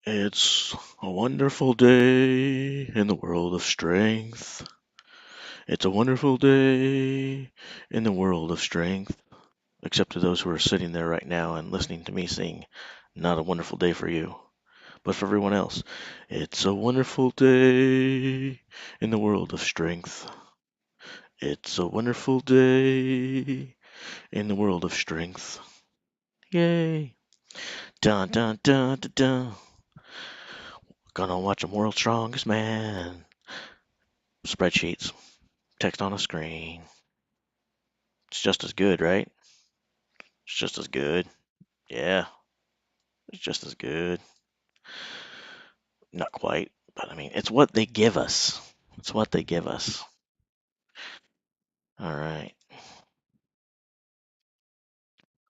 It's a wonderful day in the world of strength. It's a wonderful day in the world of strength. Except to those who are sitting there right now and listening to me sing, not a wonderful day for you. But for everyone else, it's a wonderful day in the world of strength. It's a wonderful day in the world of strength. Yay! Dun dun dun dun dun. Gonna watch a World's Strongest Man. Spreadsheets. Text on a screen. It's just as good, right? It's just as good. Yeah, it's just as good. Not quite, but I mean, it's what they give us. It's what they give us. All right.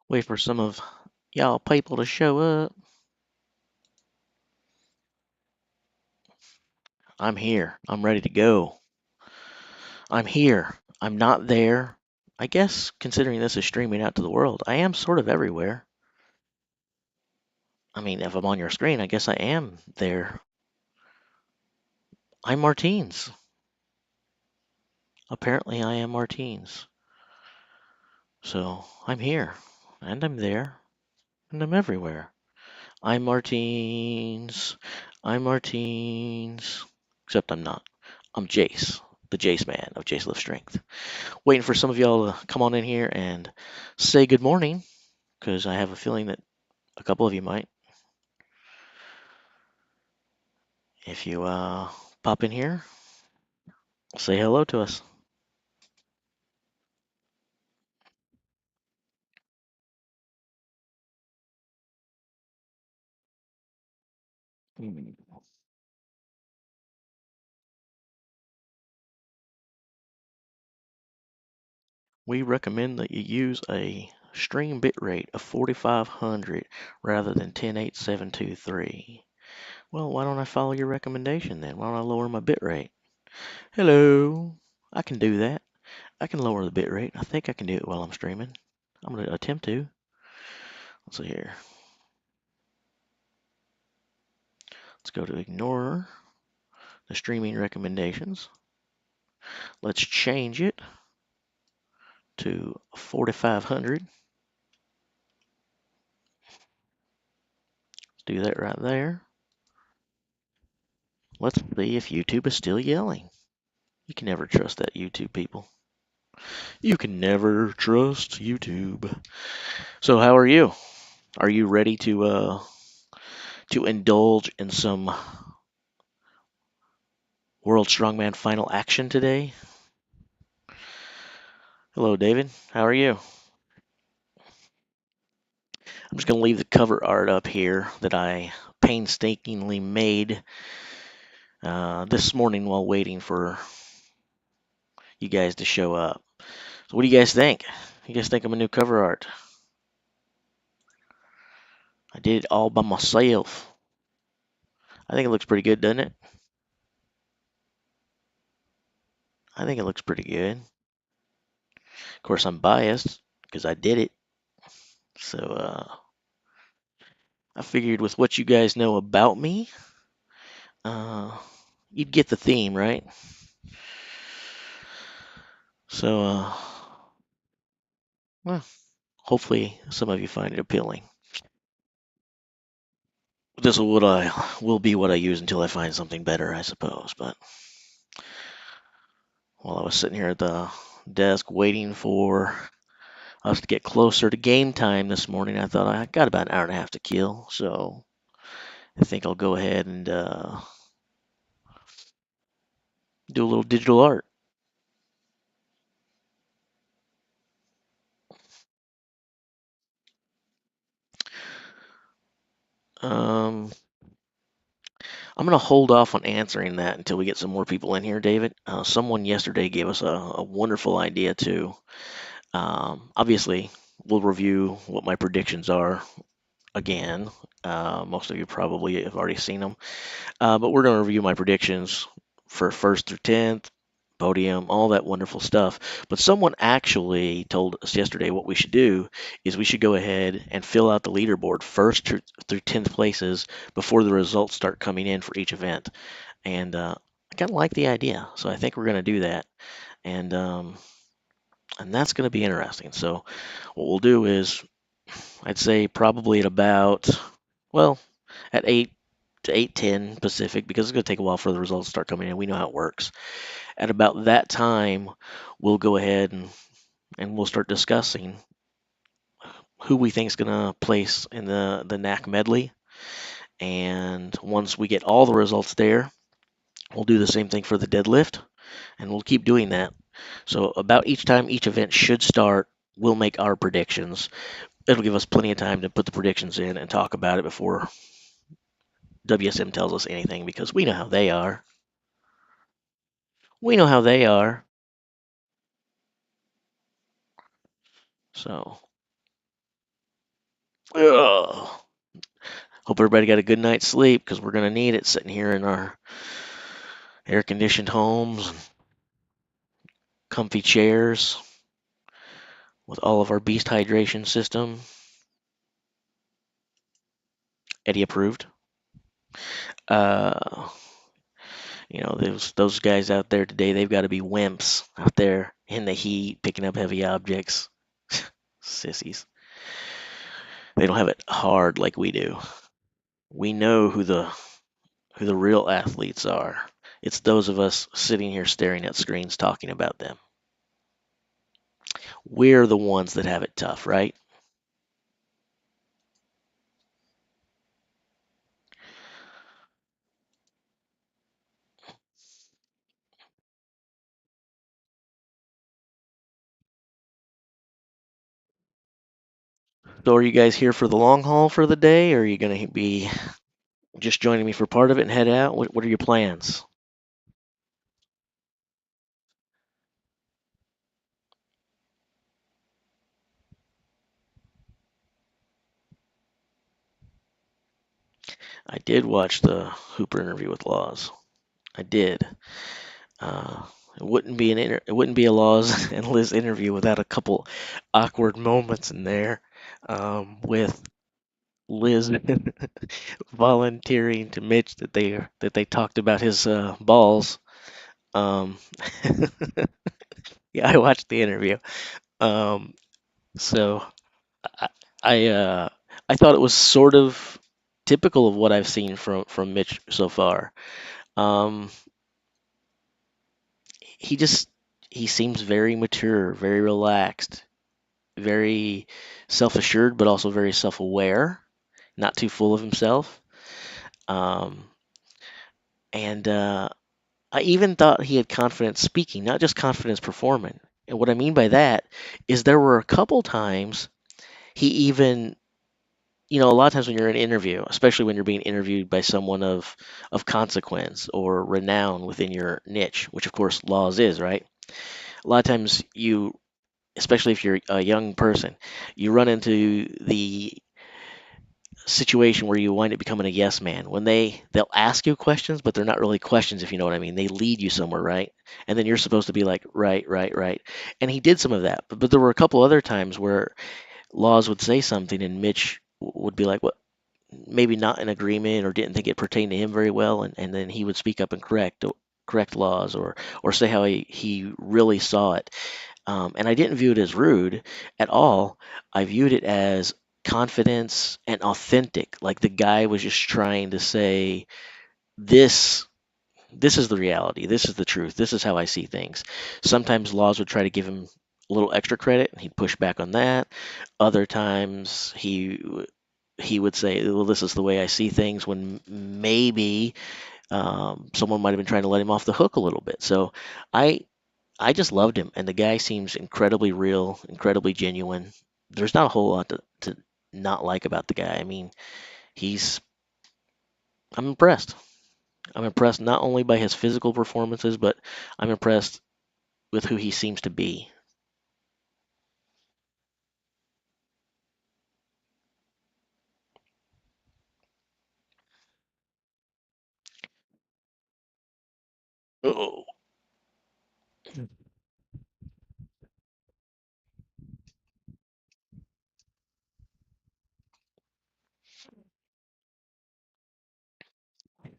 Wait for some of y'all people to show up. I'm here. I'm ready to go. I'm here. I'm not there. I guess, considering this is streaming out to the world, I am sort of everywhere. I mean, if I'm on your screen, I guess I am there. I'm Martins. Apparently, I am Martins. So, I'm here. And I'm there. And I'm everywhere. I'm Martins. I'm Martins. Except I'm not. I'm Jace, the Jace man of Jace Lift Strength. Waiting for some of y'all to come on in here and say good morning, because I have a feeling that a couple of you might. If you pop in here, say hello to us. We recommend that you use a stream bitrate of 4500 rather than 108723. Well, why don't I follow your recommendation then? Why don't I lower my bitrate? Hello. I can do that. I can lower the bitrate. I think I can do it while I'm streaming. I'm going to attempt to. Let's see here. Let's go to ignore the streaming recommendations. Let's change it to 4500. Let's do that right there. Let's see if YouTube is still yelling. You can never trust that YouTube, people. You can never trust YouTube. So how are you? Are you ready to indulge in some World Strongman final action today? Hello, David. How are you? I'm just going to leave the cover art up here that I painstakingly made this morning while waiting for you guys to show up. So what do you guys think? You guys think of my new cover art? I did it all by myself. I think it looks pretty good, doesn't it? I think it looks pretty good. Of course, I'm biased because I did it. So I figured with what you guys know about me, you'd get the theme, right? So, well, hopefully some of you find it appealing. This will be what I use until I find something better, I suppose. But while I was sitting here at the desk waiting for us to get closer to game time this morning, I thought I got about an hour and a half to kill, so I think I'll go ahead and do a little digital art. Um, I'm going to hold off on answering that until we get some more people in here, David. Someone yesterday gave us a wonderful idea, too. Obviously, we'll review what my predictions are again. Most of you probably have already seen them. But we're going to review my predictions for 1st through 10th, podium, all that wonderful stuff. But someone actually told us yesterday what we should do is we should go ahead and fill out the leaderboard first through 10th places before the results start coming in for each event. And I kind of like the idea, so I think we're going to do that. And and that's going to be interesting. So what we'll do is, I'd say probably at about, well, at 8 to 8:10 Pacific, because it's going to take a while for the results to start coming in. We know how it works. At about that time, we'll go ahead and we'll start discussing who we think is going to place in the NAC medley. And once we get all the results there, we'll do the same thing for the deadlift, and we'll keep doing that. So about each time each event should start, we'll make our predictions. It'll give us plenty of time to put the predictions in and talk about it before WSM tells us anything, because we know how they are. We know how they are. So, ugh. Hope everybody got a good night's sleep, because we're going to need it sitting here in our air conditioned homes, comfy chairs, with all of our beast hydration system. Eddie approved. Uh, those guys out there today, they've got to be wimps out there in the heat picking up heavy objects. Sissies. They don't have it hard like we do. We know who the real athletes are. It's those of us sitting here staring at screens talking about them. We're the ones that have it tough, right? So are you guys here for the long haul for the day, or are you going to be just joining me for part of it and head out? What are your plans? I did watch the Hooper interview with Laws. I did. Uh, it wouldn't be a Laws and Liz interview without a couple awkward moments in there, with Liz volunteering to Mitch that they talked about his balls. Um, yeah, I watched the interview. Um, so I I, uh, I thought it was sort of typical of what I've seen from Mitch so far. Um, he just he seems very mature, very relaxed, very self-assured, but also very self-aware, not too full of himself. Um, and I even thought he had confidence speaking, not just confidence performing. And what I mean by that is there were a couple times he even, a lot of times when you're in an interview, especially when you're being interviewed by someone of consequence or renown within your niche, which of course Laws is, right? A lot of times especially if you're a young person, you run into the situation where you wind up becoming a yes man when they'll ask you questions, but they're not really questions, if you know what I mean. They lead you somewhere, right? And then you're supposed to be like, right, right, right. And he did some of that, but there were a couple other times where Laws would say something and Mitch would be like, what, maybe not in agreement or didn't think it pertained to him very well, and then he would speak up and correct Laws, or say how he really saw it. And I didn't view it as rude at all. I viewed it as confidence and authentic. Like the guy was just trying to say, this this is the reality. This is the truth. This is how I see things. Sometimes Laws would try to give him a little extra credit, and he'd push back on that. Other times he would say, "Well, this is the way I see things," when maybe someone might have been trying to let him off the hook a little bit. So I I just loved him, and the guy seems incredibly real, incredibly genuine. There's not a whole lot to not like about the guy. I mean, he's I'm impressed. I'm impressed not only by his physical performances, but I'm impressed with who he seems to be. Oh,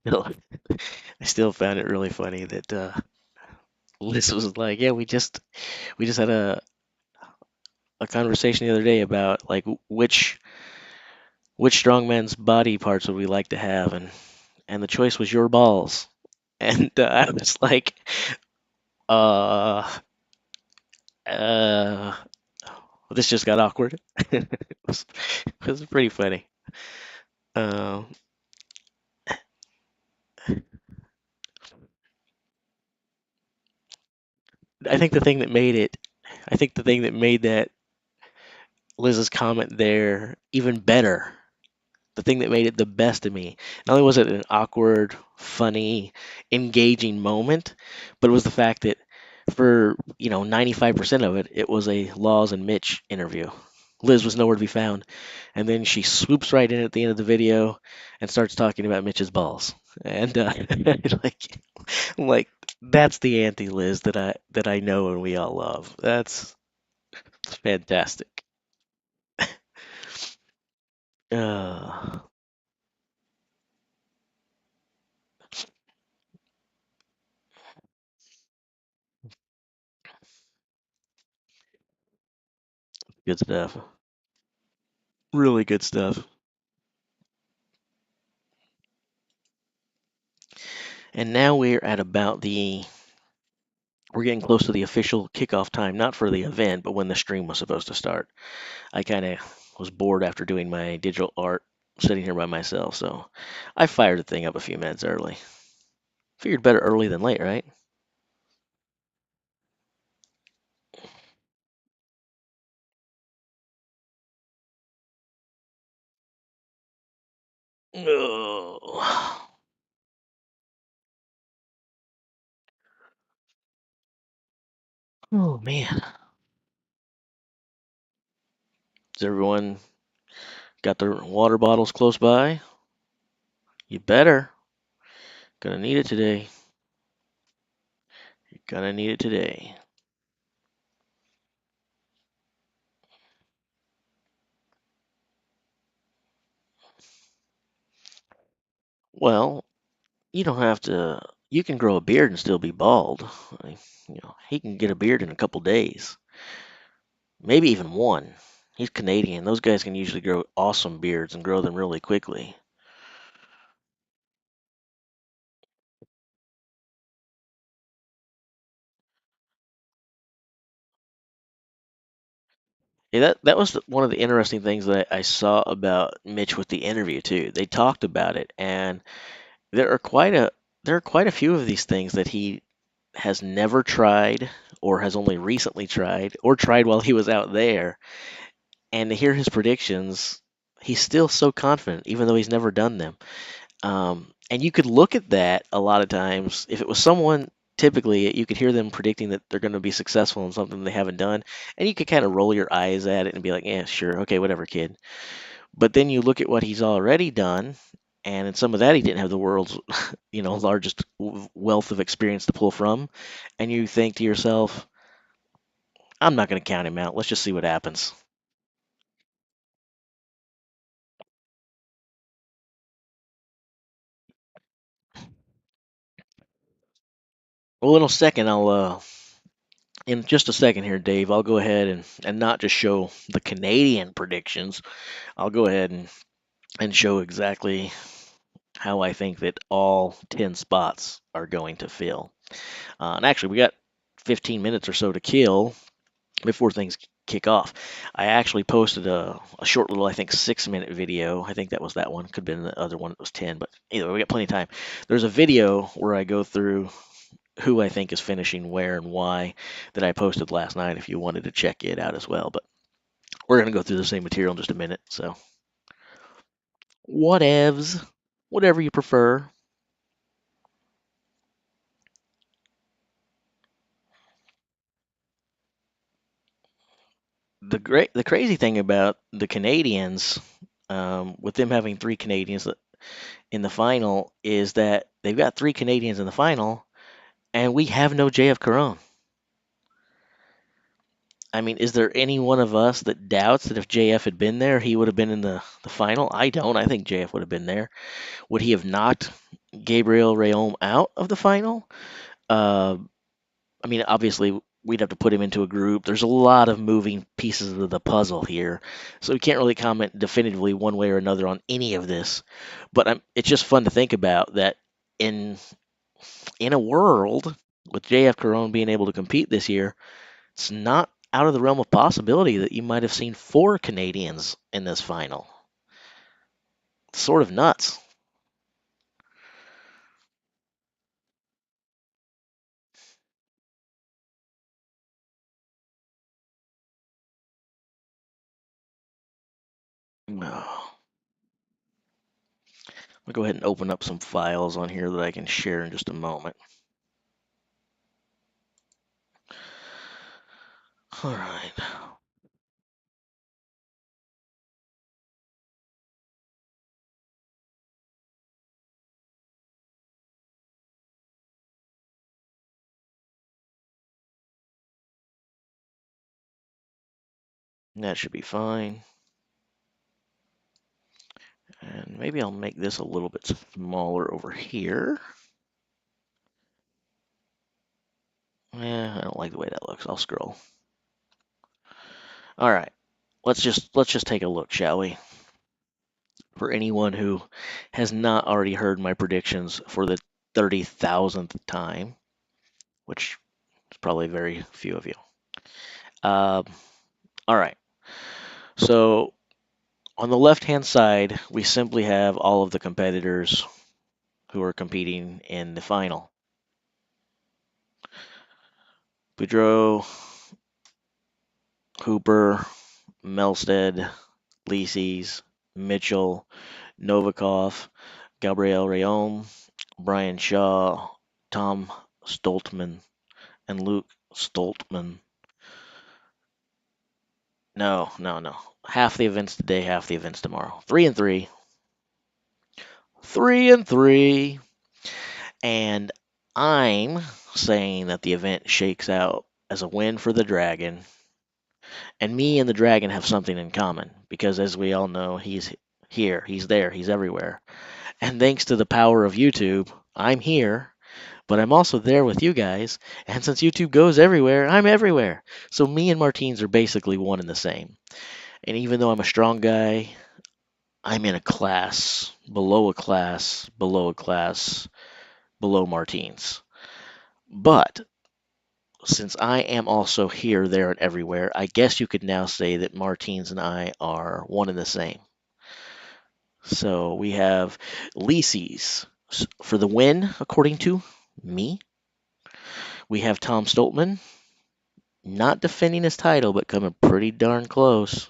still, I still found it really funny that Liz was like, "Yeah, we just had a conversation the other day about like which strongman's body parts would we like to have, and the choice was your balls." And I was like, uh, uh, this just got awkward. It was pretty funny. Uh, I think the thing that made it, I think the thing that made that Liz's comment there even better, the thing that made it the best to me, not only was it an awkward, funny, engaging moment, but it was the fact that for 95% of it, it was a Laws and Mitch interview. Liz was nowhere to be found, and then she swoops right in at the end of the video and starts talking about Mitch's balls. And like, like that's the anti Liz that I know and we all love. That's fantastic. Uh, Good stuff. Really good stuff. And now we're getting close to the official kickoff time, not for the event, but when the stream was supposed to start. I kind of was bored after doing my digital art, sitting here by myself, so I fired the thing up a few minutes early. Figured better early than late, right? Oh, oh man. Has everyone got their water bottles close by? You better. Gonna need it today. You're gonna need it today. Well, you don't have to. You can grow a beard and still be bald. Like, he can get a beard in a couple days, maybe even one. He's Canadian. Those guys can usually grow awesome beards and grow them really quickly. Yeah, that was one of the interesting things that I saw about Mitch with the interview too. They talked about it, and there are quite a there are quite a few of these things that he has never tried or has only recently tried or tried while he was out there. And to hear his predictions, he's still so confident, even though he's never done them. And you could look at that a lot of times. If it was someone, typically, you could hear them predicting that they're going to be successful in something they haven't done, and you could kind of roll your eyes at it and be like, "Yeah, sure, okay, whatever, kid." But then you look at what he's already done, and in some of that, he didn't have the world's, largest wealth of experience to pull from, and you think to yourself, "I'm not going to count him out. Let's just see what happens." Well, in a second, in just a second here, Dave, I'll go ahead and not just show the Canadian predictions. I'll go ahead and show exactly how I think that all 10 spots are going to fill. And actually, we got 15 minutes or so to kill before things kick off. I actually posted a short little, I think, 6-minute video. I think that was that one. Could have been the other one that was 10, but either way, we got plenty of time. There's a video where I go through who I think is finishing where and why that I posted last night if you wanted to check it out as well. But we're going to go through the same material in just a minute. So, whatevs, whatever you prefer. The crazy thing about the Canadians, with them having three Canadians in the final, is that they've got three Canadians in the final, and we have no JF Caron. I mean, is there any one of us that doubts that if JF had been there, he would have been in the final? I don't. I think JF would have been there. Would he have knocked Gabriel Rhéaume out of the final. Uh, I mean, obviously, we'd have to put him into a group. There's a lot of moving pieces of the puzzle here, so we can't really comment definitively one way or another on any of this. But it's just fun to think about that in in a world with JF Caron being able to compete this year, it's not out of the realm of possibility that you might have seen 4 Canadians in this final. It's sort of nuts. Oh. I'll go ahead and open up some files on here that I can share in just a moment. All right. That should be fine. And maybe I'll make this a little bit smaller over here. I don't like the way that looks. I'll scroll. All right. Let's just take a look, shall we? For anyone who has not already heard my predictions for the 30,000th time, which is probably very few of you. All right. So on the left-hand side, we simply have all of the competitors who are competing in the final. Boudreault, Hooper, Melsted, Licis, Mitchell, Novikov, Gabriel Rhéaume, Brian Shaw, Tom Stoltman, and Luke Stoltman. No. Half the events today, half the events tomorrow. 3 and 3. 3 and 3. And I'm saying that the event shakes out as a win for the Dragon. And me and the Dragon have something in common because, as we all know, he's here, he's there, he's everywhere. And thanks to the power of YouTube, I'm here, but I'm also there with you guys. And since YouTube goes everywhere, I'm everywhere. So me and Martins are basically one and the same. And even though I'm a strong guy, I'm in a class, below a class, below a class, below Martins. But since I am also here, there, and everywhere, I guess you could now say that Martins and I are one and the same. So we have Licis for the win, according to me. We have Tom Stoltman, not defending his title, but coming pretty darn close.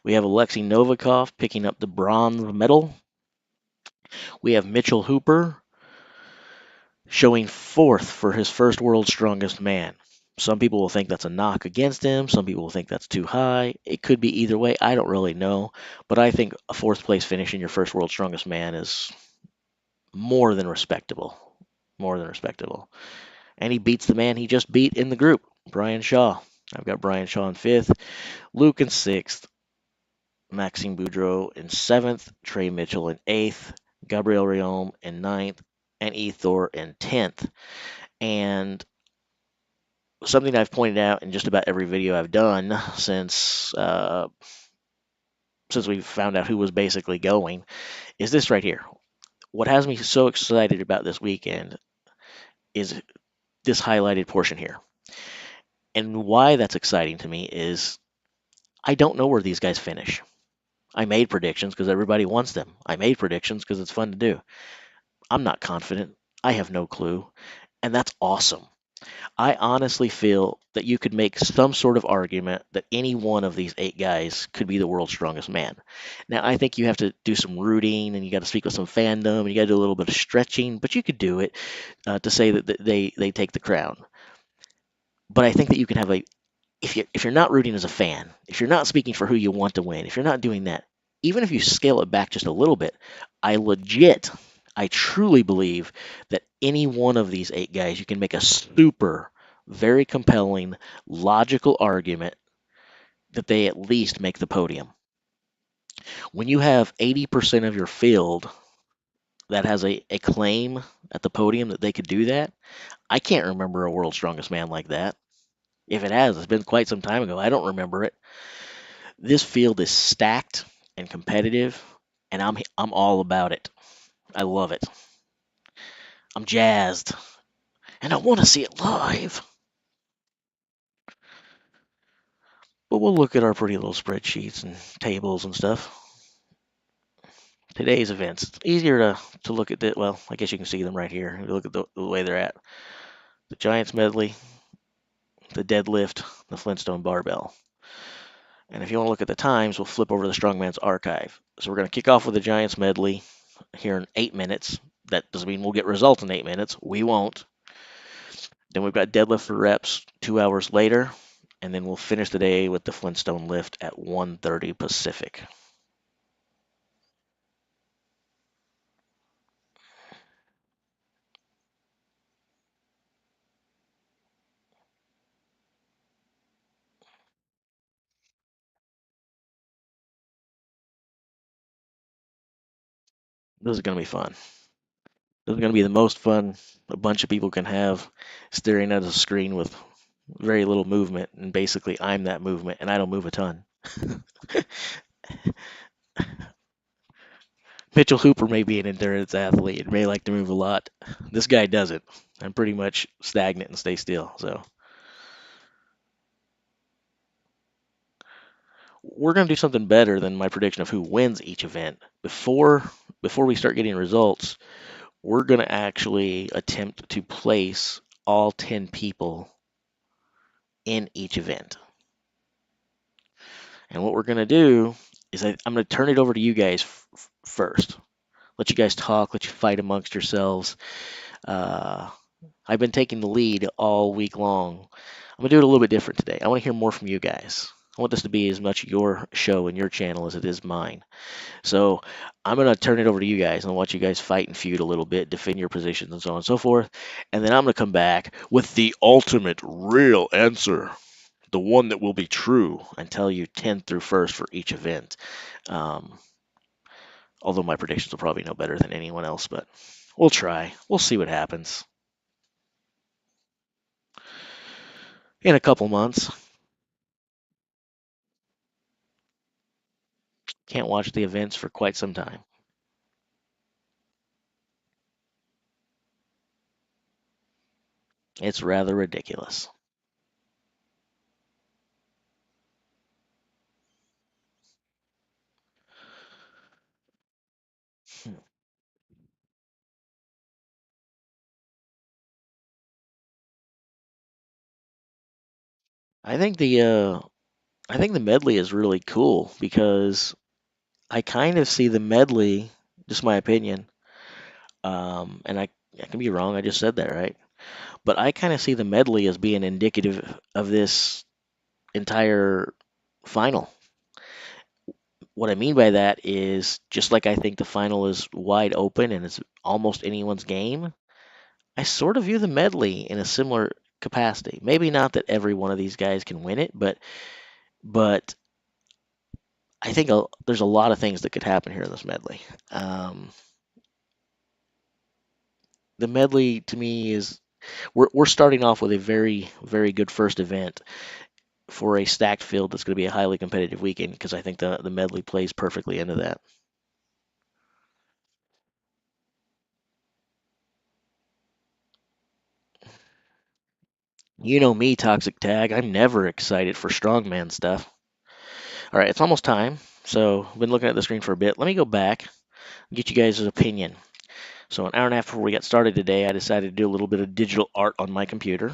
We have Alexei Novikov picking up the bronze medal. We have Mitchell Hooper showing fourth for his first World's Strongest Man. Some people will think that's a knock against him. Some people will think that's too high. It could be either way. I don't really know. But I think a fourth place finish in your first World's Strongest Man is more than respectable. More than respectable. And he beats the man he just beat in the group, Brian Shaw. I've got Brian Shaw in fifth, Luke in sixth, Maxime Boudreault in seventh, Trey Mitchell in eighth, Gabriel Rhéaume in ninth, and Eythor in 10th. And something I've pointed out in just about every video I've done since we found out who was basically going is this right here. What has me so excited about this weekend is this highlighted portion here. And why that's exciting to me is I don't know where these guys finish. I made predictions because everybody wants them. I made predictions because it's fun to do. I'm not confident. I have no clue. And that's awesome. I honestly feel that you could make some sort of argument that any one of these 8 guys could be the world's strongest man. Now, I think you have to do some rooting and you got to speak with some fandom and you got to do a little bit of stretching, but you could do it to say that they take the crown. But I think that you can have if you're not rooting as a fan, if you're not speaking for who you want to win, if you're not doing that, even if you scale it back just a little bit, I truly believe that any one of these 8 guys, you can make a super, very compelling, logical argument that they at least make the podium. When you have 80% of your field that has a claim at the podium that they could do that. I can't remember a world's strongest man like that. If it has, it's been quite some time ago. I don't remember it. This field is stacked and competitive, and I'm all about it. I love it. I'm jazzed, and I want to see it live. But we'll look at our pretty little spreadsheets and tables and stuff. Today's events. It's easier to look at well, I guess you can see them right here. You look at the way they're at. The Giants medley, the deadlift, the Flintstone barbell. And if you want to look at the times, we'll flip over to the Strongman's archive. So we're going to kick off with the Giants medley here in 8 minutes. That doesn't mean we'll get results in 8 minutes. We won't. Then we've got deadlift for reps 2 hours later. And then we'll finish the day with the Flintstone lift at 1:30 Pacific. This is going to be fun. This is going to be the most fun a bunch of people can have staring at a screen with very little movement. And basically, I'm that movement, and I don't move a ton. Mitchell Hooper may be an endurance athlete and may like to move a lot. This guy doesn't. I'm pretty much stagnant and stay still. So we're going to do something better than my prediction of who wins each event. Before we start getting results, we're going to actually attempt to place all 10 people in each event. And what we're going to do is I'm going to turn it over to you guys first. Let you guys talk, let you fight amongst yourselves. I've been taking the lead all week long. I'm going to do it a little bit different today. I want to hear more from you guys. I want this to be as much your show and your channel as it is mine. So I'm going to turn it over to you guys and watch you guys fight and feud a little bit, defend your positions and so on and so forth. And then I'm going to come back with the ultimate real answer, the one that will be true, and tell you 10th through 1st for each event. Although my predictions will probably know better than anyone else, but we'll try. We'll see what happens. In a couple months. Can't watch the events for quite some time. It's rather ridiculous. I think the medley is really cool because I kind of see the medley, just my opinion, and I can be wrong. I just said that, right? But I kind of see the medley as being indicative of this entire final. What I mean by that is just like I think the final is wide open and it's almost anyone's game, I sort of view the medley in a similar capacity. Maybe not that every one of these guys can win it, but I think there's a lot of things that could happen here in this medley. The medley to me is we're starting off with a very very good first event for a stacked field that's going to be a highly competitive weekend because I think the medley plays perfectly into that. You know me, Toxic Tag. I'm never excited for strongman stuff. All right, it's almost time. So I've been looking at the screen for a bit. Let me go back and get you guys' opinion. So an hour and a half before we got started today, I decided to do a little bit of digital art on my computer,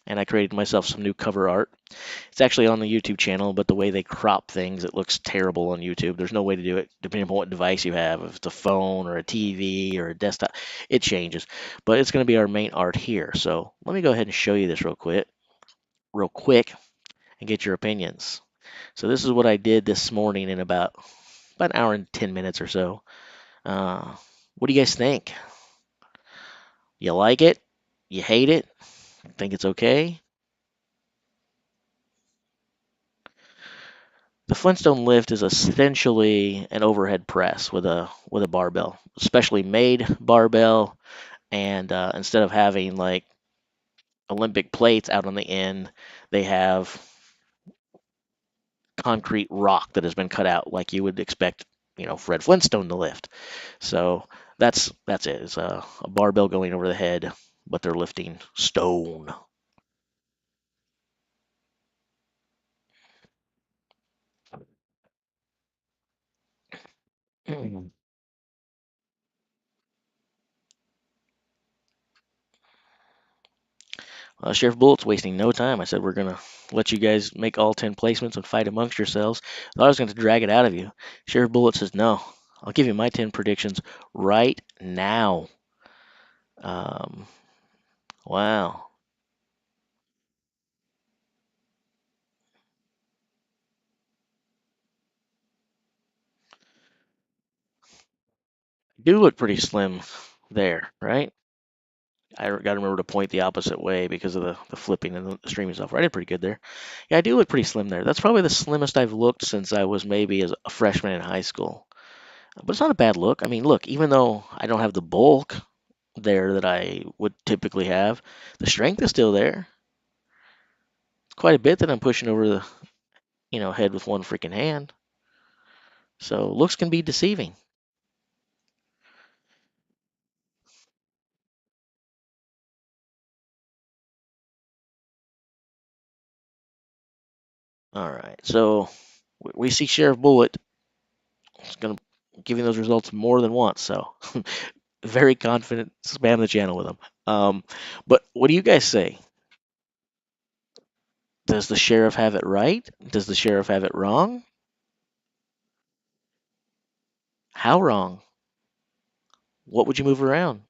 and I created myself some new cover art. It's actually on the YouTube channel, but the way they crop things, it looks terrible on YouTube. There's no way to do it, depending upon what device you have. If it's a phone or a TV or a desktop, it changes. But it's going to be our main art here. So let me go ahead and show you this real quick, and get your opinions. So this is what I did this morning in about an hour and 10 minutes or so. What do you guys think? You like it? You hate it? Think it's okay? the Flintstone Lift is essentially an overhead press with a barbell, specially made barbell, and instead of having like Olympic plates out on the end, they have concrete rock that has been cut out like you would expect, Fred Flintstone to lift. So that's it. It's a barbell going over the head, but they're lifting stone. Sheriff Bullet's wasting no time. I said we're gonna let you guys make all 10 placements and fight amongst yourselves. I thought I was going to drag it out of you. Sheriff Bullet says no. I'll give you my 10 predictions right now. Um, wow. You do look pretty slim there, right? I got to remember to point the opposite way because of the flipping and the streaming stuff. I did pretty good there. Yeah, I do look pretty slim there. That's probably the slimmest I've looked since I was maybe as a freshman in high school. But it's not a bad look. I mean, look, even though I don't have the bulk there that I would typically have, the strength is still there. It's quite a bit that I'm pushing over the, head with one freaking hand. So looks can be deceiving. All right. So we see Sheriff Bullet is going to giving those results more than once. So very confident. Spam the channel with them. But what do you guys say? Does the sheriff have it right? Does the sheriff have it wrong? How wrong? What would you move around?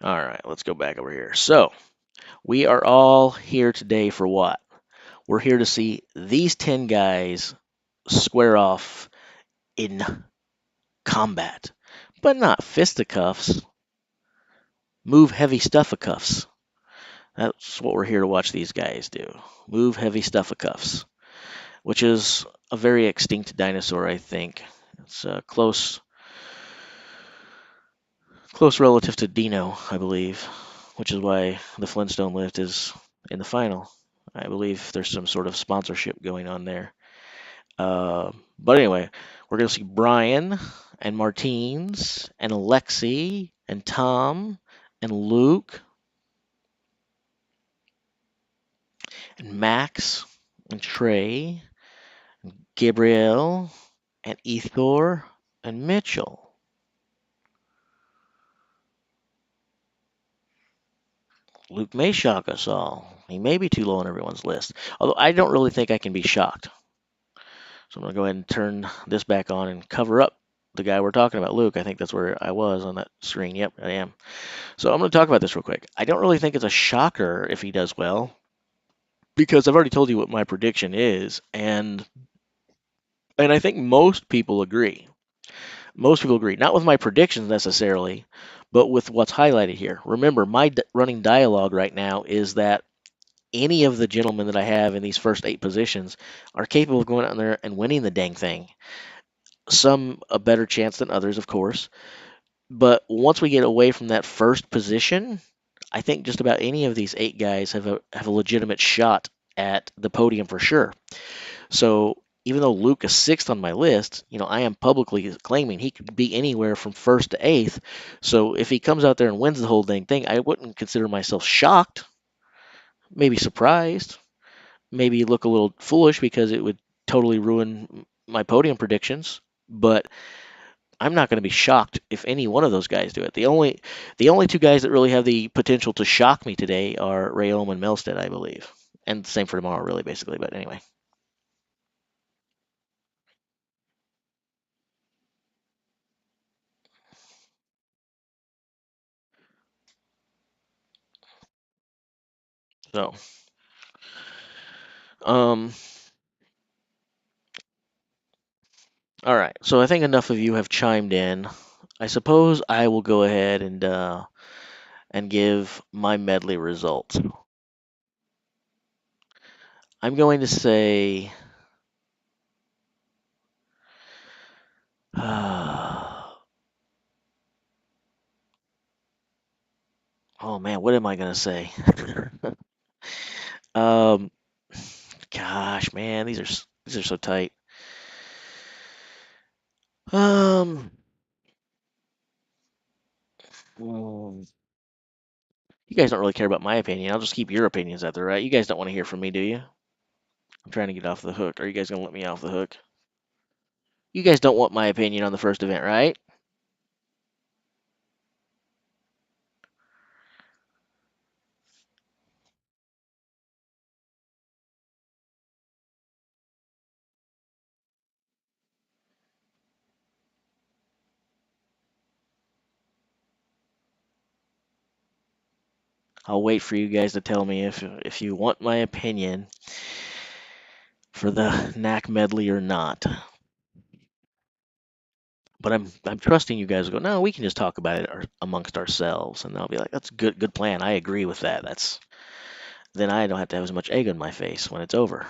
All right, let's go back over here. So we are all here today for what? We're here to see these 10 guys square off in combat, but not fisticuffs. Move heavy stufficuffs. That's what we're here to watch these guys do. Move heavy stufficuffs, which is a very extinct dinosaur, I think. It's close relative to Dino, I believe, which is why the Flintstone Lift is in the final. I believe there's some sort of sponsorship going on there. But anyway, we're going to see Brian and Martins and Alexi and Tom and Luke and Max and Trey, Gabriel and Eythor and Mitchell. Luke may shock us all. He may be too low on everyone's list. Although I don't really think I can be shocked. So I'm going to go ahead and turn this back on and cover up the guy we're talking about, Luke. I think that's where I was on that screen. Yep, I am. So I'm going to talk about this real quick. I don't really think it's a shocker if he does well because I've already told you what my prediction is, and I think most people agree. Most people agree, not with my predictions necessarily, but with what's highlighted here. Remember, my running dialogue right now is that any of the gentlemen that I have in these first 8 positions are capable of going out there and winning the dang thing. Some a better chance than others, of course. But once we get away from that first position, I think just about any of these 8 guys have a legitimate shot at the podium for sure. So even though Luke is 6th on my list, I am publicly claiming he could be anywhere from 1st to 8th. So if he comes out there and wins the whole dang thing, I wouldn't consider myself shocked, maybe surprised, maybe look a little foolish because it would totally ruin my podium predictions. But I'm not going to be shocked if any one of those guys do it. The only 2 guys that really have the potential to shock me today are Rhéaume and Melsted, I believe. And same for tomorrow, really, basically. But anyway. So Um, all right. So I think enough of you have chimed in. I suppose I will go ahead and give my medley results. I'm going to say, oh man, what am I going to say? um, gosh, man, these are so tight. Um, mm, you guys don't really care about my opinion. I'll just keep your opinions out there, right? You guys don't want to hear from me, do you? I'm trying to get off the hook. Are you guys gonna let me off the hook? You guys don't want my opinion on the first event, right? I'll wait for you guys to tell me if you want my opinion for the knack medley or not. But I'm trusting you guys will go, no, we can just talk about it amongst ourselves, and I'll be like, that's a good plan. I agree with that. Then I don't have to have as much egg on my face when it's over.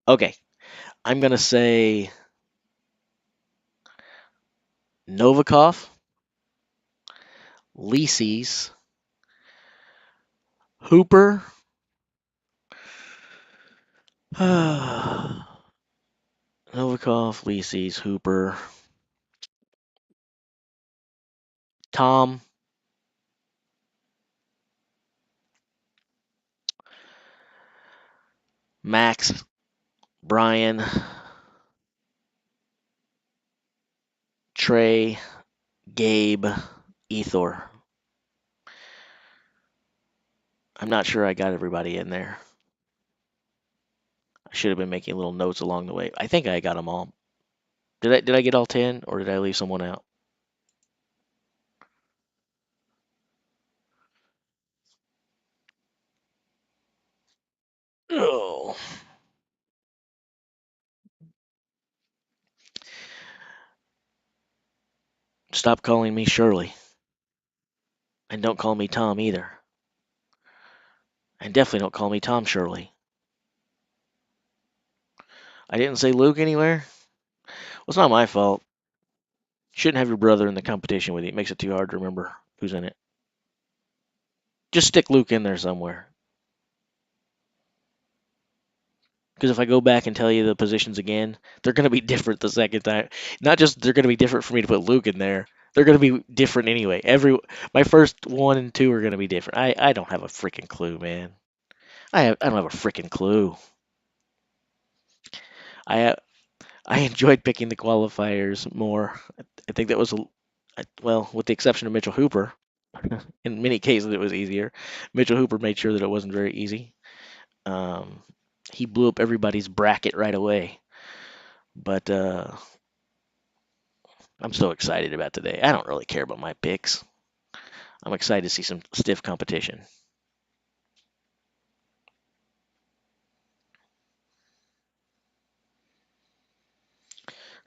Okay, I'm gonna say Novikov, Licis, Hooper, Novikov, Licis, Hooper, Tom, Max, Brian, Trey, Gabe, Eythor. I'm not sure I got everybody in there. I should have been making little notes along the way. I think I got them all. Did I get all 10 or did I leave someone out? Oh. Stop calling me Shirley. And don't call me Tom either. And definitely don't call me Tom Shirley. I didn't say Luke anywhere. Well, it's not my fault. Shouldn't have your brother in the competition with you. It makes it too hard to remember who's in it. Just stick Luke in there somewhere. Because if I go back and tell you the positions again, they're going to be different the second time. Not just they're going to be different for me to put Luke in there. They're going to be different anyway. My first one and two are going to be different. I don't have a freaking clue, man. I don't have a freaking clue. I I enjoyed picking the qualifiers more. I think that was well, with the exception of Mitchell Hooper. In many cases, it was easier. Mitchell Hooper made sure that it wasn't very easy. Um, he blew up everybody's bracket right away. But I'm so excited about today. I don't really care about my picks. I'm excited to see some stiff competition.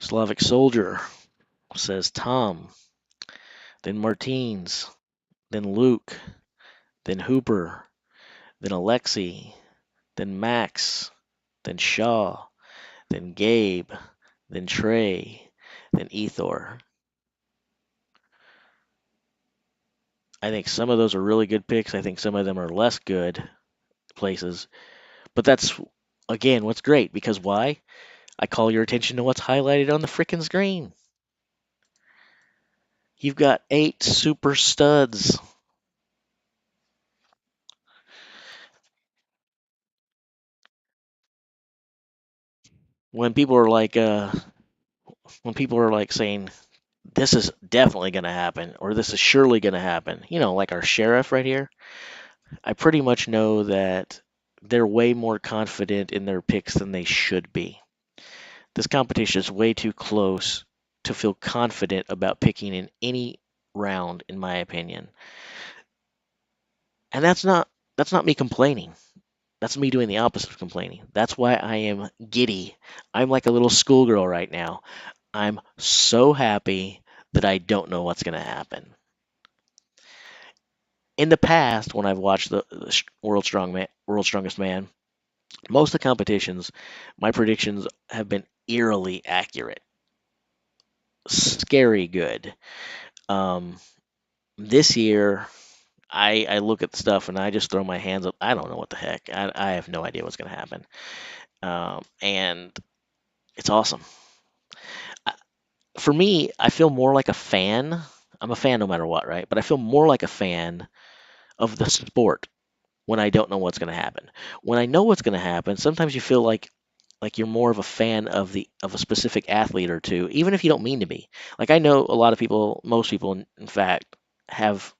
Slavic Soldier says Tom, then Martins, then Luke, then Hooper, then Alexi, then Max, then Shaw, then Gabe, then Trey, then Eythor. I think some of those are really good picks. I think some of them are less good places. But that's, again, what's great. Because why? I call your attention to what's highlighted on the frickin' screen. You've got 8 super studs. When people are like, saying, this is definitely going to happen, or this is surely going to happen, like our sheriff right here, I pretty much know that they're way more confident in their picks than they should be. This competition is way too close to feel confident about picking in any round, in my opinion. And that's not me complaining. That's me doing the opposite of complaining. That's why I am giddy. I'm like a little schoolgirl right now. I'm so happy that I don't know what's going to happen. In the past, when I've watched the World's Strongest Man, most of the competitions, my predictions have been eerily accurate, scary good. Um, this year, I look at stuff and I just throw my hands up. I don't know what the heck. I have no idea what's going to happen. And it's awesome. For me, I feel more like a fan. I'm a fan no matter what, right? But I feel more like a fan of the sport when I don't know what's going to happen. When I know what's going to happen, sometimes you feel like you're more of a fan of a specific athlete or two, even if you don't mean to be. Like I know a lot of people, most people, in fact, have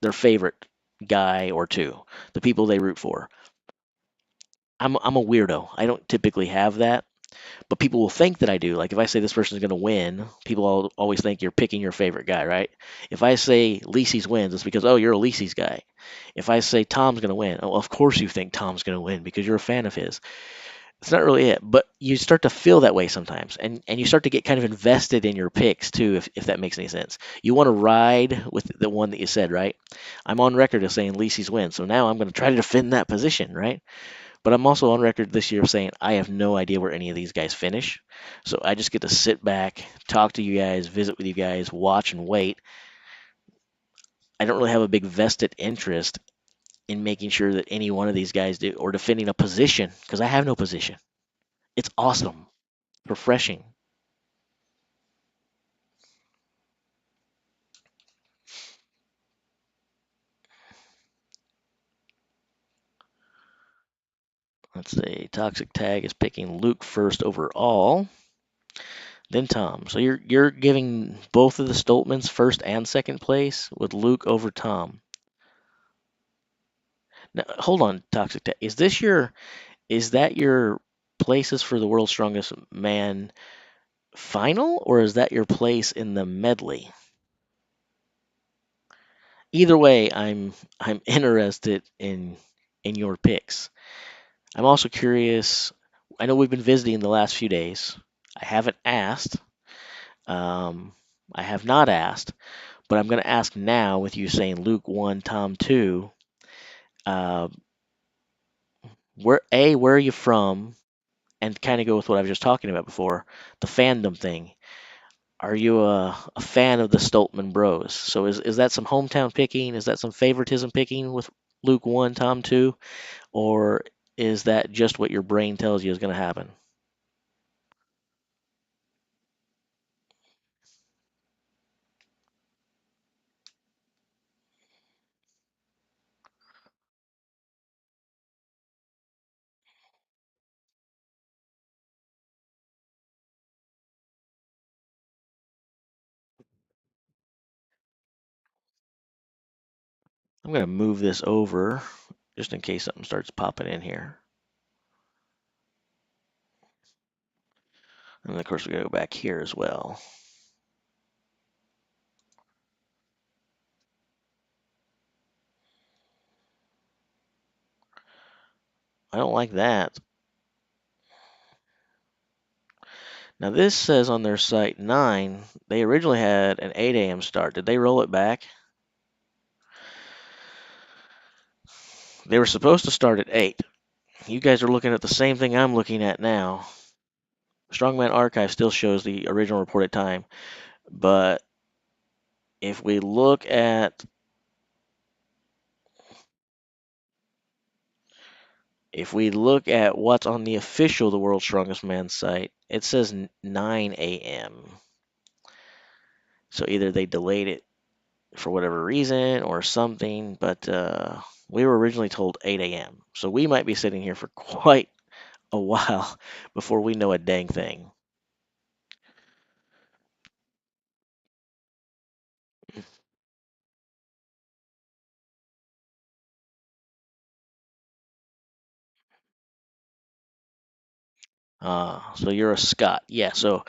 their favorite guy or two, the people they root for. I'm a weirdo. I don't typically have that, but people will think that I do. Like if I say this person's going to win, people always think you're picking your favorite guy, right? If I say Licis wins, it's because, oh, you're a Licis guy. If I say Tom's going to win, oh, of course you think Tom's going to win because you're a fan of his. It's not really it, but you start to feel that way sometimes, and you start to get kind of invested in your picks too, if that makes any sense. You want to ride with the one that you said, right? I'm on record as saying Licis wins, so now I'm going to try to defend that position, right? But I'm also on record this year saying I have no idea where any of these guys finish. So I just get to sit back, talk to you guys, visit with you guys, watch and wait. I don't really have a big vested interest in making sure that any one of these guys do or defending a position because I have no position. It's awesome, refreshing. Let's see. Toxic Tag is picking Luke first overall, then Tom. So you're giving both of the Stoltmans first and second place with Luke over Tom. Now, hold on, Toxic Tag. Is that your places for the World's Strongest Man final, or is that your place in the medley? Either way, I'm interested in your picks. I'm also curious. I know we've been visiting the last few days. I haven't asked. Um, I have not asked, but I'm going to ask now with you saying Luke 1, Tom 2. Uh, where are you from? And kind of go with what I was just talking about before, the fandom thing. Are you a fan of the Stoltman Bros? So is that some hometown picking? Is that some favoritism picking with Luke 1, Tom 2? Or is that just what your brain tells you is going to happen? I'm going to move this over just in case something starts popping in here. And of course, we're going to go back here as well. I don't like that. Now, this says on their site 9. They originally had an 8 a.m. start. Did they roll it back? They were supposed to start at 8. You guys are looking at the same thing I'm looking at now. Strongman Archive still shows the original reported time, but if we look at what's on the official The World's Strongest Man site, it says 9 a.m. So either they delayed it for whatever reason or something, but we were originally told 8 a.m. So we might be sitting here for quite a while before we know a dang thing. So you're a Scot. Yeah, so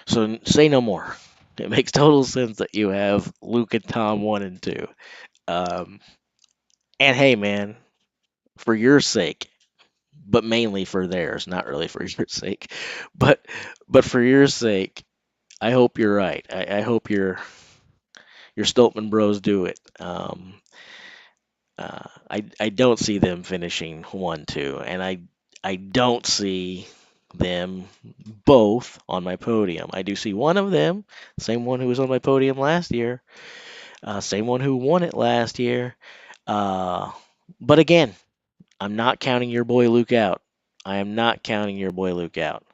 say no more. It makes total sense that you have Luke and Tom 1 and 2. Um, and hey, man, for your sake, but mainly for theirs, not really for your sake, but but for your sake, I hope you're right. I hope your Stoltman bros do it. I don't see them finishing 1-2, and I don't see them both on my podium. I do see one of them, same one who was on my podium last year, same one who won it last year. Uh, but again, I'm not counting your boy Luke out. I am not counting your boy Luke out.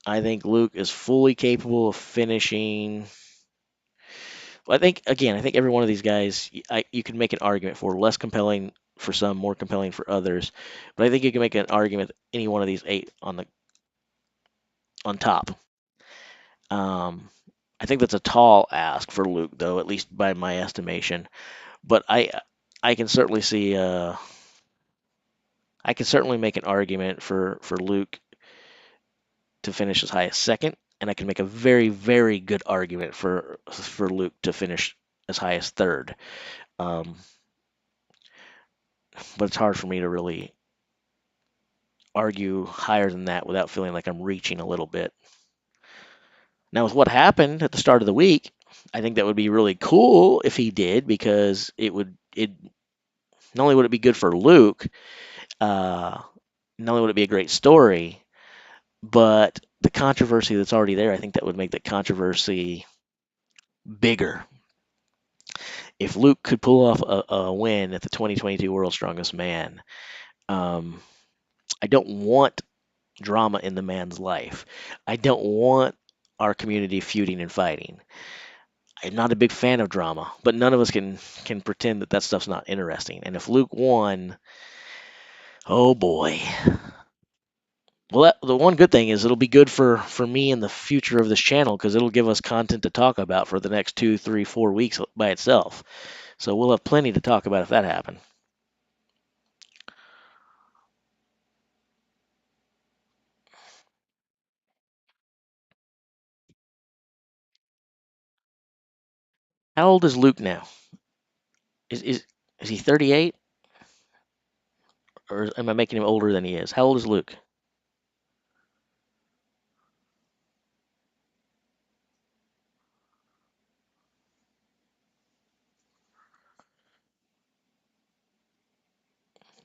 I think Luke is fully capable of finishing. Well, I think every one of these guys, you can make an argument for less compelling for some, more compelling for others. But I think you can make an argument any one of these eight on top. Um, I think that's a tall ask for Luke, though, at least by my estimation. But I can certainly see I can certainly make an argument for Luke to finish as high as second, and I can make a very very good argument for Luke to finish as high as third. Um, but it's hard for me to really argue higher than that without feeling like I'm reaching a little bit. Now, with what happened at the start of the week, I think that would be really cool if he did because it not only would it be good for Luke, uh, not only would it be a great story, but the controversy that's already there, I think that would make the controversy bigger. If Luke could pull off a win at the 2022 World's Strongest Man, um, I don't want drama in the man's life. I don't want our community feuding and fighting. I'm not a big fan of drama, but none of us can pretend that that stuff's not interesting. And if Luke won, oh boy. Well, the one good thing is it'll be good for me in the future of this channel because it'll give us content to talk about for the next 2, 3, 4 weeks by itself. So we'll have plenty to talk about if that happened. How old is Luke now? Is is is he 38 or am I making him older than he is? How old is Luke?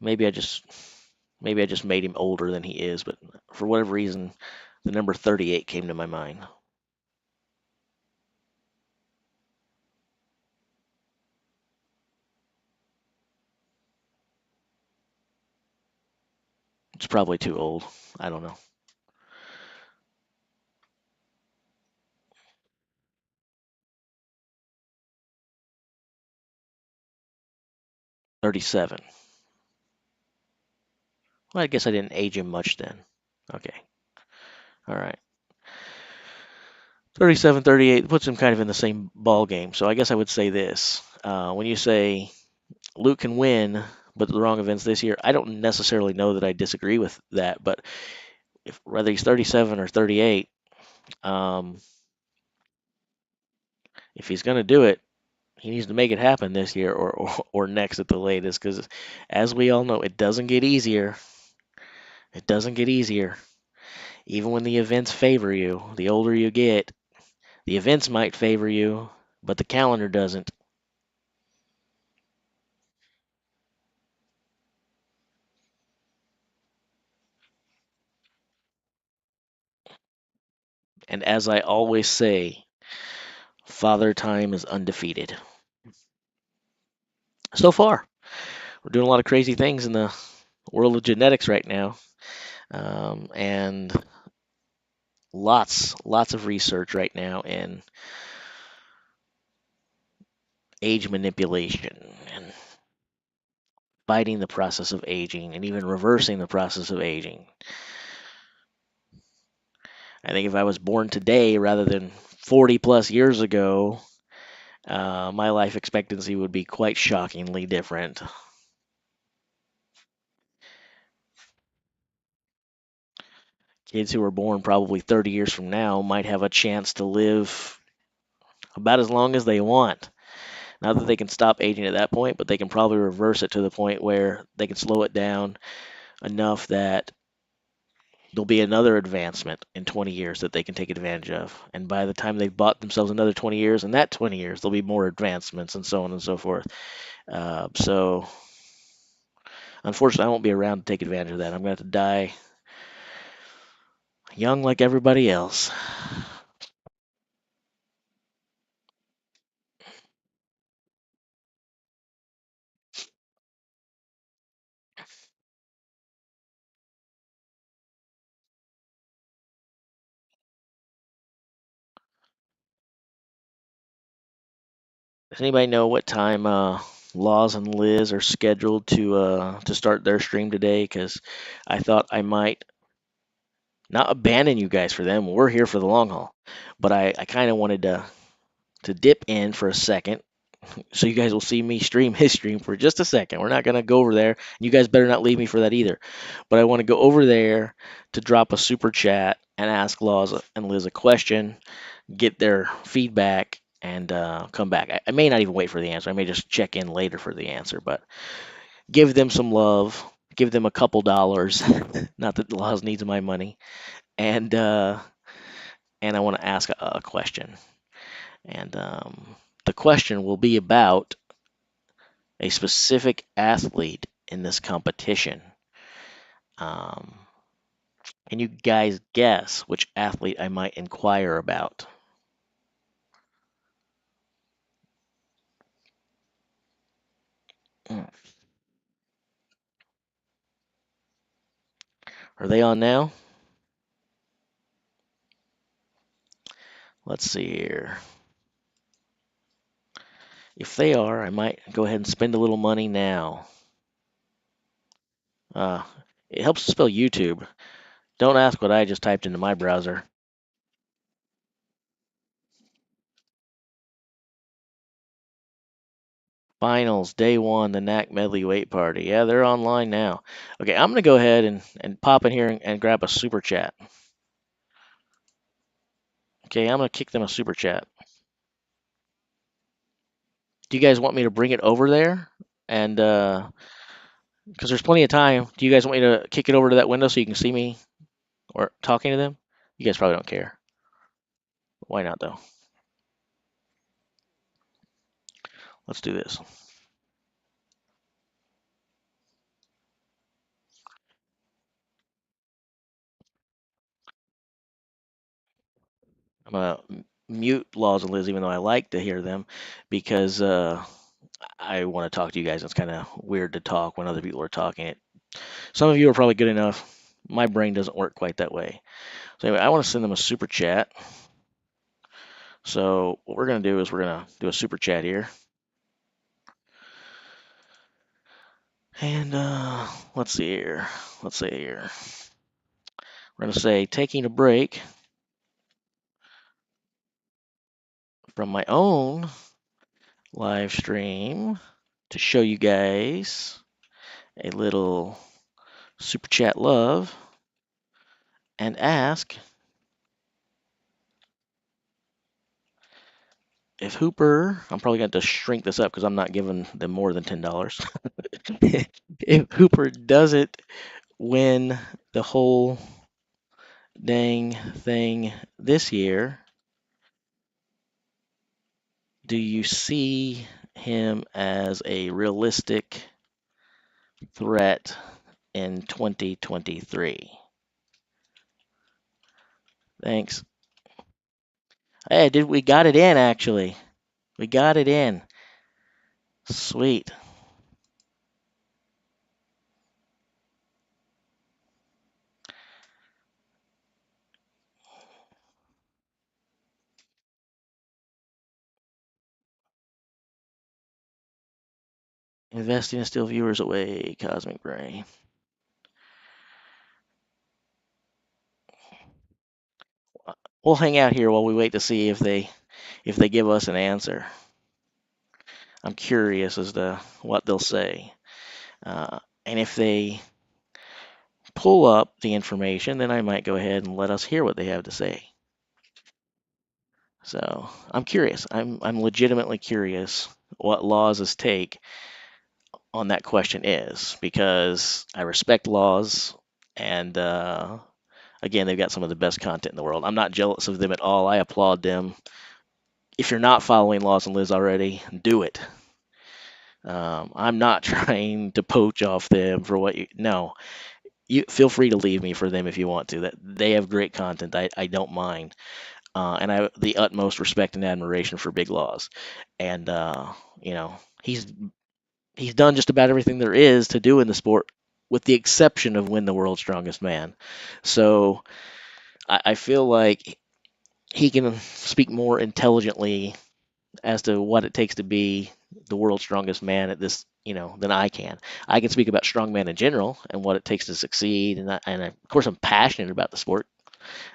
Maybe I just maybe I just made him older than he is, but for whatever reason, the number 38 came to my mind. It's probably too old. I don't know. 37. Well, I guess I didn't age him much then. Okay. All right. 37, 38 puts him kind of in the same ball game. So I guess I would say this. When you say Luke can win, but the wrong events this year, I don't necessarily know that I disagree with that. But whether he's 37 or 38, um, if he's going to do it, he needs to make it happen this year or next at the latest. Because as we all know, it doesn't get easier. It doesn't get easier. Even when the events favor you, the older you get, the events might favor you, but the calendar doesn't. And as I always say, Father Time is undefeated. So far, we're doing a lot of crazy things in the world of genetics right now, and lots of research right now in age manipulation and fighting the process of aging and even reversing the process of aging. I think if I was born today rather than 40 plus years ago, my life expectancy would be quite shockingly different. kids who are born probably 30 years from now might have a chance to live about as long as they want. Not that they can stop aging at that point, but they can probably reverse it to the point where they can slow it down enough that there'll be another advancement in 20 years that they can take advantage of. And by the time they've bought themselves another 20 years, in that 20 years, there'll be more advancements and so on and so forth. So, unfortunately, I won't be around to take advantage of that. I'm going to have to die young like everybody else. Does anybody know what time Laws and Liz are scheduled to start their stream today? Because I thought I might not abandon you guys for them. We're here for the long haul, but I kind of wanted to dip in for a second, so you guys will see me stream his stream for just a second. We're not gonna go over there. You guys better not leave me for that either. But I want to go over there to drop a super chat and ask Laws and Liz a question, get their feedback, and come back. I may not even wait for the answer. I may just check in later for the answer, but give them some love. Give them a couple dollars. Not that Laws needs my money, and uh, and I want to ask a question. And the question will be about a specific athlete in this competition. Um, can you guys guess which athlete I might inquire about? Mm. Are they on now? Let's see here. If they are, I might go ahead and spend a little money now. Uh, it helps to spell YouTube. Don't ask what I just typed into my browser. Finals, day one, the NAC Medley weight party. Yeah, they're online now. Okay, I'm going to go ahead and pop in here and grab a super chat. Okay, I'm going to kick them a super chat. Do you guys want me to bring it over there? And because there's plenty of time, do you guys want me to kick it over to that window so you can see me or talking to them? You guys probably don't care. Why not though? Let's do this. I'm gonna mute Laws and Liz, even though I like to hear them, because I want to talk to you guys. It's kind of weird to talk when other people are talking. Some of you are probably good enough. My brain doesn't work quite that way. So anyway, I want to send them a super chat. So what we're gonna do is we're gonna do a super chat here. And let's see here. Let's see here. We're going to say taking a break from my own live stream to show you guys a little super chat love and ask if Hooper, I'm probably going to shrink this up because I'm not giving them more than $10. If Hooper doesn't win the whole dang thing this year, do you see him as a realistic threat in 2023? Thanks. Hey, we got it in actually. We got it in. Sweet. Investing in still viewers away, Cosmic Brain. We'll hang out here while we wait to see if they give us an answer. I'm curious as to what they'll say. And if they pull up the information, then I might go ahead and let us hear what they have to say. So I'm curious. I'm legitimately curious what Laws's take on that question is, because I respect Laws, and again, they've got some of the best content in the world. I'm not jealous of them at all. I applaud them. If you're not following Laws and Liz already, do it. I'm not trying to poach off them for what you. No, you feel free to leave me for them if you want to. That they have great content. I don't mind, and I have the utmost respect and admiration for Big Laws, and you know he's done just about everything there is to do in the sport, with the exception of win the world's strongest man. So I feel like he can speak more intelligently as to what it takes to be the world's strongest man at this, than I can. I can speak about strongman in general and what it takes to succeed, of course I'm passionate about the sport,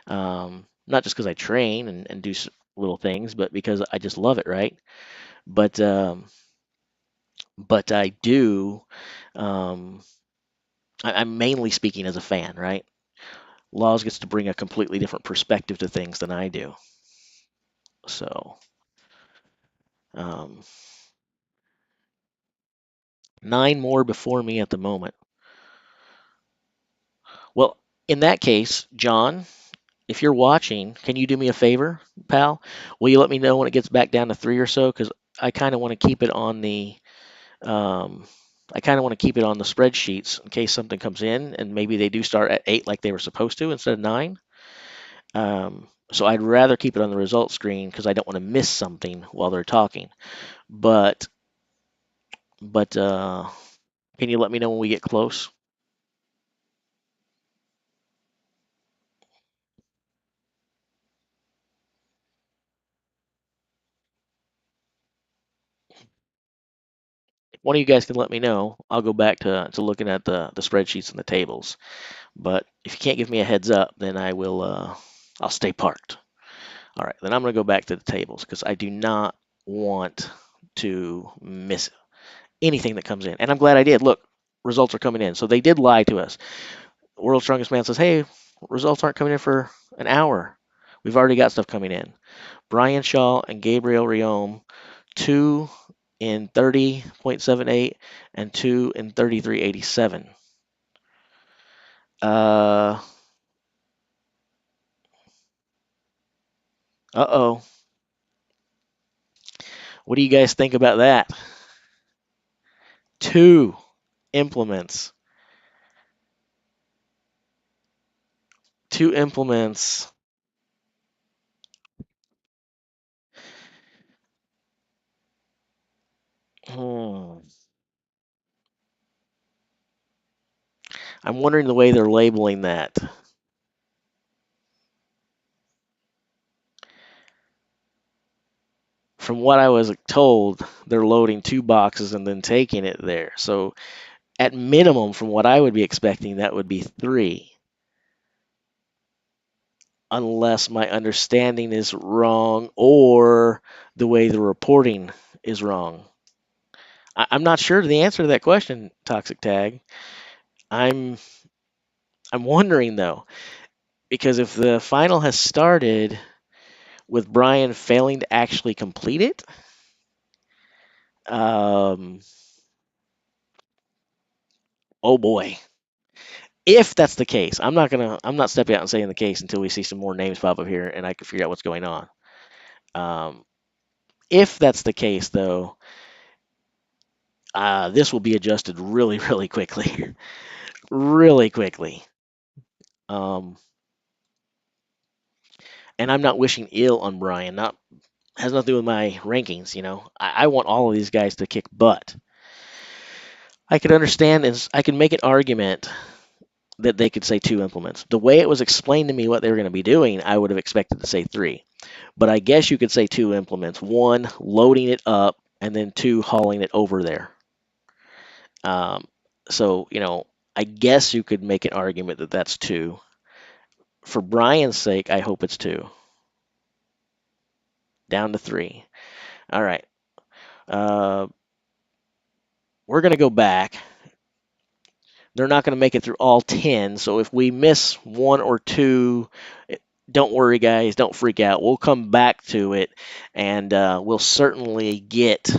not just because I train and do little things, but because I just love it, right? But I do. Um, I'm mainly speaking as a fan, right? Laws gets to bring a completely different perspective to things than I do. So, um, 9 more before me at the moment. Well, in that case, John, if you're watching, can you do me a favor, pal? Will you let me know when it gets back down to 3 or so? Because I kind of want to keep it on the um, spreadsheets in case something comes in and maybe they do start at 8 like they were supposed to instead of 9. So I'd rather keep it on the results screen because I don't want to miss something while they're talking. But can you let me know when we get close? If one of you guys can let me know, I'll go back to looking at the spreadsheets and the tables. But if you can't give me a heads up, then I'll stay parked. All right, then I'm going to go back to the tables because I do not want to miss anything that comes in. And I'm glad I did. Look, results are coming in. So they did lie to us. World's Strongest Man says, hey, results aren't coming in for an hour. We've already got stuff coming in. Brian Shaw and Gabriel Rhéaume, 2 in 30.78 and 2 in 33.87. Uh-oh. What do you guys think about that? 2 implements. 2 implements. Hmm. I'm wondering the way they're labeling that. From what I was told, they're loading 2 boxes and then taking it there. So at minimum, from what I would be expecting, that would be 3. Unless my understanding is wrong or the way the reporting is wrong. I'm not sure the answer to that question, Toxic Tag. I'm I'm wondering though, because if the final has started with Brian failing to actually complete it, um, oh boy. If that's the case, I'm not stepping out and saying the case until we see some more names pop up here and I can figure out what's going on. Um, if that's the case, though, this will be adjusted really, really quickly, really quickly. Um, and I'm not wishing ill on Brian. Not has nothing to do with my rankings. I want all of these guys to kick butt. I could understand is I can make an argument that they could say 2 implements. The way it was explained to me what they were going to be doing, I would have expected to say 3. But I guess you could say 2 implements. 1, loading it up, and then 2, hauling it over there. Um, so, I guess you could make an argument that that's 2. For Brian's sake, I hope it's 2. Down to 3. All right. Uh, we're going to go back. they're not going to make it through all 10. So if we miss one or two, don't worry, guys. Don't freak out. We'll come back to it, and we'll certainly get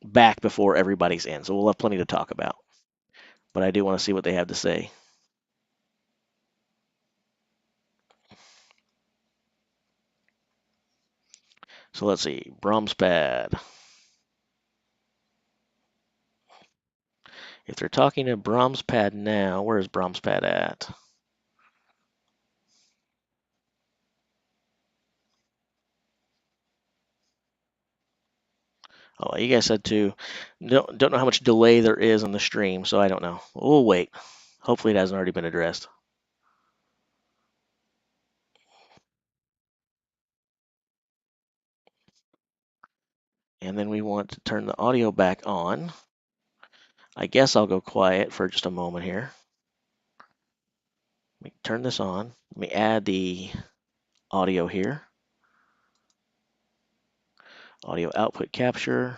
back before everybody's in. So we'll have plenty to talk about. But I do want to see what they have to say. So let's see. Bromspad. If they're talking to Bromspad now, where is Bromspad at? Oh, you guys said to don't know how much delay there is on the stream, so I don't know. We'll wait. Hopefully it hasn't already been addressed. And then we want to turn the audio back on. I guess I'll go quiet for just a moment here. Let me turn this on. Let me add the audio here. Audio output capture.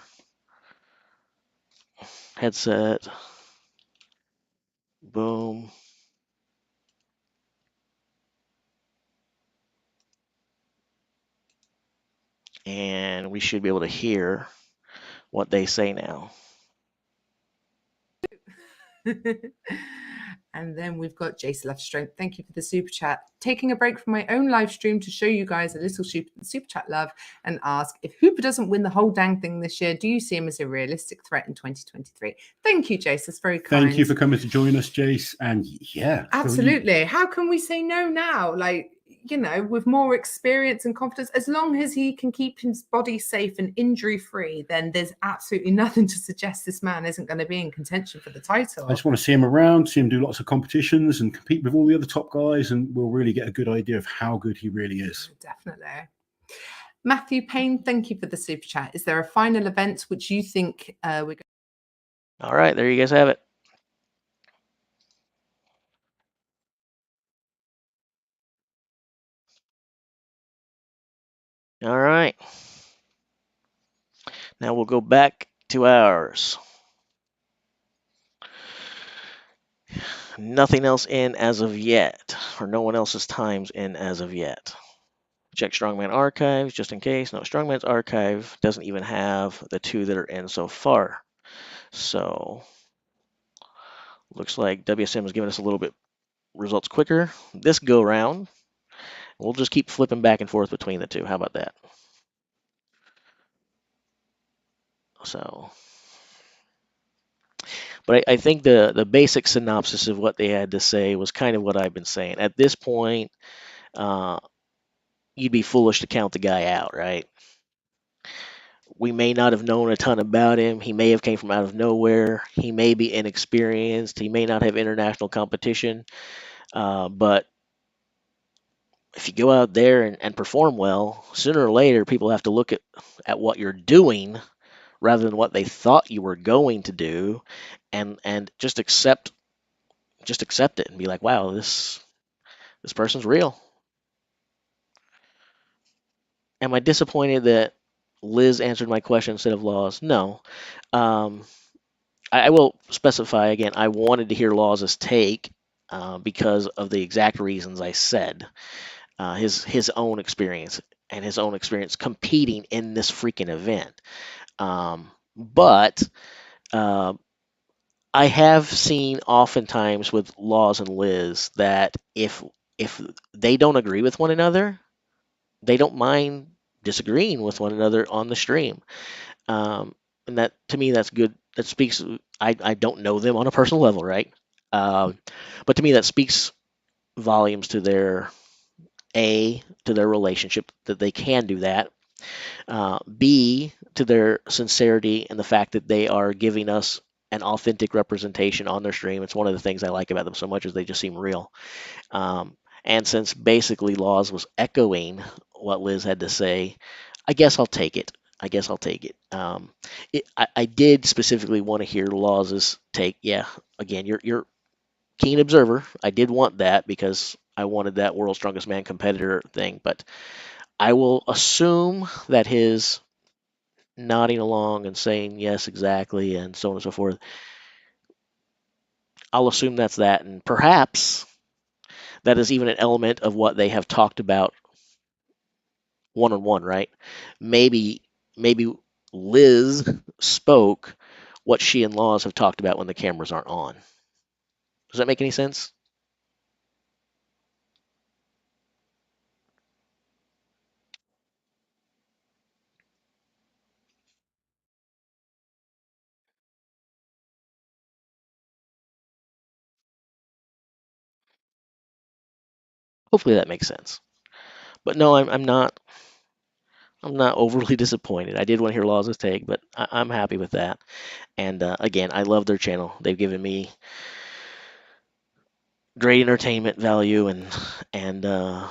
Headset. Boom. And we should be able to hear what they say now. And then we've got Jace Love Strength. Thank you for the super chat. Taking a break from my own live stream to show you guys a little super chat love and ask, if Hooper doesn't win the whole dang thing this year, do you see him as a realistic threat in 2023? Thank you, Jace. That's very kind. Thank you for coming to join us, Jace. And yeah, absolutely. How can we say no now? Like, you know, with more experience and confidence, as long as he can keep his body safe and injury free, then there's absolutely nothing to suggest this man isn't going to be in contention for the title. I just want to see him around, see him do lots of competitions and compete with all the other top guys, and we'll really get a good idea of how good he really is. Definitely. Matthew Payne, thank you for the super chat. Is there a final event which you think we're going? All right, there you guys have it. All right. Now we'll go back to ours. Nothing else in as of yet, or no one else's times in as of yet. Check Strongman Archives just in case. No, Strongman's Archive doesn't even have the two that are in so far. So looks like WSM is giving us a little bit results quicker this go round. We'll just keep flipping back and forth between the two. How about that? So, but I think the basic synopsis of what they had to say was kind of what I've been saying. At this point, you'd be foolish to count the guy out, right? We may not have known a ton about him. He may have came from out of nowhere. He may be inexperienced. He may not have international competition. But if you go out there and perform well, sooner or later, people have to look at what you're doing rather than what they thought you were going to do, and just accept it and be like, wow, this person's real. Am I disappointed that Liz answered my question instead of Laws? No. I will specify again, I wanted to hear Laws' take because of the exact reasons I said. His own experience and his own experience competing in this freaking event. But I have seen oftentimes with Laws and Liz that if they don't agree with one another, they don't mind disagreeing with one another on the stream. And that, to me, that's good. That speaks. I don't know them on a personal level, right? But to me, that speaks volumes to their relationship that they can do that. B, to their sincerity and the fact that they are giving us an authentic representation on their stream. It's one of the things I like about them so much is they just seem real. And since basically Laws was echoing what Liz had to say, I guess I'll take it. I did specifically want to hear Laws' take. Yeah, again, you're keen observer. I did want that because I wanted that World's Strongest Man competitor thing, but I will assume that his nodding along and saying yes, exactly, and so on and so forth I'll assume that's that, and perhaps that is even an element of what they have talked about one-on-one, right? Maybe Liz spoke what she and Laws have talked about when the cameras aren't on. Does that make any sense? Hopefully that makes sense. But no, I'm not. I'm not overly disappointed. I did want to hear Laws' take, but I'm happy with that. And again, I love their channel. They've given me great entertainment value and uh,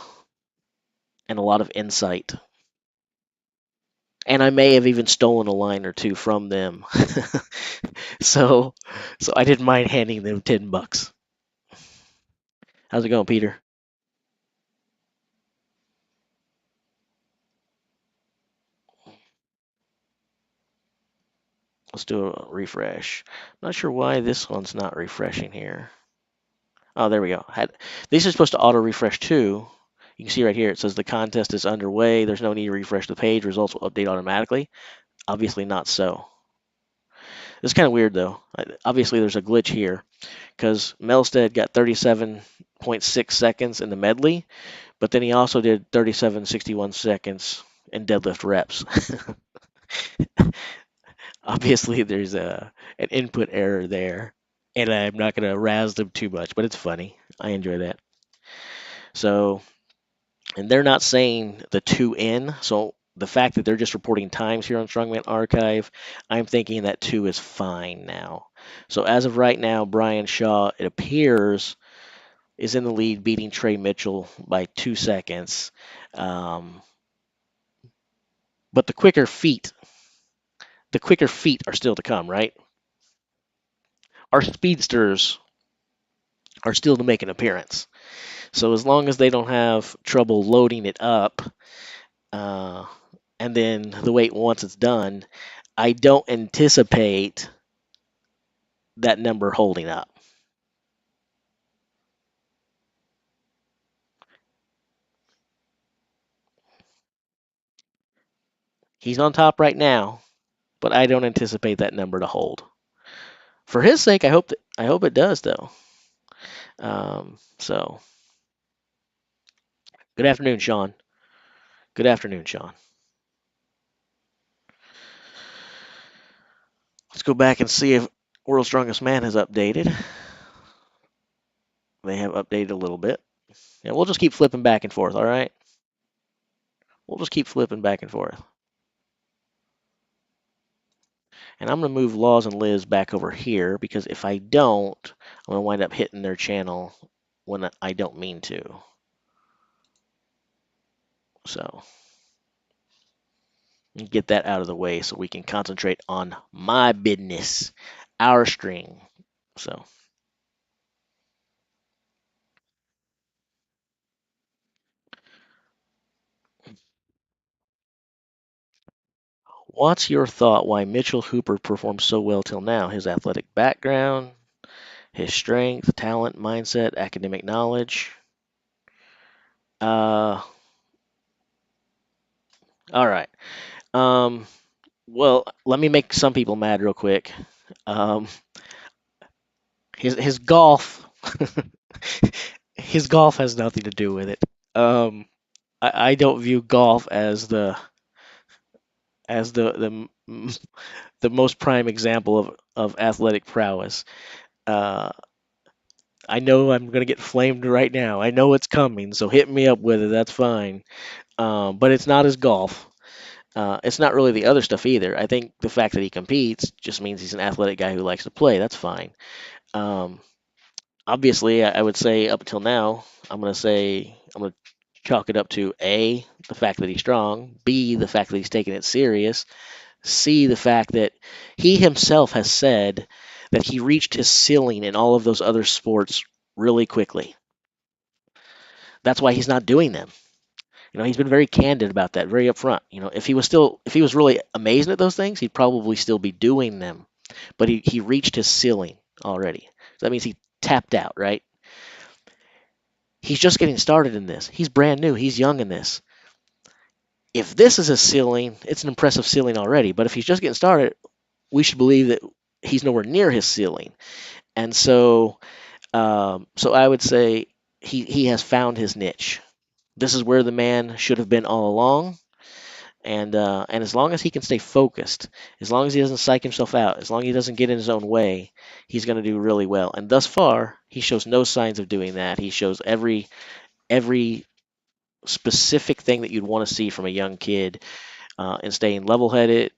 and a lot of insight. And I may have even stolen a line or two from them. so I didn't mind handing them $10. How's it going, Peter? Let's do a refresh. Not sure why this one's not refreshing here. Oh, there we go. These are supposed to auto refresh too. You can see right here it says the contest is underway. There's no need to refresh the page. Results will update automatically. Obviously not so. It's kind of weird though. Obviously there's a glitch here because Melsted got 37.6 seconds in the medley, but then he also did 37.61 seconds in deadlift reps. Obviously there's an input error there, and I'm not going to razz them too much, but it's funny. I enjoy that. So, and they're not saying the 2N, so the fact that they're just reporting times here on Strongman Archive, I'm thinking that 2 is fine now. So as of right now, Brian Shaw, it appears, is in the lead, beating Trey Mitchell by 2 seconds. But the quicker feet are still to come, right? Our speedsters are still to make an appearance. So as long as they don't have trouble loading it up, and then the weight once it's done, I don't anticipate that number holding up. He's on top right now, but I don't anticipate that number to hold. For his sake, I hope it does though. So, good afternoon, Sean. Good afternoon, Sean. Let's go back and see if World's Strongest Man has updated. They have updated a little bit. Yeah, we'll just keep flipping back and forth, all right? We'll just keep flipping back and forth. And I'm going to move Laws and Liz back over here because if I don't, I'm going to wind up hitting their channel when I don't mean to. So, get that out of the way so we can concentrate on my business, our string. So, what's your thought why Mitchell Hooper performed so well till now? His athletic background, his strength, talent, mindset, academic knowledge. All right. Well, let me make some people mad real quick. His golf, his golf has nothing to do with it. I don't view golf as the the most prime example of athletic prowess. Uh, I know I'm gonna get flamed right now. I know it's coming, so hit me up with it. That's fine. But it's not his golf. It's not really the other stuff either. I think the fact that he competes just means he's an athletic guy who likes to play. That's fine. Obviously, I would say up until now, I'm going to chalk it up to A, the fact that he's strong, B, the fact that he's taking it serious, C, the fact that he himself has said that he reached his ceiling in all of those other sports really quickly. That's why he's not doing them. He's been very candid about that, very upfront. If he was really amazing at those things, he'd probably still be doing them. But he reached his ceiling already. So that means tapped out, right? He's just getting started in this. He's brand new. He's young in this. If this is a ceiling, it's an impressive ceiling already. But if he's just getting started, we should believe that he's nowhere near his ceiling. And so I would say he has found his niche. This is where the man should have been all along. And as long as he can stay focused, as long as he doesn't psych himself out, as long as he doesn't get in his own way, he's going to do really well. And thus far, he shows no signs of doing that. He shows every specific thing that you'd want to see from a young kid, and staying level-headed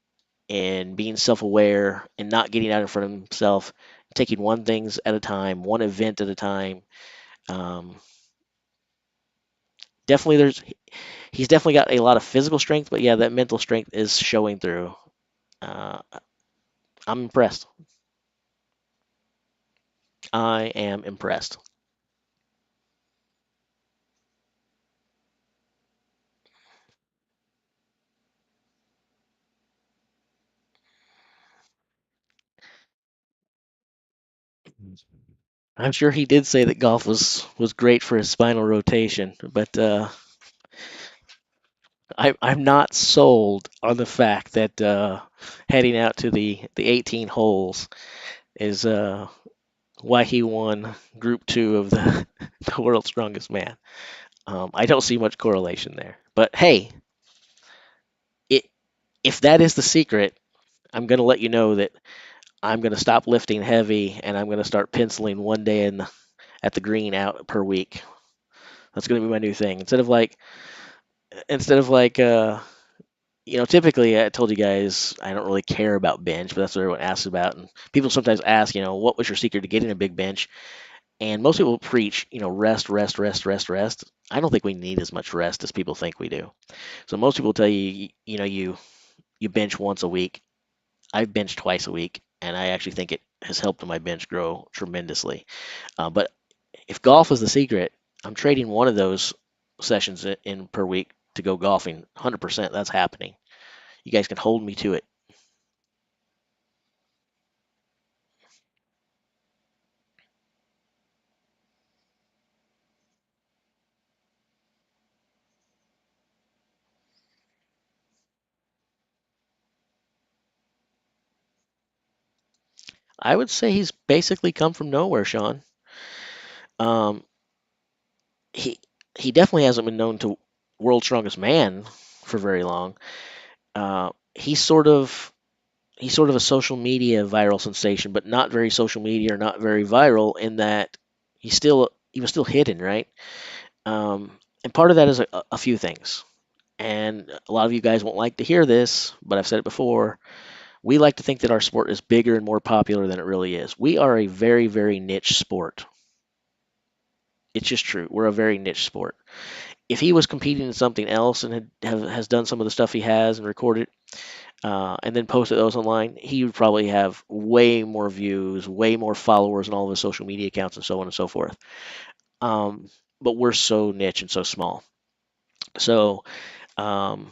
and being self-aware and not getting out in front of himself, taking one things at a time, one event at a time. Um, definitely, he's definitely got a lot of physical strength, but yeah, that mental strength is showing through. Uh, I'm impressed. I am impressed. I'm sure he did say that golf was great for his spinal rotation, but I'm not sold on the fact that heading out to the 18 holes is why he won Group Two of the the World's Strongest Man. I don't see much correlation there. But hey, it, if that is the secret, I'm going to let you know that I'm going to stop lifting heavy and I'm going to start penciling one day at the green out per week. That's going to be my new thing. Instead of like typically I told you guys I don't really care about bench, but that's what everyone asks about. And people sometimes ask, what was your secret to getting a big bench? And most people preach, rest, rest, rest, rest, rest. I don't think we need as much rest as people think we do. So most people tell you, you bench once a week. I've benched twice a week, and I actually think it has helped my bench grow tremendously. But if golf is the secret, I'm trading one of those sessions in per week to go golfing. 100%, that's happening. You guys can hold me to it. I would say he's basically come from nowhere, Sean. Um, he he definitely hasn't been known to world's strongest man for very long. Uh, he's sort of he's sort of a social media viral sensation, but not very social media or not very viral in that he was still hidden, right? And part of that is a few things. And a lot of you guys won't like to hear this, but I've said it before. We like to think that our sport is bigger and more popular than it really is. We are a very, very niche sport. It's just true. We're a very niche sport. If he was competing in something else and has done some of the stuff he has and recorded, and then posted those online, he would probably have way more views, way more followers on all of his social media accounts, and so on and so forth. Um, but we're so niche and so small. So um,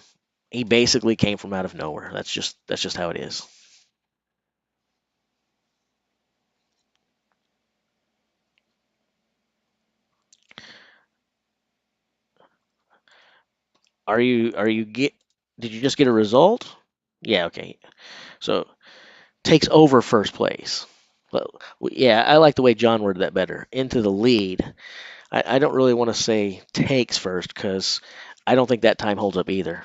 he basically came from out of nowhere. That's just how it is. Are you get? Did you just get a result? Yeah. Okay. So takes over first place. But yeah, I like the way John worded that better. Into the lead. I don't really want to say takes first because I don't think that time holds up either.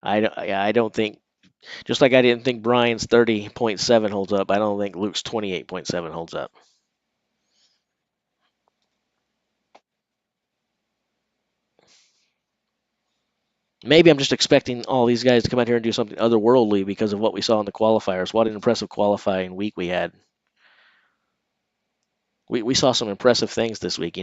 Yeah, I don't think, just like I didn't think Brian's 30.7 holds up, I don't think Luke's 28.7 holds up. Maybe I'm just expecting all these guys to come out here and do something otherworldly because of what we saw in the qualifiers. What an impressive qualifying week we had. We saw some impressive things this week.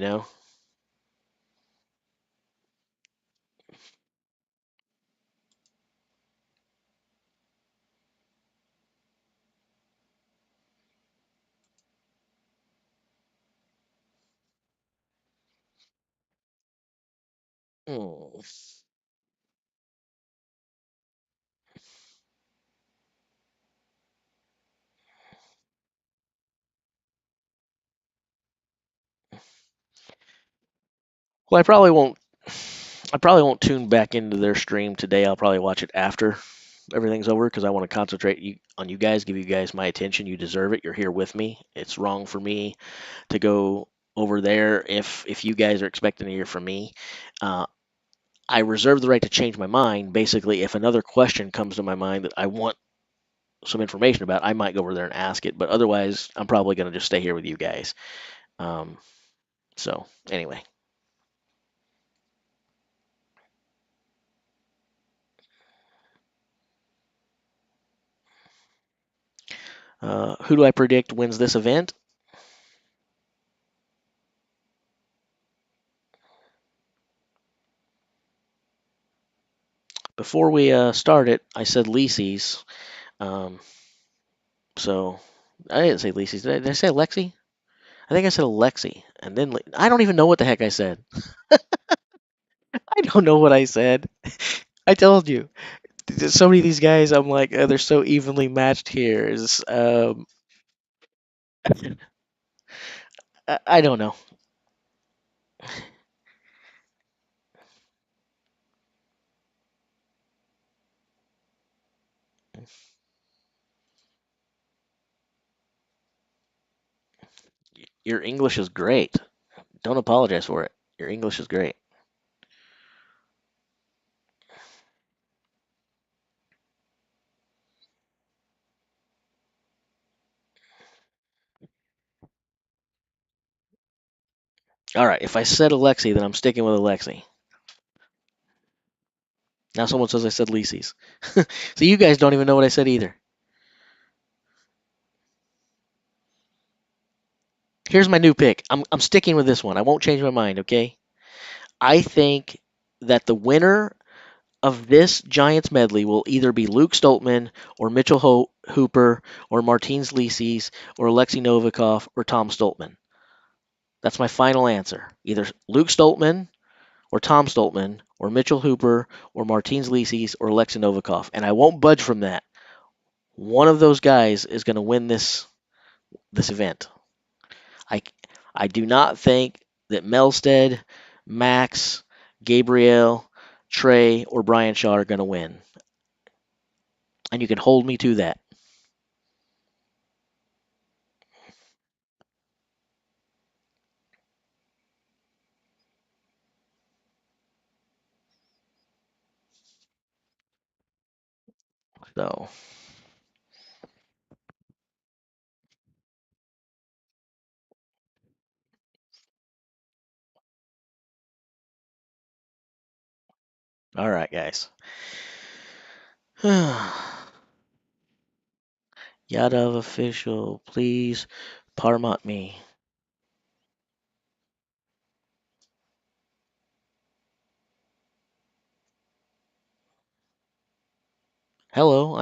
Hmm. Well, I probably won't tune back into their stream today. I'll probably watch it after everything's over because I want to concentrate on you guys, give you guys my attention. You deserve it. You're here with me. It's wrong for me to go over there if you guys are expecting to hear from me. Uh, I reserve the right to change my mind. Basically, if another question comes to my mind that I want some information about, I might go over there and ask it. But otherwise, I'm probably going to just stay here with you guys. Um, so anyway, who do I predict wins this event? Before we start it, I said Licis. Um, so I didn't say Licis. Did I say Alexi? I think I said Alexi, and then I don't even know what the heck I said. I don't know what I said. I told you. So many of these guys, I'm like, they're so evenly matched here. I don't know. Your English is great. Don't apologize for it. Your English is great. All right, if I said Alexi, then I'm sticking with Alexi. Now someone says I said Licis. So you guys don't even know what I said either. Here's my new pick. I'm sticking with this one. I won't change my mind, okay? I think that the winner of this Giants medley will either be Luke Stoltman or Mitchell Hooper or Martins Licis or Alexei Novikov or Tom Stoltman. That's my final answer. Either Luke Stoltman or Tom Stoltman or Mitchell Hooper or Martins Licis or Alexei Novikov. And I won't budge from that. One of those guys is going to win this event. I I do not think that Melsted, Max, Gabriel, Trey, or Brian Shaw are going to win. And you can hold me to that. So, all right, guys. Yadav official, please Parmot me. Hello,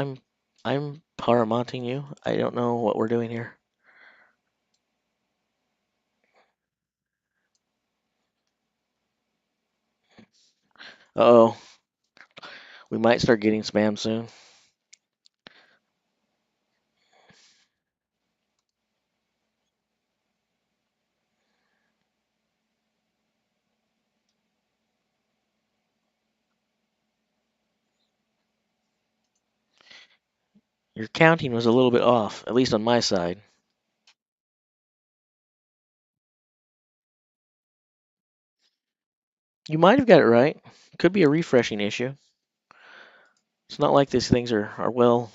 I'm Paramonting you. I don't know what we're doing here. Oh, we might start getting spam soon. Your counting was a little bit off, at least on my side. You might have got it right. Could be a refreshing issue. It's not like these things are well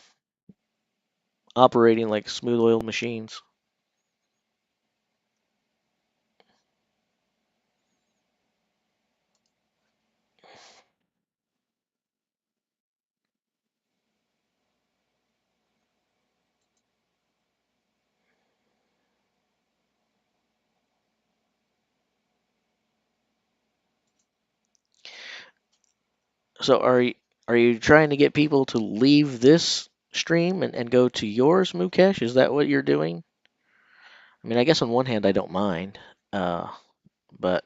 operating like smooth oiled machines. So are you trying to get people to leave this stream and go to yours, Mukesh? Is that what you're doing? I mean, I guess on one hand I don't mind, but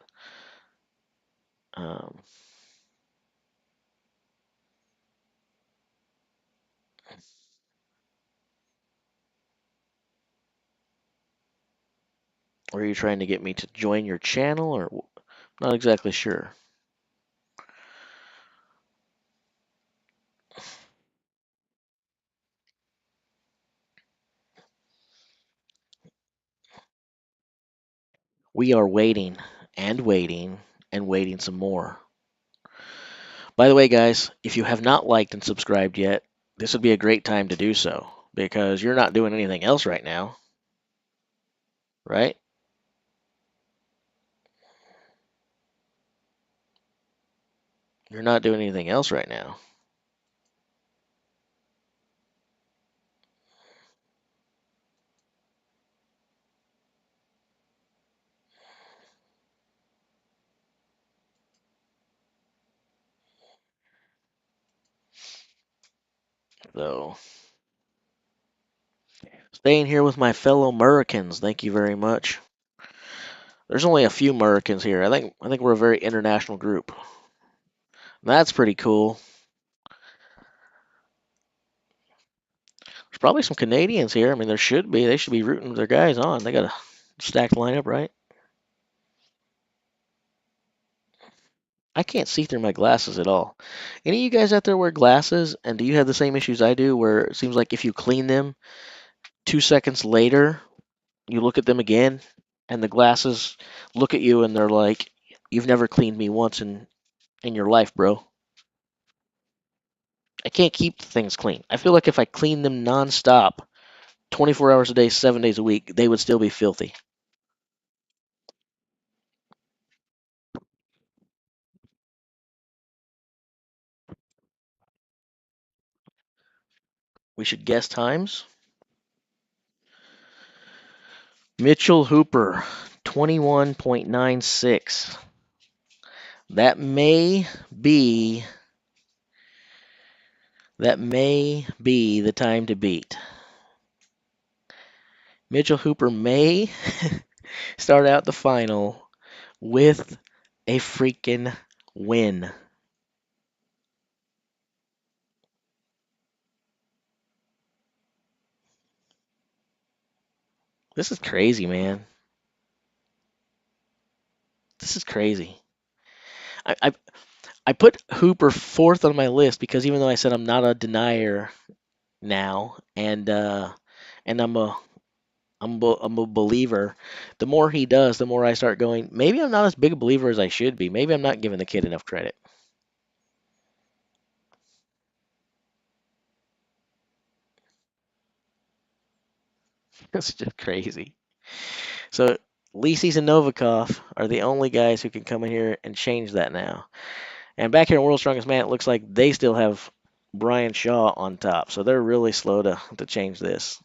um, or are you trying to get me to join your channel, or Not exactly sure. We are waiting and waiting and waiting some more. By the way, guys, if you have not liked and subscribed yet, this would be a great time to do so because you're not doing anything else right now, right? You're not doing anything else right now. So, staying here with my fellow Americans, thank you very much. There's only a few Americans here. I think we're a very international group. That's pretty cool. There's probably some Canadians here. I mean, there should be. They should be rooting their guys on. They got a stacked lineup, right? I can't see through my glasses at all. Any of you guys out there wear glasses, and do you have the same issues I do, where it seems like if you clean them, 2 seconds later, you look at them again, and the glasses look at you, and they're like, "You've never cleaned me once in your life, bro." I can't keep things clean. I feel like if I clean them nonstop, 24 hours a day, 7 days a week, they would still be filthy. We should guess times. Mitchell Hooper, 21.96. That may be the time to beat. Mitchell Hooper may start out the final with a freaking win. This is crazy, man. This is crazy. I, I I put Hooper fourth on my list because even though I said I'm not a denier now, and I'm a believer, the more he does, the more I start going. Maybe I'm not as big a believer as I should be. Maybe I'm not giving the kid enough credit. That's just crazy. So Licis and Novikov are the only guys who can come in here and change that now. And back here in World's Strongest Man, it looks like they still have Brian Shaw on top. So they're really slow to change this.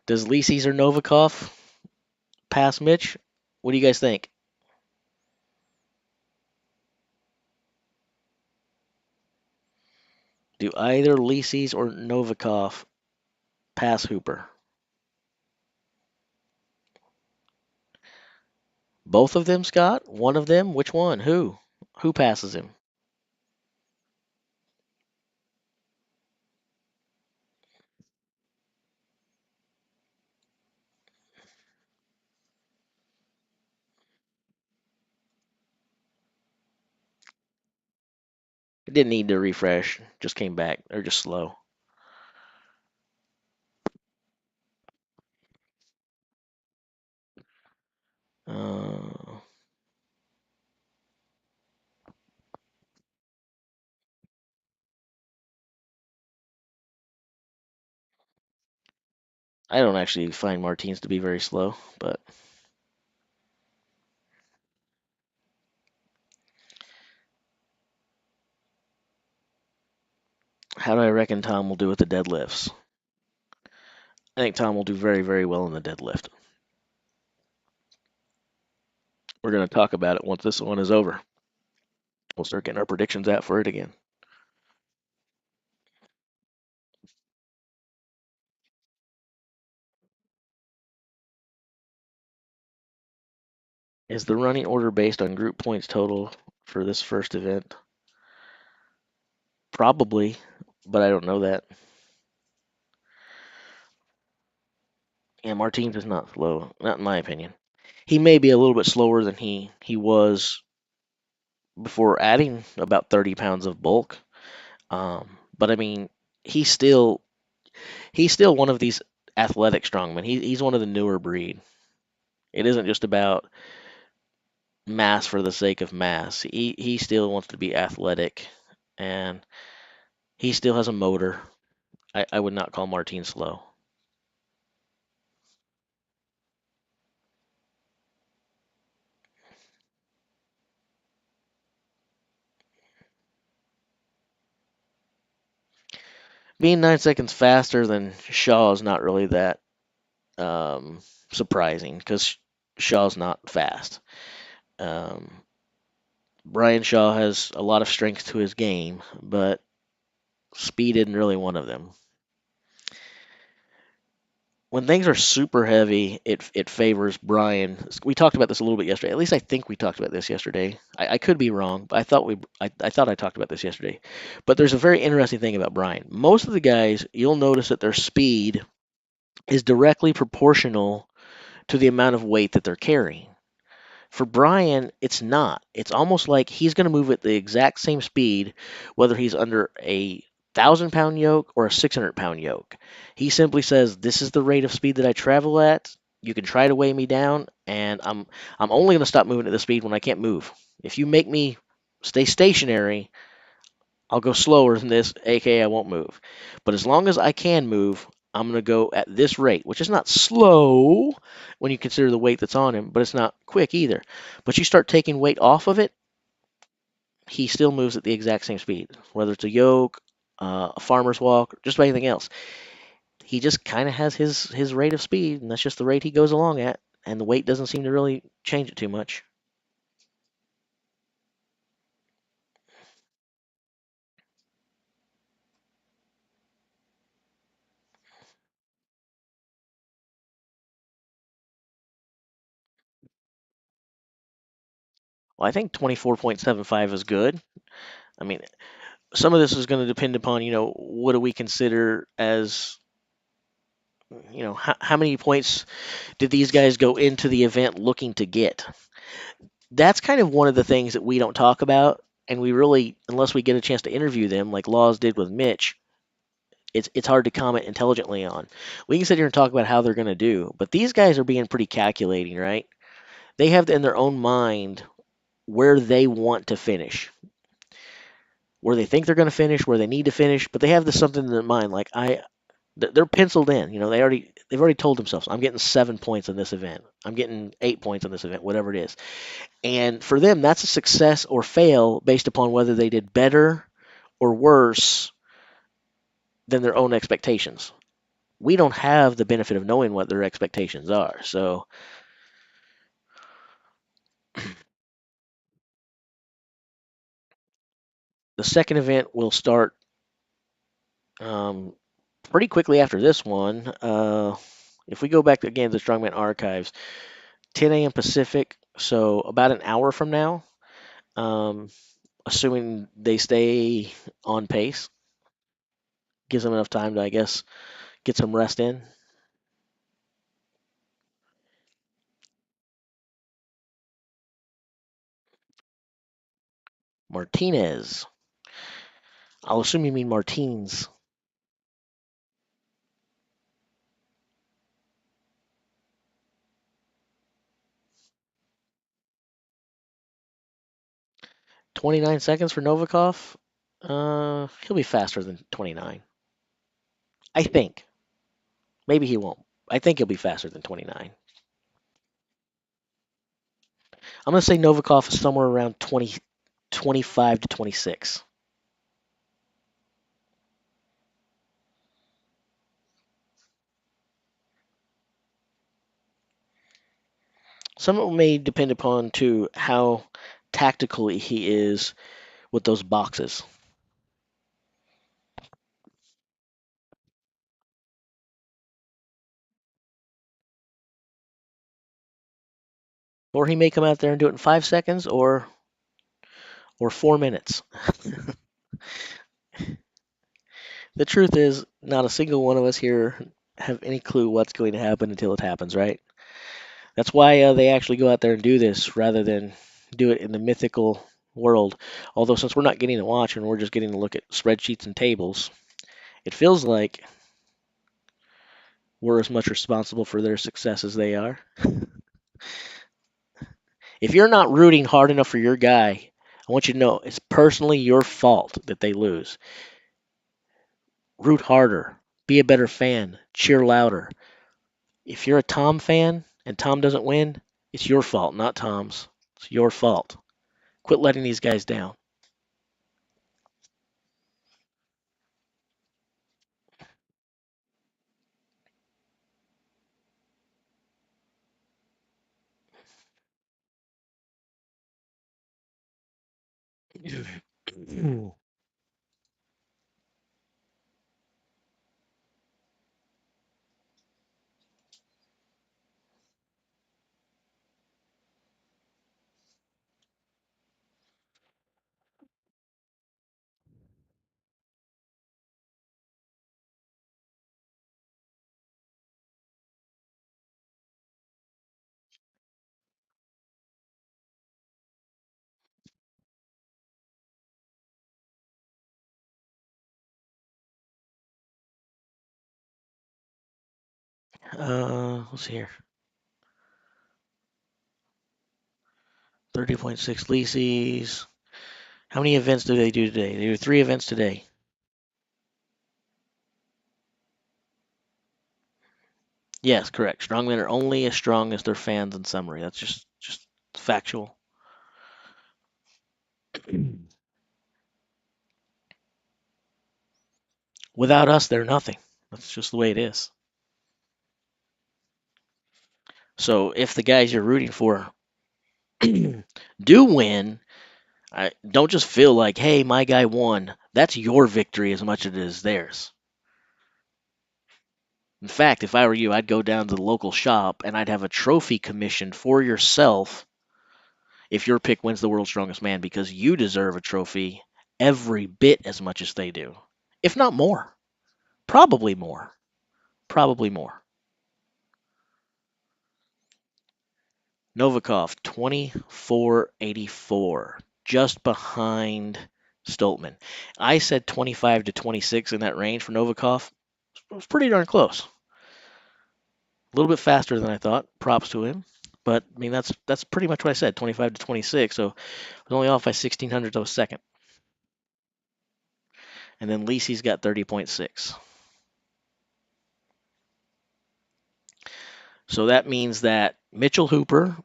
Does Licis or Novikov pass Mitch? What do you guys think? Do either Licis or Novikov pass Hooper? Both of them, Scott? One of them? Which one? Who? Who passes him? It didn't need to refresh. Just came back. They're just slow. Uh, I don't actually find Martins to be very slow, but how do I reckon Tom will do with the deadlifts? I think Tom will do very, very well in the deadlift. We're going to talk about it once this one is over. We'll start getting our predictions out for it again. Is the running order based on group points total for this first event? Probably, but I don't know that. Yeah, Martins is not slow, not in my opinion. He may be a little bit slower than he was before adding about 30 pounds of bulk. But I mean, he's still he's still one of these athletic strongmen. He's one of the newer breed. It isn't just about mass for the sake of mass. He still wants to be athletic, and he still has a motor. I would not call Martin slow. Being 9 seconds faster than Shaw is not really that surprising because Shaw's not fast. Um, Brian Shaw has a lot of strength to his game, but speed isn't really one of them. When things are super heavy, it favors Brian. We talked about this a little bit yesterday. At least I think we talked about this yesterday. I could be wrong, but I thought I talked about this yesterday. But there's a very interesting thing about Brian. Most of the guys, you'll notice that their speed is directly proportional to the amount of weight that they're carrying. For Brian, it's not. It's almost like he's going to move at the exact same speed, whether he's under a 1,000 pound yoke or a 600 pound yoke. He simply says, "This is the rate of speed that I travel at. You can try to weigh me down, and I'm only going to stop moving at the speed when I can't move. If you make me stay stationary, I'll go slower than this, aka I won't move. But as long as I can move, I'm going to go at this rate, which is not slow when you consider the weight that's on him, but it's not quick either. But you start taking weight off of it, he still moves at the exact same speed, whether it's a yoke, a farmer's walk, or just about anything else. He just kind of has his rate of speed, and that's just the rate he goes along at, and the weight doesn't seem to really change it too much. Well, I think 24.75 is good. I mean, some of this is going to depend upon, what do we consider as, how many points did these guys go into the event looking to get? That's kind of one of the things that we don't talk about, and we really, unless we get a chance to interview them, like Laws did with Mitch, it's hard to comment intelligently on. We can sit here and talk about how they're going to do, but these guys are being pretty calculating, right? They have in their own mind where they want to finish, where they think they're going to finish, where they need to finish, but they have this something in their mind, like they're penciled in. They've already told themselves, I'm getting 7 points in this event. I'm getting 8 points in this event, whatever it is. And for them, that's a success or fail based upon whether they did better or worse than their own expectations. We don't have the benefit of knowing what their expectations are. So the second event will start um, pretty quickly after this one. If we go back again to the Strongman archives, 10 a.m. Pacific, so about an hour from now, um, assuming they stay on pace, gives them enough time to, I guess, get some rest in. Martinez. I'll assume you mean Martins. 29 seconds for Novikov. He'll be faster than 29. I think. Maybe he won't. I think he'll be faster than 29. I'm going to say Novikov is somewhere around 20, 25 to 26. Some of it may depend upon, too, how tactical he is with those boxes. Or he may come out there and do it in 5 seconds or 4 minutes. The truth is, not a single one of us here have any clue what's going to happen until it happens, right? That's why they actually go out there and do this rather than do it in the mythical world. Although since we're not getting to watch and we're just getting to look at spreadsheets and tables, it feels like we're as much responsible for their success as they are. If you're not rooting hard enough for your guy, I want you to know it's personally your fault that they lose. Root harder. Be a better fan. Cheer louder. If you're a Tom fan and Tom doesn't win, it's your fault, not Tom's. It's your fault. Quit letting these guys down. Let's see here. 30.6 Licis. How many events do they do today? They do 3 events today. Yes, correct. Strongmen are only as strong as their fans in summary. That's just factual. Without us, they're nothing. That's just the way it is. So if the guys you're rooting for do win, don't just feel like, hey, my guy won. That's your victory as much as it is theirs. In fact, if I were you, I'd go down to the local shop and I'd have a trophy commissioned for yourself if your pick wins the world's strongest man, because you deserve a trophy every bit as much as they do, if not more. Probably more. Probably more. Novikov, 24.84, just behind Stoltman. I said 25 to 26 in that range for Novikov. It was pretty darn close. A little bit faster than I thought. Props to him. But I mean that's pretty much what I said, 25 to 26. So I was only off by 1600 of a second. And then Licis got 30.6. So that means that Mitchell Hooper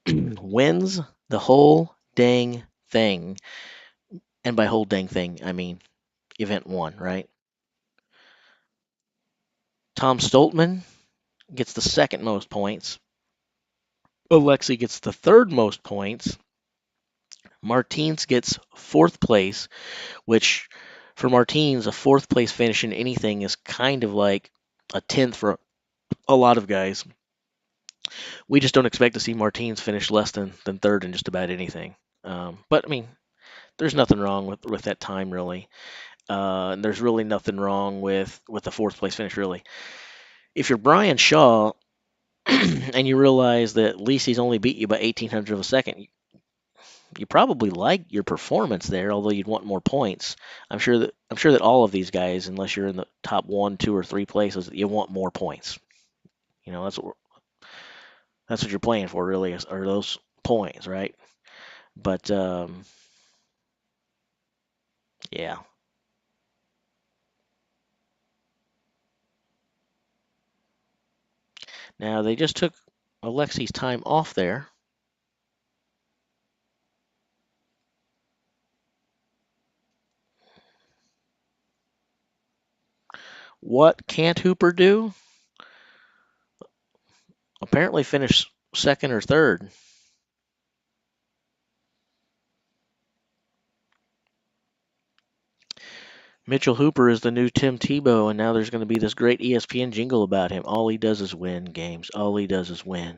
wins the whole dang thing. And by whole dang thing, I mean event 1, right? Tom Stoltman gets the second most points. Alexei gets the third most points. Martins gets 4th place, which for Martins, a 4th place finish in anything is kind of like a 10th for a lot of guys. We just don't expect to see Martins finish less than 3rd in just about anything. But I mean, there's nothing wrong with that time really. And there's really nothing wrong with the 4th place finish really. If you're Brian Shaw and you realize that Licis only beat you by 1800 of a second, you probably like your performance there, although you'd want more points. I'm sure that all of these guys, unless you're in the top 1, 2, or 3 places, you want more points. You know, that's what you're playing for, really, are those points, right? But yeah. Now they just took Alexei's time off there. What can't Hooper do? Apparently finish 2nd or 3rd. Mitchell Hooper is the new Tim Tebow, and now there's going to be this great ESPN jingle about him. All he does is win games. All he does is win.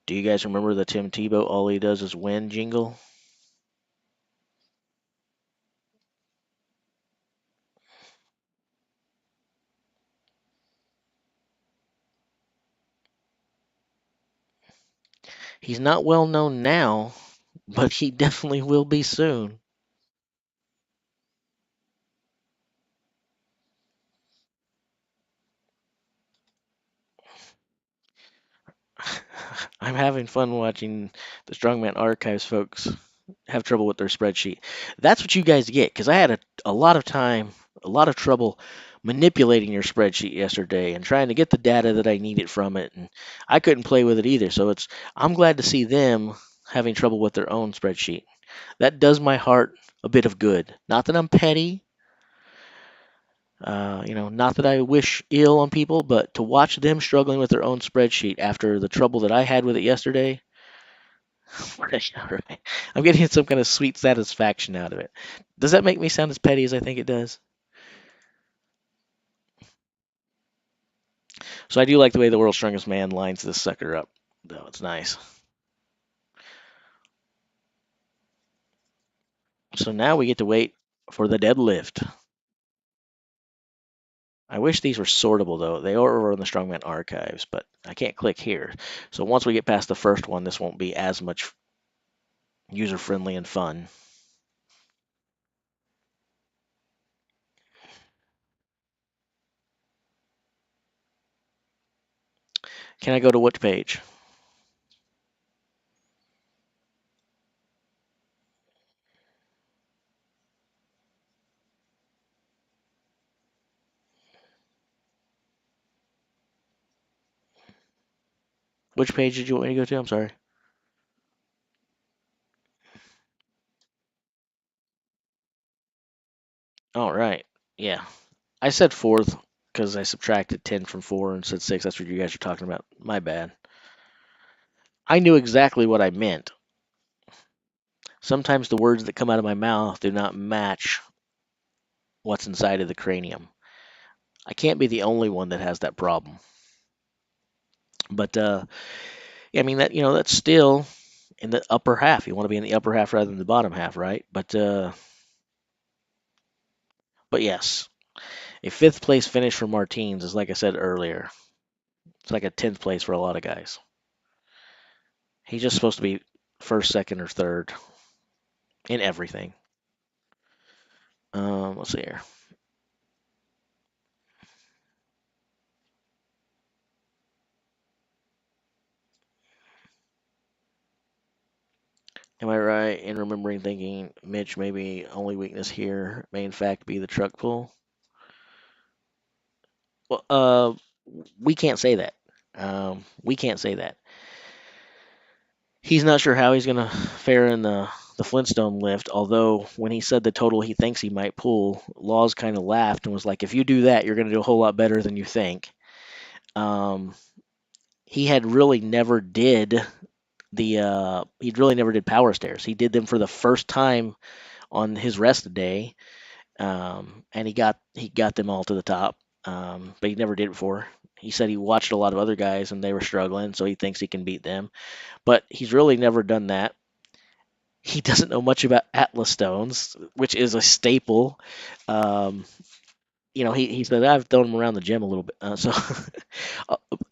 Do you guys remember the Tim Tebow "All he does is win" jingle? He's not well known now, but he definitely will be soon. I'm having fun watching the Strongman Archives folks have trouble with their spreadsheet. That's what you guys get, because I had a lot of time, a lot of trouble manipulating your spreadsheet yesterday and trying to get the data that I needed from it, and I couldn't play with it either. So I'm glad to see them having trouble with their own spreadsheet. That does my heart a bit of good. Not that I'm petty, not that I wish ill on people, but to watch them struggling with their own spreadsheet after the trouble that I had with it yesterday, I'm getting some kind of sweet satisfaction out of it. Does that make me sound as petty as I think it does? So I do like the way the World's Strongest Man lines this sucker up, though. It's nice. So now we get to wait for the deadlift. I wish these were sortable, though. They are over in the Strongman Archives, but I can't click here. So once we get past the first one, this won't be as much user-friendly and fun. Can I go to which page? Which page did you want me to go to? I'm sorry. All right. Yeah. I said fourth because I subtracted 10 from 4 and said 6. That's what you guys are talking about. My bad. I knew exactly what I meant. Sometimes the words that come out of my mouth do not match what's inside of the cranium. I can't be the only one that has that problem. But yeah, I mean that's still in the upper half. You want to be in the upper half rather than the bottom half, right? But yes, a 5th place finish for Martins is, like I said earlier, it's like a 10th place for a lot of guys. He's just supposed to be first, second, or third in everything. Let's see here. Am I right in remembering thinking Mitch maybe only weakness here may in fact be the truck pull? Well, we can't say that. We can't say that. He's not sure how he's going to fare in the Flintstone lift, although when he said the total he thinks he might pull, Laws kind of laughed and was like, if you do that, you're going to do a whole lot better than you think. He had really never did he really never did power stairs. He did them for the first time on his rest day, and he got them all to the top, but he never did it before. He said he watched a lot of other guys and they were struggling, so he thinks he can beat them. But he's really never done that. He doesn't know much about Atlas stones, which is a staple. He said I've thrown them around the gym a little bit. So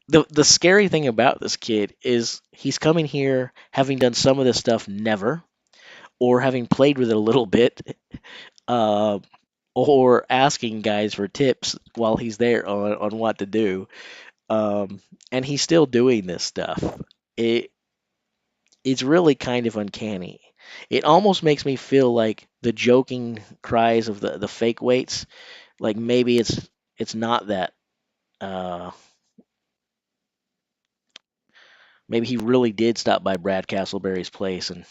the scary thing about this kid is he's coming here having done some of this stuff never, or having played with it a little bit, or asking guys for tips while he's there on what to do. And he's still doing this stuff. It's really kind of uncanny. It almost makes me feel like the joking cries of the fake weights, like maybe it's not that. Uh, Maybe he really did stop by Brad Castleberry's place and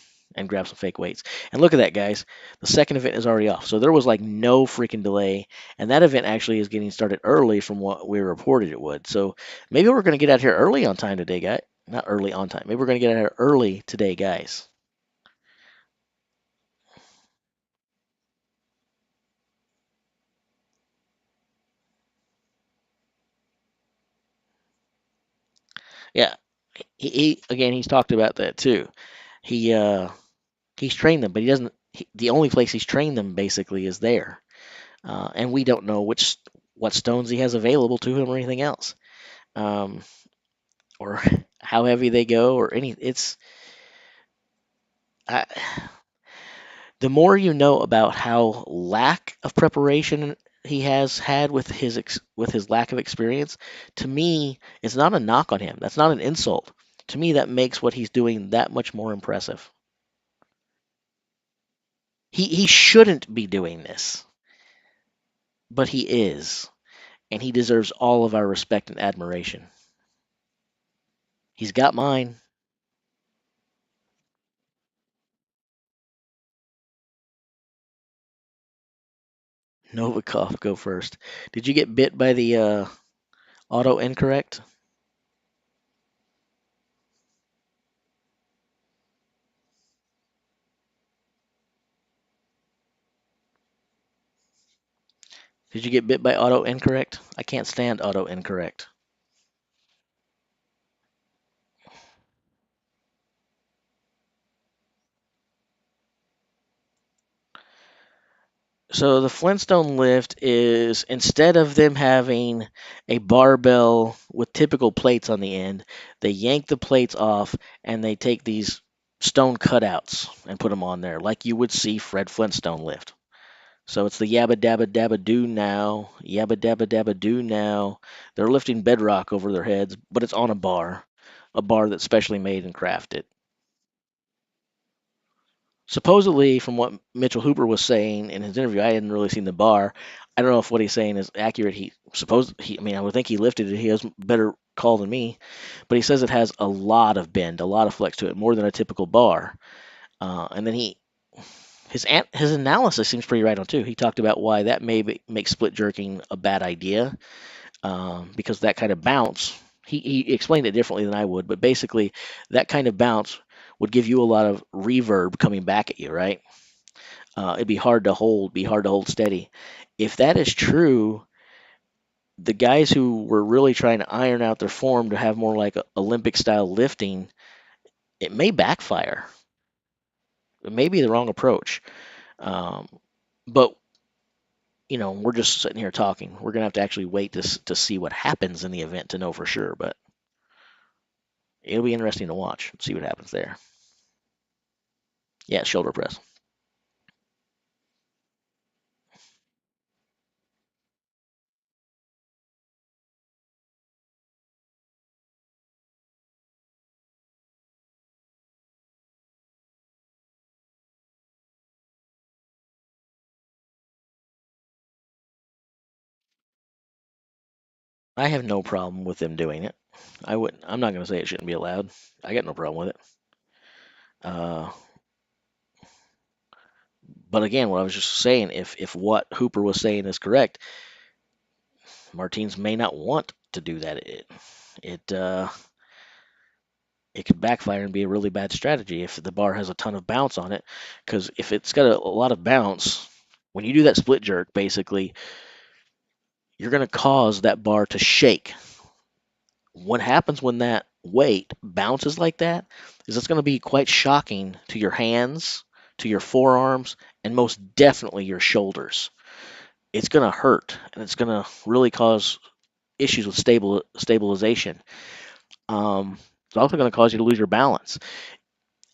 grab some fake weights. And look at that, guys. The second event is already off. So there was like no freaking delay. And that event actually is getting started early from what we reported it would. So maybe we're going to get out here early on time today, guys. Not early on time. Maybe we're going to get out here early today, guys. Yeah. He's talked about that too. He's trained them, but he doesn't. The only place he's trained them basically is there, and we don't know what stones he has available to him or anything else. Or how heavy they go or any. It's I, the more you know about how lack of preparation he has had with with his lack of experience, to me, it's not a knock on him. That's not an insult. To me, that makes what he's doing that much more impressive. He shouldn't be doing this, but he is, and he deserves all of our respect and admiration. He's got mine. Novikov, go first. Did you get bit by the auto incorrect? Did you get bit by auto incorrect? I can't stand auto incorrect. So the Flintstone Lift is, instead of them having a barbell with typical plates on the end, they yank the plates off and they take these stone cutouts and put them on there, like you would see Fred Flintstone lift. So it's the yabba dabba dabba do now, yabba dabba dabba do now. They're lifting bedrock over their heads, but it's on a bar that's specially made and crafted. Supposedly, from what Mitchell Hooper was saying in his interview, I hadn't really seen the bar. I don't know if what he's saying is accurate. I mean, I would think he lifted it. He has better call than me, but he says it has a lot of bend, a lot of flex to it, more than a typical bar. And then his analysis seems pretty right on too. He talked about why that make split jerking a bad idea, because that kind of bounce. He explained it differently than I would, but basically that kind of bounce would give you a lot of reverb coming back at you, right? It'd be hard to hold steady. If that is true, the guys who were really trying to iron out their form to have more like Olympic style lifting, it may backfire. It may be the wrong approach. Um, but we're just sitting here talking. We're gonna have to actually wait to see what happens in the event to know for sure. But it'll be interesting to watch, see what happens there. Yeah, shoulder press. I have no problem with them doing it. I'm not gonna say it shouldn't be allowed. I got no problem with it. Uh, but again, what I was just saying, if what Hooper was saying is correct, Martins may not want to do that. It uh, it could backfire and be a really bad strategy if the bar has a ton of bounce on it. Because if it's got a lot of bounce, when you do that split jerk, basically you're going to cause that bar to shake. What happens when that weight bounces like that is it's going to be quite shocking to your hands, to your forearms, and most definitely your shoulders. It's going to hurt and it's going to really cause issues with stabilization. It's also going to cause you to lose your balance.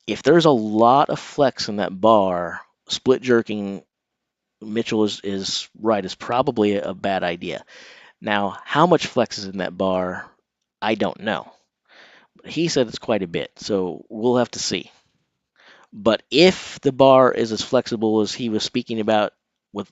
If there's a lot of flex in that bar, split jerking Mitchell is right, is probably a bad idea. Now, how much flex is in that bar, I don't know. He said it's quite a bit, so we'll have to see. But if the bar is as flexible as he was speaking about with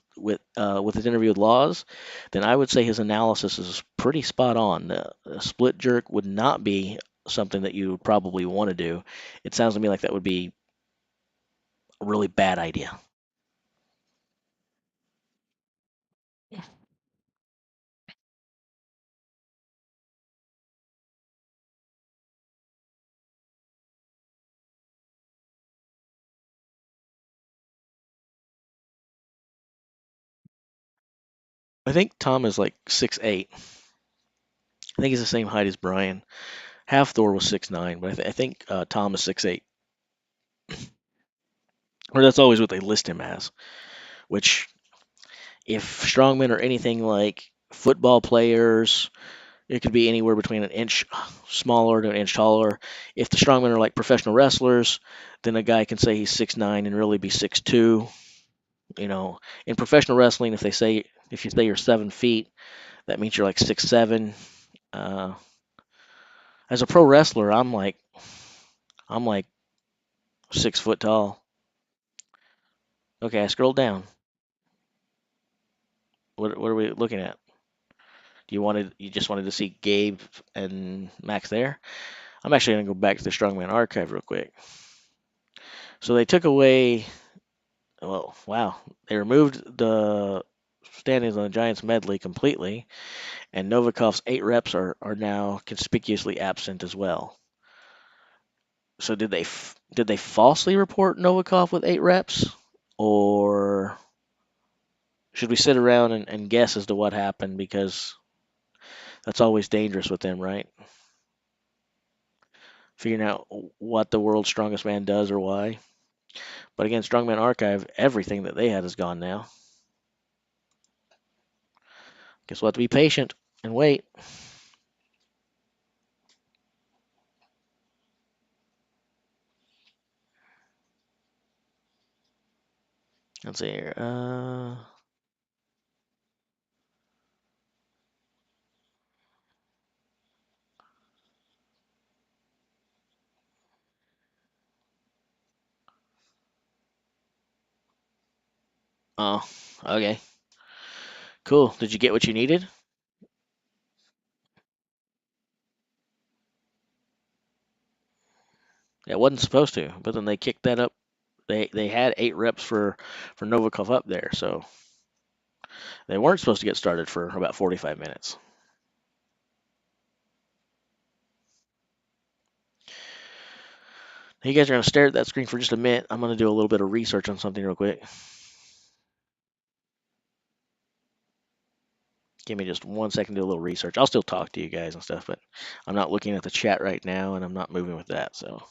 his interview with Laws, then I would say his analysis is pretty spot on. A split jerk would not be something that you would probably want to do. It sounds to me like that would be a really bad idea. I think Tom is like 6'8". I think he's the same height as Brian. Half Thor was 6'9", but I think Tom is 6'8". Or that's always what they list him as. Which, if strongmen are anything like football players, It could be anywhere between an inch smaller to an inch taller. If the strongmen are like professional wrestlers, then a guy can say he's 6'9" and really be 6'2". You know, in professional wrestling, if you say you're 7 feet, that means you're like 6'7". As a pro wrestler, I'm like 6 foot tall. Okay, I scrolled down. What are we looking at? You just wanted to see Gabe and Max there? I'm actually gonna go back to the Strongman archive real quick. So they took away. Well, wow, they removed the standings on the Giants medley completely, and Novikov's 8 reps are now conspicuously absent as well. So did they falsely report Novikov with 8 reps, or should we sit around and guess as to what happened, because that's always dangerous with them, right? Figuring out what the world's strongest man does or why. But again, Strongman Archive, everything that they had is gone now. Guess we'll have to be patient and wait. Let's see here. Oh, okay. Cool. Did you get what you needed? It wasn't supposed to, but then they kicked that up. They had 8 reps for Novikov up there, so they weren't supposed to get started for about 45 minutes. You guys are going to stare at that screen for just a minute. I'm going to do a little bit of research on something real quick. Give me just 1 second to do a little research. I'll still talk to you guys and stuff, but I'm not looking at the chat right now, and I'm not moving with that. So,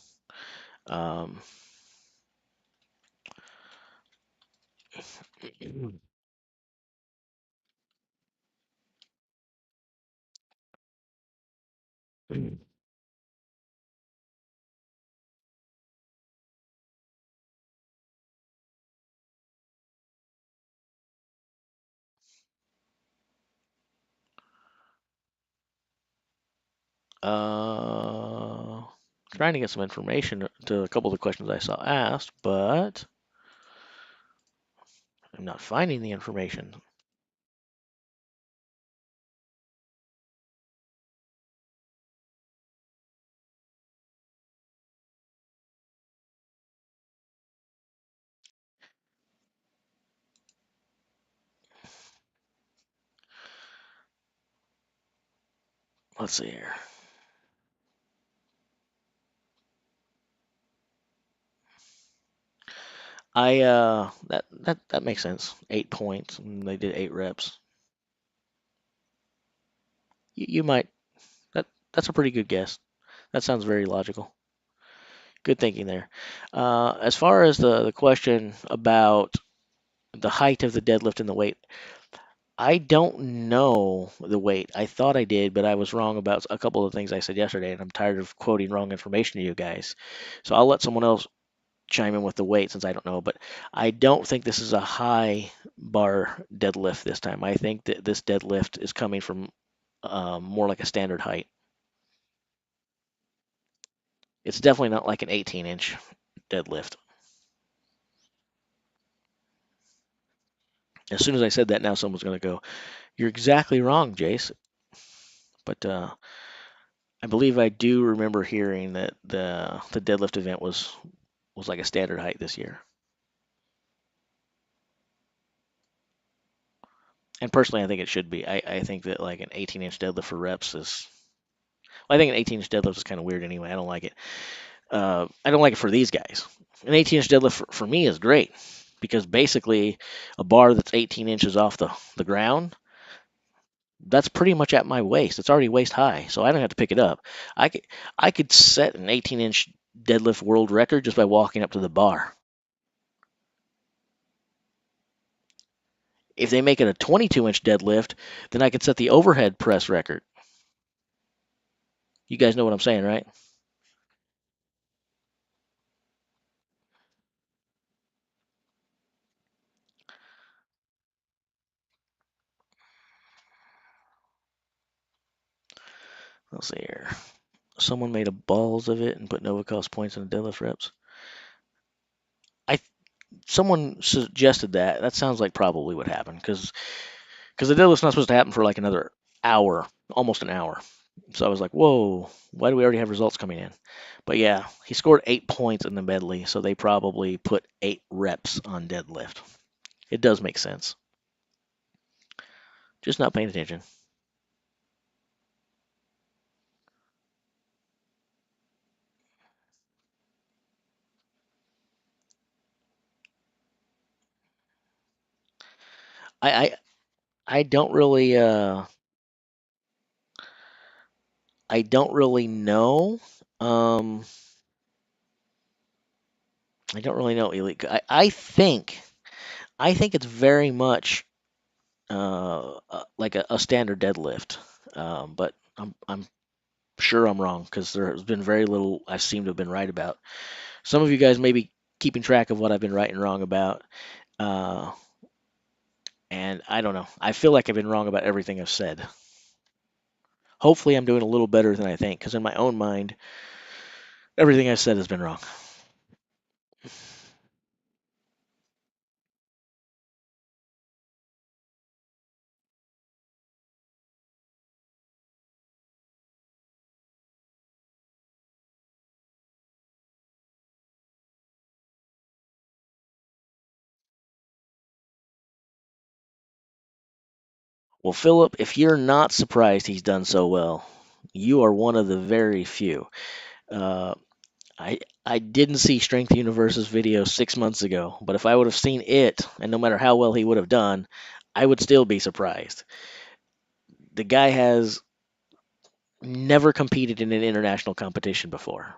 trying to get some information to a couple of the questions I saw asked, but I'm not finding the information. Let's see here. That makes sense. 8 points, and they did 8 reps. You might that's a pretty good guess. That sounds very logical. Good thinking there. As far as the question about the height of the deadlift and the weight, I don't know the weight. I thought I did, but I was wrong about a couple of things I said yesterday, and I'm tired of quoting wrong information to you guys. So I'll let someone else chime in with the weight since I don't know. But I don't think this is a high bar deadlift this time. I think that this deadlift is coming from more like a standard height. It's definitely not like an 18-inch deadlift. As soon as I said that, now someone's going to go, "You're exactly wrong, Jace." But I believe I do remember hearing that the deadlift event was like a standard height this year. And personally, I think it should be. I think that like an 18-inch deadlift for reps is. Well, I think an 18-inch deadlift is kind of weird anyway. I don't like it. I don't like it for these guys. An 18-inch deadlift for me is great because basically a bar that's 18 inches off the ground, that's pretty much at my waist. It's already waist high, so I don't have to pick it up. I could set an 18-inch deadlift world record just by walking up to the bar. If they make it a 22-inch deadlift, then I could set the overhead press record. You guys know what I'm saying, right? Let's see here. Someone made a balls of it and put Novikov's points in the deadlift reps. Someone suggested that. That sounds like probably what happened because the deadlift's not supposed to happen for like another hour, almost an hour. So I was like, whoa, why do we already have results coming in? But yeah, he scored 8 points in the medley, so they probably put 8 reps on deadlift. It does make sense. Just not paying attention. I I, I don't really I don't really know. Um, I don't really know elite. I think it's very much like a standard deadlift. But I'm sure I'm wrong because there's been very little I seem to have been right about. Some of you guys may be keeping track of what I've been right and wrong about. Uh, and I don't know. I feel like I've been wrong about everything I've said. Hopefully, I'm doing a little better than I think because in my own mind, everything I've said has been wrong. Well, Philip, if you're not surprised he's done so well, you are one of the very few. Uh, I didn't see Strength Universe's video 6 months ago, but if I would have seen it, and no matter how well he would have done, I would still be surprised. The guy has never competed in an international competition before.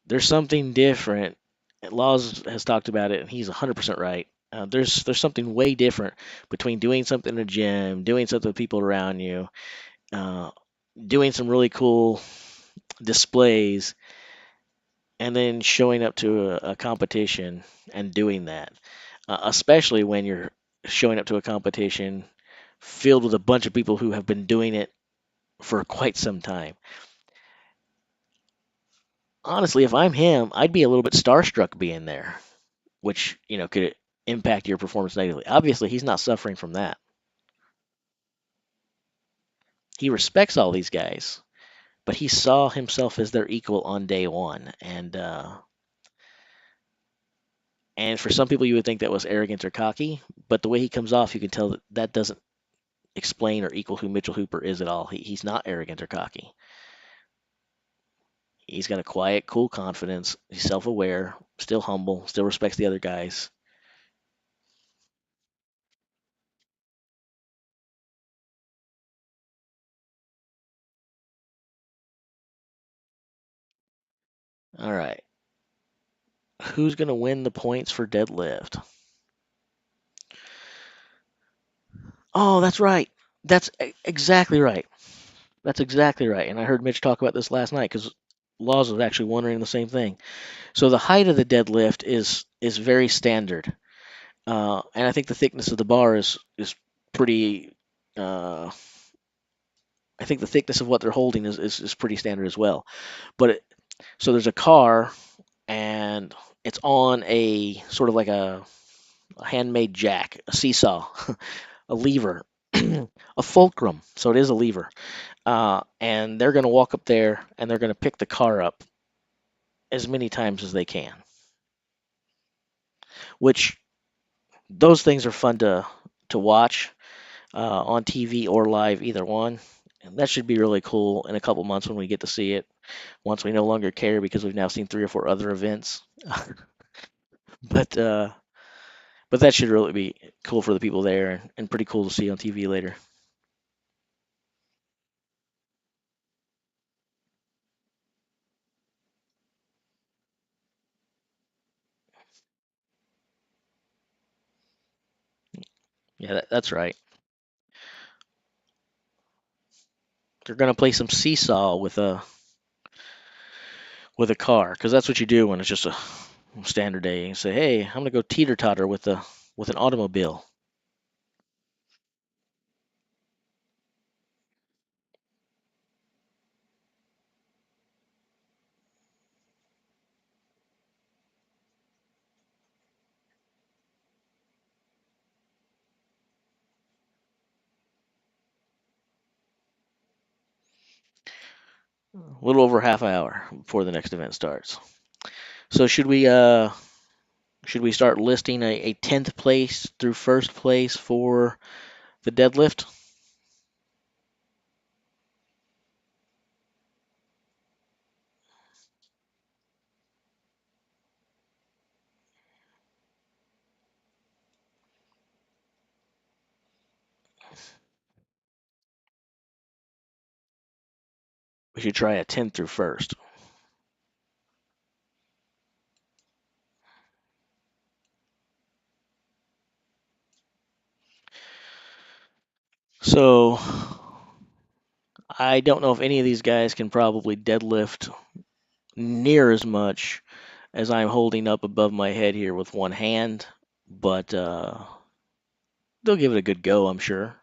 There's something different. Laws has talked about it, and he's 100% right. There's something way different between doing something in a gym, doing something with people around you, uh, doing some really cool displays, and then showing up to a competition and doing that. Especially when you're showing up to a competition filled with a bunch of people who have been doing it for quite some time. Honestly, if I'm him, I'd be a little bit starstruck being there, which, could impact your performance negatively. Obviously, he's not suffering from that. He respects all these guys, but he saw himself as their equal on day one. And for some people, you would think that was arrogant or cocky, but the way he comes off, you can tell that that doesn't explain or equal who Mitchell Hooper is at all. He's not arrogant or cocky. He's got a quiet, cool confidence. He's self-aware, still humble, still respects the other guys. All right. Who's going to win the points for deadlift? Oh, that's right. That's exactly right. That's exactly right. And I heard Mitch talk about this last night because Laws was actually wondering the same thing. So the height of the deadlift is very standard, and I think the thickness of the bar is pretty. I think the thickness of what they're holding is pretty standard as well. So there's a car and it's on a sort of like a handmade jack, a seesaw, a lever, a fulcrum. So it is a lever. And they're going to walk up there and they're going to pick the car up as many times as they can, which those things are fun to watch on TV or live, either one. And that should be really cool in a couple months when we get to see it. Once we no longer care because we've now seen 3 or 4 other events. but but that should really be cool for the people there and pretty cool to see on TV later. Yeah, that's right. They're gonna play some seesaw with a car, because that's what you do when it's just a standard day. You say, hey, I'm gonna go teeter totter with an automobile. A little over half an hour before the next event starts. So should we start listing a 10th place through first place for the deadlift? We should try a 10th through first. So I don't know if any of these guys can probably deadlift near as much as I'm holding up above my head here with one hand, but they'll give it a good go, I'm sure.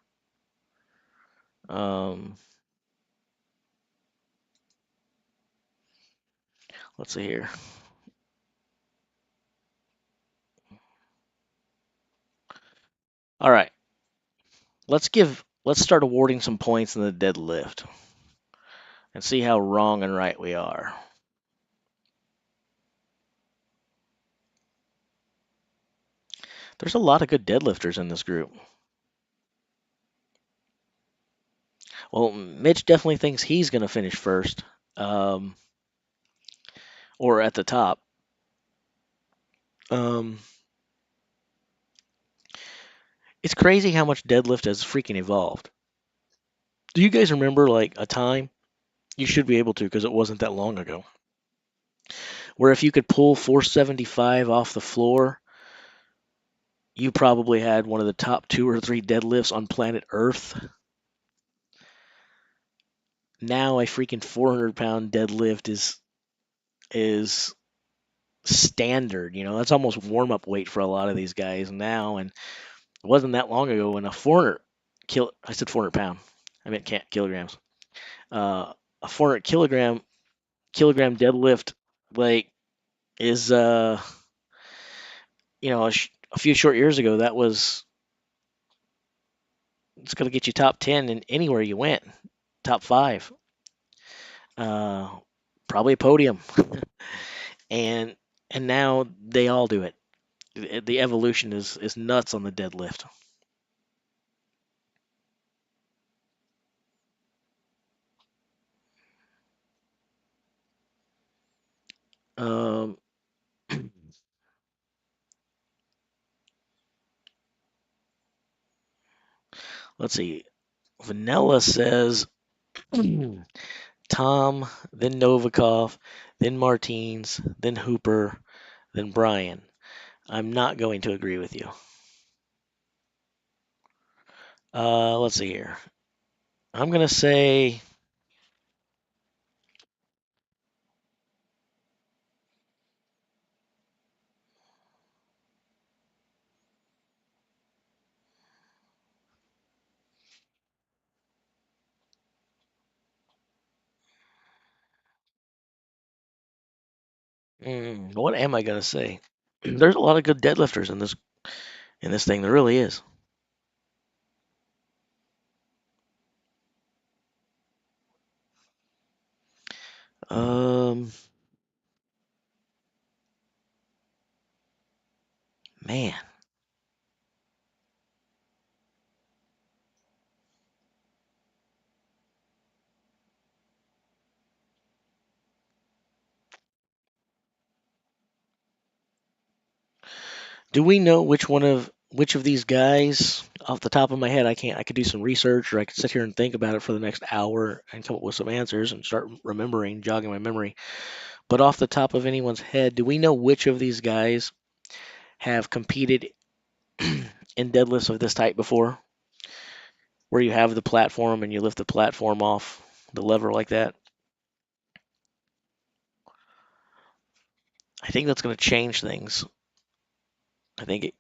Let's see here. All right. Let's start awarding some points in the deadlift and see how wrong and right we are. There's a lot of good deadlifters in this group. Well, Mitch definitely thinks he's going to finish first, or at the top. It's crazy how much deadlift has freaking evolved. Do you guys remember like a time? You should be able to, because it wasn't that long ago, where if you could pull 475 off the floor, you probably had one of the top 2 or 3 deadlifts on planet Earth. Now a freaking 400-pound deadlift is standard. That's almost warm-up weight for a lot of these guys now. And it wasn't that long ago when I said 400 pound. I meant kilograms. A 400 kilogram deadlift like is a few short years ago that was it's going to get you top 10 in anywhere you went, top 5, probably a podium. and now they all do it. The evolution is nuts on the deadlift. Um, let's see. Vanilla says Tom, then Novikov, then Martins, then Hooper, then Brian. I'm not going to agree with you. Let's see here. I'm going to say what am I going to say? There's a lot of good deadlifters in this thing. There really is. Man. Do we know which of these guys off the top of my head? I could do some research, or I could sit here and think about it for the next hour and come up with some answers and start jogging my memory. But off the top of anyone's head, do we know which of these guys have competed in deadlifts of this type before, where you have the platform and you lift the platform off? the lever like that. I think that's going to change things. I think it.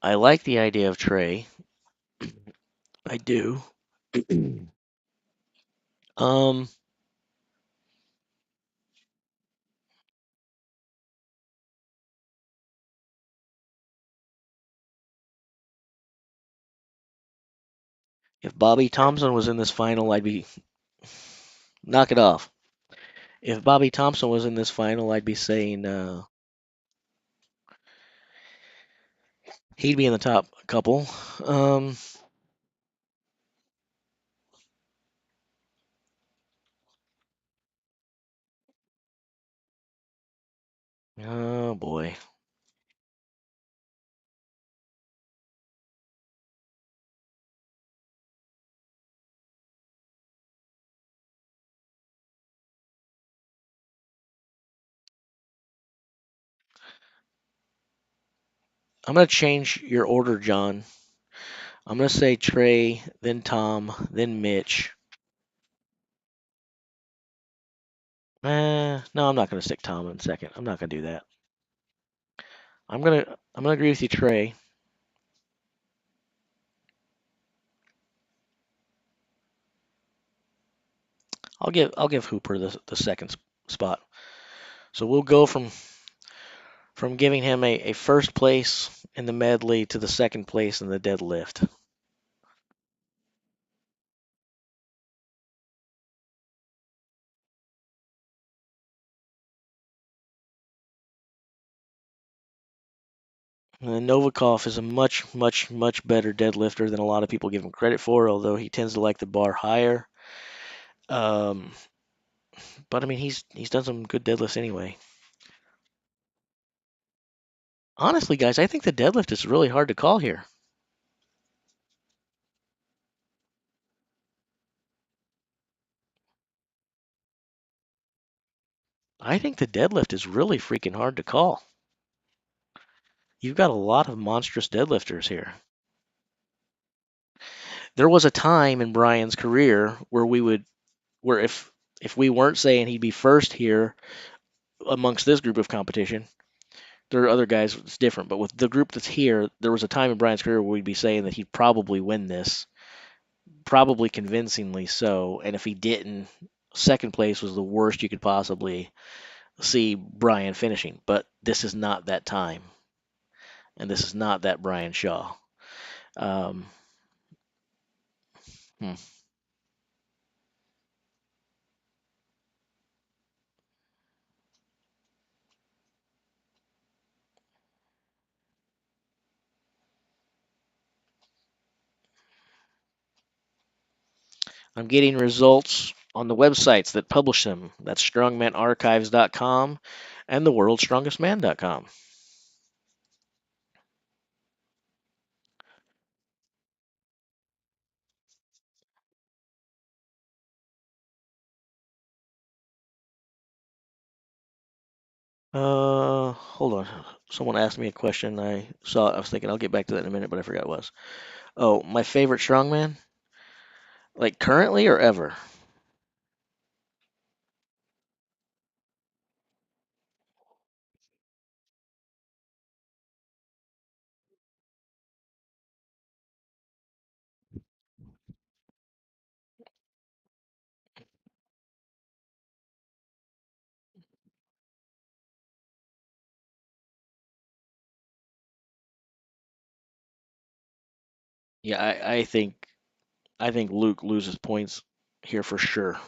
I like the idea of Trey. I do. um, if Bobby Thompson was in this final, I'd be knock it off. If Bobby Thompson was in this final, I'd be saying he'd be in the top couple. Um, oh boy. I'm gonna change your order, John. I'm gonna say Trey, then Tom, then Mitch. No, I'm not gonna stick Tom in second. I'm not gonna do that. I'm gonna agree with you, Trey. I'll give Hooper the second spot. So we'll go from giving him a first place in the medley to the second place in the deadlift. And Novikov is a much, much, much better deadlifter than a lot of people give him credit for, although he tends to like the bar higher. Um, but I mean, he's done some good deadlifts anyway. Honestly, guys, I think the deadlift is really hard to call here. I think the deadlift is really freaking hard to call. You've got a lot of monstrous deadlifters here. There was a time in Brian's career where if we weren't saying he'd be first here amongst this group of competition, there are other guys it's different. But with the group that's here, there was a time in Brian's career where we'd be saying that he'd probably win this, probably convincingly so. And if he didn't, second place was the worst you could possibly see Brian finishing. But this is not that time, and this is not that Brian Shaw. Um, hmm. I'm getting results on the websites that publish them. That's strongmanarchives.com and theworldstrongestman.com. Hold on. Someone asked me a question. I saw it. I was thinking I'll get back to that in a minute, but I forgot what it was. Oh, my favorite strongman? Like currently or ever? Yeah, I think Luke loses points here for sure.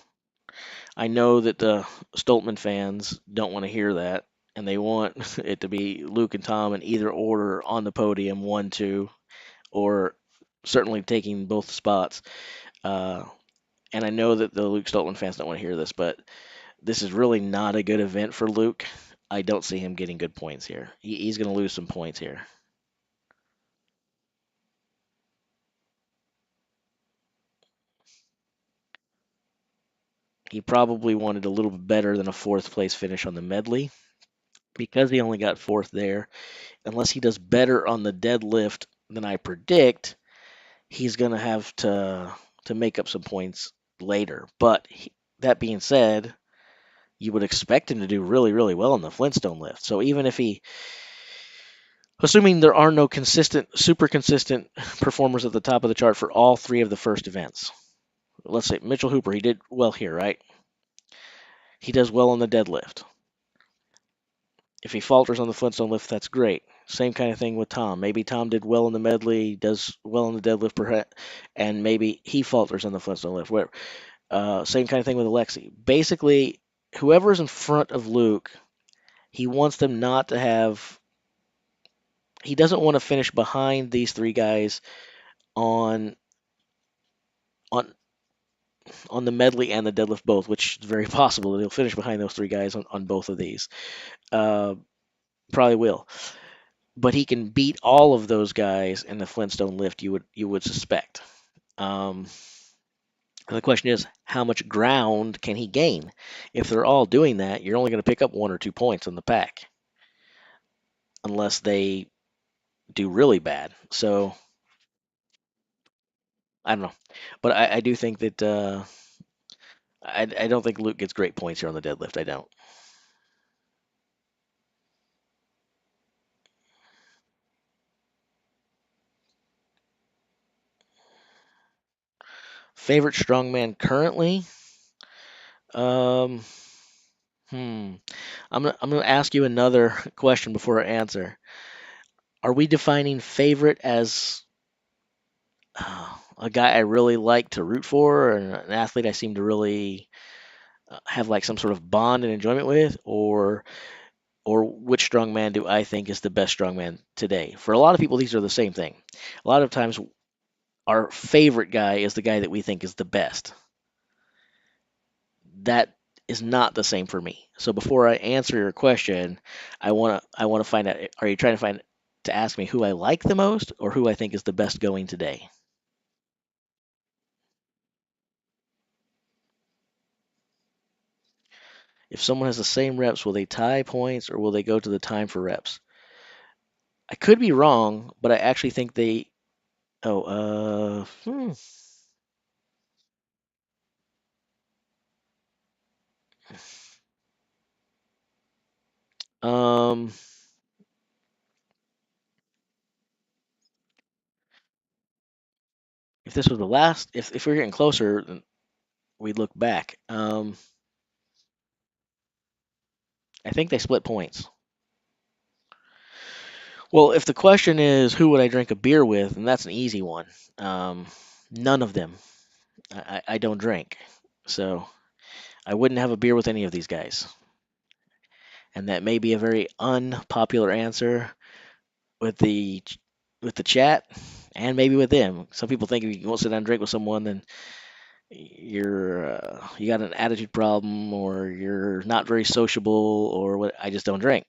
I know that the Stoltman fans don't want to hear that, and they want it to be Luke and Tom in either order on the podium, 1, 2, or certainly taking both spots. Uh, and I know that the Luke Stoltman fans don't want to hear this, but this is really not a good event for Luke. I don't see him getting good points here. He's going to lose some points here. he probably wanted a little bit better than a fourth place finish on the medley. Because he only got fourth there, unless he does better on the deadlift than I predict, he's going to have to make up some points later. But that being said, you would expect him to do really, really well in the Flintstone lift. So even if assuming there are no super consistent performers at the top of the chart for all three of the first events, let's say Mitchell Hooper, he did well here, right? He does well on the deadlift. If he falters on the Flintstone lift, that's great. Same kind of thing with Tom. Maybe Tom did well in the medley, does well in the deadlift, perhaps, and maybe he falters on the Flintstone lift. Whatever. Same kind of thing with Alexi. Basically, whoever's in front of Luke, he wants them not to have. He doesn't want to finish behind these three guys on on on the medley and the deadlift both, which is very possible that he'll finish behind those three guys on both of these. Probably will. But he can beat all of those guys in the Flintstone lift. You would suspect. The question is, how much ground can he gain? If they're all doing that, you're only going to pick up 1 or 2 points in the pack, unless they do really bad. So I don't know, but I do think that I don't think Luke gets great points here on the deadlift. I don't. Favorite strongman currently? Um, I'm gonna ask you another question before I answer. Are we defining favorite as a guy I really like to root for, or an athlete I seem to really have like some sort of bond and enjoyment with, or which strongman do I think is the best strongman today? For a lot of people, these are the same thing. A lot of times, our favorite guy is the guy that we think is the best. That is not the same for me. So before I answer your question, I want to find out, are you trying to ask me who I like the most or who I think is the best going today? If someone has the same reps, will they tie points or will they go to the time for reps? I could be wrong, but I actually think they. Oh, um, if this was the last, if we're getting closer, then we look back. I think they split points. Well, if the question is who would I drink a beer with, and that's an easy one. None of them. I don't drink, so I wouldn't have a beer with any of these guys. And that may be a very unpopular answer with the chat, and maybe with them. Some people think if you won't sit down and drink with someone, then you got an attitude problem, or you're not very sociable, or what. I just don't drink,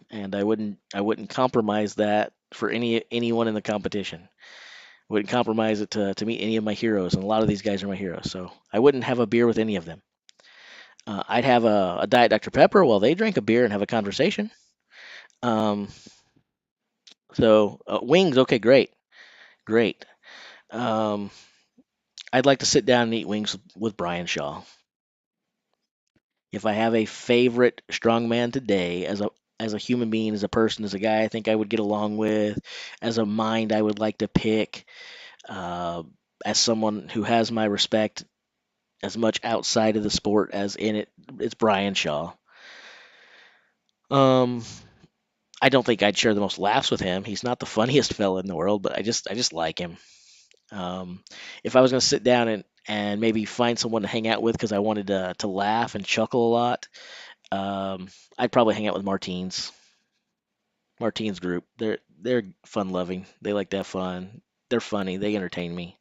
and I wouldn't compromise that for anyone in the competition. Wouldn't compromise it to meet any of my heroes, and a lot of these guys are my heroes. So I wouldn't have a beer with any of them. I'd have a Diet Dr. Pepper while they drink a beer and have a conversation. Um, wings, okay, great, great. Um, I'd like to sit down and eat wings with Brian Shaw. If I have a favorite strongman today, as a human being, as a person, as a guy I think I would get along with, as a mind I would like to pick, uh, as someone who has my respect as much outside of the sport as in it, it's Brian Shaw. Um, I don't think I'd share the most laughs with him. He's not the funniest fella in the world, but I just like him. If I was going to sit down and maybe find someone to hang out with because I wanted to laugh and chuckle a lot, I'd probably hang out with Martine's group. They're fun loving. They like to have fun. They're funny. They entertain me.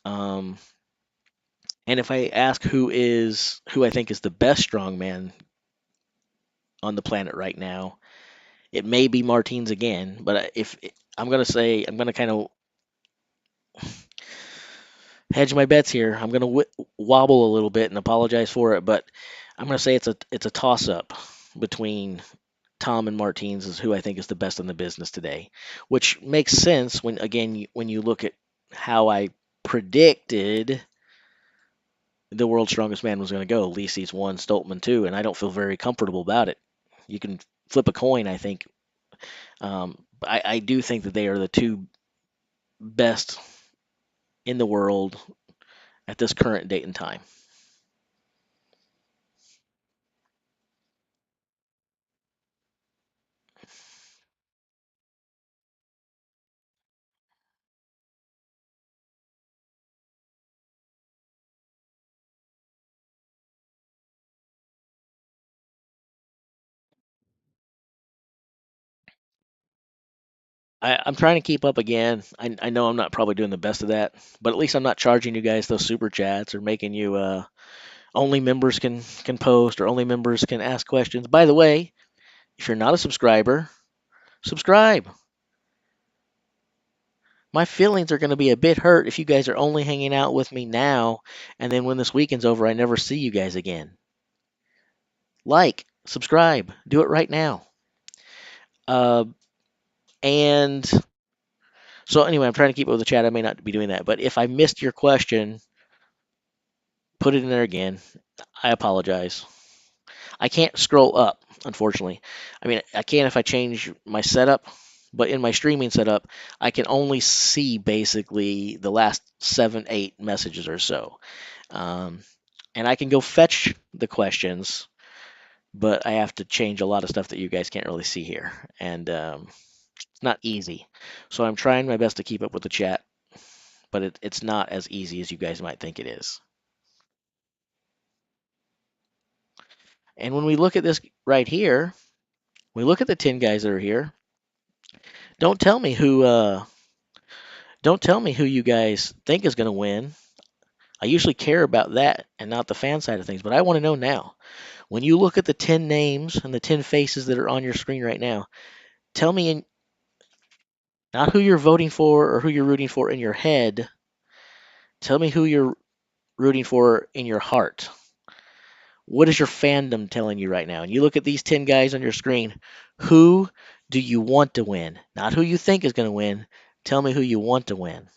Um, and if I ask who I think is the best strongman on the planet right now, it may be Martine's again. But if I'm gonna say, I'm gonna kind of hedge my bets here. I'm going to wobble a little bit and apologize for it, but I'm going to say it's a toss up between Tom and Martins is who I think is the best in the business today, which makes sense when again when you look at how I predicted the world's strongest man was going to go. Licis 1, Stoltman 2, and I don't feel very comfortable about it. You can flip a coin, I think. I do think that they are the two best in the world at this current date and time. I'm trying to keep up again. I know I'm not probably doing the best of that, but at least I'm not charging you guys those super chats or making you only members can post or only members can ask questions. By the way, if you're not a subscriber, subscribe. My feelings are going to be a bit hurt if you guys are only hanging out with me now, and then when this weekend's over, I never see you guys again. Like, subscribe, do it right now. And so anyway, I'm trying to keep up with the chat. I may not be doing that, but if I missed your question, put it in there again. I apologize. I can't scroll up, unfortunately. I mean, I can if I change my setup, but in my streaming setup, I can only see basically the last 7, 8 messages or so. And I can go fetch the questions, but I have to change a lot of stuff that you guys can't really see here. And it's not easy. So I'm trying my best to keep up with the chat, but it's not as easy as you guys might think it is. And when we look at this right here, we look at the 10 guys that are here. Don't tell me who you guys think is going to win. I usually care about that and not the fan side of things, but I want to know now. When you look at the 10 names and the 10 faces that are on your screen right now, tell me not who you're voting for or who you're rooting for in your head. Tell me who you're rooting for in your heart. What is your fandom telling you right now? And you look at these 10 guys on your screen, who do you want to win? Not who you think is going to win. Tell me who you want to win.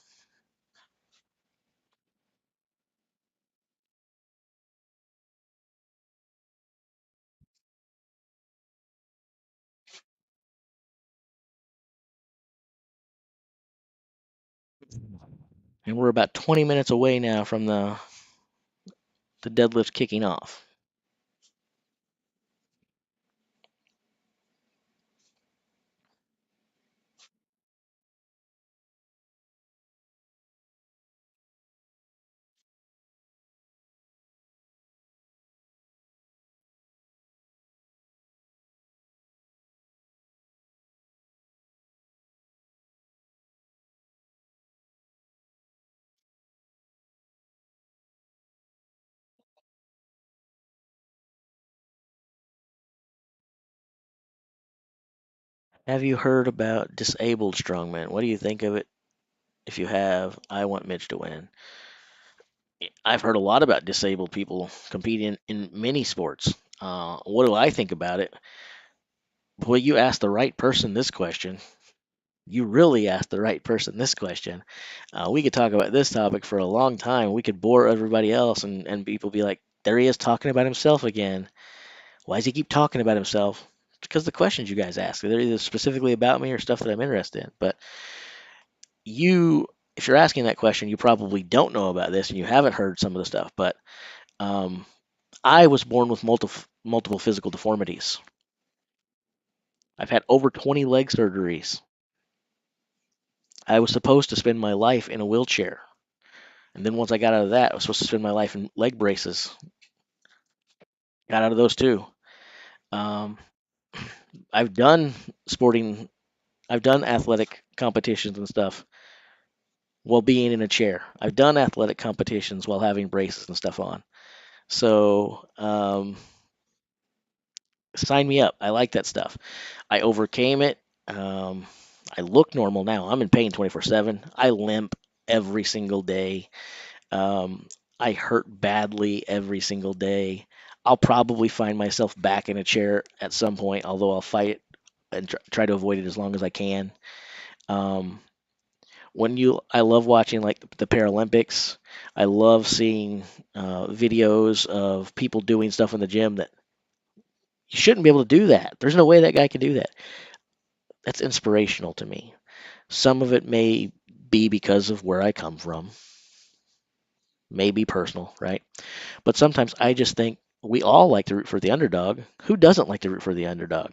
And we're about 20 minutes away now from the deadlift kicking off. Have you heard about disabled strongmen? What do you think of it? If you have, I want Mitch to win. I've heard a lot about disabled people competing in many sports. What do I think about it? Boy, you asked the right person this question. You really asked the right person this question. We could talk about this topic for a long time. We could bore everybody else, and people be like, there he is talking about himself again. Why does he keep talking about himself? It's because the questions you guys ask, they're either specifically about me or stuff that I'm interested in. But if you're asking that question, you probably don't know about this and you haven't heard some of the stuff. But I was born with multiple physical deformities. I've had over 20 leg surgeries. I was supposed to spend my life in a wheelchair. And then once I got out of that, I was supposed to spend my life in leg braces. Got out of those too. Um, I've done athletic competitions and stuff while being in a chair. I've done athletic competitions while having braces and stuff on. So sign me up. I like that stuff. I overcame it. I look normal now. I'm in pain 24/7. I limp every single day. I hurt badly every single day. I'll probably find myself back in a chair at some point, although I'll fight and try to avoid it as long as I can. Um, I love watching like the Paralympics. I love seeing videos of people doing stuff in the gym that you shouldn't be able to do that. There's no way that guy can do that. That's inspirational to me. Some of it may be because of where I come from, maybe personal, right? But sometimes I just think we all like to root for the underdog. Who doesn't like to root for the underdog?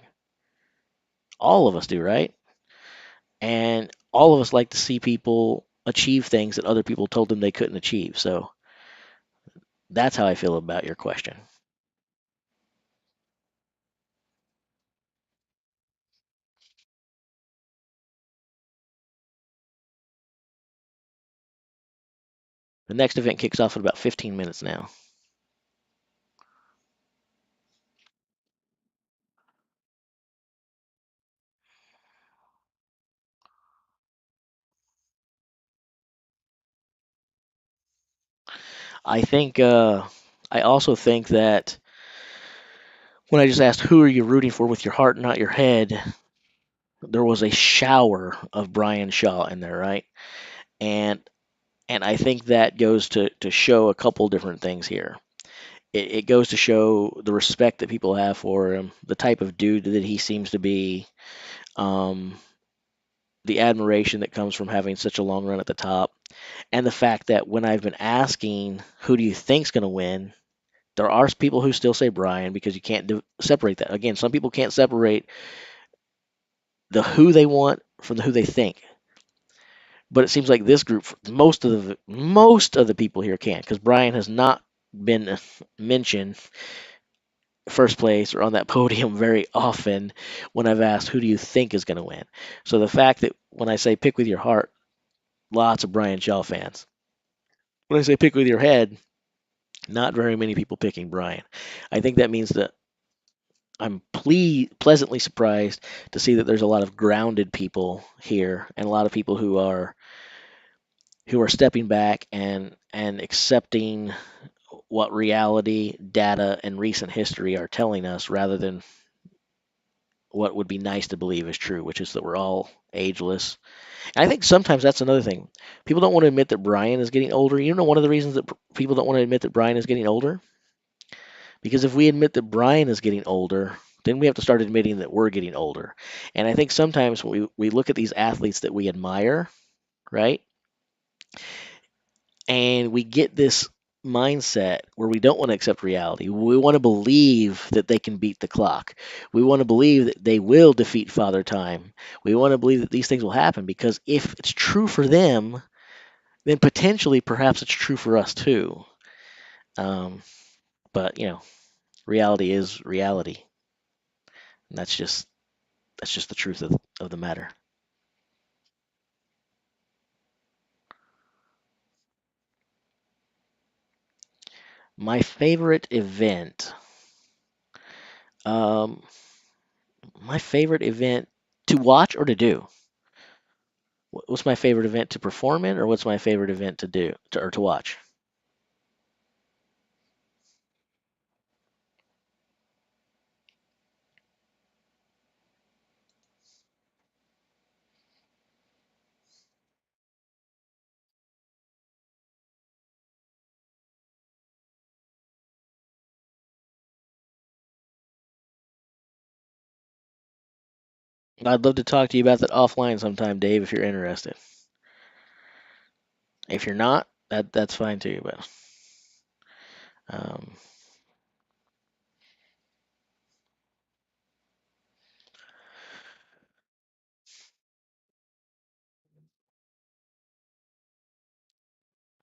All of us do, right? And all of us like to see people achieve things that other people told them they couldn't achieve. So that's how I feel about your question. The next event kicks off in about 15 minutes now. I think, I also think that when I just asked who are you rooting for with your heart, not your head, there was a shower of Brian Shaw in there, right? And I think that goes to show a couple different things here. It goes to show the respect that people have for him, the type of dude that he seems to be, um, the admiration that comes from having such a long run at the top, and the fact that when I've been asking who do you think's going to win, there are people who still say Brian because you can't separate that. Again, some people can't separate the who they want from the who they think. But it seems like this group, most of the people here can, because Brian has not been mentioned first place or on that podium very often when I've asked who do you think is going to win. So the fact that when I say pick with your heart, lots of Brian Shaw fans. When I say pick with your head, not very many people picking Brian. I think that means that I'm pleasantly surprised to see that there's a lot of grounded people here and a lot of people who are stepping back and accepting what reality, data, and recent history are telling us rather than what would be nice to believe is true, which is that we're all ageless. And I think sometimes that's another thing. People don't want to admit that Brian is getting older. You know, one of the reasons that people don't want to admit that Brian is getting older? Because if we admit that Brian is getting older, then we have to start admitting that we're getting older. And I think sometimes when we look at these athletes that we admire, right? And we get this mindset where we don't want to accept reality. We want to believe that they can beat the clock. We want to believe that they will defeat Father Time. We want to believe that these things will happen because if it's true for them, then potentially perhaps it's true for us too. Um, but reality is reality. And that's just the truth of the matter. My favorite event. Um, my favorite event to watch or to do. What's my favorite event to perform in, or what's my favorite event to do or to watch? I'd love to talk to you about that offline sometime, Dave, if you're interested. If you're not, that's fine too. But um,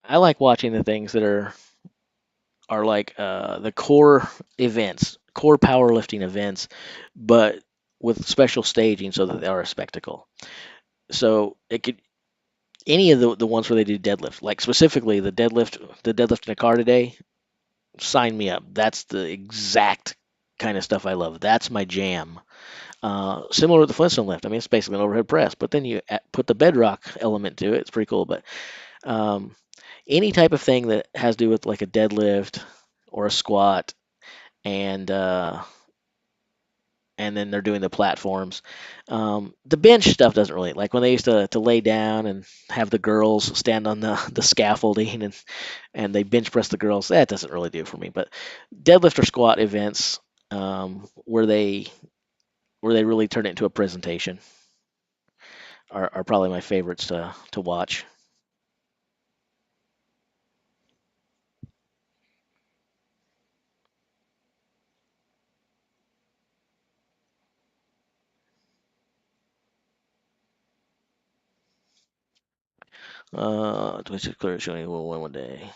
I like watching the things that are like the core events, core powerlifting events, but with special staging so that they are a spectacle. So it could any of the ones where they do deadlift, like specifically the deadlift in a car today. Sign me up. That's the exact kind of stuff I love. That's my jam. Similar with the Flintstone Lift. I mean, it's basically an overhead press, but then you put the bedrock element to it. It's pretty cool. But um, any type of thing that has to do with like a deadlift or a squat, and then they're doing the platforms. The bench stuff doesn't really, like when they used to lay down and have the girls stand on the scaffolding and they bench press the girls. That doesn't really do it for me. But deadlift or squat events, where they really turn it into a presentation, are probably my favorites to watch. Twisted clear showing will win one day.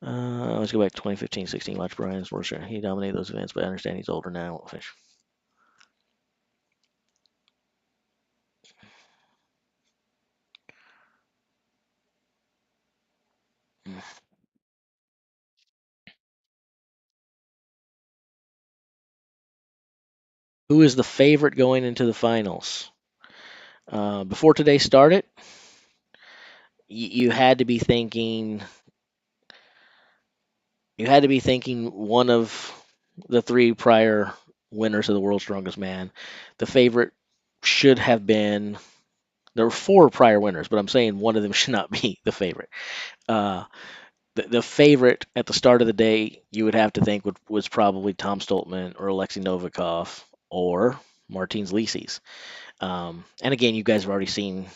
Let's go back to 2015-16. Watch Brian's worship. He dominated those events, but I understand he's older now. Won't finish. Who is the favorite going into the finals? Before today started, you had to be thinking. You had to be thinking one of the three prior winners of the World's Strongest Man. The favorite should have been. There were four prior winners, but I'm saying one of them should not be the favorite. The favorite at the start of the day, you would have to think was probably Tom Stoltman or Alexei Novikov or Martins Licis. And again, you guys have already seen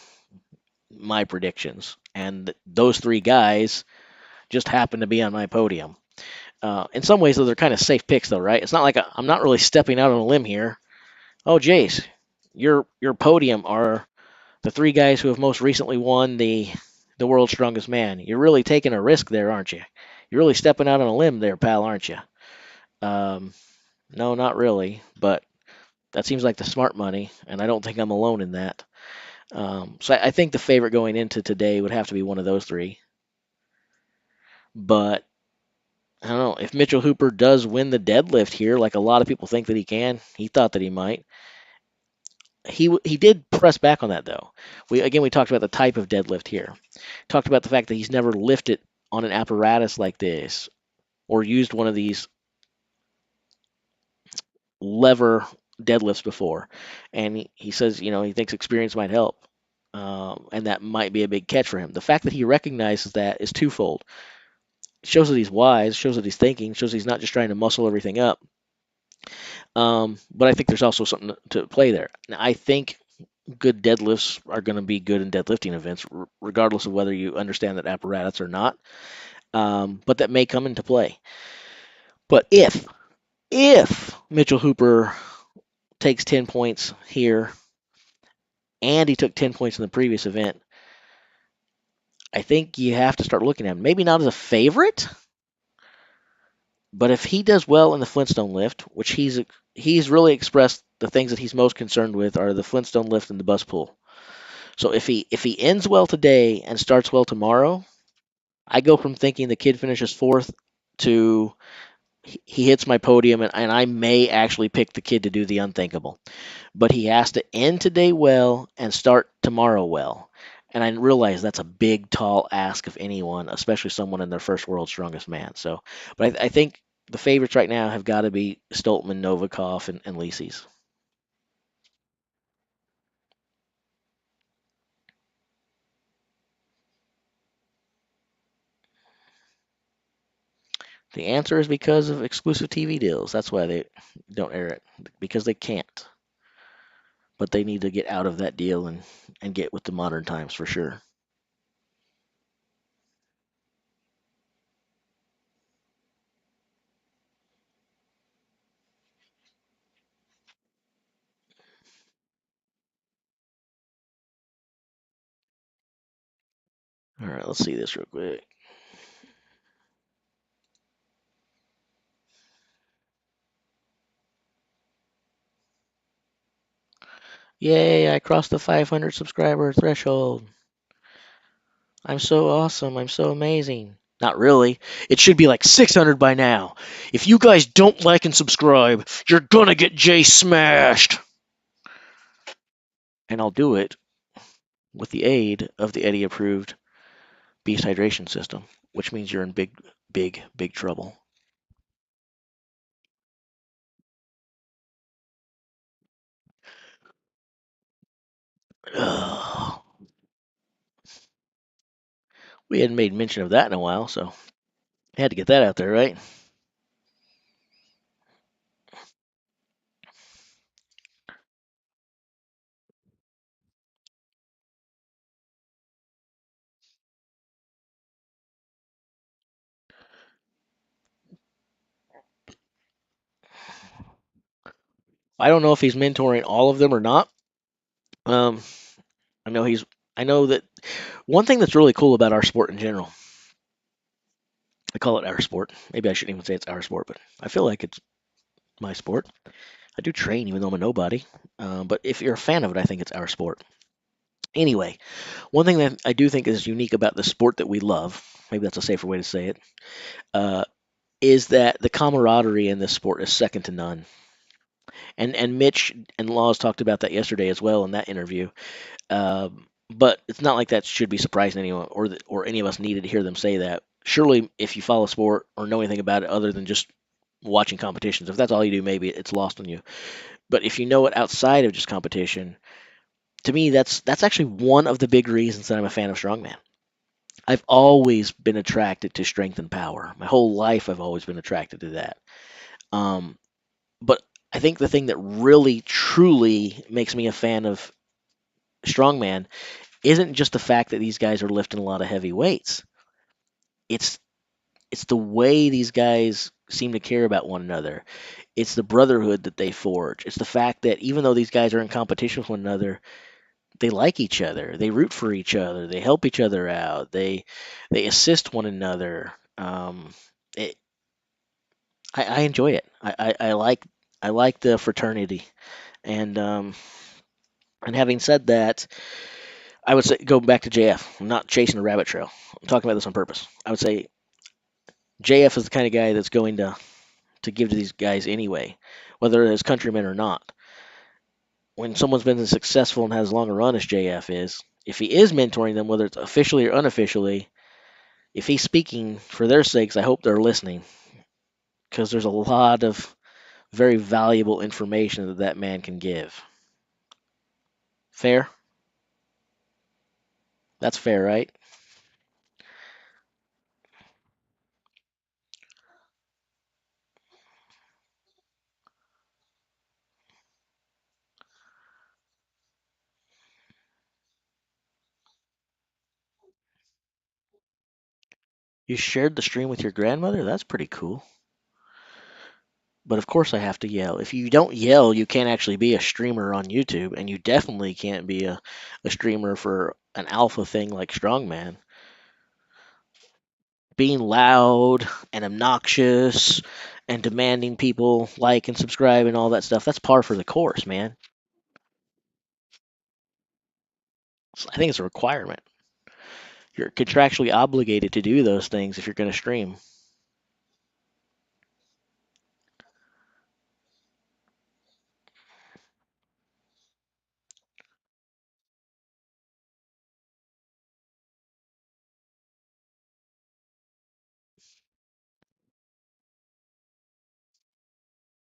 my predictions, and those three guys just happen to be on my podium. In some ways, though, they're kind of safe picks, though, right? It's not like I'm not really stepping out on a limb here. Oh, Jace, your podium are the three guys who have most recently won the World's Strongest Man. You're really taking a risk there, aren't you? You're really stepping out on a limb there, pal, aren't you? No, not really, but that seems like the smart money, and I don't think I'm alone in that. So I think the favorite going into today would have to be one of those three. But I don't know if Mitchell Hooper does win the deadlift here, like a lot of people think that he can. He thought that he might. He did press back on that though. We talked about the type of deadlift here. Talked about the fact that he's never lifted on an apparatus like this or used one of these lever deadlifts before, and he says he thinks experience might help, and that might be a big catch for him. The fact that he recognizes that is twofold. It shows that he's wise, shows that he's thinking, shows he's not just trying to muscle everything up. But I think there's also something to play there. Now, I think good deadlifts are going to be good in deadlifting events, regardless of whether you understand that apparatus or not. But that may come into play. But if Mitchell Hooper takes 10 points here, and he took 10 points in the previous event, I think you have to start looking at him. Maybe not as a favorite, but if he does well in the Flintstone Lift, which he's really expressed the things that he's most concerned with are the Flintstone Lift and the bus pull. So if he ends well today and starts well tomorrow, I go from thinking the kid finishes fourth to he hits my podium, and I may actually pick the kid to do the unthinkable. But he has to end today well and start tomorrow well. And I realize that's a big, tall ask of anyone, especially someone in their first World's Strongest Man. So, but I think the favorites right now have got to be Stoltman, Novikov, and Licis. The answer is because of exclusive TV deals. That's why they don't air it, because they can't. But they need to get out of that deal and get with the modern times for sure. All right, let's see this real quick. Yay, I crossed the 500 subscriber threshold. I'm so awesome. I'm so amazing. Not really. It should be like 600 by now. If you guys don't like and subscribe, you're gonna get Jay smashed. And I'll do it with the aid of the Eddie approved beast hydration system, which means you're in big trouble. Ugh. We hadn't made mention of that in a while, so I had to get that out there, right? I don't know if he's mentoring all of them or not. Um, I know he's. I know that one thing that's really cool about our sport in general. I call it our sport. Maybe I shouldn't even say it's our sport, but I feel like it's my sport. I do train even though I'm a nobody. But if you're a fan of it, I think it's our sport. Anyway, one thing that I do think is unique about the sport that we love, maybe that's a safer way to say it, uh, is that the camaraderie in this sport is second to none. And Mitch and Laws talked about that yesterday as well in that interview. But it's not like that should be surprising anyone, or any of us needed to hear them say that. Surely, if you follow sport or know anything about it other than just watching competitions, if that's all you do, maybe it's lost on you. But if you know it outside of just competition, to me, that's actually one of the big reasons that I'm a fan of strongman. I've always been attracted to strength and power. My whole life, I've always been attracted to that. Um, but I think the thing that really, truly makes me a fan of strongman isn't just the fact that these guys are lifting a lot of heavy weights. It's it's the way these guys seem to care about one another. It's the brotherhood that they forge. It's the fact that even though these guys are in competition with one another, they like each other. They root for each other. They help each other out. They assist one another. It, I enjoy it. I like the fraternity. And having said that, I would say go back to JF. I'm not chasing a rabbit trail. I'm talking about this on purpose. I would say JF is the kind of guy that's going to give to these guys anyway, whether it's countrymen or not. When someone's been as successful and has as long a run as JF is, if he is mentoring them, whether it's officially or unofficially, if he's speaking for their sakes, I hope they're listening because there's a lot of very valuable information that that man can give. Fair? That's fair, right? You shared the stream with your grandmother? That's pretty cool. But of course, I have to yell. If you don't yell, you can't actually be a streamer on YouTube, and you definitely can't be a streamer for an alpha thing like Strongman. Being loud and obnoxious and demanding people like and subscribe and all that stuff, that's par for the course, man. I think it's a requirement. You're contractually obligated to do those things if you're going to stream.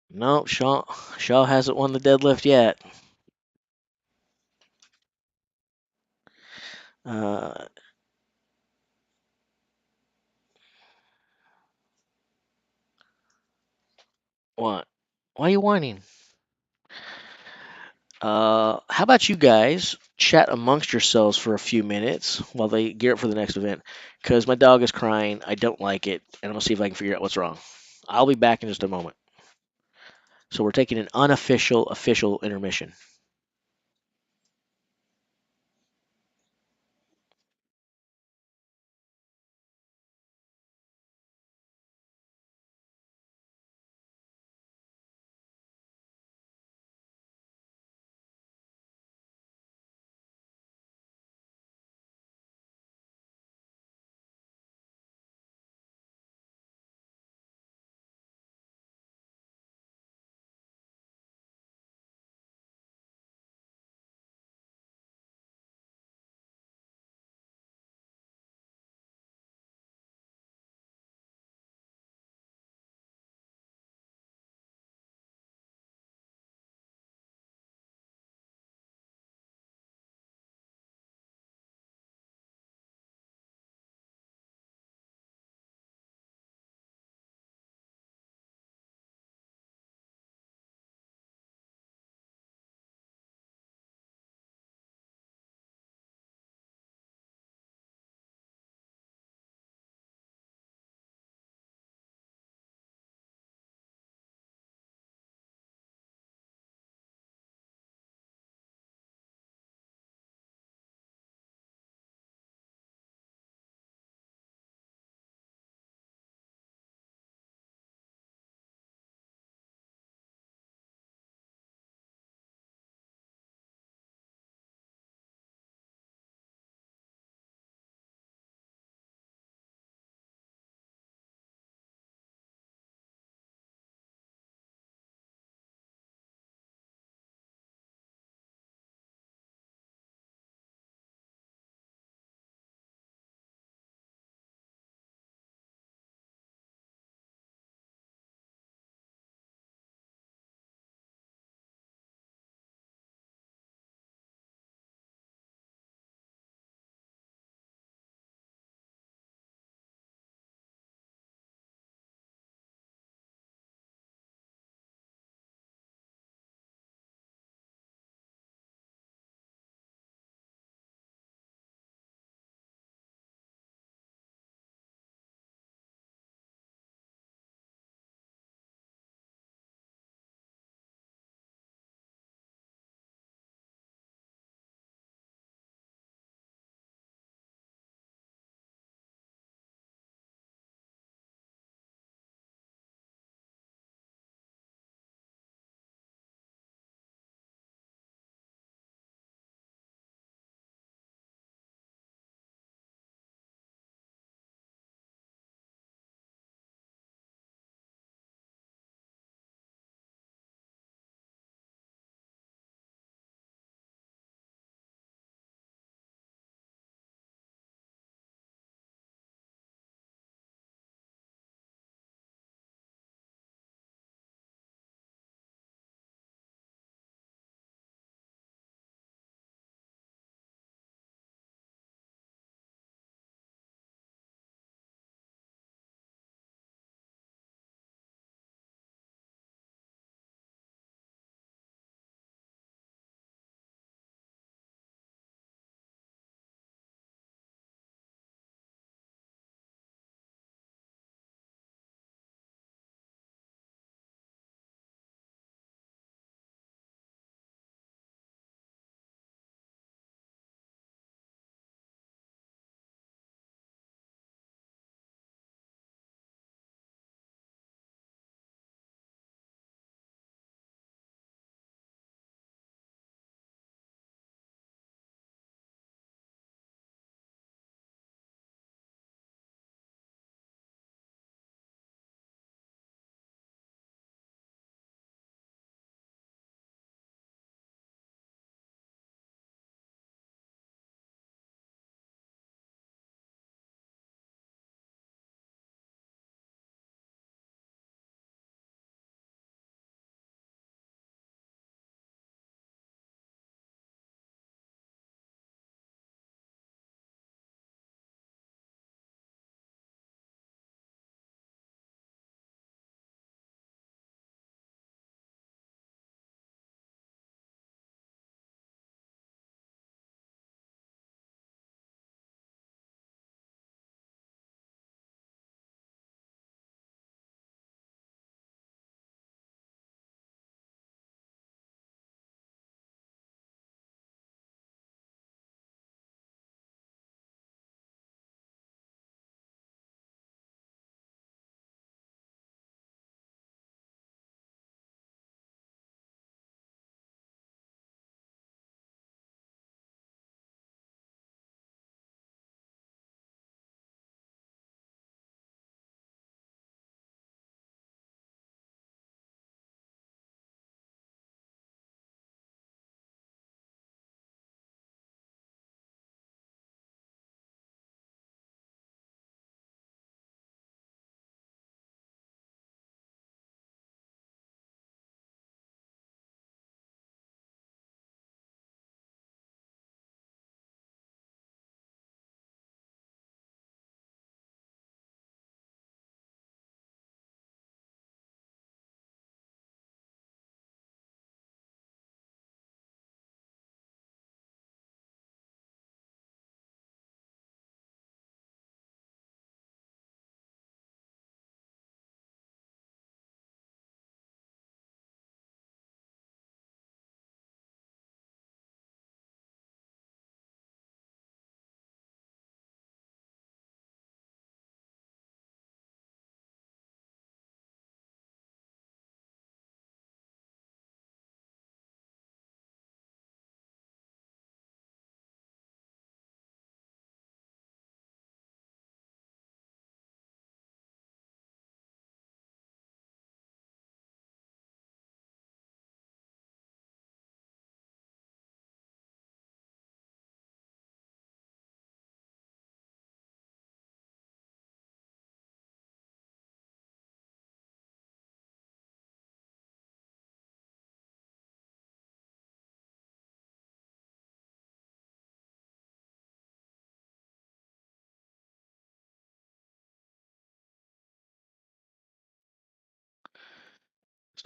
No, Shaw hasn't won the deadlift yet. Uh, what? Why are you whining? How about you guys chat amongst yourselves for a few minutes while they gear up for the next event? Because my dog is crying. I don't like it, and I'm gonna see if I can figure out what's wrong. I'll be back in just a moment. So we're taking an unofficial, official intermission.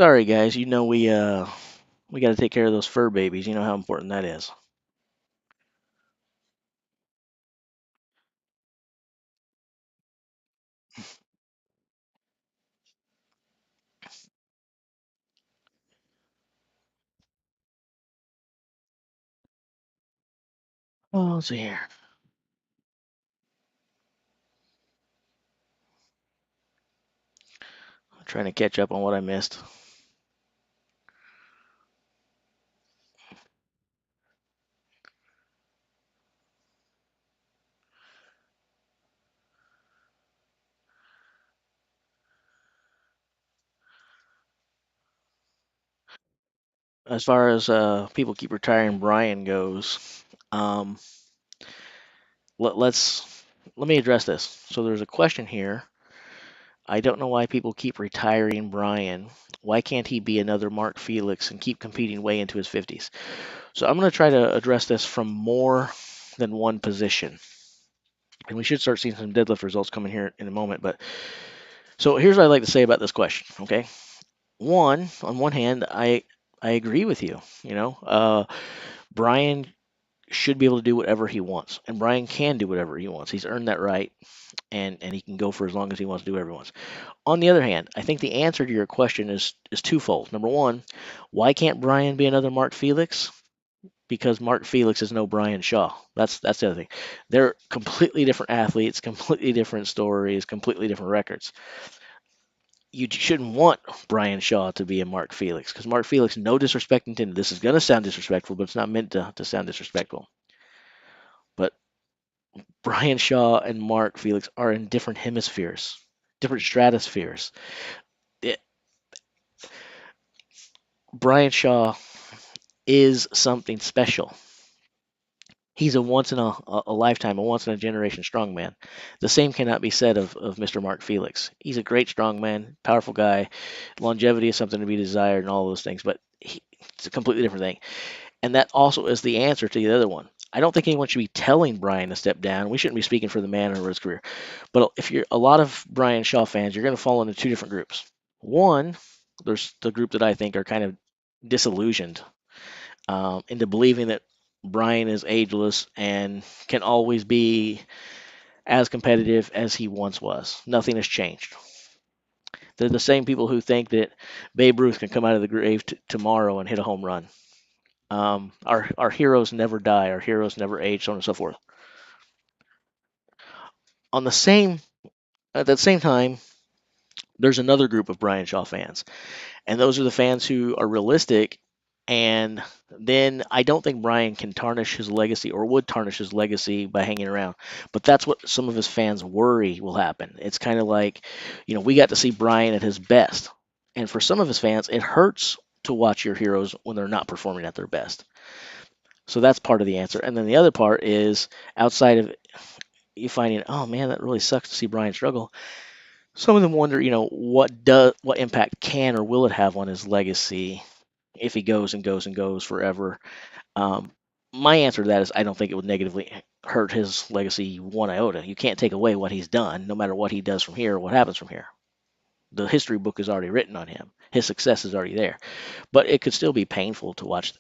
Sorry, guys. You know we got to take care of those fur babies. You know how important that is. Oh, let's see here. I'm trying to catch up on what I missed. As far as people keep retiring Brian goes, um, let me address this. So there's a question here. I don't know why people keep retiring Brian. Why can't he be another Mark Felix and keep competing way into his 50s? So I'm going to try to address this from more than one position. And we should start seeing some deadlift results coming here in a moment. But so here's what I'd like to say about this question. Okay, on one hand, I agree with you. Brian should be able to do whatever he wants, and Brian can do whatever he wants. He's earned that right, and he can go for as long as he wants to do whatever he wants. On the other hand, I think the answer to your question is twofold. Number one, why can't Brian be another Mark Felix? Because Mark Felix is no Brian Shaw. That's the other thing. They're completely different athletes, completely different stories, completely different records. You shouldn't want Brian Shaw to be a Mark Felix because Mark Felix, no disrespect intended. This is going to sound disrespectful, but it's not meant to sound disrespectful. But Brian Shaw and Mark Felix are in different hemispheres, different stratospheres. It, Brian Shaw is something special. He's a once in a lifetime, a once in a generation strongman. The same cannot be said of Mr. Mark Felix. He's a great strongman, powerful guy. Longevity is something to be desired and all those things, but it's a completely different thing. And that also is the answer to the other one. I don't think anyone should be telling Brian to step down. We shouldn't be speaking for the man or his career. But if you're a lot of Brian Shaw fans, you're going to fall into two different groups. One, there's the group that I think are kind of disillusioned into believing that Brian is ageless and can always be as competitive as he once was. Nothing has changed. They're the same people who think that Babe Ruth can come out of the grave tomorrow and hit a home run. Our heroes never die. Our heroes never age, so on and so forth. On the same At that same time, there's another group of Brian Shaw fans, and those are the fans who are realistic. And then I don't think Brian can tarnish his legacy or would tarnish his legacy by hanging around. But that's what some of his fans worry will happen. It's kind of like, we got to see Brian at his best. And for some of his fans, it hurts to watch your heroes when they're not performing at their best. So that's part of the answer. And then the other part is outside of you finding, oh man, that really sucks to see Brian struggle. Some of them wonder, what impact can or will it have on his legacy if he goes and goes and goes forever. My answer to that is I don't think it would negatively hurt his legacy one iota. You can't take away what he's done, no matter what he does from here or what happens from here. The history book is already written on him. His success is already there. But it could still be painful to watch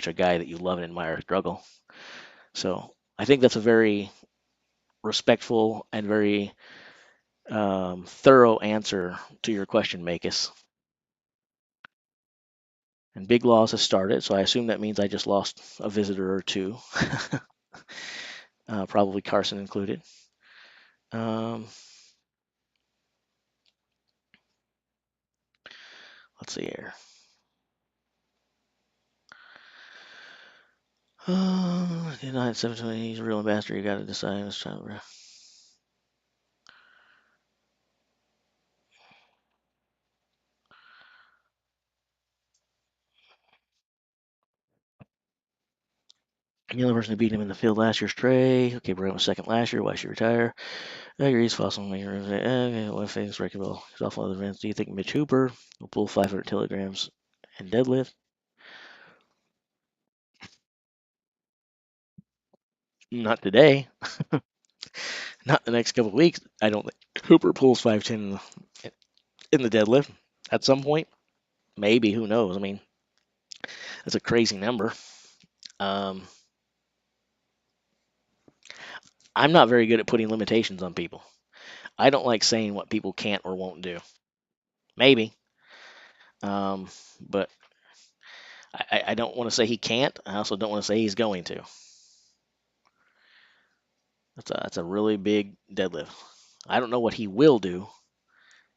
a guy that you love and admire struggle. So I think that's a very respectful and very thorough answer to your question, Makis. And Big Laws has started, so I assume that means I just lost a visitor or two, probably Carson included. Let's see here. 720, he's a real ambassador. You got to decide. The only person who beat him in the field last year's Trey. Okay, Brian was second last year. Why should he retire? He's fossil. What things recommendable? He's off other events. Do you think Mitch Hooper will pull 500 kilograms in deadlift? Not today. Not the next couple of weeks. I don't think Hooper pulls 510 in the deadlift at some point. Maybe, who knows? I mean, that's a crazy number. I'm not very good at putting limitations on people. I don't like saying what people can't or won't do. Maybe, but I don't want to say he can't. I also don't want to say he's going to. That's a really big deadlift. I don't know what he will do.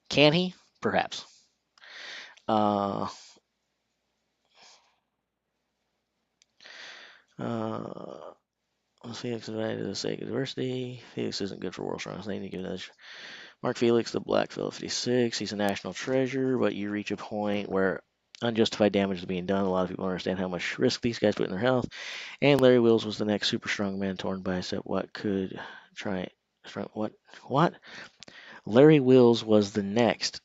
Can he? Perhaps. Uh, uh, Felix invited to the sake of diversity. Felix isn't good for world strongest. They need to give that. Mark Felix, the black fellow 56. He's a national treasure, but you reach a point where unjustified damage is being done. A lot of people don't understand how much risk these guys put in their health. And Larry Wills was the next super strong man, torn bicep. What could try? What? What? Larry Wills was the next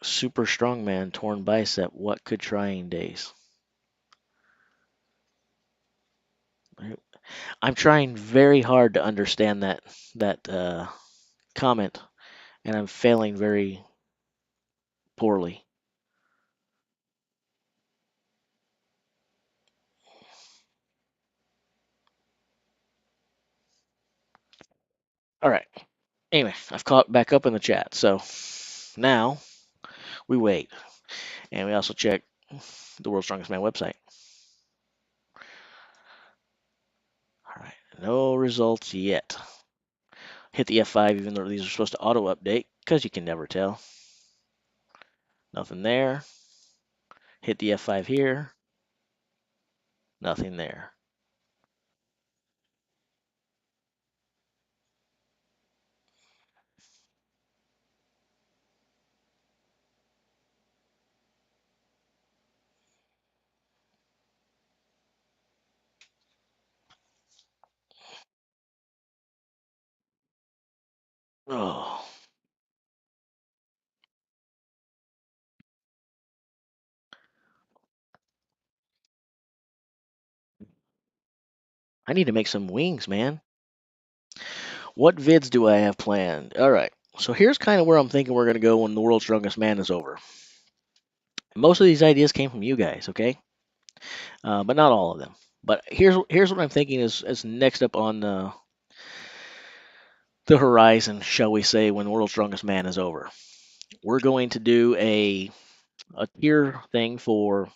super strong man, torn bicep. What could trying days? I'm trying very hard to understand that comment, and I'm failing very poorly. All right. Anyway, I've caught back up in the chat. So now we wait, and we also check the World's Strongest Man website. All right. No results yet. Hit the F5, even though these are supposed to auto update, because you can never tell. Nothing there. Hit the F5 here. Nothing there. Oh. I need to make some wings, man. What vids do I have planned? All right. So here's kind of where I'm thinking we're going to go when the World's Strongest Man is over. Most of these ideas came from you guys, okay? But not all of them. But here's what I'm thinking is next up on the horizon, shall we say, when World's Strongest Man is over. We're going to do a tier thing for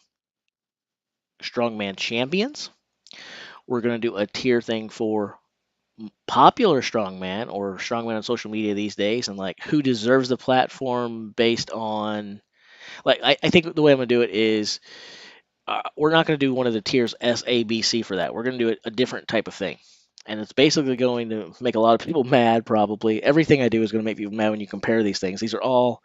strongman champions. We're going to do a tier thing for popular strongman or strongman on social media these days, and like who deserves the platform based on like I think the way I'm going to do it is we're not going to do one of the tiers S, A, B, C for that. We're going to do a different type of thing. And it's basically going to make a lot of people mad, probably. Everything I do is going to make people mad when you compare these things. These are all,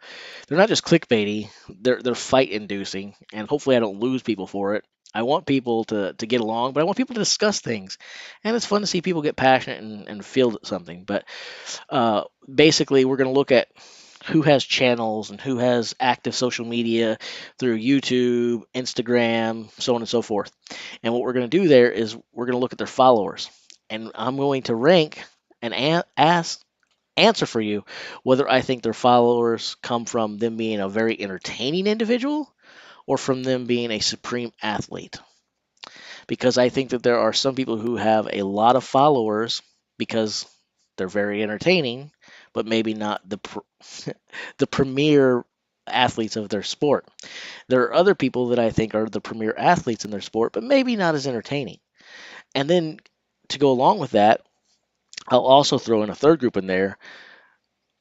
they're not just clickbaity, they're fight inducing. And hopefully I don't lose people for it. I want people to get along, but I want people to discuss things. And it's fun to see people get passionate and feel something. But basically, we're going to look at who has channels and who has active social media through YouTube, Instagram, so on and so forth. And what we're going to do there is we're going to look at their followers. And I'm going to rank and answer for you whether I think their followers come from them being a very entertaining individual or from them being a supreme athlete. Because I think that there are some people who have a lot of followers because they're very entertaining, but maybe not the premier athletes of their sport. There are other people that I think are the premier athletes in their sport, but maybe not as entertaining. And then to go along with that, I'll also throw in a third group in there,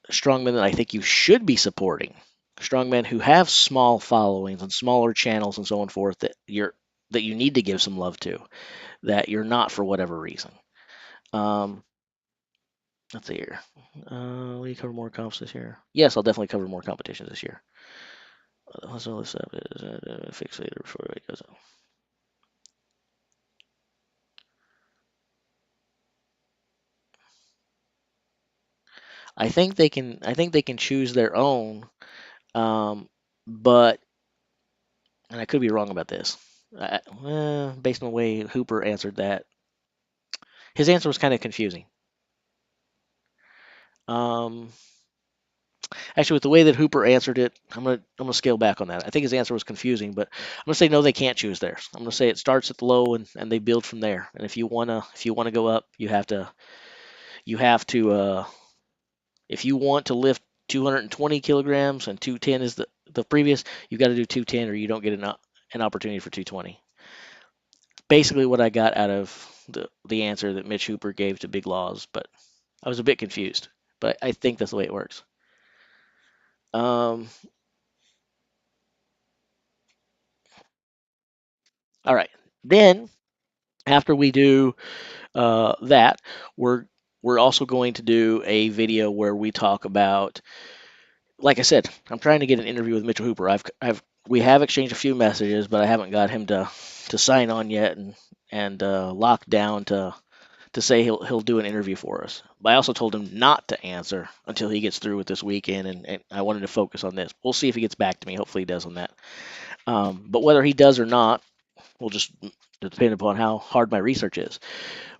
strongmen that I think you should be supporting. Strongmen who have small followings and smaller channels and so on and forth that you need to give some love to, that you're not for whatever reason. Let's see here. Will you cover more comps this year? Yes, I'll definitely cover more competitions this year. So this up is fix later before it goes on. I think they can choose their own, but and I could be wrong about this. Based on the way Hooper answered that, his answer was kind of confusing. Actually, with the way that Hooper answered it, I'm gonna scale back on that. I think his answer was confusing, but I'm gonna say no, they can't choose theirs. I'm gonna say it starts at the low and they build from there. And if you wanna go up, you have to if you want to lift 220 kilograms and 210 is the previous, you got to do 210 or you don't get an opportunity for 220. Basically, what I got out of the answer that Mitch Hooper gave to Big Laws, but I was a bit confused. But I think that's the way it works. All right. Then after we do that, we're also going to do a video where we talk about, like I said, I'm trying to get an interview with Mitchell Hooper. We have exchanged a few messages, but I haven't got him to sign on yet and lock down to say he'll do an interview for us. But I also told him not to answer until he gets through with this weekend, and I wanted to focus on this. We'll see if he gets back to me. Hopefully he does on that. But whether he does or not, will just depend upon how hard my research is.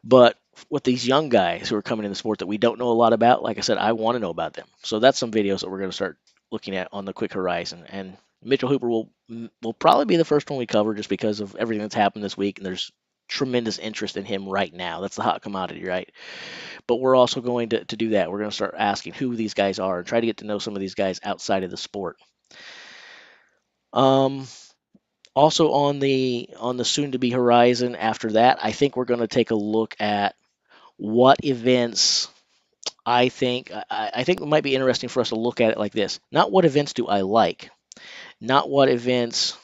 But with these young guys who are coming in the sport that we don't know a lot about, like I said, I want to know about them. So that's some videos that we're going to start looking at on the quick horizon. And Mitchell Hooper will probably be the first one we cover just because of everything that's happened this week, and there's tremendous interest in him right now. That's the hot commodity, right? But we're also going to do that. We're going to start asking who these guys are and try to get to know some of these guys outside of the sport. Also on the soon to be horizon after that, I think we're going to take a look at what events I think it might be interesting for us to look at it like this. Not what events do I like, not what events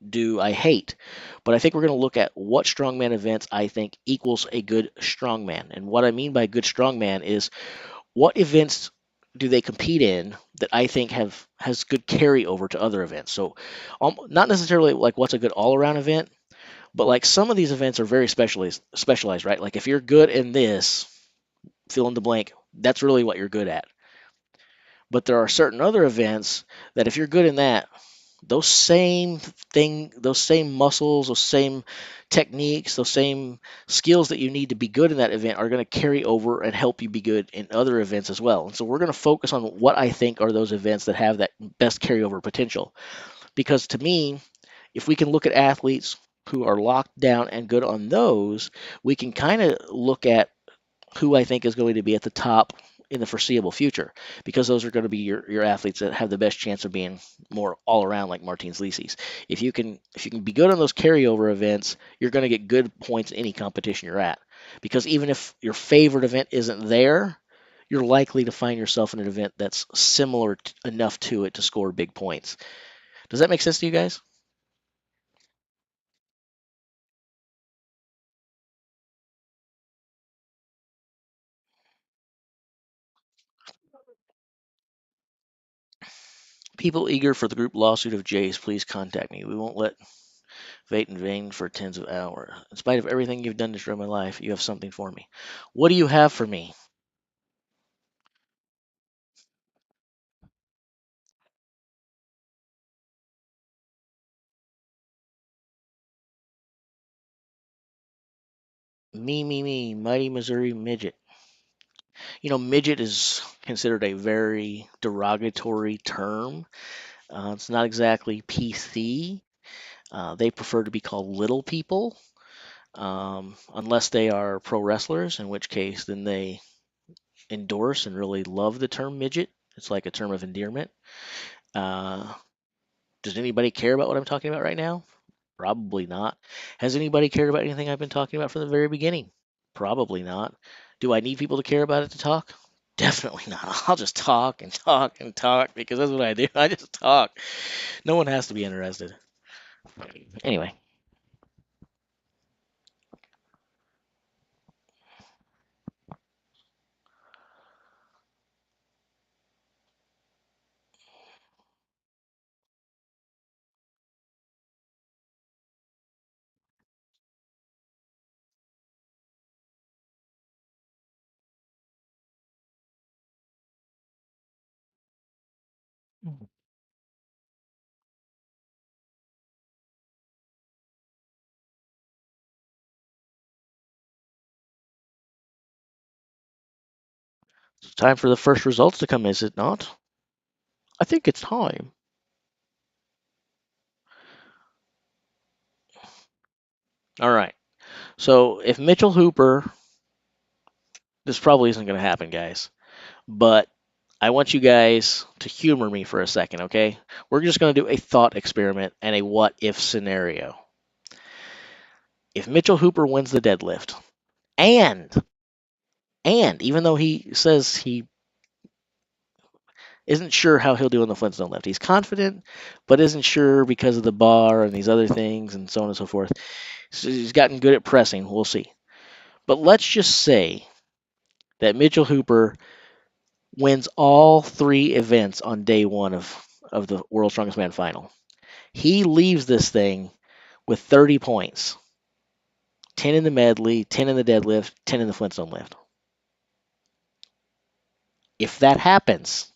do I hate, but I think we're going to look at what strongman events I think equals a good strongman. And what I mean by good strongman is what events do they compete in that I think has good carryover to other events. So not necessarily like what's a good all-around event, but like some of these events are very specialized, right? Like if you're good in this, fill in the blank, that's really what you're good at. But there are certain other events that if you're good in that, those same muscles, those same techniques, those same skills that you need to be good in that event are going to carry over and help you be good in other events as well. And so we're going to focus on what I think are those events that have that best carryover potential. Because to me, if we can look at athletes who are locked down and good on those, we can kind of look at who I think is going to be at the top in the foreseeable future, because those are going to be your athletes that have the best chance of being more all around like Martins Licis. If you can be good on those carryover events, you're going to get good points in any competition you're at. Because even if your favorite event isn't there, you're likely to find yourself in an event that's similar enough to it to score big points. Does that make sense to you guys? People eager for the group lawsuit of Jays, please contact me. We won't let wait in vain for tens of hours. In spite of everything you've done to destroy my life, you have something for me. What do you have for me? Me, mighty Missouri midget. You know, midget is considered a very derogatory term. It's not exactly PC. They prefer to be called little people, unless they are pro wrestlers, in which case then they endorse and really love the term midget. It's like a term of endearment. Uh, does anybody care about what I'm talking about right now? Probably not. Has anybody cared about anything I've been talking about from the very beginning? Probably not. Do I need people to care about it to talk? Definitely not. I'll just talk and talk and talk because that's what I do. I just talk. No one has to be interested. Anyway, it's time for the first results to come, is it not? I think it's time. All right. So if Mitchell Hooper, this probably isn't going to happen, guys, but I want you guys to humor me for a second, okay? We're just going to do a thought experiment and a what if scenario. If Mitchell Hooper wins the deadlift, and even though he says he isn't sure how he'll do on the Flintstone lift, he's confident, but isn't sure because of the bar and these other things and so on and so forth. So he's gotten good at pressing. We'll see. But let's just say that Mitchell Hooper wins all 3 events on day 1 of the World's Strongest Man final. He leaves this thing with 30 points. 10 in the medley, 10 in the deadlift, 10 in the Flintstone lift. If that happens,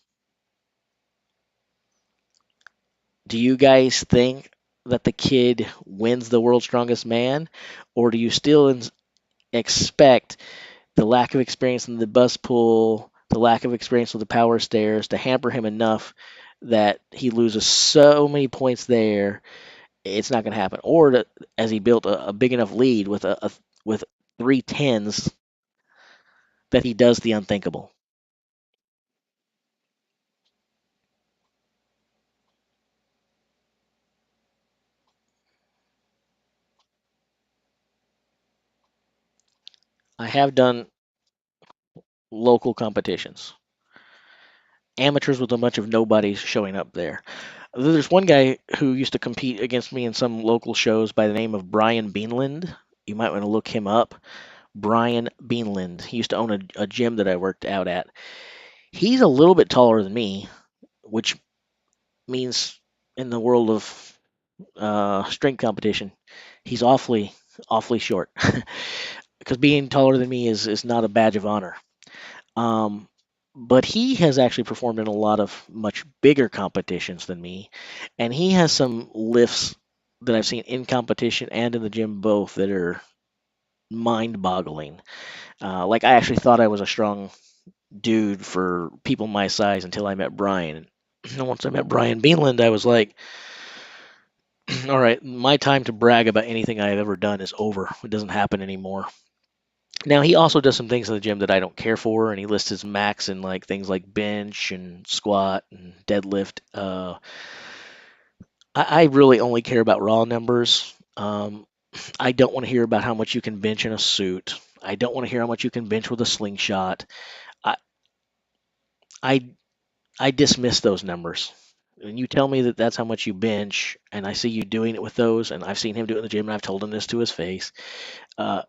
do you guys think that the kid wins the World's Strongest Man? Or do you still expect the lack of experience in the bus pull, the lack of experience with the power stairs to hamper him enough that he loses so many points there, it's not going to happen? Or as he built a big enough lead with with 3 10s that he does the unthinkable? I have done local competitions, amateurs with a bunch of nobodies showing up there. There's one guy who used to compete against me in some local shows by the name of Brian Beanland. You might want to look him up. Brian Beanland. He used to own a gym that I worked out at. He's a little bit taller than me, which means in the world of strength competition, he's awfully short. Because being taller than me is not a badge of honor. Um, but he has actually performed in a lot of much bigger competitions than me, and he has some lifts that I've seen in competition and in the gym both that are mind-boggling. Like I actually thought I was a strong dude for people my size until I met Brian. And once I met Brian Beanland, I was like, all right, my time to brag about anything I've ever done is over. It doesn't happen anymore. Now he also does some things in the gym that I don't care for, and he lists his max in like things like bench and squat and deadlift. I really only care about raw numbers. I don't want to hear about how much you can bench in a suit. I don't want to hear how much you can bench with a slingshot. I I I dismiss those numbers. When you tell me that that's how much you bench, and I see you doing it with those, and I've seen him do it in the gym, and I've told him this to his face, uh,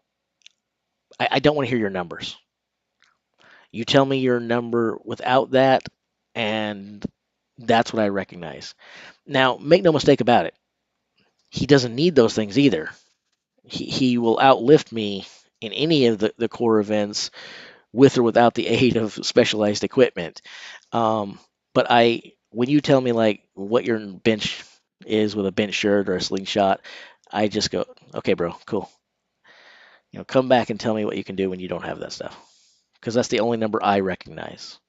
I don't want to hear your numbers. You tell me your number without that, and that's what I recognize. Now, make no mistake about it, he doesn't need those things either. He will outlift me in any of the core events with or without the aid of specialized equipment. But when you tell me like what your bench is with a bench shirt or a slingshot, I just go, okay, bro, cool. Come back and tell me what you can do when you don't have that stuff, because that's the only number I recognize.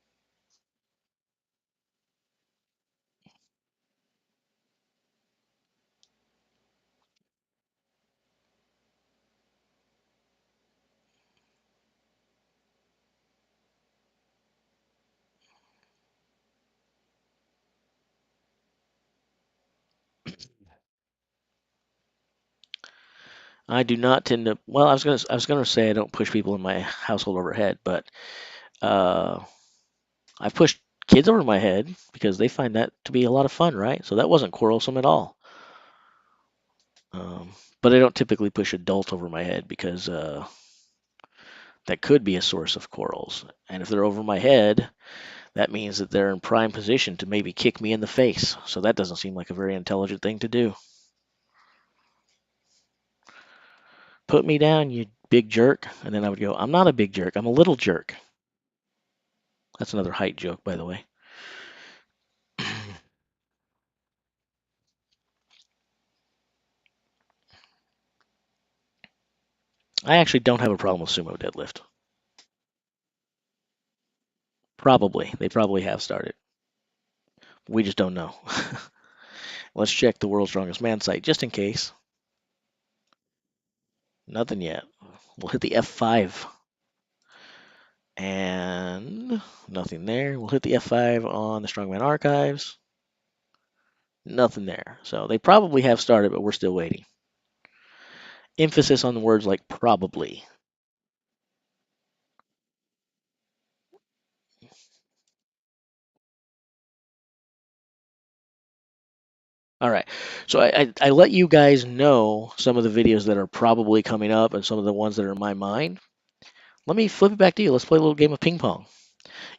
I do not tend to. Well, I was gonna say I don't push people in my household overhead, but uh, I've pushed kids over my head because they find that to be a lot of fun, right? So that wasn't quarrelsome at all. Um, but I don't typically push adults over my head because that could be a source of quarrels. And if they're over my head, that means that they're in prime position to maybe kick me in the face. So that doesn't seem like a very intelligent thing to do. Put me down, you big jerk. And then I would go, I'm not a big jerk. I'm a little jerk. That's another height joke, by the way. I actually don't have a problem with sumo deadlift. Probably. They probably have started. We just don't know. Let's check the World's Strongest Man site just in case. Nothing yet. We'll hit the F5. And nothing there. We'll hit the F5 on the Strongman Archives. Nothing there. So they probably have started, but we're still waiting. Emphasis on the words like probably. All right. So I let you guys know some of the videos that are probably coming up and some of the ones that are in my mind. Let me flip it back to you. Let's play a little game of ping pong.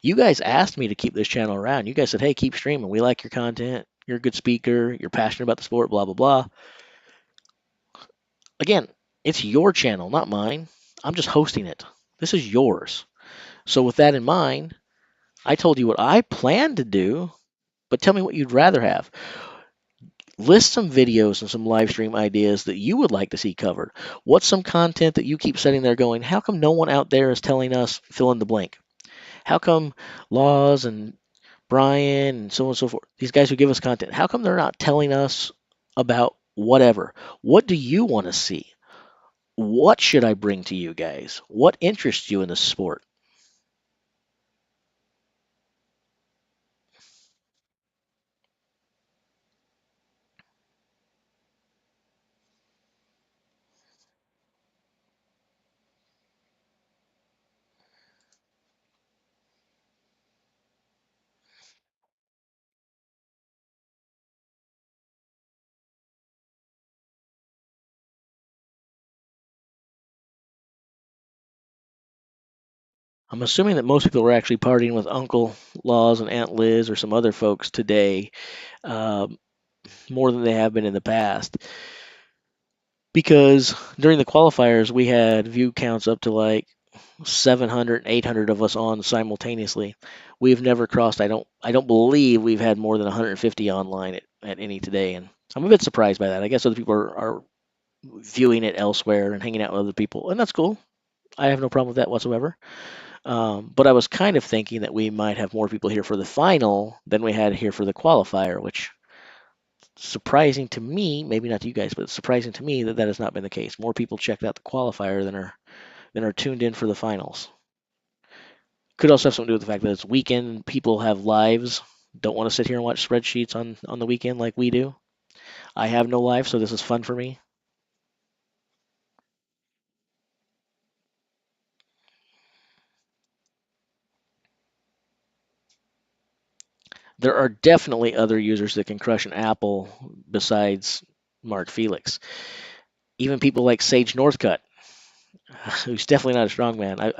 You guys asked me to keep this channel around. You guys said, hey, keep streaming. We like your content. You're a good speaker. You're passionate about the sport, blah, blah, blah. Again, it's your channel, not mine. I'm just hosting it. This is yours. So with that in mind, I told you what I plan to do, but tell me what you'd rather have. List some videos and some live stream ideas that you would like to see covered. What's some content that you keep sitting there going, how come no one out there is telling us fill in the blank? How come Laws and Brian and so on and so forth, these guys who give us content, how come they're not telling us about whatever? What do you want to see? What should I bring to you guys? What interests you in the sport? I'm assuming that most people are actually partying with Uncle Laws and Aunt Liz or some other folks today, um, more than they have been in the past. Because during the qualifiers, we had view counts up to like 700, 800 of us on simultaneously. We've never crossed. I don't believe we've had more than 150 online at any today, and I'm a bit surprised by that. I guess other people are viewing it elsewhere and hanging out with other people, and that's cool. I have no problem with that whatsoever. But I was kind of thinking that we might have more people here for the final than we had here for the qualifier, which surprising to me, maybe not to you guys, but it's surprising to me that that has not been the case. More people checked out the qualifier than are tuned in for the finals. Could also have something to do with the fact that it's weekend. People have lives. Don't want to sit here and watch spreadsheets on the weekend like we do. I have no life, so this is fun for me. There are definitely other users that can crush an apple besides Mark Felix. Even people like Sage Northcutt, who's definitely not a strongman.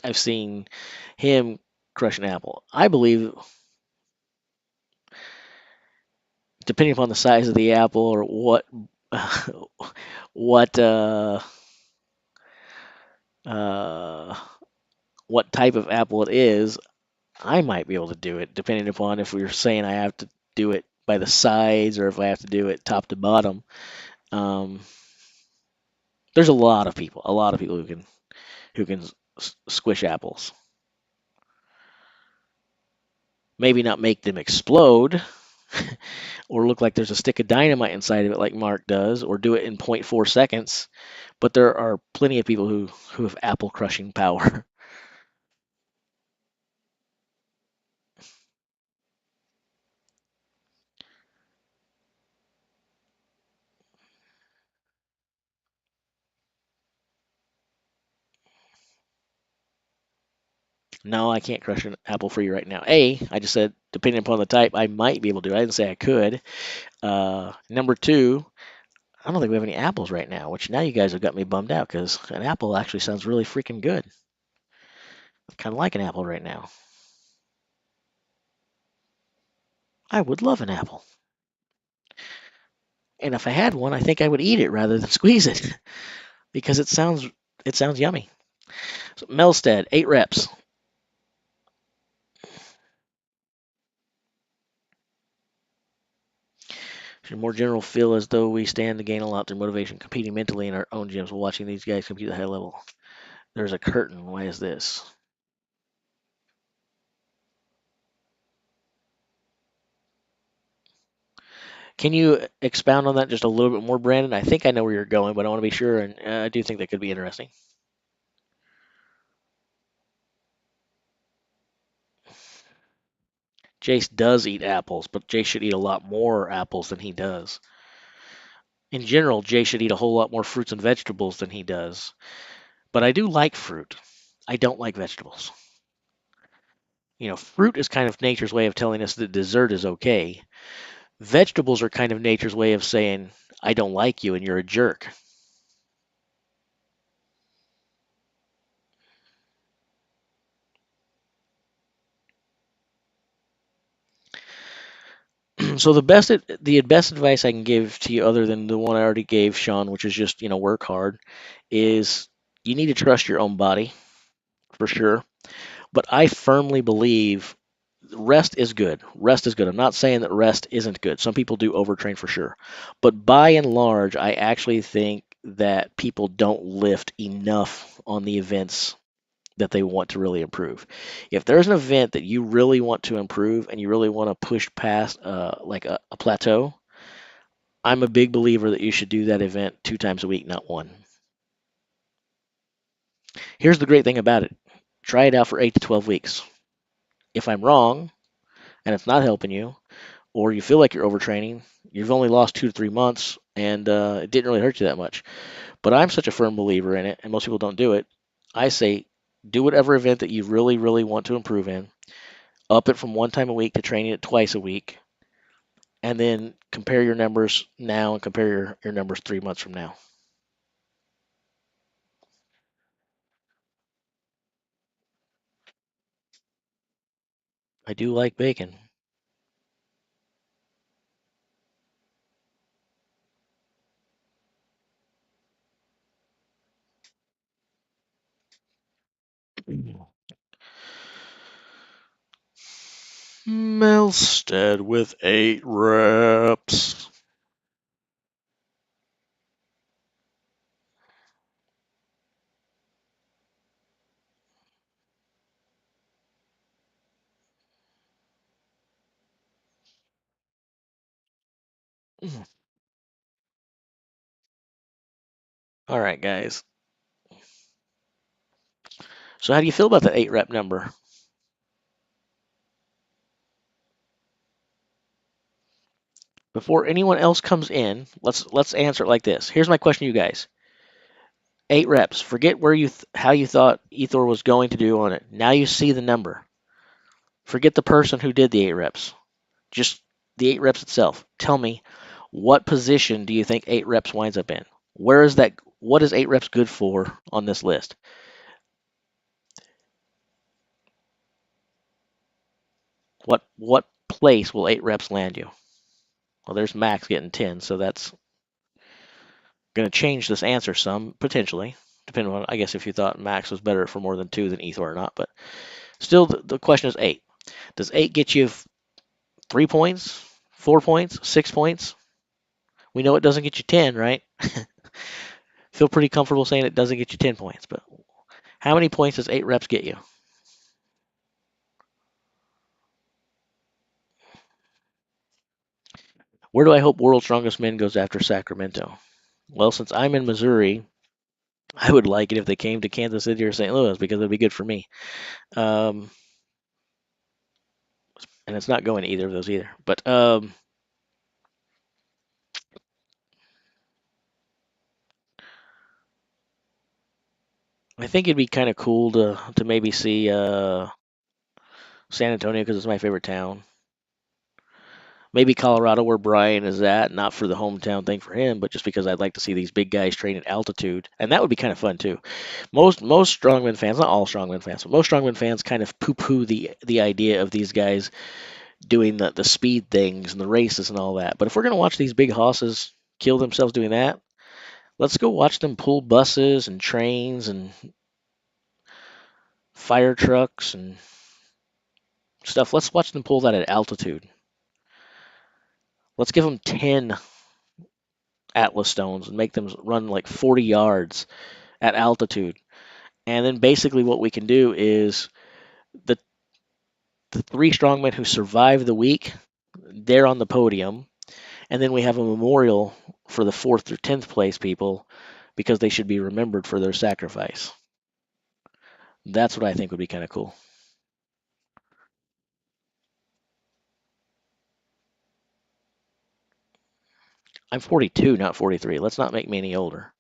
I've seen him crush an apple. I believe, depending upon the size of the apple or what uh, what type of apple it is, I might be able to do it, depending upon if we were saying I have to do it by the sides or if I have to do it top to bottom. Um, there's a lot of people who can squish apples. Maybe not make them explode or look like there's a stick of dynamite inside of it like Mark does, or do it in 0.4 seconds. But there are plenty of people who have apple crushing power. No, I can't crush an apple for you right now. I just said depending upon the type, I might be able to. I didn't say I could. Number two, I don't think we have any apples right now, which now you guys have got me bummed out because an apple actually sounds really freaking good. I kind of like an apple right now. I would love an apple. And if I had one, I think I would eat it rather than squeeze it because it sounds yummy. So Melsted, 8 reps. Should more general feel as though we stand to gain a lot through motivation, competing mentally in our own gyms while watching these guys compete at a high level. There's a curtain. Why is this? Can you expound on that just a little bit more, Brandon? I think I know where you're going, but I want to be sure, and I do think that could be interesting. Jace does eat apples, but Jace should eat a lot more apples than he does. In general, Jace should eat a whole lot more fruits and vegetables than he does. But I do like fruit. I don't like vegetables. Fruit is kind of nature's way of telling us that dessert is okay. Vegetables are kind of nature's way of saying, I don't like you and you're a jerk. So the best advice I can give to you, other than the one I already gave Sean, which is just work hard, is you need to trust your own body for sure. But I firmly believe rest is good. Rest is good. I'm not saying that rest isn't good. Some people do overtrain for sure. But by and large, I actually think that people don't lift enough on the events that they want to really improve. If there's an event that you really want to improve and you really want to push past like a plateau, I'm a big believer that you should do that event 2 times a week, not 1. Here's the great thing about it. Try it out for 8 to 12 weeks. If I'm wrong and it's not helping you, or you feel like you're overtraining, you've only lost 2 to 3 months and it didn't really hurt you that much. But I'm such a firm believer in it, and most people don't do it. I say do whatever event that you really, really want to improve in. Up it from 1 time a week to training it twice a week, and then compare your numbers now and compare your numbers 3 months from now. I do like bacon. Melsted with 8 reps. All right, guys. So how do you feel about the 8 rep number? Before anyone else comes in, let's answer it like this. Here's my question to you guys. 8 reps. Forget where how you thought Eythor was going to do on it. Now you see the number. Forget the person who did the 8 reps. Just the 8 reps itself. Tell me, what position do you think 8 reps winds up in? Where is that? What is 8 reps good for on this list? What place will 8 reps land you? Well, there's Max getting 10, so that's going to change this answer some, potentially, depending on, I guess, if you thought Max was better for more than 2 than Eythor or not. But still, the question is 8. Does 8 get you 3 points, 4 points, 6 points? We know it doesn't get you 10, right? Feel pretty comfortable saying it doesn't get you 10 points, but how many points does 8 reps get you? Where do I hope World's Strongest Men goes after Sacramento? Well, since I'm in Missouri, I would like it if they came to Kansas City or St. Louis because it'd be good for me. And it's not going to either of those either. But I think it'd be kind of cool to maybe see San Antonio because it's my favorite town. Maybe Colorado where Brian is at, not for the hometown thing for him, but just because I'd like to see these big guys train at altitude, and that would be kind of fun too. Most strongman fans, not all strongman fans, but most strongman fans kind of poo-poo the idea of these guys doing the speed things and the races and all that. But if we're gonna watch these big hosses kill themselves doing that, let's go watch them pull buses and trains and fire trucks and stuff. Let's watch them pull that at altitude. Let's give them 10 Atlas stones and make them run like 40 yards at altitude. And then basically what we can do is the 3 strongmen who survive the week, they're on the podium. And then we have a memorial for the 4th through 10th place people because they should be remembered for their sacrifice. That's what I think would be kind of cool. I'm 42, not 43. Let's not make me any older.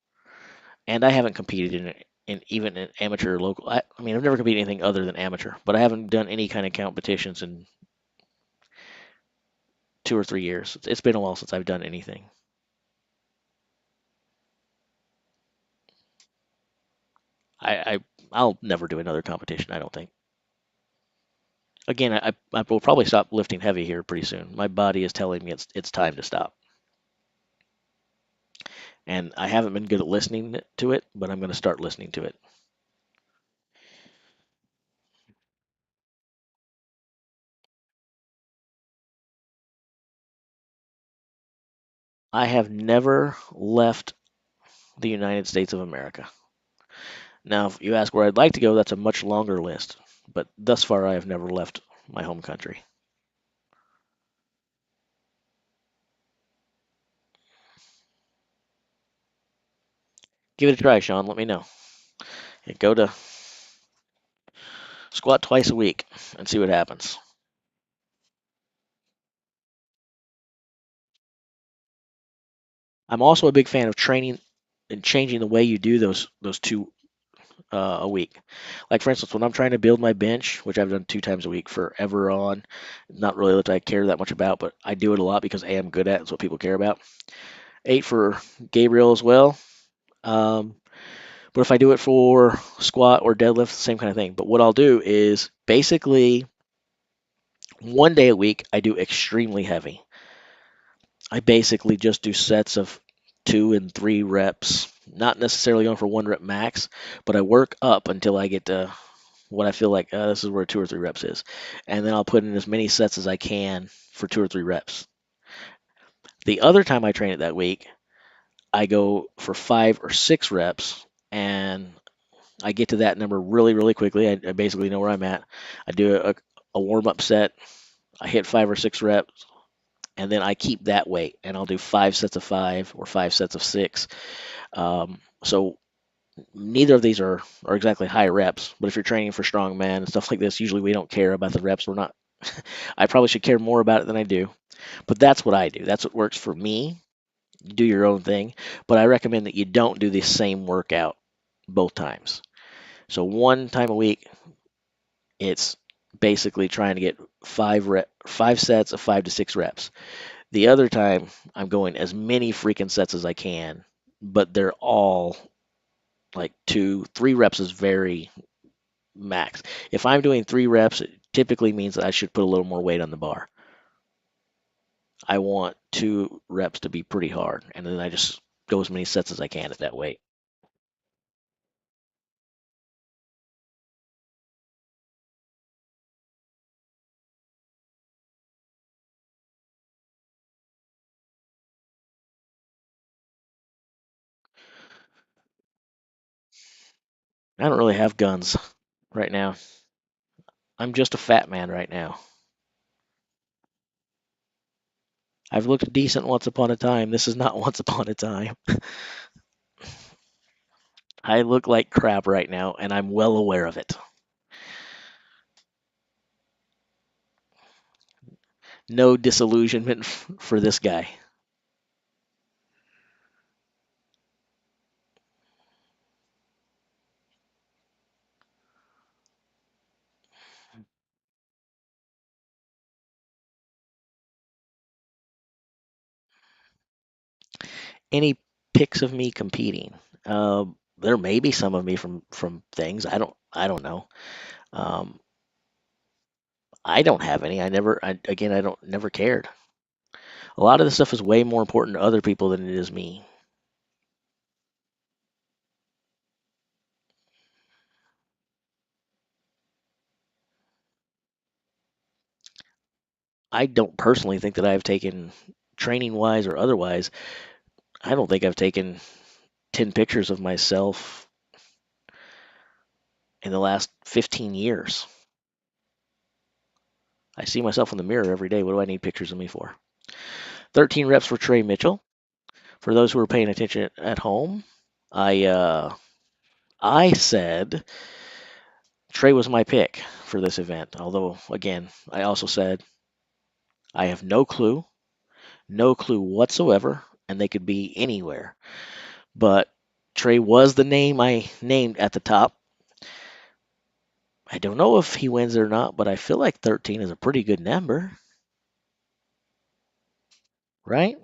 And I haven't competed in even an amateur local. I mean, I've never competed in anything other than amateur, but I haven't done any kind of competitions in 2 or 3 years. It's been a while since I've done anything. I'll never do another competition, I don't think. Again, I will probably stop lifting heavy here pretty soon. My body is telling me it's time to stop. And I haven't been good at listening to it, but I'm going to start listening to it. I have never left the United States of America. Now, if you ask where I'd like to go, that's a much longer list. But thus far, I have never left my home country. Give it a try, Sean. Let me know. Go to squat twice a week and see what happens. I'm also a big fan of training and changing the way you do those two a week. Like for instance, when I'm trying to build my bench, which I've done 2 times a week forever on, not really that I care that much about, but I do it a lot because A, I'm good at it. It's what people care about. 8 for Gabriel as well. But if I do it for squat or deadlift, same kind of thing. But what I'll do is basically 1 day a week, I do extremely heavy. I basically just do sets of 2 and 3 reps, not necessarily going for 1 rep max, but I work up until I get to what I feel like this is where 2 or 3 reps is. And then I'll put in as many sets as I can for 2 or 3 reps. The other time I train it that week, I go for 5 or 6 reps, and I get to that number really, really quickly. I basically know where I'm at. I do a warm-up set. I hit 5 or 6 reps, and then I keep that weight, and I'll do 5 sets of 5 or 5 sets of 6. So neither of these are exactly high reps, but if you're training for strongman and stuff like this, usually we don't care about the reps. We're not. I probably should care more about it than I do, but that's what I do. That's what works for me. You do your own thing, but I recommend that you don't do the same workout both times. So 1 time a week, it's basically trying to get 5 sets of 5 to 6 reps. The other time, I'm going as many freaking sets as I can, but they're all like 2, 3 reps is very max. If I'm doing 3 reps, it typically means that I should put a little more weight on the bar. I want 2 reps to be pretty hard, and then I just go as many sets as I can at that weight. I don't really have guns right now. I'm just a fat man right now. I've looked decent once upon a time. This is not once upon a time. I look like crap right now, and I'm well aware of it. No disillusionment for this guy. Any pics of me competing? There may be some of me from things. I don't know. Um, I don't have any. Again, I don't never cared. A lot of this stuff is way more important to other people than it is me. I don't personally think that I've taken training wise or otherwise. I don't think I've taken 10 pictures of myself in the last 15 years. I see myself in the mirror every day. What do I need pictures of me for? 13 reps for Trey Mitchell. For those who are paying attention at home, I said Trey was my pick for this event. Although, again, I also said I have no clue whatsoever, and they could be anywhere. But Trey was the name I named at the top. I don't know if he wins it or not, but I feel like 13 is a pretty good number, right?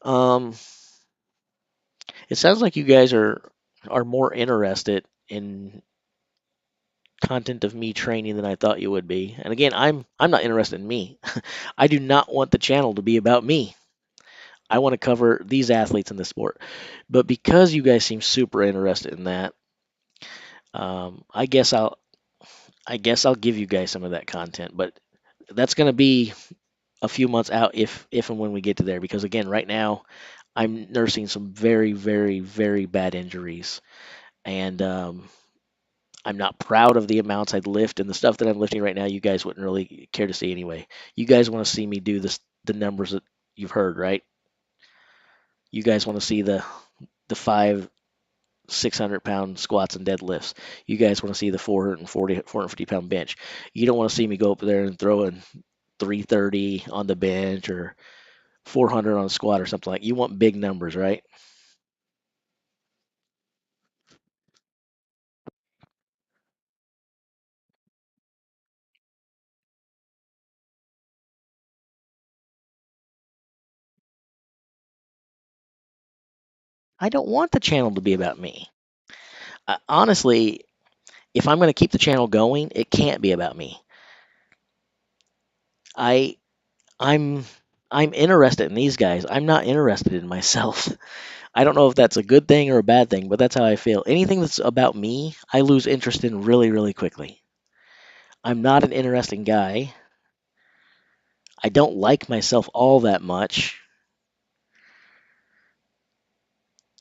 Um, it sounds like you guys are more interested in content of me training than I thought you would be. And again, I'm not interested in me. I do not want the channel to be about me. I want to cover these athletes in the sport. But because you guys seem super interested in that, I guess I'll give you guys some of that content. But that's going to be a few months out if and when we get to there. Because again, right now I'm nursing some very, very, very bad injuries, and I'm not proud of the amounts I'd lift, and the stuff that I'm lifting right now, you guys wouldn't really care to see anyway. You guys want to see me do the numbers that you've heard, right? You guys want to see the 600-pound squats and deadlifts. You guys want to see the 450-pound bench. You don't want to see me go up there and throw in 330 on the bench or 400 on a squat or something like. You want big numbers, right? I don't want the channel to be about me. Honestly, if I'm going to keep the channel going, it can't be about me. I I'm I'm interested in these guys. I'm not interested in myself. I don't know if that's a good thing or a bad thing, but that's how I feel. Anything that's about me, I lose interest in really, really quickly. I'm not an interesting guy. I don't like myself all that much.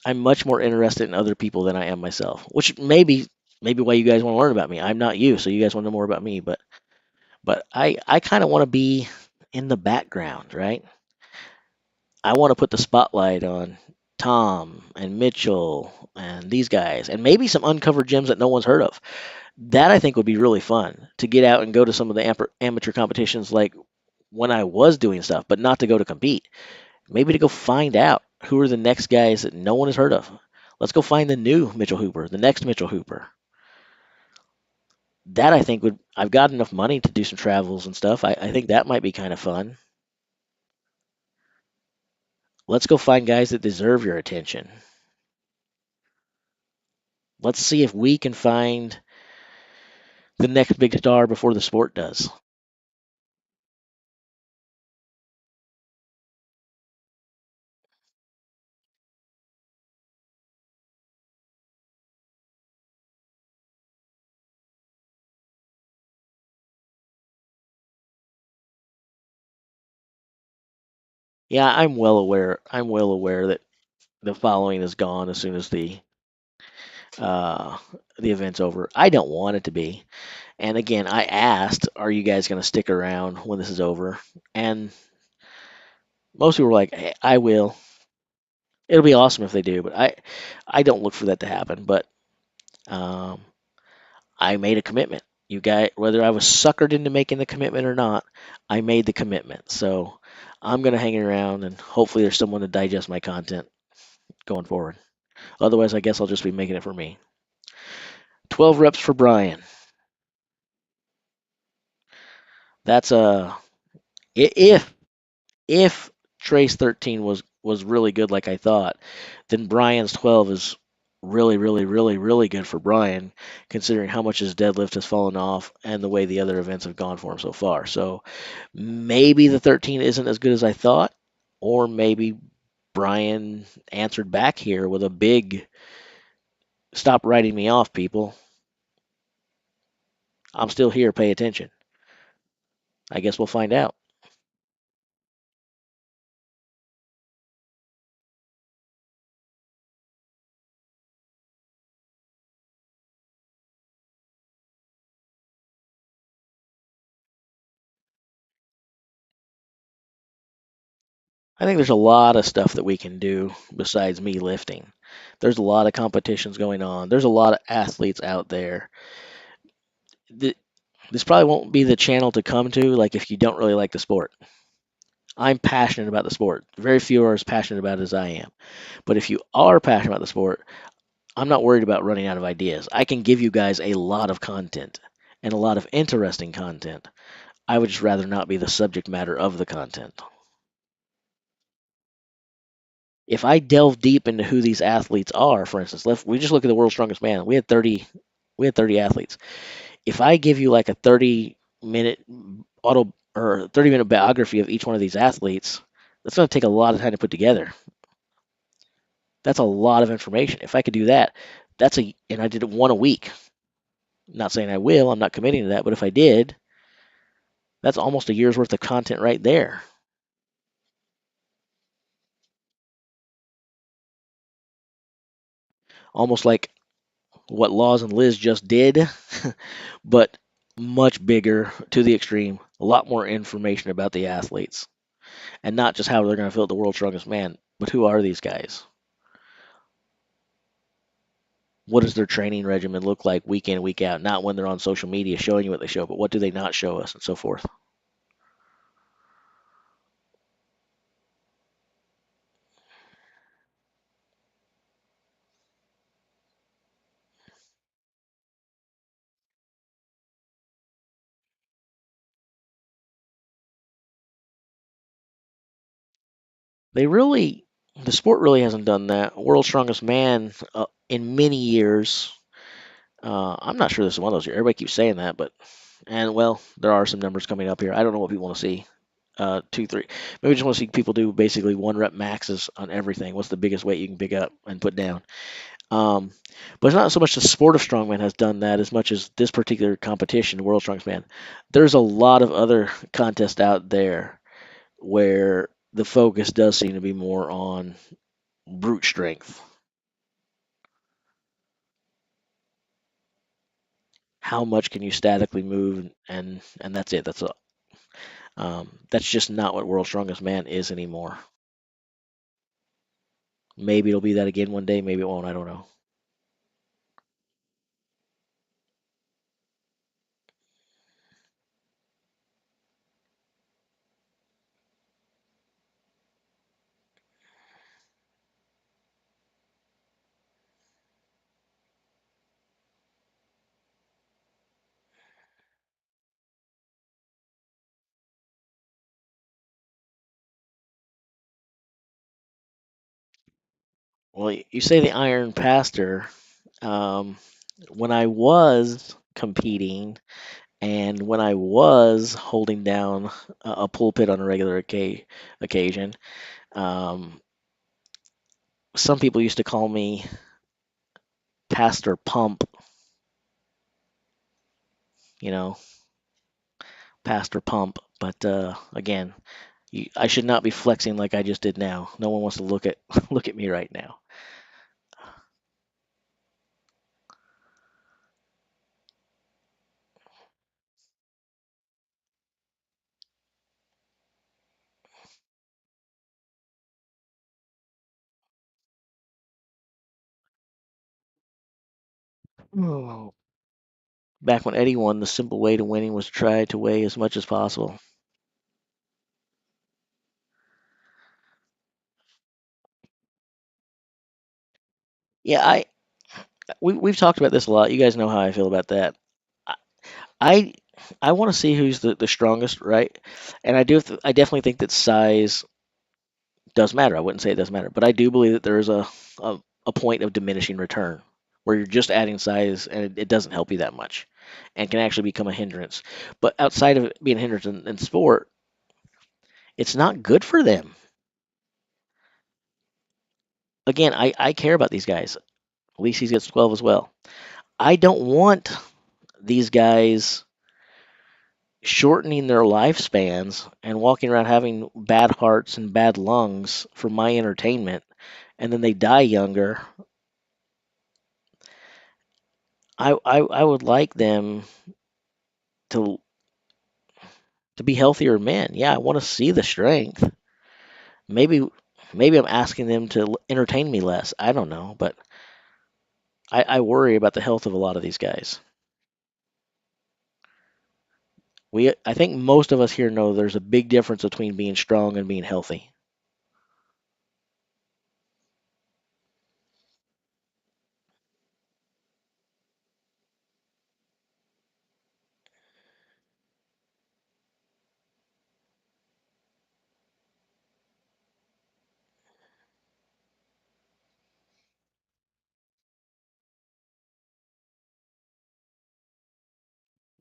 I'm much more interested in other people than I am myself, which maybe why you guys want to learn about me. I'm not you, so you guys want to know more about me, but I kind of want to be in the background, right? I want to put the spotlight on Tom and Mitchell and these guys, and maybe some uncovered gems that no one's heard of. That I think would be really fun to get out and go to some of the amateur competitions like when I was doing stuff, but not to go to compete. Maybe to go find out who are the next guys that no one has heard of. Let's go find the new Mitchell Hooper, the next Mitchell Hooper. That I think I've got enough money to do some travels and stuff. I think that might be kind of fun. Let's go find guys that deserve your attention. Let's see if we can find the next big star before the sport does. Yeah, I'm well aware. I'm well aware that the following is gone as soon as uh, the event's over. I don't want it to be. And again, I asked, "Are you guys going to stick around when this is over?" And most people were like, hey, "I will." It'll be awesome if they do, but I don't look for that to happen. But um, I made a commitment. You guys, whether I was suckered into making the commitment or not, I made the commitment. So I'm gonna hang around, and hopefully there's someone to digest my content going forward. Otherwise, I guess I'll just be making it for me. 12 reps for Brian. That's if Trace 13 was really good like I thought, then Brian's 12 is really, really, really, really good for Brian, considering how much his deadlift has fallen off and the way the other events have gone for him so far. So maybe the 13 isn't as good as I thought, or maybe Brian answered back here with a big stop writing me off, people. I'm still here, pay attention. I guess we'll find out. I think there's a lot of stuff that we can do besides me lifting. There's a lot of competitions going on. There's a lot of athletes out there. This probably won't be the channel to come to, like if you don't really like the sport. I'm passionate about the sport. Very few are as passionate about it as I am. But if you are passionate about the sport, I'm not worried about running out of ideas. I can give you guys a lot of content and a lot of interesting content. I would just rather not be the subject matter of the content. If I delve deep into who these athletes are, for instance, we just look at the world's strongest man. We had 30 athletes. If I give you like a 30-minute auto or 30-minute biography of each one of these athletes, that's going to take a lot of time to put together. That's a lot of information. If I could do that, and I did it one a week. Not saying I will, I'm not committing to that, but if I did, that's almost a year's worth of content right there. Almost like what Laws and Liz just did, but much bigger to the extreme. A lot more information about the athletes, and not just how they're going to fill out the world's strongest man, but who are these guys? What does their training regimen look like week in, week out? Not when they're on social media showing you what they show, but what do they not show us, and so forth. The sport really hasn't done that. World's Strongest Man in many years. I'm not sure this is one of those. Everybody keeps saying that, and well, there are some numbers coming up here. I don't know what people want to see. 2, 3. Maybe just want to see people do basically 1 rep maxes on everything. What's the biggest weight you can pick up and put down? Um, but it's not so much the sport of strongman has done that as much as this particular competition, the World Strongest Man. There's a lot of other contests out there where the focus does seem to be more on brute strength. How much can you statically move, and that's it. That's just not what World's Strongest Man is anymore. Maybe it'll be that again one day. Maybe it won't. I don't know. Well, you say the Iron Pastor. Um, when I was competing and when I was holding down a pulpit on a regular occasion, um, some people used to call me Pastor Pump. You know, Pastor Pump. But again, I should not be flexing like I just did now. No one wants to look at look at me right now. Oh. Back when Eddie won, the simple way to winning was to try to weigh as much as possible. Yeah, we've talked about this a lot. You guys know how I feel about that. I I, I want to see who's the strongest, right? And I definitely think that size does matter. I wouldn't say it doesn't matter, but I do believe that there is a point of diminishing return where you're just adding size and it doesn't help you that much and can actually become a hindrance. But outside of it being a hindrance in sport, it's not good for them. Again, I care about these guys. Licis gets 12 as well. I don't want these guys shortening their lifespans and walking around having bad hearts and bad lungs for my entertainment, and then they die younger. I would like them to be healthier men. Yeah, I want to see the strength. Maybe I'm asking them to entertain me less. I don't know, but I worry about the health of a lot of these guys. I think most of us here know there's a big difference between being strong and being healthy.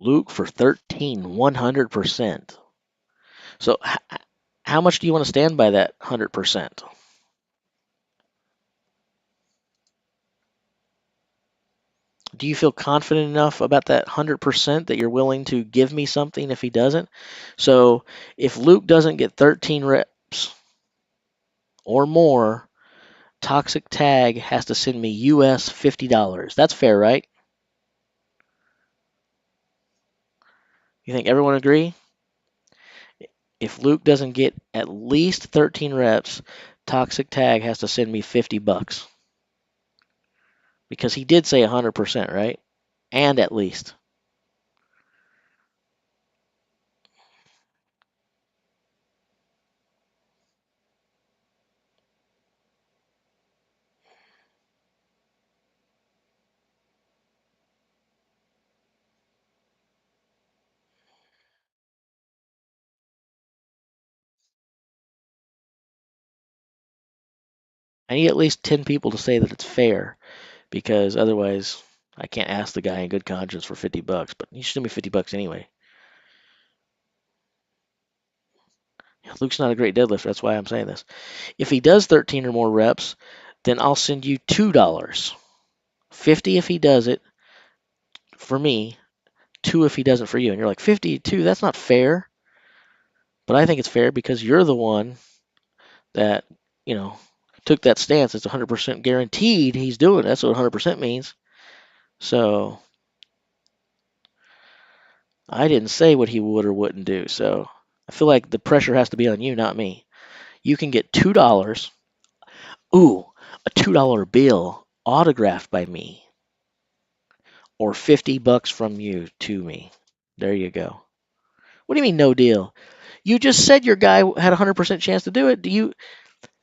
Luke for 13, 100%. So how much do you want to stand by that 100%? Do you feel confident enough about that 100% that you're willing to give me something if he doesn't? So if Luke doesn't get 13 reps or more, Toxic Tag has to send me US $50. That's fair, right? You think everyone agree? If Luke doesn't get at least 13 reps, Toxic Tag has to send me $50 because he did say 100%, right? And at least. I need at least 10 people to say that it's fair because otherwise I can't ask the guy in good conscience for $50, but he should send me $50 anyway. Luke's not a great deadlifter, that's why I'm saying this. If he does 13 or more reps, then I'll send you $2. 50 if he does it for me, 2 if he doesn't for you. And you're like, 52, that's not fair. But I think it's fair because you're the one that, you know, took that stance. It's 100% guaranteed he's doing it. That's what 100% means. So I didn't say what he would or wouldn't do. So I feel like the pressure has to be on you, not me. You can get $2. Ooh, a $2 bill autographed by me, or $50 from you to me. There you go. What do you mean, no deal? You just said your guy had a 100% chance to do it. Do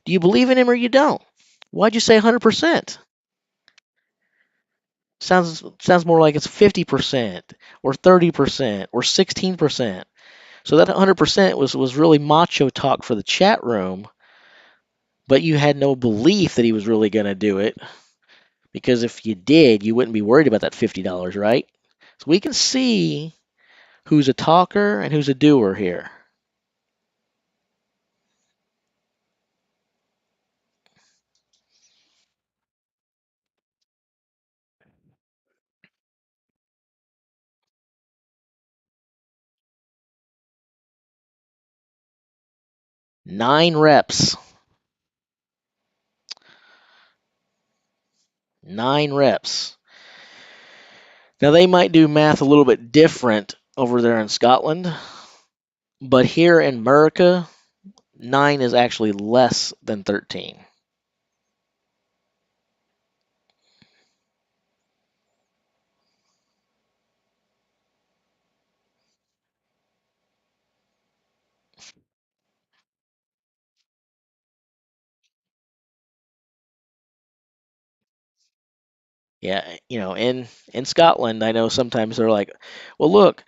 you believe in him or you don't? Why'd you say 100%? Sounds more like it's 50% or 30% or 16%. So that 100% was really macho talk for the chat room, but you had no belief that he was really going to do it because if you did, you wouldn't be worried about that $50, right? So we can see who's a talker and who's a doer here. Nine reps. 9 reps. Now, they might do math a little bit different over there in Scotland, but here in America, 9 is actually less than 13. Yeah, in Scotland, I know sometimes they're like, well, look,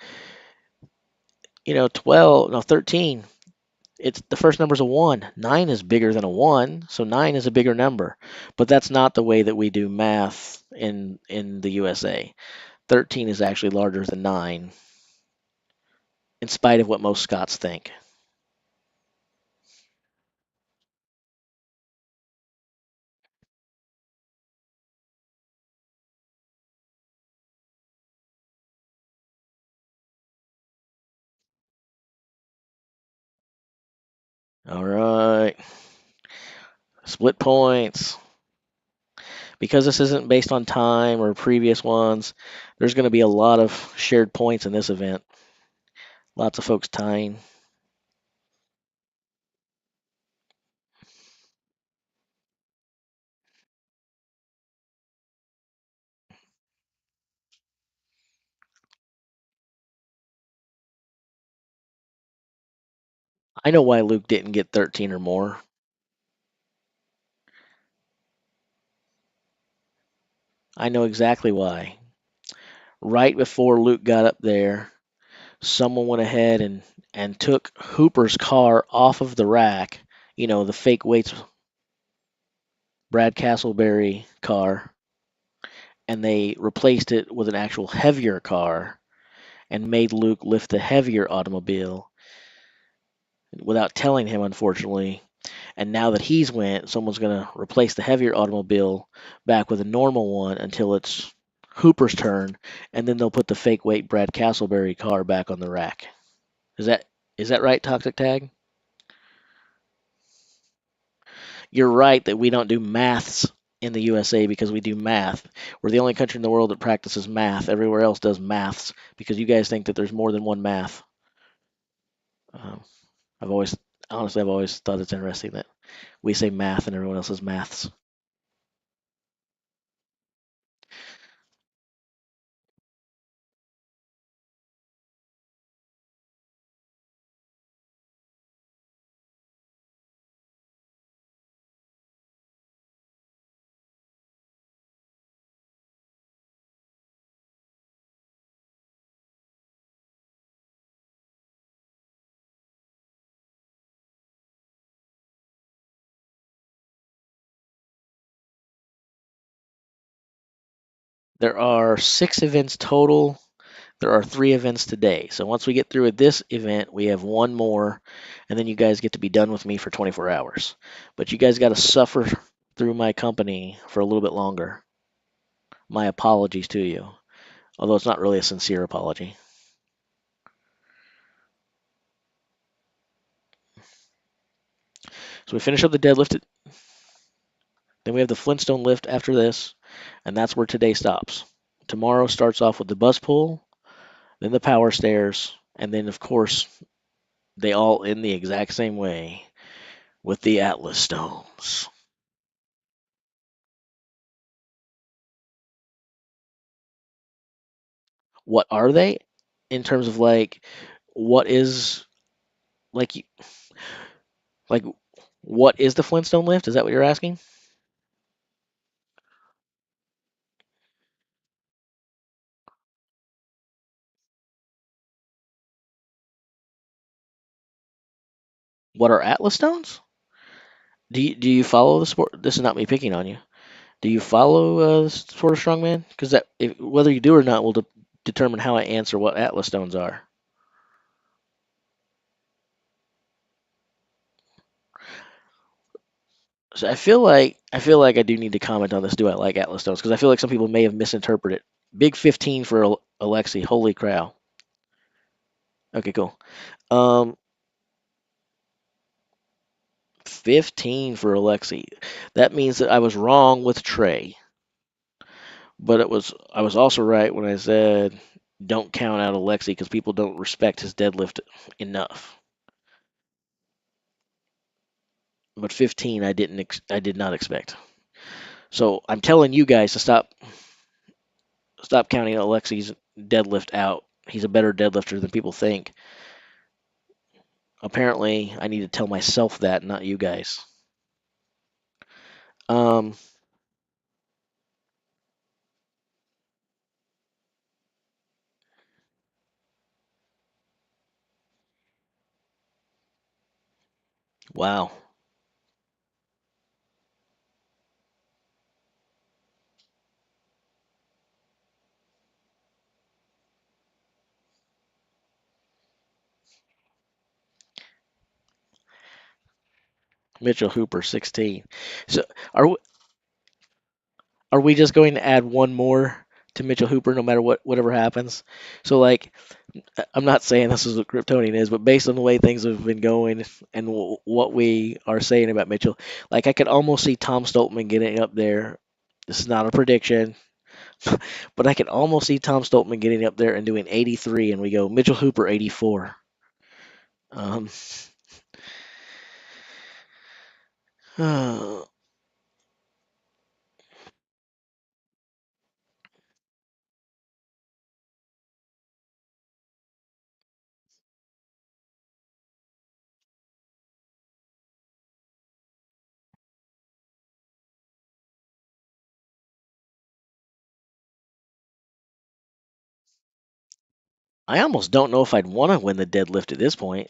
12, no, 13. It's the first number's a 1. 9 is bigger than a 1, so 9 is a bigger number. But that's not the way that we do math in the USA. 13 is actually larger than 9, in spite of what most Scots think. All right. Split points. Because this isn't based on time or previous ones, there's going to be a lot of shared points in this event. Lots of folks tying. I know why Luke didn't get 13 or more. I know exactly why. Right before Luke got up there, someone went ahead and took Hooper's car off of the rack. You know, the fake weights Brad Castleberry car, and they replaced it with an actual heavier car and made Luke lift the heavier automobile without telling him, unfortunately. And now that he's went, someone's going to replace the heavier automobile back with a normal one until it's Hooper's turn, and then they'll put the fake weight Brad Castleberry car back on the rack. Is that right, Toxic Tag? You're right that we don't do maths in the USA because we do math. We're the only country in the world that practices math. Everywhere else does maths because you guys think that there's more than one math. Um, I've always thought it's interesting that we say math and everyone else says maths. There are 6 events total. There are 3 events today. So once we get through with this event, we have one more, and then you guys get to be done with me for 24 hours. But you guys got to suffer through my company for a little bit longer. My apologies to you, although it's not really a sincere apology. So we finish up the deadlift, then we have the Flintstone lift after this, and that's where today stops. Tomorrow starts off with the bus pull, then the power stairs, and then, of course, they all end the exact same way with the Atlas stones. What are they in terms of what is like like what is the Flintstone lift? Is that what you're asking? What are Atlas stones? Do you follow the sport? This is not me picking on you. Do you follow the sport of strongman? Because whether you do or not will determine how I answer what Atlas stones are. So I feel like I do need to comment on this. Do I like Atlas stones? Because I feel like some people may have misinterpreted. Big 15 for Alexi. Holy cow. Okay, cool. Um, 15 for Alexi. That means that I was wrong with Trey, but I was also right when I said don't count out Alexi because people don't respect his deadlift enough. But 15 I did not expect. So I'm telling you guys to stop counting Alexi's deadlift out. He's a better deadlifter than people think. Apparently, I need to tell myself that, not you guys. Um, wow. Mitchell Hooper, 16. So are we just going to add one more to Mitchell Hooper no matter whatever happens. So like, I'm not saying this is what Kryptonian is, but based on the way things have been going and what we are saying about Mitchell, like I could almost see Tom Stoltman getting up there. This is not a prediction, but I could almost see Tom Stoltman getting up there and doing 83, and we go Mitchell Hooper 84. Um, I almost don't know if I'd want to win the deadlift at this point.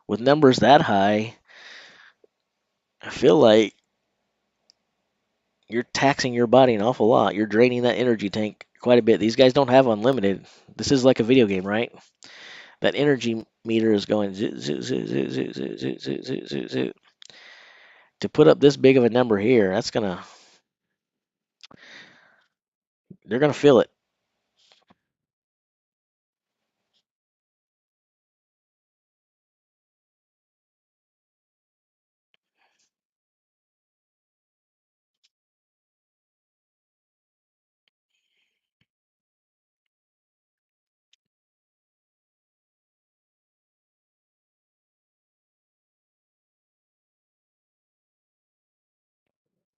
With numbers that high, I feel like you're taxing your body an awful lot. You're draining that energy tank quite a bit. These guys don't have unlimited. This is like a video game, right? That energy meter is going zoot, zoot, zoot, zoot, zoot, zoot, zoot, zoot, zoot, zoot, zoot. To put up this big of a number here, they're gonna feel it.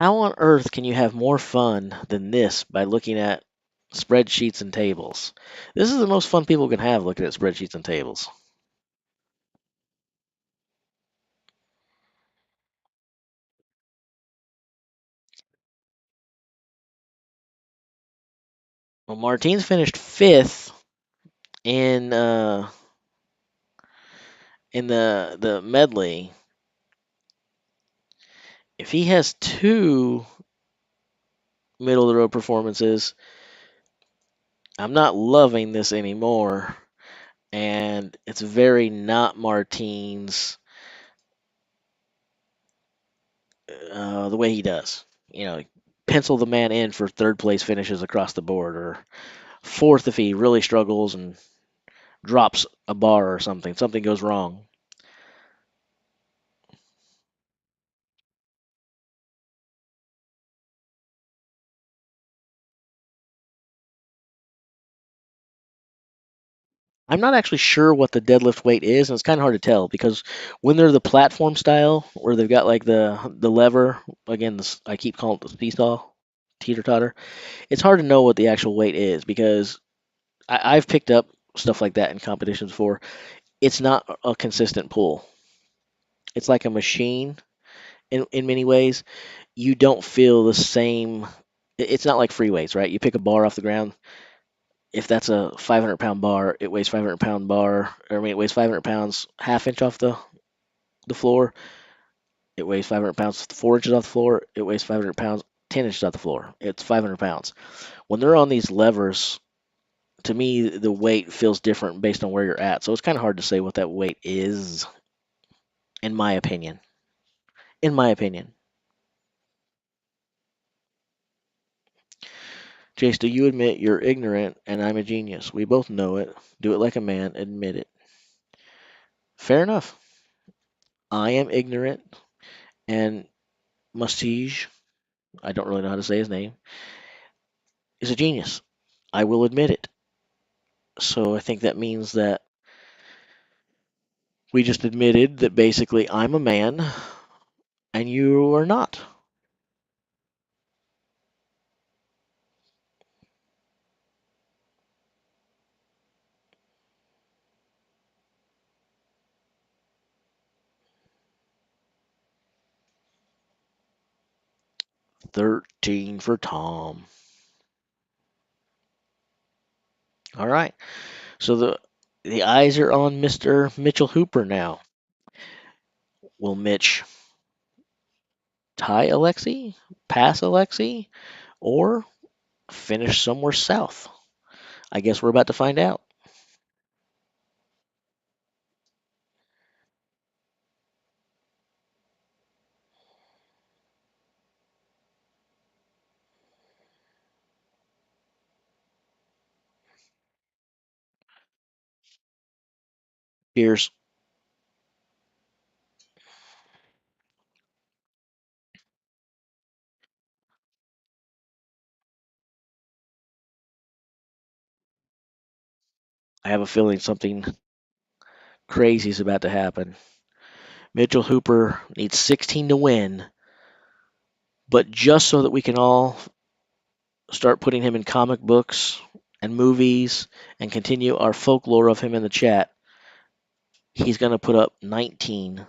How on earth can you have more fun than this by looking at spreadsheets and tables? This is the most fun people can have looking at spreadsheets and tables. Well, Martine's finished fifth in the medley. If he has two middle of the road performances, I'm not loving this anymore. And it's very not Martine's the way he does. Pencil the man in for third place finishes across the board, or fourth if he really struggles and drops a bar or something. Something goes wrong. I'm not actually sure what the deadlift weight is, and it's kind of hard to tell because when they're the platform style, where they've got like the lever, again, I keep calling it the seesaw, teeter totter. It's hard to know what the actual weight is because I've picked up stuff like that in competitions before. It's not a consistent pull. It's like a machine in many ways. You don't feel the same. It's not like free weights, right? You pick a bar off the ground. If that's a 500-pound bar, it weighs 500-pound bar. Or, I mean, it weighs 500 pounds, half inch off the floor. It weighs 500 pounds, 4 inches off the floor. It weighs 500 pounds, 10 inches off the floor. It's 500 pounds. When they're on these levers, to me, the weight feels different based on where you're at. So it's kind of hard to say what that weight is, in my opinion. In my opinion. Jace, do you admit you're ignorant and I'm a genius? We both know it. Do it like a man. Admit it. Fair enough. I am ignorant, and Mustige, I don't really know how to say his name, is a genius. I will admit it. So I think that means that we just admitted that basically I'm a man and you are not. "13 for Tom." All right. So the eyes are on Mr. Mitchell Hooper now. Will Mitch tie Alexi, pass Alexi, or finish somewhere south? I guess we're about to find out. Cheers. I have a feeling something crazy is about to happen. Mitchell Hooper needs 16 to win, but just so that we can all start putting him in comic books and movies and continue our folklore of him in the chat, he's going to put up 19.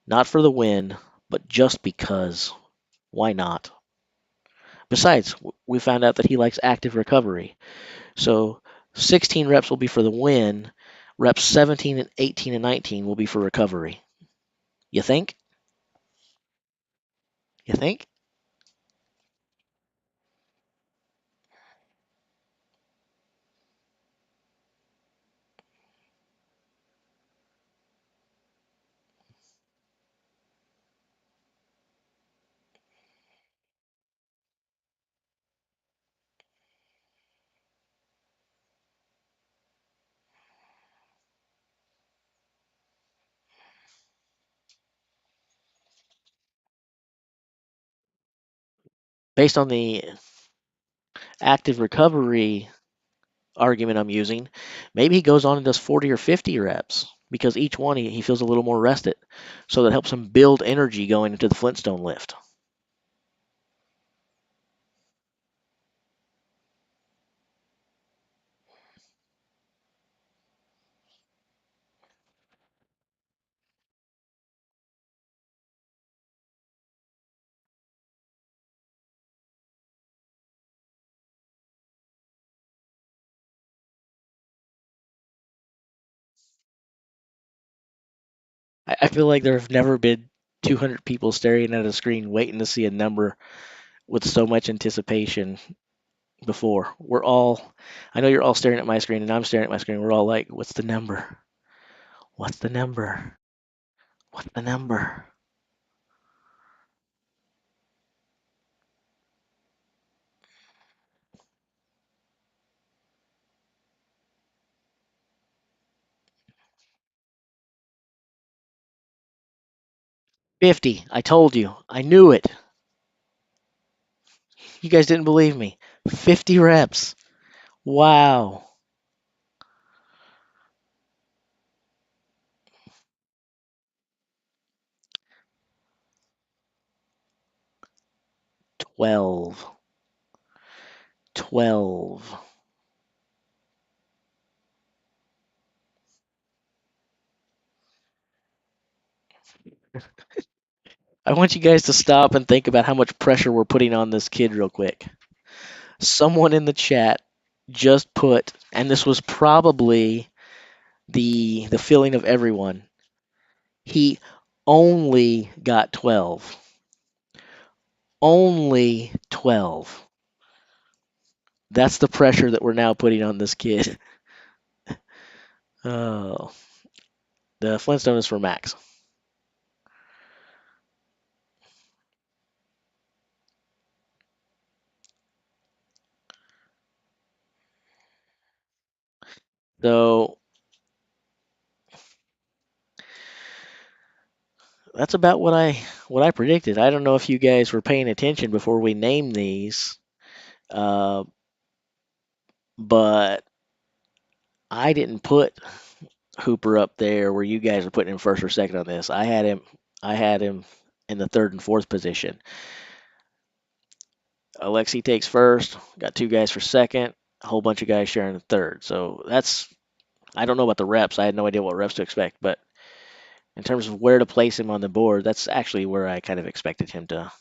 Not for the win, but just because. Why not? Besides, we found out that he likes active recovery. So 16 reps will be for the win. Reps 17 and 18 and 19 will be for recovery. You think? You think? Based on the active recovery argument I'm using, maybe he goes on and does 40 or 50 reps because each one he feels a little more rested. So that helps him build energy going into the Flintstone lift. I feel like there have never been 200 people staring at a screen waiting to see a number with so much anticipation before. I know you're all staring at my screen and I'm staring at my screen. We're all like, what's the number? What's the number? What's the number? $50. I told you. I knew it. You guys didn't believe me. 50 reps. Wow. Twelve. 12. I want you guys to stop and think about how much pressure we're putting on this kid real quick. Someone in the chat just put, and this was probably the feeling of everyone. He only got 12. Only 12. That's the pressure that we're now putting on this kid. Oh, the Flintstone is for Max. So that's about what I predicted. I don't know if you guys were paying attention before we named these, uh, but I didn't put Hooper up there where you guys are putting him first or second on this. I had him in the third and fourth position. Alexi takes first, got two guys for second, a whole bunch of guys sharing the third. So I don't know about the reps. I had no idea what reps to expect, but in terms of where to place him on the board, that's actually where I kind of expected him to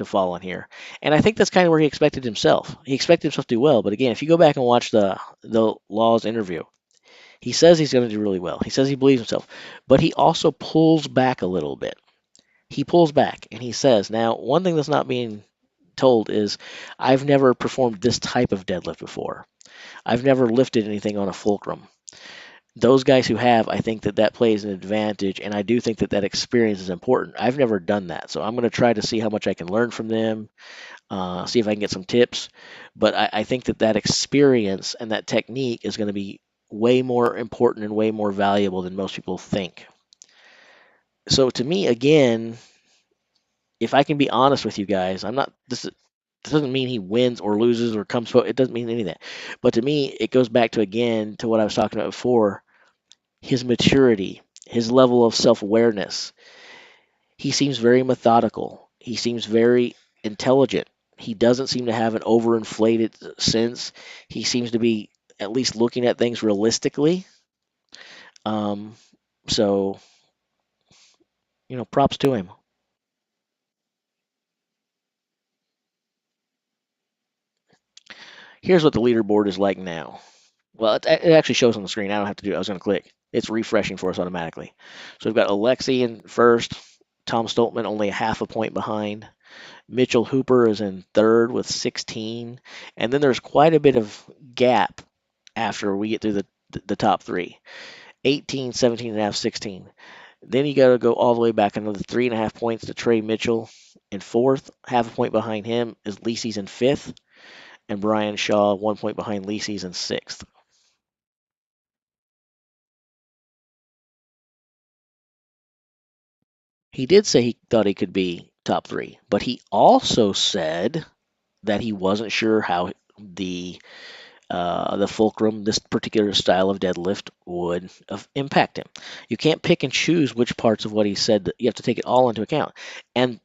fall on here. And I think that's kind of where he expected himself. He expected himself to do well, but again, if you go back and watch the Laws interview, he says he's going to do really well. He says he believes himself, but he also pulls back a little bit. He pulls back and he says, now, one thing that's not being told is I've never performed this type of deadlift before. I've never lifted anything on a fulcrum. Those guys who have, I think that plays an advantage, and I do think that experience is important. I've never done that, so I'm going to try to see how much I can learn from them, see if I can get some tips. But I think that experience and that technique is going to be way more important and way more valuable than most people think. So to me, again, if I can be honest with you guys, I'm not this doesn't mean he wins or loses or comes. It doesn't mean any of that. But to me, it goes back to again to what I was talking about before: his maturity, his level of self-awareness. He seems very methodical. He seems very intelligent. He doesn't seem to have an overinflated sense. He seems to be at least looking at things realistically. Um, so props to him. Here's what the leaderboard is like now. Well, it actually shows on the screen. I don't have to do it. I was going to click. It's refreshing for us automatically. So we've got Alexi in first. Tom Stoltman only a half a point behind. Mitchell Hooper is in third with 16. And then there's quite a bit of gap after we get through the top three. 18, 17 and a half, 16. Then you got to go all the way back another 3.5 points to Trey Mitchell in fourth. Half a point behind him is Licis in fifth. And Brian Shaw, 1 point behind Licis in sixth. He did say he thought he could be top three, but he also said that he wasn't sure how the fulcrum, this particular style of deadlift, would impact him. You can't pick and choose which parts of what he said. You have to take it all into account. And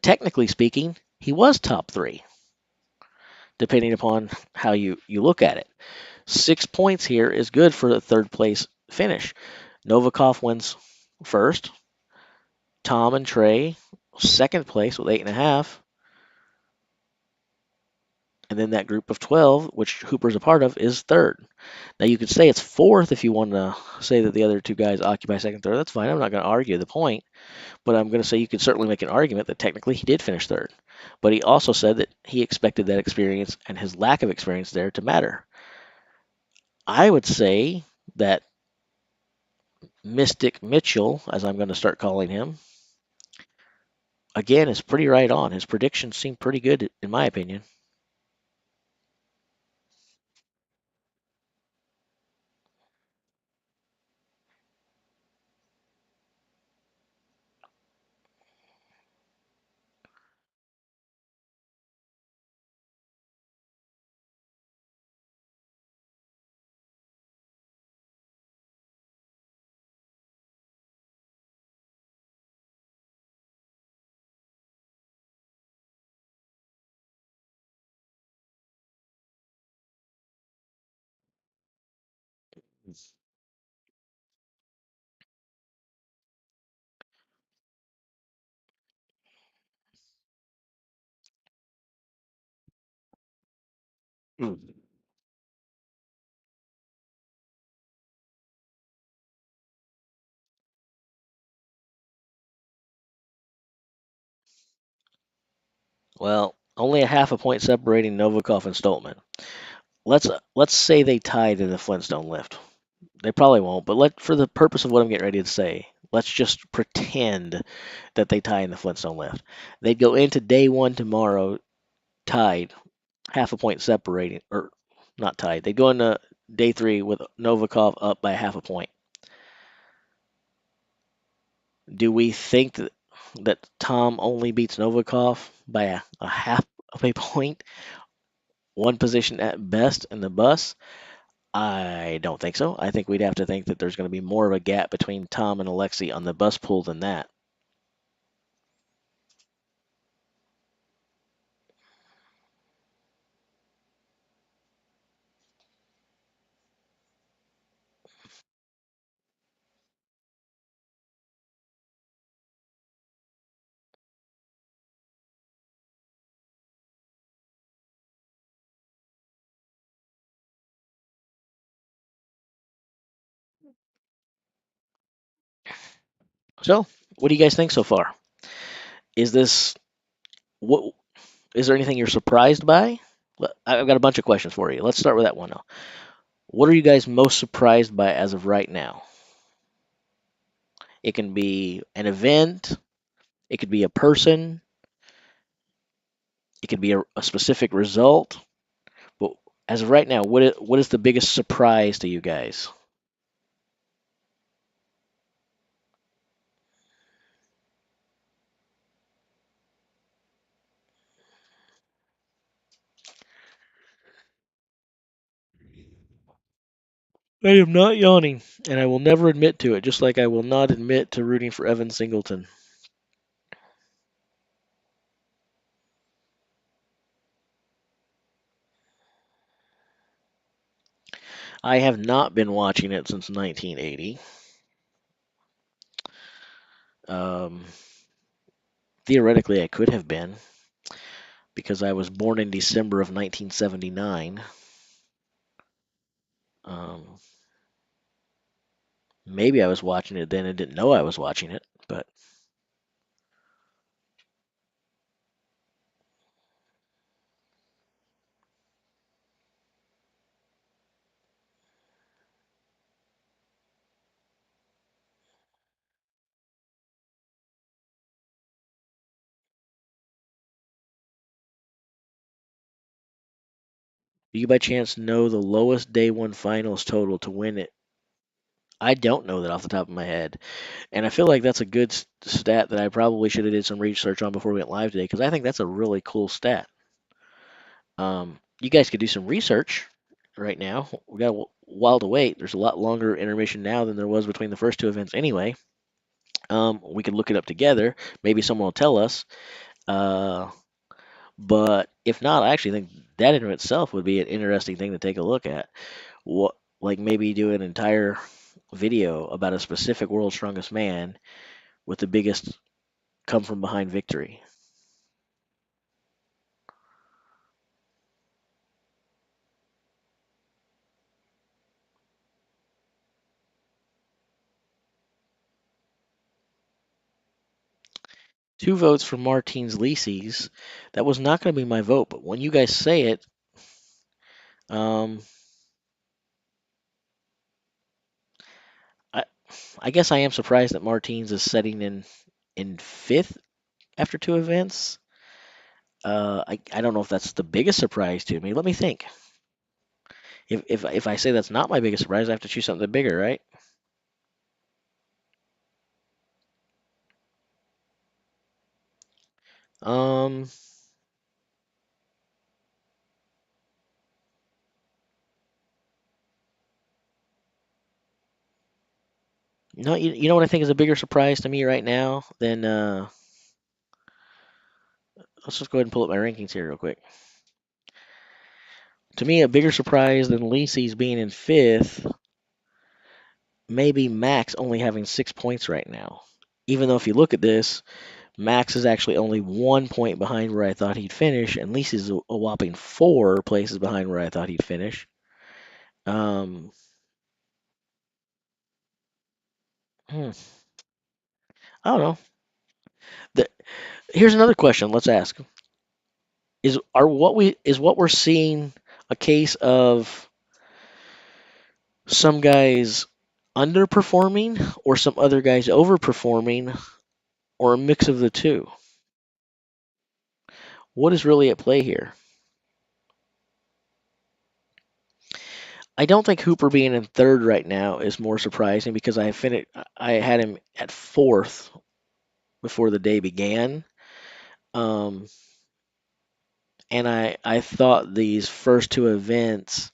technically speaking, he was top three, depending upon how you look at it. 6 points here is good for a third place finish. Novikov wins first. Tom and Trey, second place with 8.5. And then that group of 12, which Hooper's a part of, is third. Now, you could say it's fourth if you want to say that the other two guys occupy second, third. That's fine. I'm not going to argue the point. But I'm going to say you could certainly make an argument that technically he did finish third. But he also said that he expected that experience and his lack of experience there to matter. I would say that Mystic Mitchell, as I'm going to start calling him, again, is pretty right on. His predictions seem pretty good, in my opinion. Mm. Well, only a half a point separating Novikov and Stoltman. Let's say they tied in the Flintstone Lift. They probably won't, but for the purpose of what I'm getting ready to say, let's just pretend that they tie in the Flintstone Lift. They'd go into day one tomorrow tied, half a point separating, or not tied. They'd go into day three with Novikov up by half a point. Do we think that Tom only beats Novikov by a half of a point, one position at best in the bus? I don't think so. I think we'd have to think that there's going to be more of a gap between Tom and Alexi on the bus pool than that. So, what do you guys think so far? Is this what? Is there anything you're surprised by? I've got a bunch of questions for you. Let's start with that one now. What are you guys most surprised by as of right now? It can be an event. It could be a person. It could be a specific result. But As of right now, what is the biggest surprise to you guys? I am not yawning, and I will never admit to it, just like I will not admit to rooting for Evan Singleton. I have not been watching it since 1980. Um, Theoretically, I could have been because I was born in December of 1979. Um, Maybe I was watching it then and didn't know I was watching it, but do you by chance know the lowest day one finals total to win it? I don't know that off the top of my head, and I feel like that's a good stat that I probably should have did some research on before we went live today because I think that's a really cool stat. You guys could do some research right now. We got a while to wait. There's a lot longer intermission now than there was between the first two events anyway. We could look it up together. Maybe someone will tell us. Uh, but if not, I actually think that in itself would be an interesting thing to take a look at. What, like maybe do an entire video about a specific world's strongest man with the biggest come from behind victory. Two votes for Martins Licis. That was not going to be my vote, but when you guys say it, um, I, I guess I am surprised that Martins is setting in fifth after two events. I don't know if that's the biggest surprise to me. Let me think. If I say that's not my biggest surprise, I have to choose something bigger, right? Um, no, you know what I think is a bigger surprise to me right now than let's just go ahead and pull up my rankings here real quick. To me, a bigger surprise than Licis being in fifth, maybe Max only having 6 points right now. Even though if you look at this, Max is actually only 1 point behind where I thought he'd finish, and Licis is a whopping 4 places behind where I thought he'd finish. Um, hmm, I don't know. The, Here's another question. Let's ask: is what we're seeing a case of some guys underperforming or some other guys overperforming or a mix of the two? What is really at play here? I don't think Hooper being in third right now is more surprising because I had him at fourth before the day began. Um, and I thought these first two events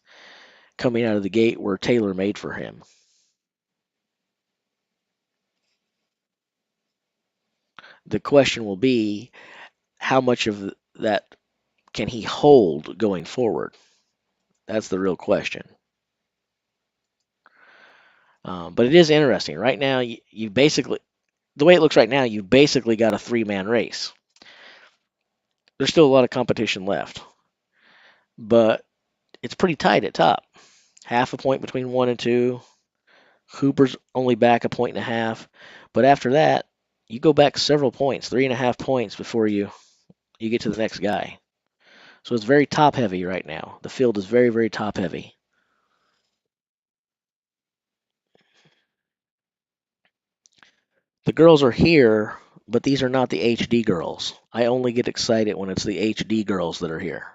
coming out of the gate were tailor made for him. The question will be how much of that can he hold going forward? That's the real question. But it is interesting. Right now, you basically, the way it looks right now, you've basically got a three-man race. There's still a lot of competition left, but it's pretty tight at top. Half a point between one and two. Hooper's only back a point and a half. But after that, you go back several points, 3.5 points before you get to the next guy. So it's very top heavy right now. The field is very, very top heavy. The girls are here, but these are not the HD girls. I only get excited when it's the HD girls that are here.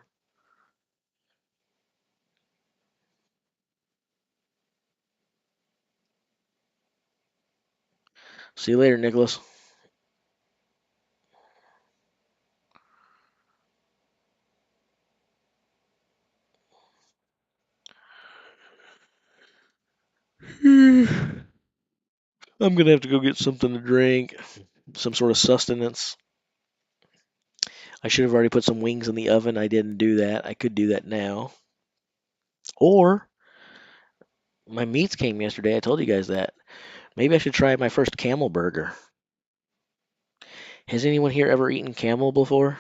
See you later, Nicholas. I'm gonna have to go get something to drink, some sort of sustenance. I should have already put some wings in the oven. I didn't do that. I could do that now. Or my meats came yesterday. I told you guys that. Maybe I should try my first camel burger. Has anyone here ever eaten camel before?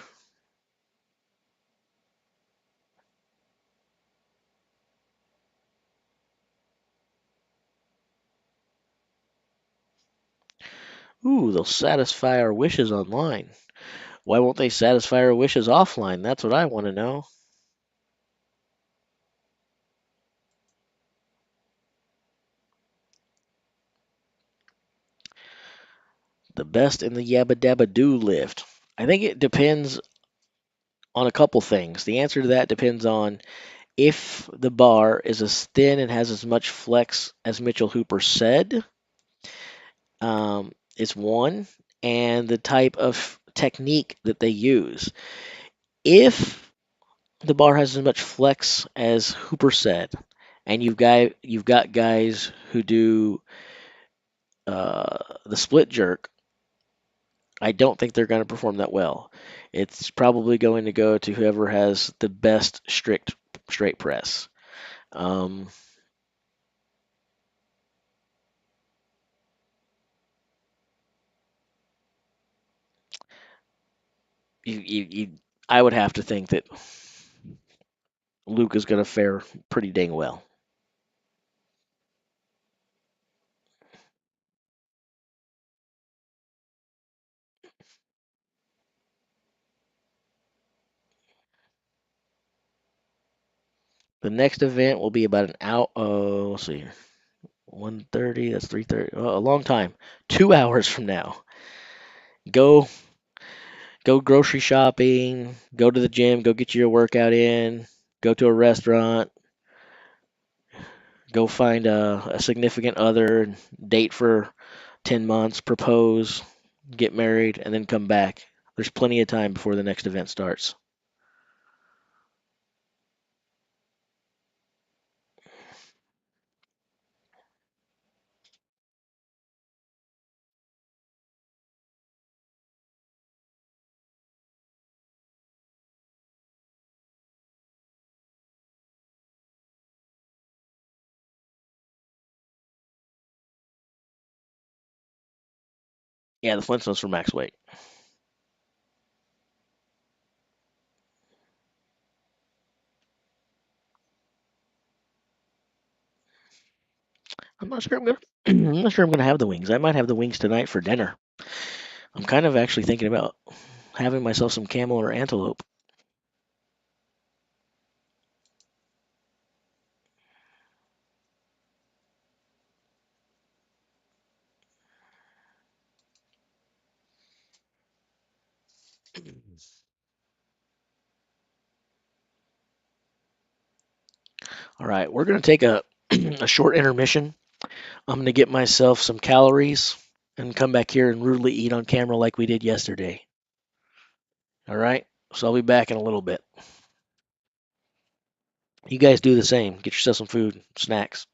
Ooh, they'll satisfy our wishes online. Why won't they satisfy our wishes offline? That's what I want to know. The best in the Yabba Dabba Do lift. I think it depends on a couple things. The answer to that depends on if the bar is as thin and has as much flex as Mitchell Hooper said, is one, and the type of technique that they use. If the bar has as much flex as Hooper said, and you've got guys who do the split jerk, I don't think they're going to perform that well. It's probably going to go to whoever has the best straight press. Um, I would have to think that Luke is going to fare pretty dang well. The next event will be about an hour. Oh, let's see, 1:30. That's 3:30. Oh, a long time. 2 hours from now. Go, go grocery shopping. Go to the gym. Go get your workout in. Go to a restaurant. Go find a significant other. Date for 10 months. Propose. Get married, and then come back. There's plenty of time before the next event starts. Yeah, the Flintstones for max weight. I'm not sure I'm gonna. I'm not sure I'm gonna have the wings. I might have the wings tonight for dinner. I'm kind of actually thinking about having myself some camel or antelope. All right, we're gonna take a a short intermission. I'm gonna get myself some calories and come back here and rudely eat on camera like we did yesterday. All right, so I'll be back in a little bit. You guys do the same. Get yourself some food, snacks.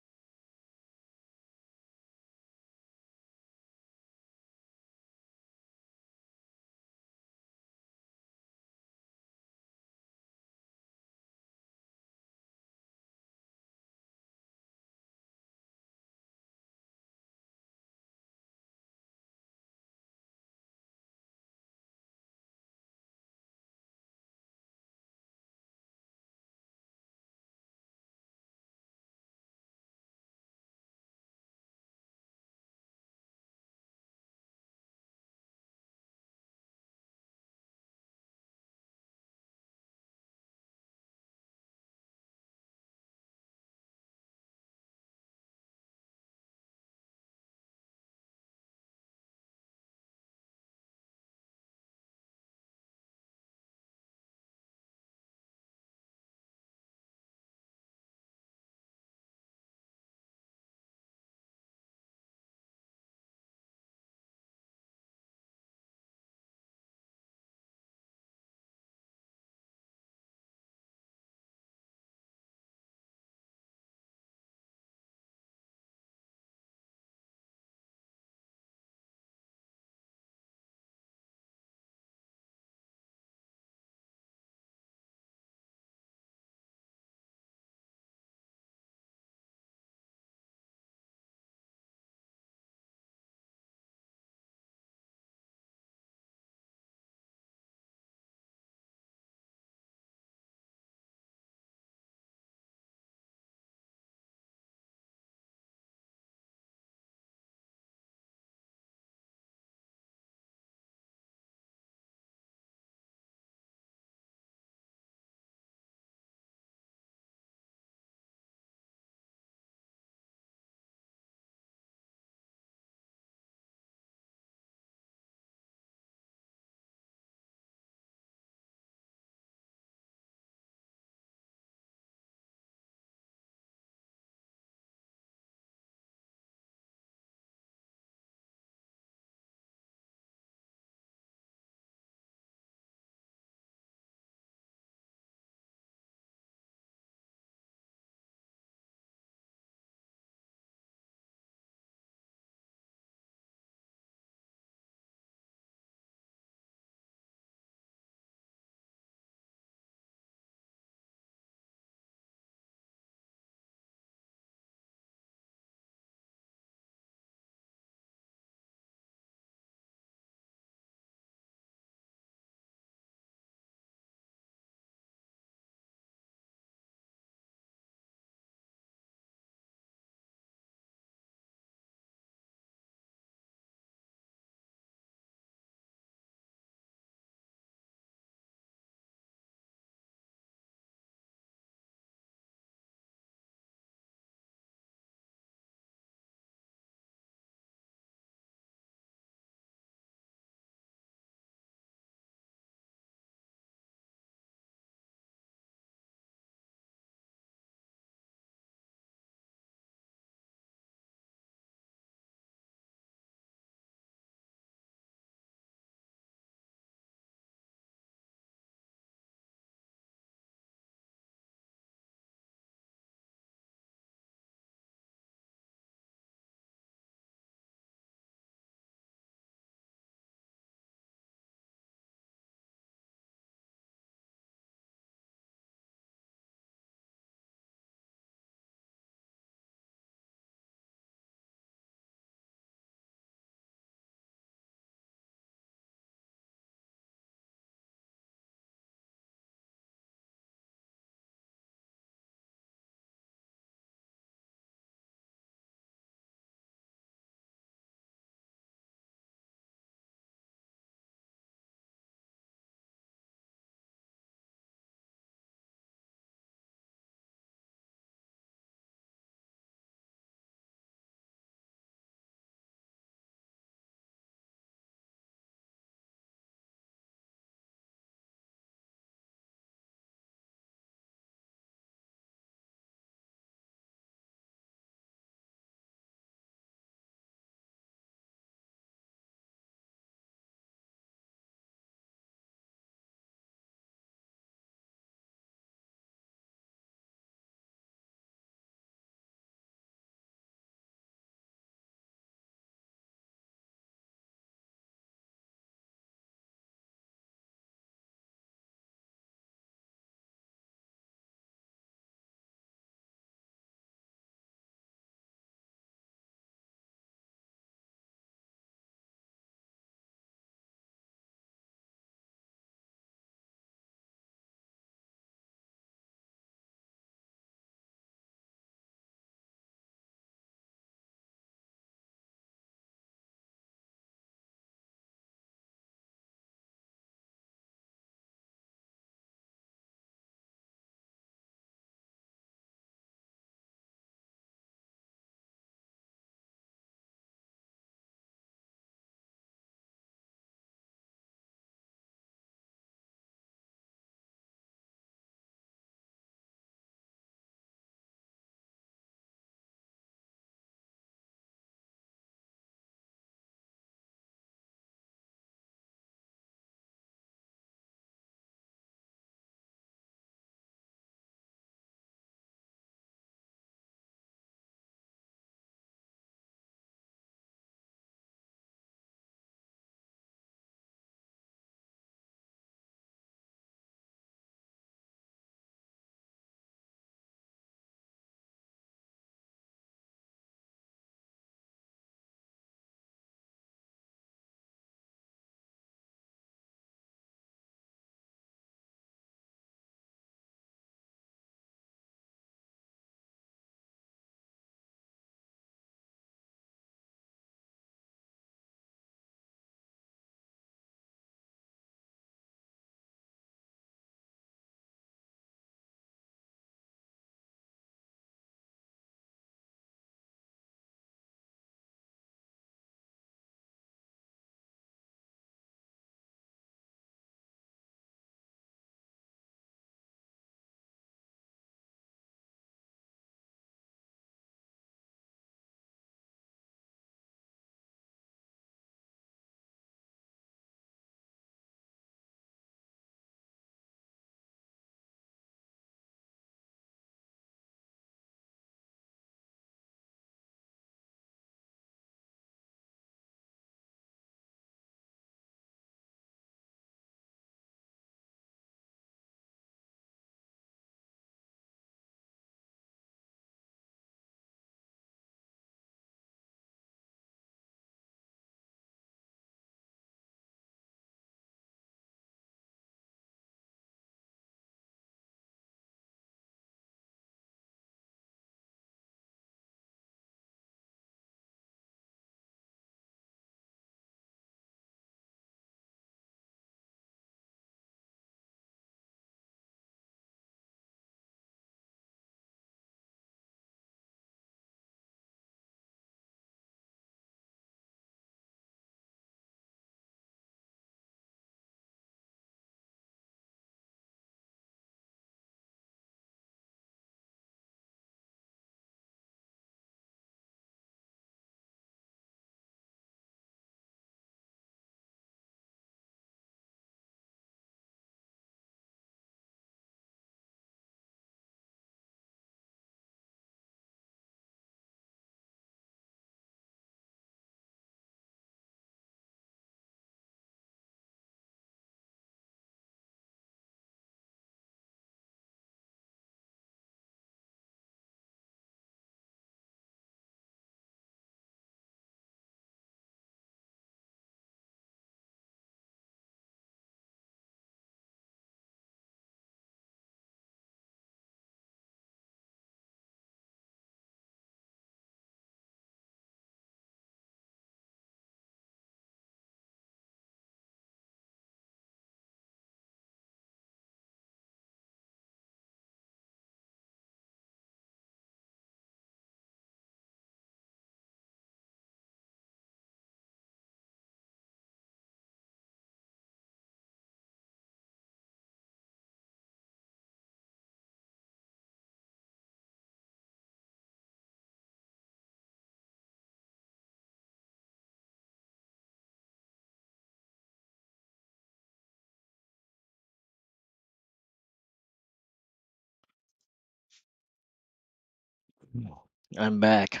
I'm back.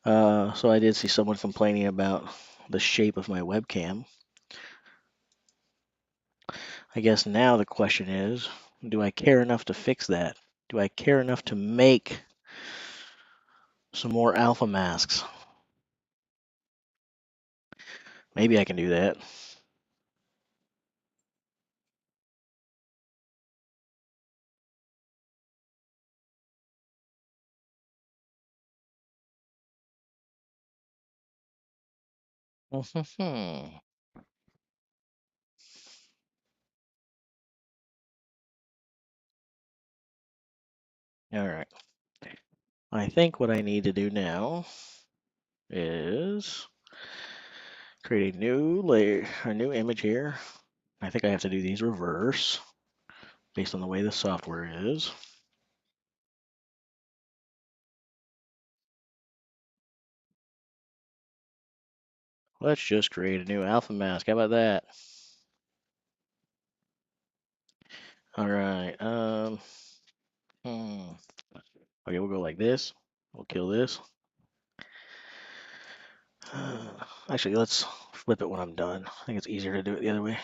So I did see someone complaining about the shape of my webcam. I guess now the question is, do I care enough to fix that? Do I care enough to make some more alpha masks? Maybe I can do that. All right. I think what I need to do now is create a new layer, a new image here. I think I have to do these reverse based on the way the software is. Let's just create a new alpha mask. How about that? All right. Okay, we'll go like this. We'll kill this. Actually, let's flip it when I'm done. I think it's easier to do it the other way.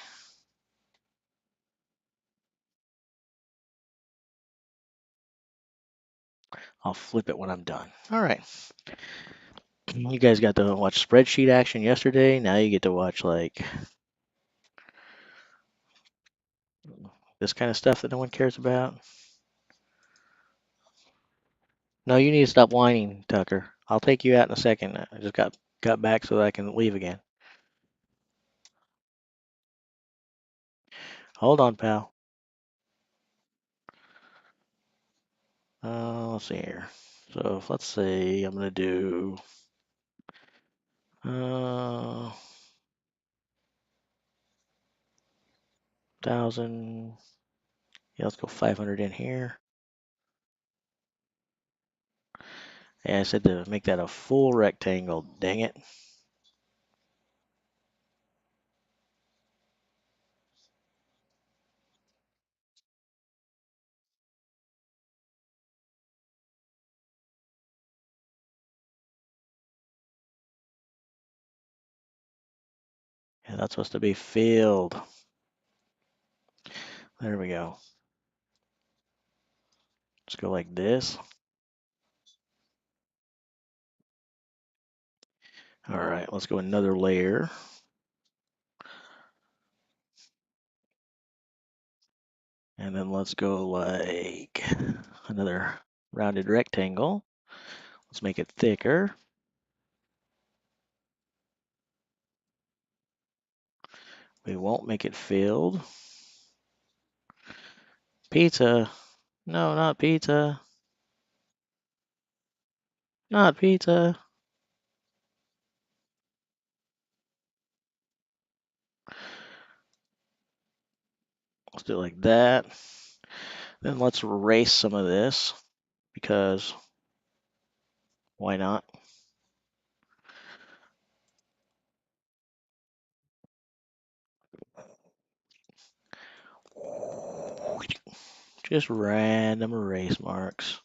I'll flip it when I'm done. All right. You guys got to watch spreadsheet action yesterday. Now you get to watch like this kind of stuff that no one cares about. No, you need to stop whining, Tucker. I'll take you out in a second. I just got back so that I can leave again. Hold on, pal. Let's see here. So if, let's say I'm gonna do 1,000. Yeah, let's go 500 in here. And I said to make that a full rectangle. Dang it. Yeah, that's supposed to be filled. There we go. Let's go like this. All right, let's go another layer. And then let's go like another rounded rectangle. Let's make it thicker. We won't make it filled. Pizza. No, not pizza. Not pizza. Let's do it like that. Then let's erase some of this because why not? Just random erase marks.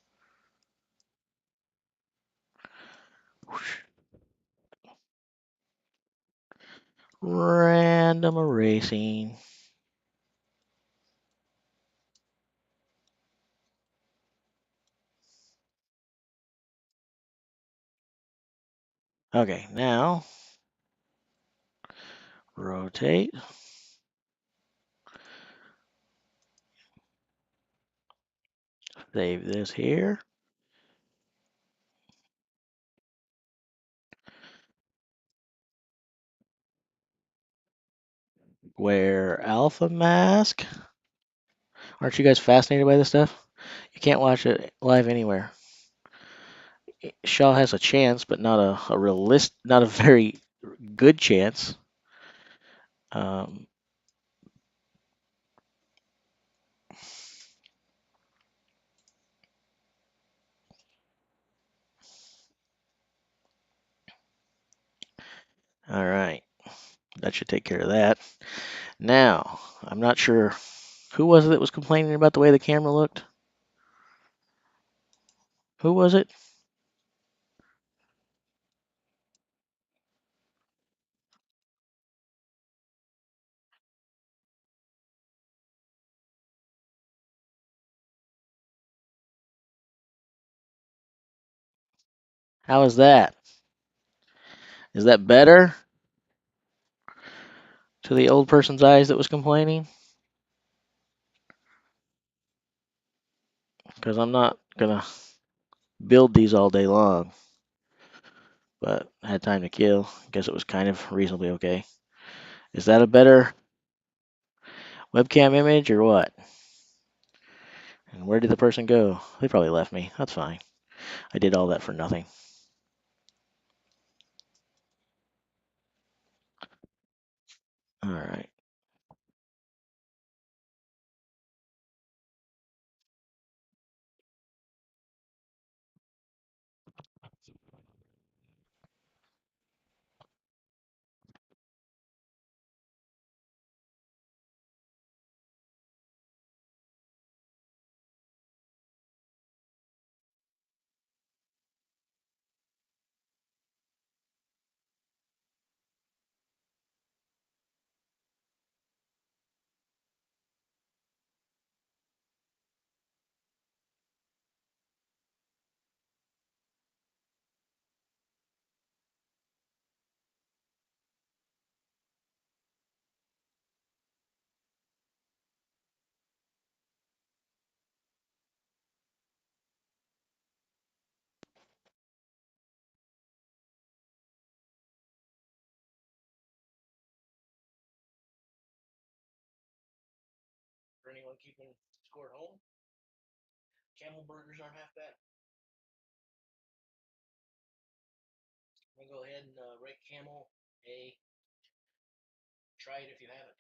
Random erasing. Okay, now rotate. Save this here. Wear alpha mask. Aren't you guys fascinated by this stuff? You can't watch it live anywhere. Shaw has a chance, but not not a very good chance. All right, that should take care of that. Now, I'm not sure who was it that was complaining about the way the camera looked. Who was it? How is that? Is that better to the old person's eyes that was complaining? Because I'm not gonna build these all day long, but I had time to kill. Guess it was kind of reasonably okay. Is that a better webcam image or what? And where did the person go? They probably left me. That's fine. I did all that for nothing. All right. For anyone keeping score at home, camel burgers aren't half bad. I'm gonna go ahead and rate camel a. Try it if you haven't.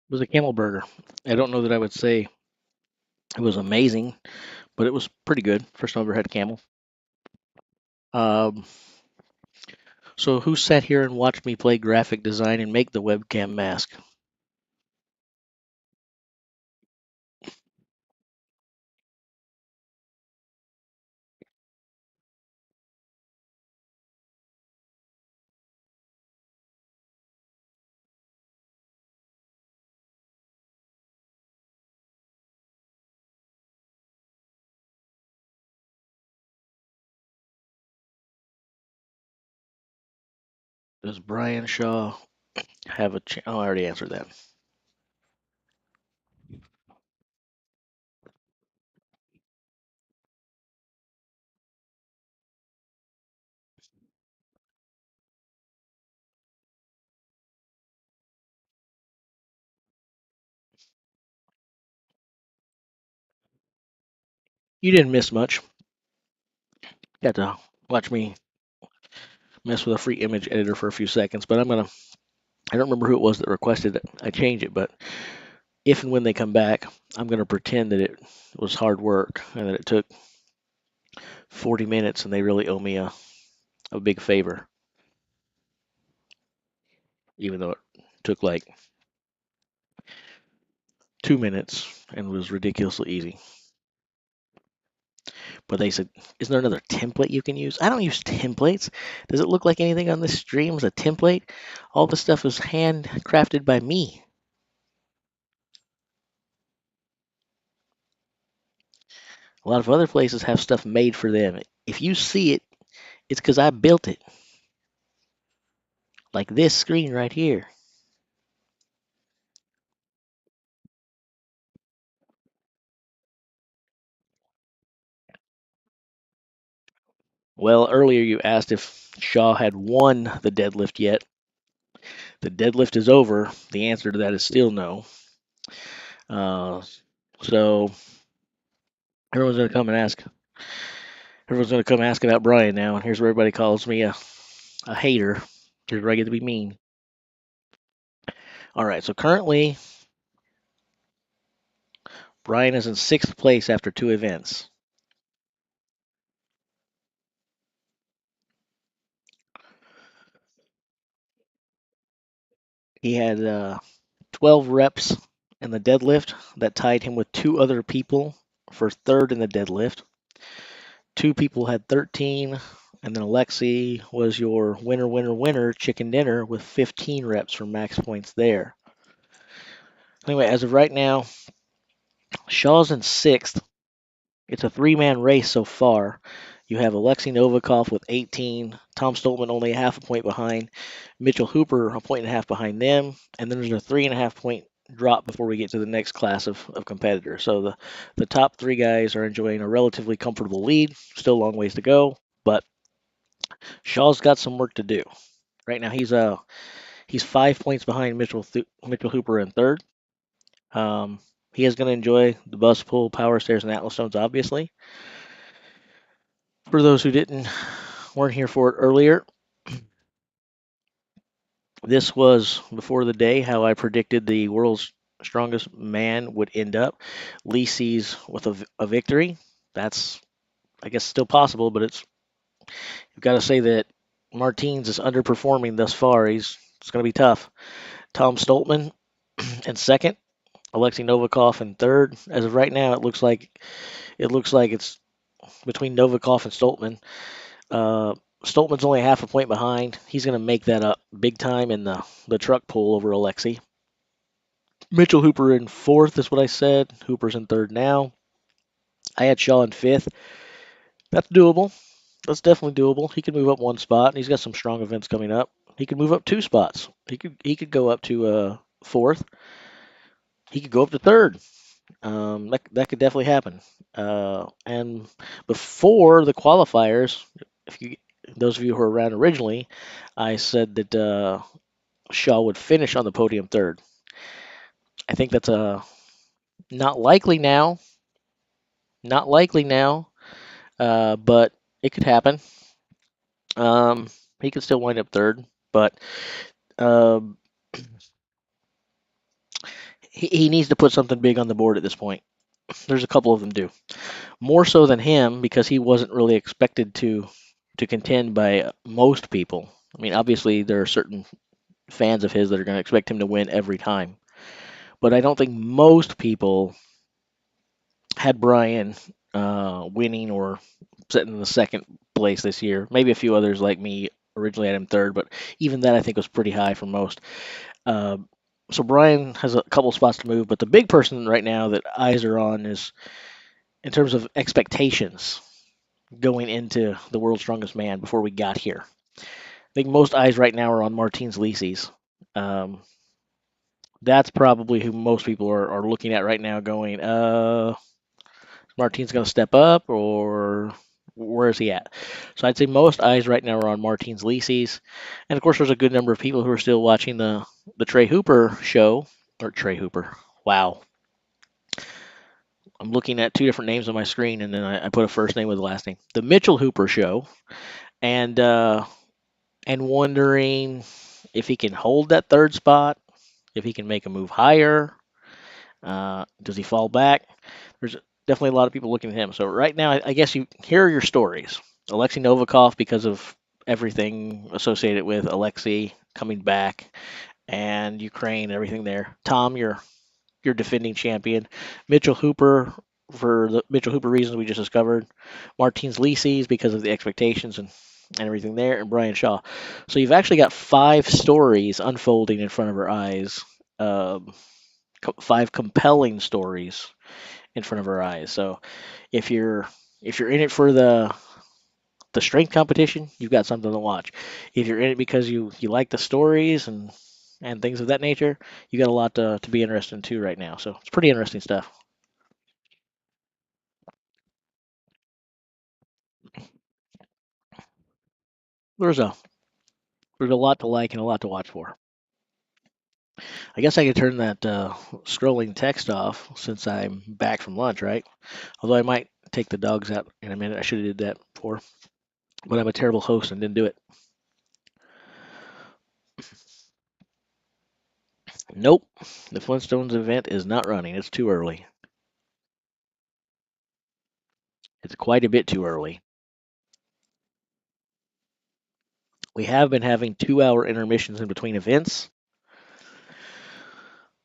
It was a camel burger. I don't know that I would say it was amazing, but it was pretty good. First time I ever had camel. So who sat here and watched me play graphic design and make the webcam mask? Does Brian Shaw have a chance? Oh, I already answered that. You didn't miss much. Got to watch me mess with a free image editor for a few seconds, but I don't remember who it was that requested it. I change it, but if and when they come back, I'm gonna pretend that it was hard work and that it took 40 minutes and they really owe me a big favor, even though it took like 2 minutes and was ridiculously easy. But they said, "Isn't there another template you can use?" I don't use templates. Does it look like anything on this stream is a template? All the stuff is handcrafted by me. A lot of other places have stuff made for them. If you see it, it's because I built it. Like this screen right here. Well, earlier you asked if Shaw had won the deadlift yet. The deadlift is over. The answer to that is still no. So everyone's gonna come and ask. Everyone's gonna come ask about Brian now, and here's where everybody calls me a hater. Here's where I get to be mean. All right. So currently, Brian is in 6th place after 2 events. He had 12 reps in the deadlift that tied him with 2 other people for 3rd in the deadlift. 2 people had 13, and then Alexi was your winner chicken dinner with 15 reps for max points there. Anyway, as of right now, Shaw's in 6th. It's a 3-man race so far. You have Alexei Novikov with 18, Tom Stoltman only a half a point behind, Mitchell Hooper a point and a half behind them, and then there's a 3.5 point drop before we get to the next class of competitors. So the top 3 guys are enjoying a relatively comfortable lead. Still a long ways to go, but Shaw's got some work to do. Right now he's 5 points behind Mitchell Hooper in 3rd. He is going to enjoy the bus pull, power stairs, and Atlas stones, obviously. For those who weren't here for it earlier, this was before the day how I predicted the world's strongest man would end up. Licis with a victory. That's, I guess, still possible, but you've got to say that Martins is underperforming thus far. It's going to be tough. Tom Stoltman in 2nd, Alexei Novikov in 3rd. As of right now, it looks like it's between Novikov and Stoltman. Stoltman's only half a point behind. He's going to make that up big time in the truck pull over Alexei. Mitchell Hooper in 4th is what I said. Hooper's in 3rd now. I had Shaw in 5th. That's doable. That's definitely doable. He could move up 1 spot, and he's got some strong events coming up. He could move up 2 spots. He could go up to 4th. He could go up to 3rd. That could definitely happen. And before the qualifiers, those of you who were around originally, I said that Shaw would finish on the podium 3rd. I think that's not likely now. Not likely now, but it could happen. He could still wind up 3rd, but um, he needs to put something big on the board at this point. there's a couple of them do. More so than him because he wasn't really expected to contend by most people. I mean, obviously there are certain fans of his that are going to expect him to win every time, but I don't think most people had Brian winning or sitting in the second place this year. Maybe a few others like me originally had him third, but even that I think was pretty high for most. Uh, so Brian has a couple spots to move, but the big person right now that eyes are on is in terms of expectations going into the world's strongest man before we got here. I think most eyes right now are on Martins Licis. Um, that's probably who most people are looking at right now going, Martin's going to step up or where is he at? So I'd say most eyes right now are on Martins Licis. And of course, there's a good number of people who are still watching the Trey Hooper show, or Trey Hooper. Wow. I'm looking at two different names on my screen, and then I put a first name with a last name. The Mitchell Hooper show, and wondering if he can hold that third spot, if he can make a move higher. Does he fall back? There's definitely a lot of people looking at him. So right now, I guess here are your stories. Alexei Novikov because of everything associated with Alexei coming back and Ukraine, everything there. Tom, your defending champion. Mitchell Hooper for the Mitchell Hooper reasons we just discovered. Martins Licis because of the expectations and everything there, and Brian Shaw. So you've actually got 5 stories unfolding in front of our eyes. 5 compelling stories in front of our eyes. So if you're in it for the strength competition, you've got something to watch. If you're in it because you like the stories and things of that nature, you got a lot to be interested in too right now. So it's pretty interesting stuff. There's a lot to like and a lot to watch for. I guess I could turn that scrolling text off since I'm back from lunch, right? Although I might take the dogs out in a minute. I should have did that before, but I'm a terrible host and didn't do it. Nope, the Flintstones event is not running. It's too early. It's quite a bit too early. We have been having 2-hour intermissions in between events,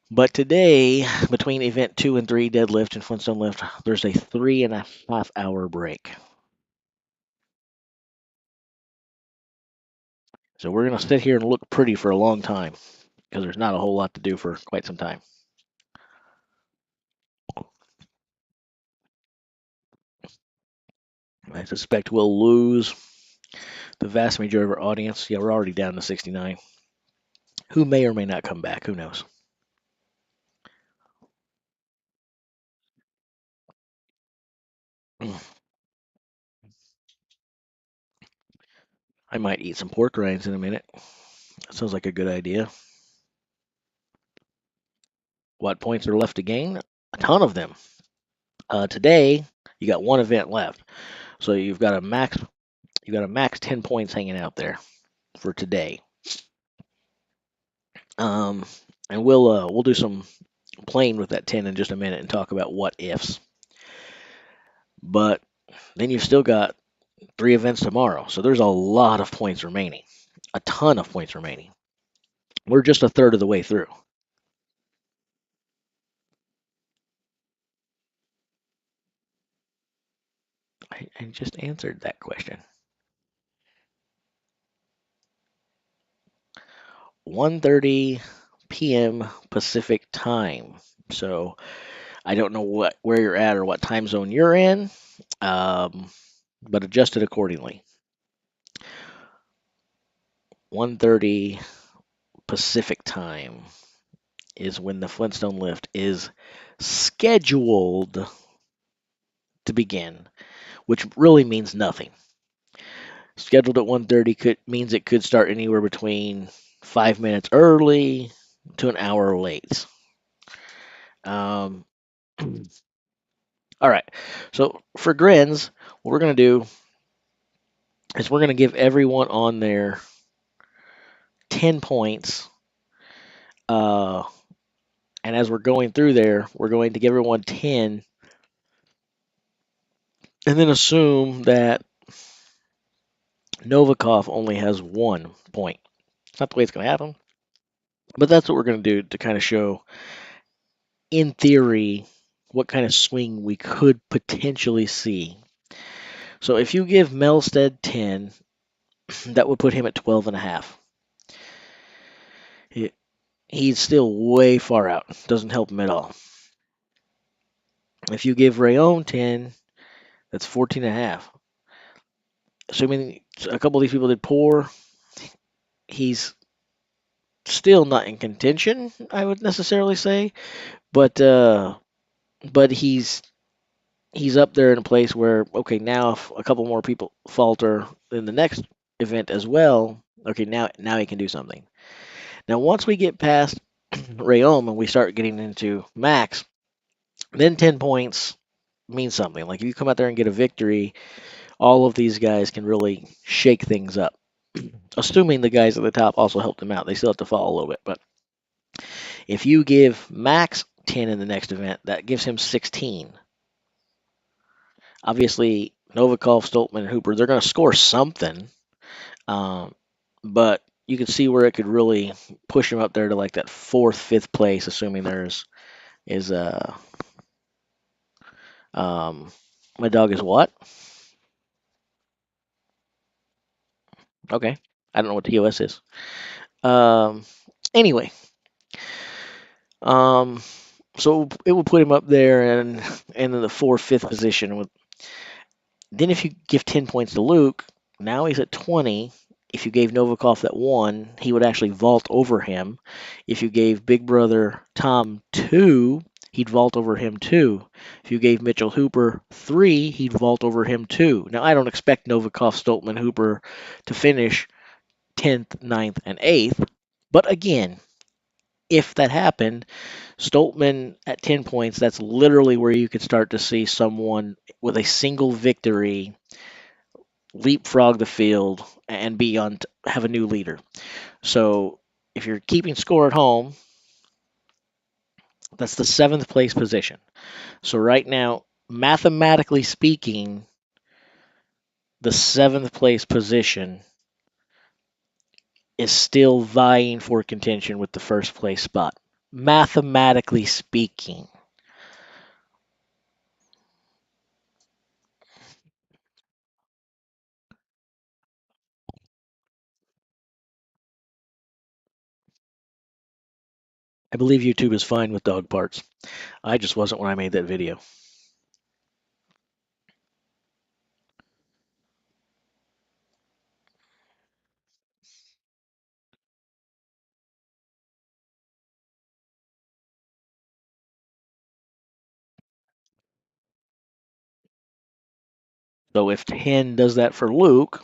but today, between event 2 and 3, Deadlift and Flintstone Lift, there's a 3.5-hour break. So we're going to sit here and look pretty for a long time because there's not a whole lot to do for quite some time. I suspect we'll lose the vast majority of our audience. Yeah, we're already down to 69. Who may or may not come back. Who knows? I might eat some pork rinds in a minute. That sounds like a good idea. What points are left to gain? A ton of them. Today, you got one event left, so you've got a max 10 points hanging out there for today. And we'll do some playing with that 10 in just a minute and talk about what ifs. But then you've still got 3 events tomorrow, so there's a lot of points remaining, a ton of points remaining. We're just a third of the way through. I just answered that question. 1:30 p.m. Pacific time. So I don't know where you're at or what time zone you're in, but adjust it accordingly. 1:30 Pacific time is when the Flintstone Lift is scheduled to begin, which really means nothing. Scheduled at 1:30 means it could start anywhere between 5 minutes early to an hour late. All right. So for grins, what we're going to do is we're going to give everyone on there 10 points. And as we're going through there, we're going to give everyone 10 and then assume that Novikov only has 1 point. It's not the way it's going to happen, but that's what we're going to do to kind of show, in theory, what kind of swing we could potentially see. So if you give Melsted 10, that would put him at 12.5. He's still way far out. Doesn't help him at all. If you give Rhéaume 10, that's 14.5. Assuming a couple of these people did poor, he's still not in contention, I would necessarily say, but he's up there in a place where, okay, now if a couple more people falter in the next event as well, okay, now he can do something. Now once we get past Rhéaume and we start getting into Max, then 10 points means something. Like if you come out there and get a victory, all of these guys can really shake things up. Assuming the guys at the top also help them out. They still have to fall a little bit, but if you give Max 10 in the next event, that gives him 16. Obviously, Novikov, Stoltman, and Hooper, they're going to score something, but you can see where it could really push him up there to like that 4th, 5th place, assuming my dog is what? Okay, I don't know what the TOS is. Anyway, so it will put him up there and in the 4th, 5th position. Then if you give 10 points to Luke, now he's at 20. If you gave Novikov that 1, he would actually vault over him. If you gave Big Brother Tom 2, he'd vault over him 2. If you gave Mitchell Hooper 3, he'd vault over him 2. Now, I don't expect Novikov, Stoltman, Hooper to finish 10th, 9th, and 8th. But again, if that happened, Stoltman at 10 points, that's literally where you could start to see someone with a single victory leapfrog the field and have a new leader. So if you're keeping score at home, that's the 7th place position. So right now, mathematically speaking, the 7th place position is still vying for contention with the 1st place spot. Mathematically speaking. I believe YouTube is fine with dog parts. I just wasn't when I made that video. So if 10 does that for Luke,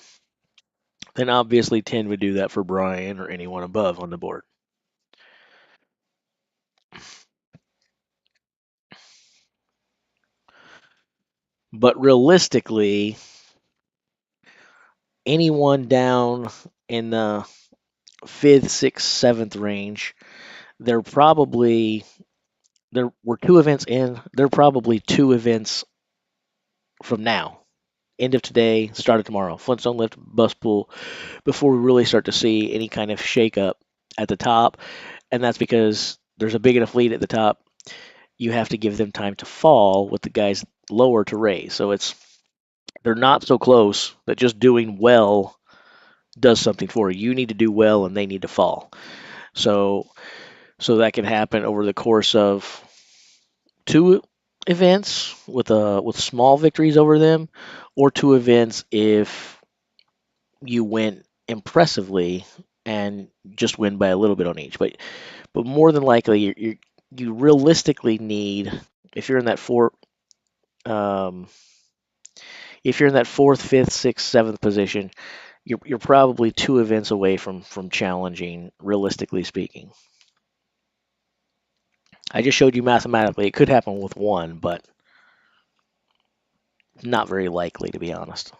then obviously 10 would do that for Brian or anyone above on the board. But realistically, anyone down in the 5th, 6th, 7th range, there were 2 events in. They're probably 2 events from now. End of today, start of tomorrow. Flintstone Lift, bus pool, before we really start to see any kind of shakeup at the top. And that's because there's a big enough lead at the top. You have to give them time to fall with the guys lower to raise. So they're not so close that just doing well does something for you. You need to do well and they need to fall. So that can happen over the course of 2 events with small victories over them, or 2 events if you win impressively and just win by a little bit on each. But more than likely, you realistically need, if you're in that if you're in that 4th, 5th, 6th, 7th position, you're probably 2 events away from challenging, realistically speaking. I just showed you mathematically it could happen with 1, but not very likely, to be honest.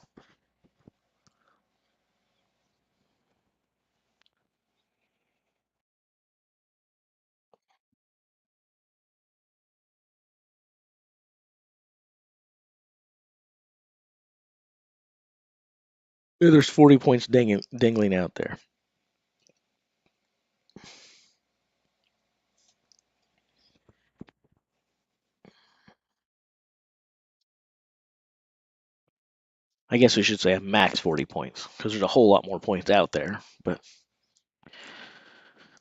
There's 40 points dingling out there. I guess we should say a max 40 points because there's a whole lot more points out there, but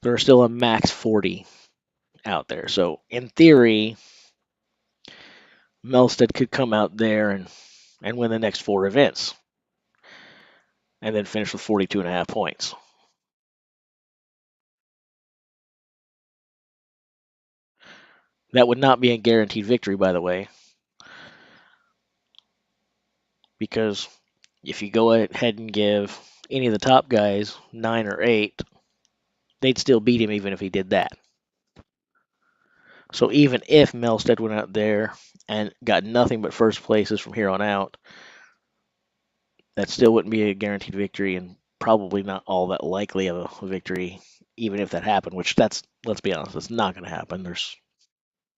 there are still a max 40 out there. So in theory, Melsted could come out there and win the next 4 events and then finish with 42.5 points. That would not be a guaranteed victory, by the way, because if you go ahead and give any of the top guys 9 or 8, they'd still beat him even if he did that. So even if Melsted went out there and got nothing but first places from here on out, that still wouldn't be a guaranteed victory and probably not all that likely of a victory, even if that happened, which let's be honest, it's not going to happen.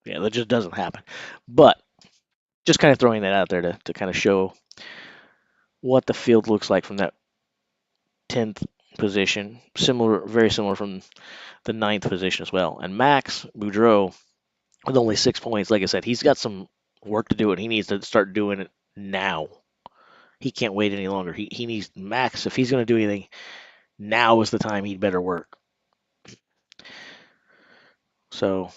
That just doesn't happen. But just kind of throwing that out there to kind of show what the field looks like from that 10th position, very similar from the 9th position as well. And Max Boudreault, with only 6 points, like I said, he's got some work to do, and he needs to start doing it now. He can't wait any longer. He needs Max, if he's going to do anything, now is the time he'd better work. So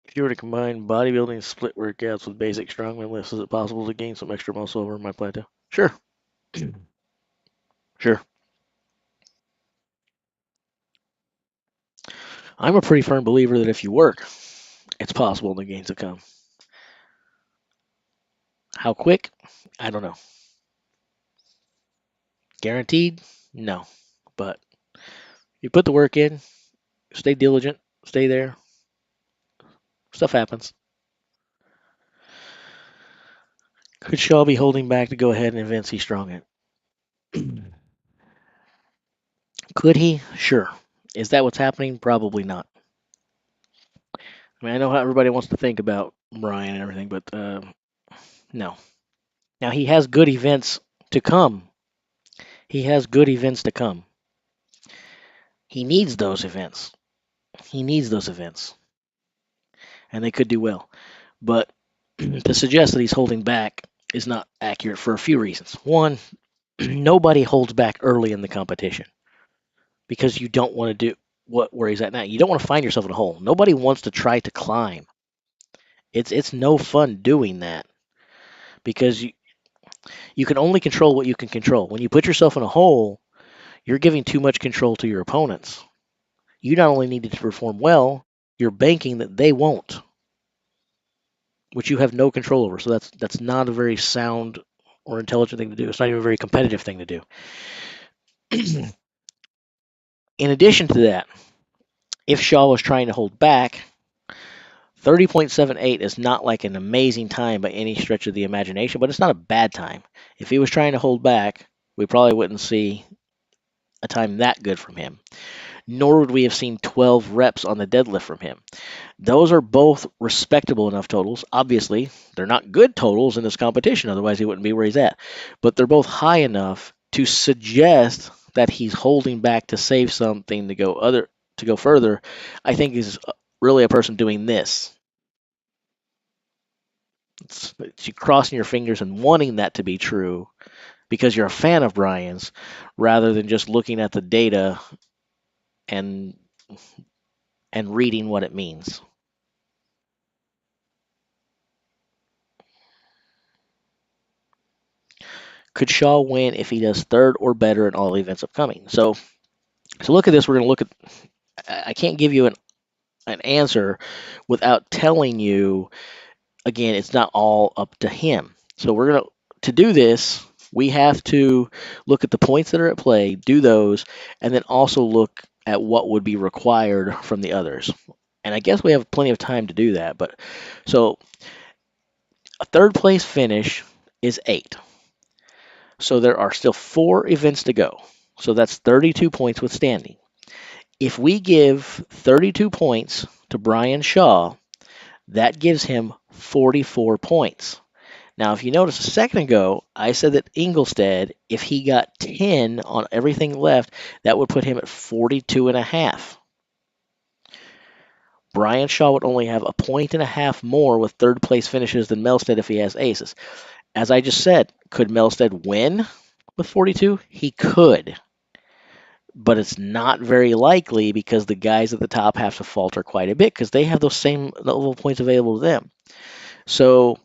if you were to combine bodybuilding split workouts with basic strongman lifts, is it possible to gain some extra muscle over my plateau? Sure. Sure. I'm a pretty firm believer that if you work, it's possible the gains will come. How quick? I don't know. Guaranteed? No. But you put the work in, stay diligent, stay there. Stuff happens. Could Shaw be holding back to go ahead and advance he's strong at? Could he? Sure. Is that what's happening? Probably not. I mean, I know how everybody wants to think about Brian and everything, but no. Now, he has good events to come. He has good events to come. He needs those events. He needs those events. And they could do well. But to suggest that he's holding back is not accurate for a few reasons. One, nobody holds back early in the competition because you don't want to do where he's at now. You don't want to find yourself in a hole. Nobody wants to try to climb. It's no fun doing that because you can only control what you can control. When you put yourself in a hole, you're giving too much control to your opponents. You not only need to perform well, you're banking that they won't, which you have no control over. So that's not a very sound or intelligent thing to do. It's not even a very competitive thing to do. In addition to that, if Shaw was trying to hold back, 30.78 is not like an amazing time by any stretch of the imagination, but it's not a bad time. If he was trying to hold back, we probably wouldn't see a time that good from him. Nor would we have seen 12 reps on the deadlift from him. Those are both respectable enough totals. Obviously, they're not good totals in this competition, otherwise he wouldn't be where he's at. But they're both high enough to suggest that he's holding back to save something to go further. I think is really a person doing this. It's you crossing your fingers and wanting that to be true because you're a fan of Brian's rather than just looking at the data and reading what it means. Could Shaw win if he does third or better in all events upcoming? So look at this. We're going to look at. I can't give you an answer without telling you. Again, it's not all up to him. So we're going to do this. We have to look at the points that are at play, do those, and then also look at what would be required from the others. And I guess we have plenty of time to do that. But so a third place finish is 8. So there are still 4 events to go. So that's 32 points with standing. If we give 32 points to Brian Shaw, that gives him 44 points. Now, if you notice a second ago, I said that Inglestead, if he got 10 on everything left, that would put him at 42 and a half. Brian Shaw would only have a point and a half more with third place finishes than Melsted if he has aces. As I just said, could Melsted win with 42? He could. But it's not very likely because the guys at the top have to falter quite a bit because they have those same level points available to them. So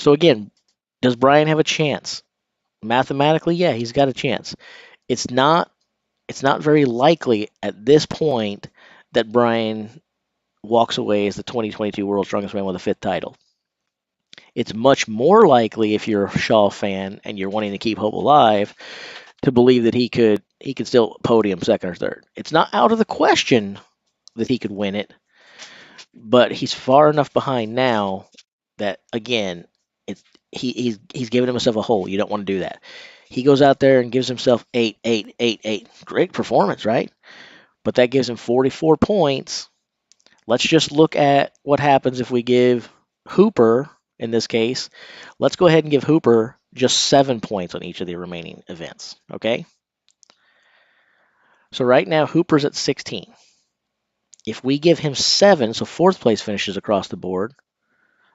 again, does Brian have a chance? Mathematically, yeah, he's got a chance. It's not very likely at this point that Brian walks away as the 2022 World's Strongest Man with a 5th title. It's much more likely if you're a Shaw fan and you're wanting to keep hope alive to believe that he could still podium 2nd or 3rd. It's not out of the question that he could win it, but he's far enough behind now that again, he's giving himself a hole. You don't want to do that. He goes out there and gives himself 8, 8, 8, 8. Great performance, right? But that gives him 44 points. Let's just look at what happens if we give Hooper, in this case, let's go ahead and give Hooper just 7 points on each of the remaining events, okay? So right now, Hooper's at 16. If we give him 7, so 4th place finishes across the board,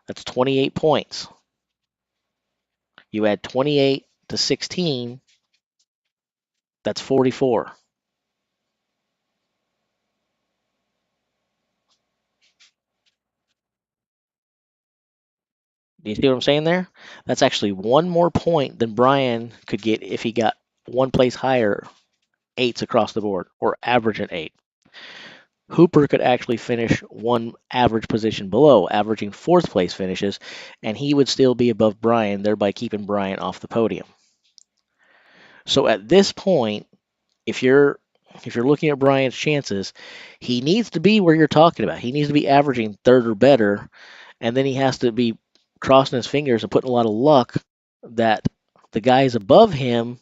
that's 28 points. You add 28 to 16, that's 44. Do you see what I'm saying there? That's actually 1 more point than Brian could get if he got 1 place higher, 8s across the board, or average at 8. Hooper could actually finish 1 average position below, averaging 4th place finishes, and he would still be above Brian, thereby keeping Brian off the podium. So at this point, if you're looking at Brian's chances, he needs to be where you're talking about. He needs to be averaging 3rd or better, and then he has to be crossing his fingers and putting a lot of luck that the guys above him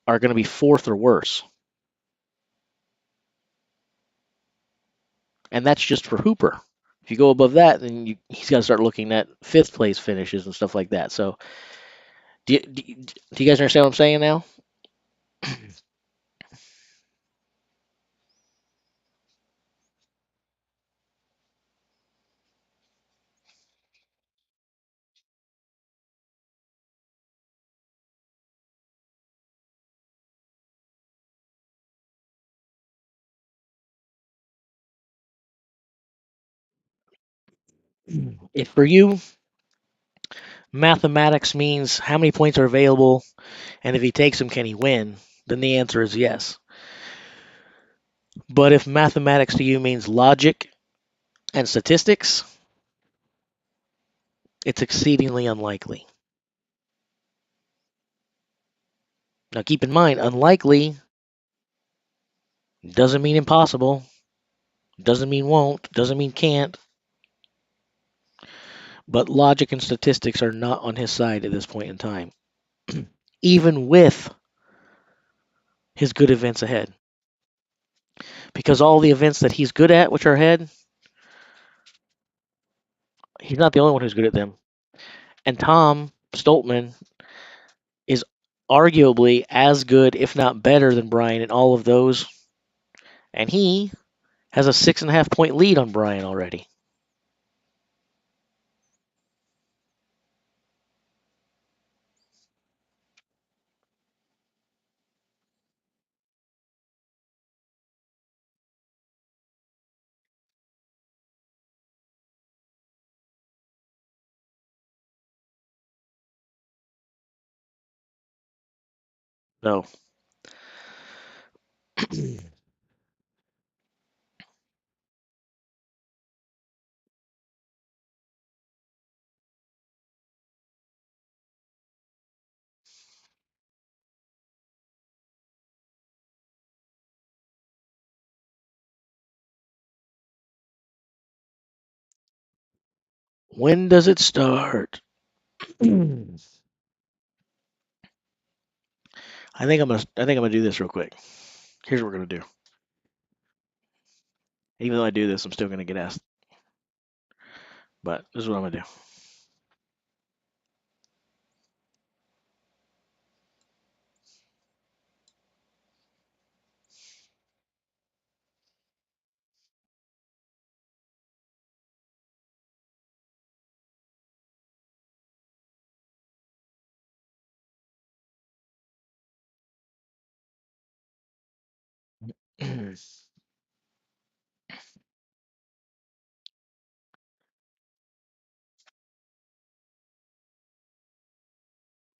are going to be 4th or worse. And that's just for Hooper. If you go above that, then he's got to start looking at 5th place finishes and stuff like that. So, do you guys understand what I'm saying now? If for you, mathematics means how many points are available, and if he takes them, can he win? Then the answer is yes. But if mathematics to you means logic and statistics, it's exceedingly unlikely. Now keep in mind, unlikely doesn't mean impossible, doesn't mean won't, doesn't mean can't. But logic and statistics are not on his side at this point in time, even with his good events ahead. Because all the events that he's good at, which are ahead, he's not the only one who's good at them. And Tom Stoltman is arguably as good, if not better, than Brian in all of those. And he has a 6.5 point lead on Brian already. So when does it start? I think I'm gonna do this real quick. Here's what we're gonna do. Even though I do this, I'm still gonna get asked. But this is what I'm gonna do.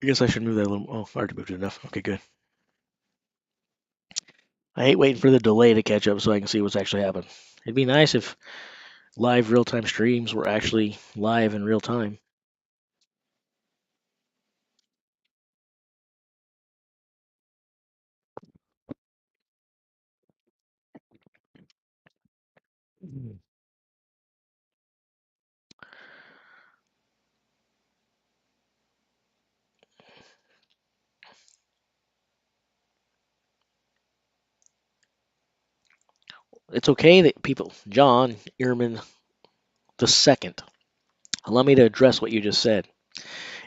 I guess I should move that a little. Oh, I already moved it enough. Okay, good. I hate waiting for the delay to catch up so I can see what's actually happening. It'd be nice if live real time streams were actually live in real time. It's okay that people, John Ehrman the second, allow me to address what you just said.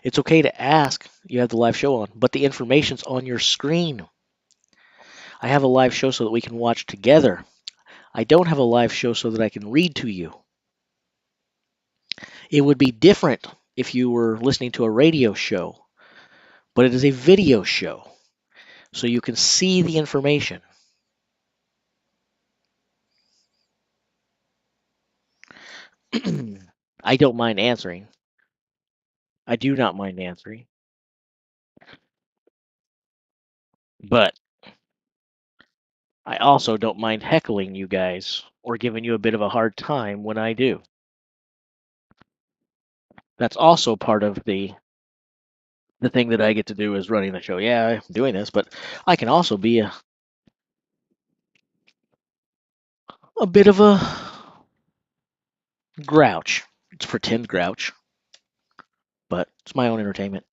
It's okay to ask. You have the live show on, but the information's on your screen. I have a live show so that we can watch together. I don't have a live show so that I can read to you. It would be different if you were listening to a radio show, but it is a video show, so you can see the information. I don't mind answering. I do not mind answering. But I also don't mind heckling you guys or giving you a bit of a hard time when I do. That's also part of the thing that I get to do is running the show. Yeah, I'm doing this, but I can also be a bit of a grouch. It's pretend grouch, but it's my own entertainment.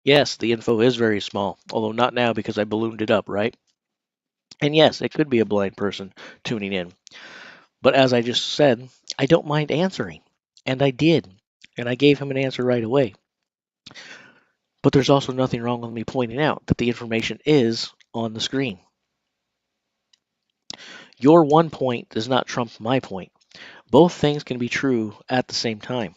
Yes, the info is very small, although not now because I ballooned it up, right? And yes, it could be a blind person tuning in. But as I just said, I don't mind answering. And I did. And I gave him an answer right away. But there's also nothing wrong with me pointing out that the information is on the screen. Your one point does not trump my point. Both things can be true at the same time.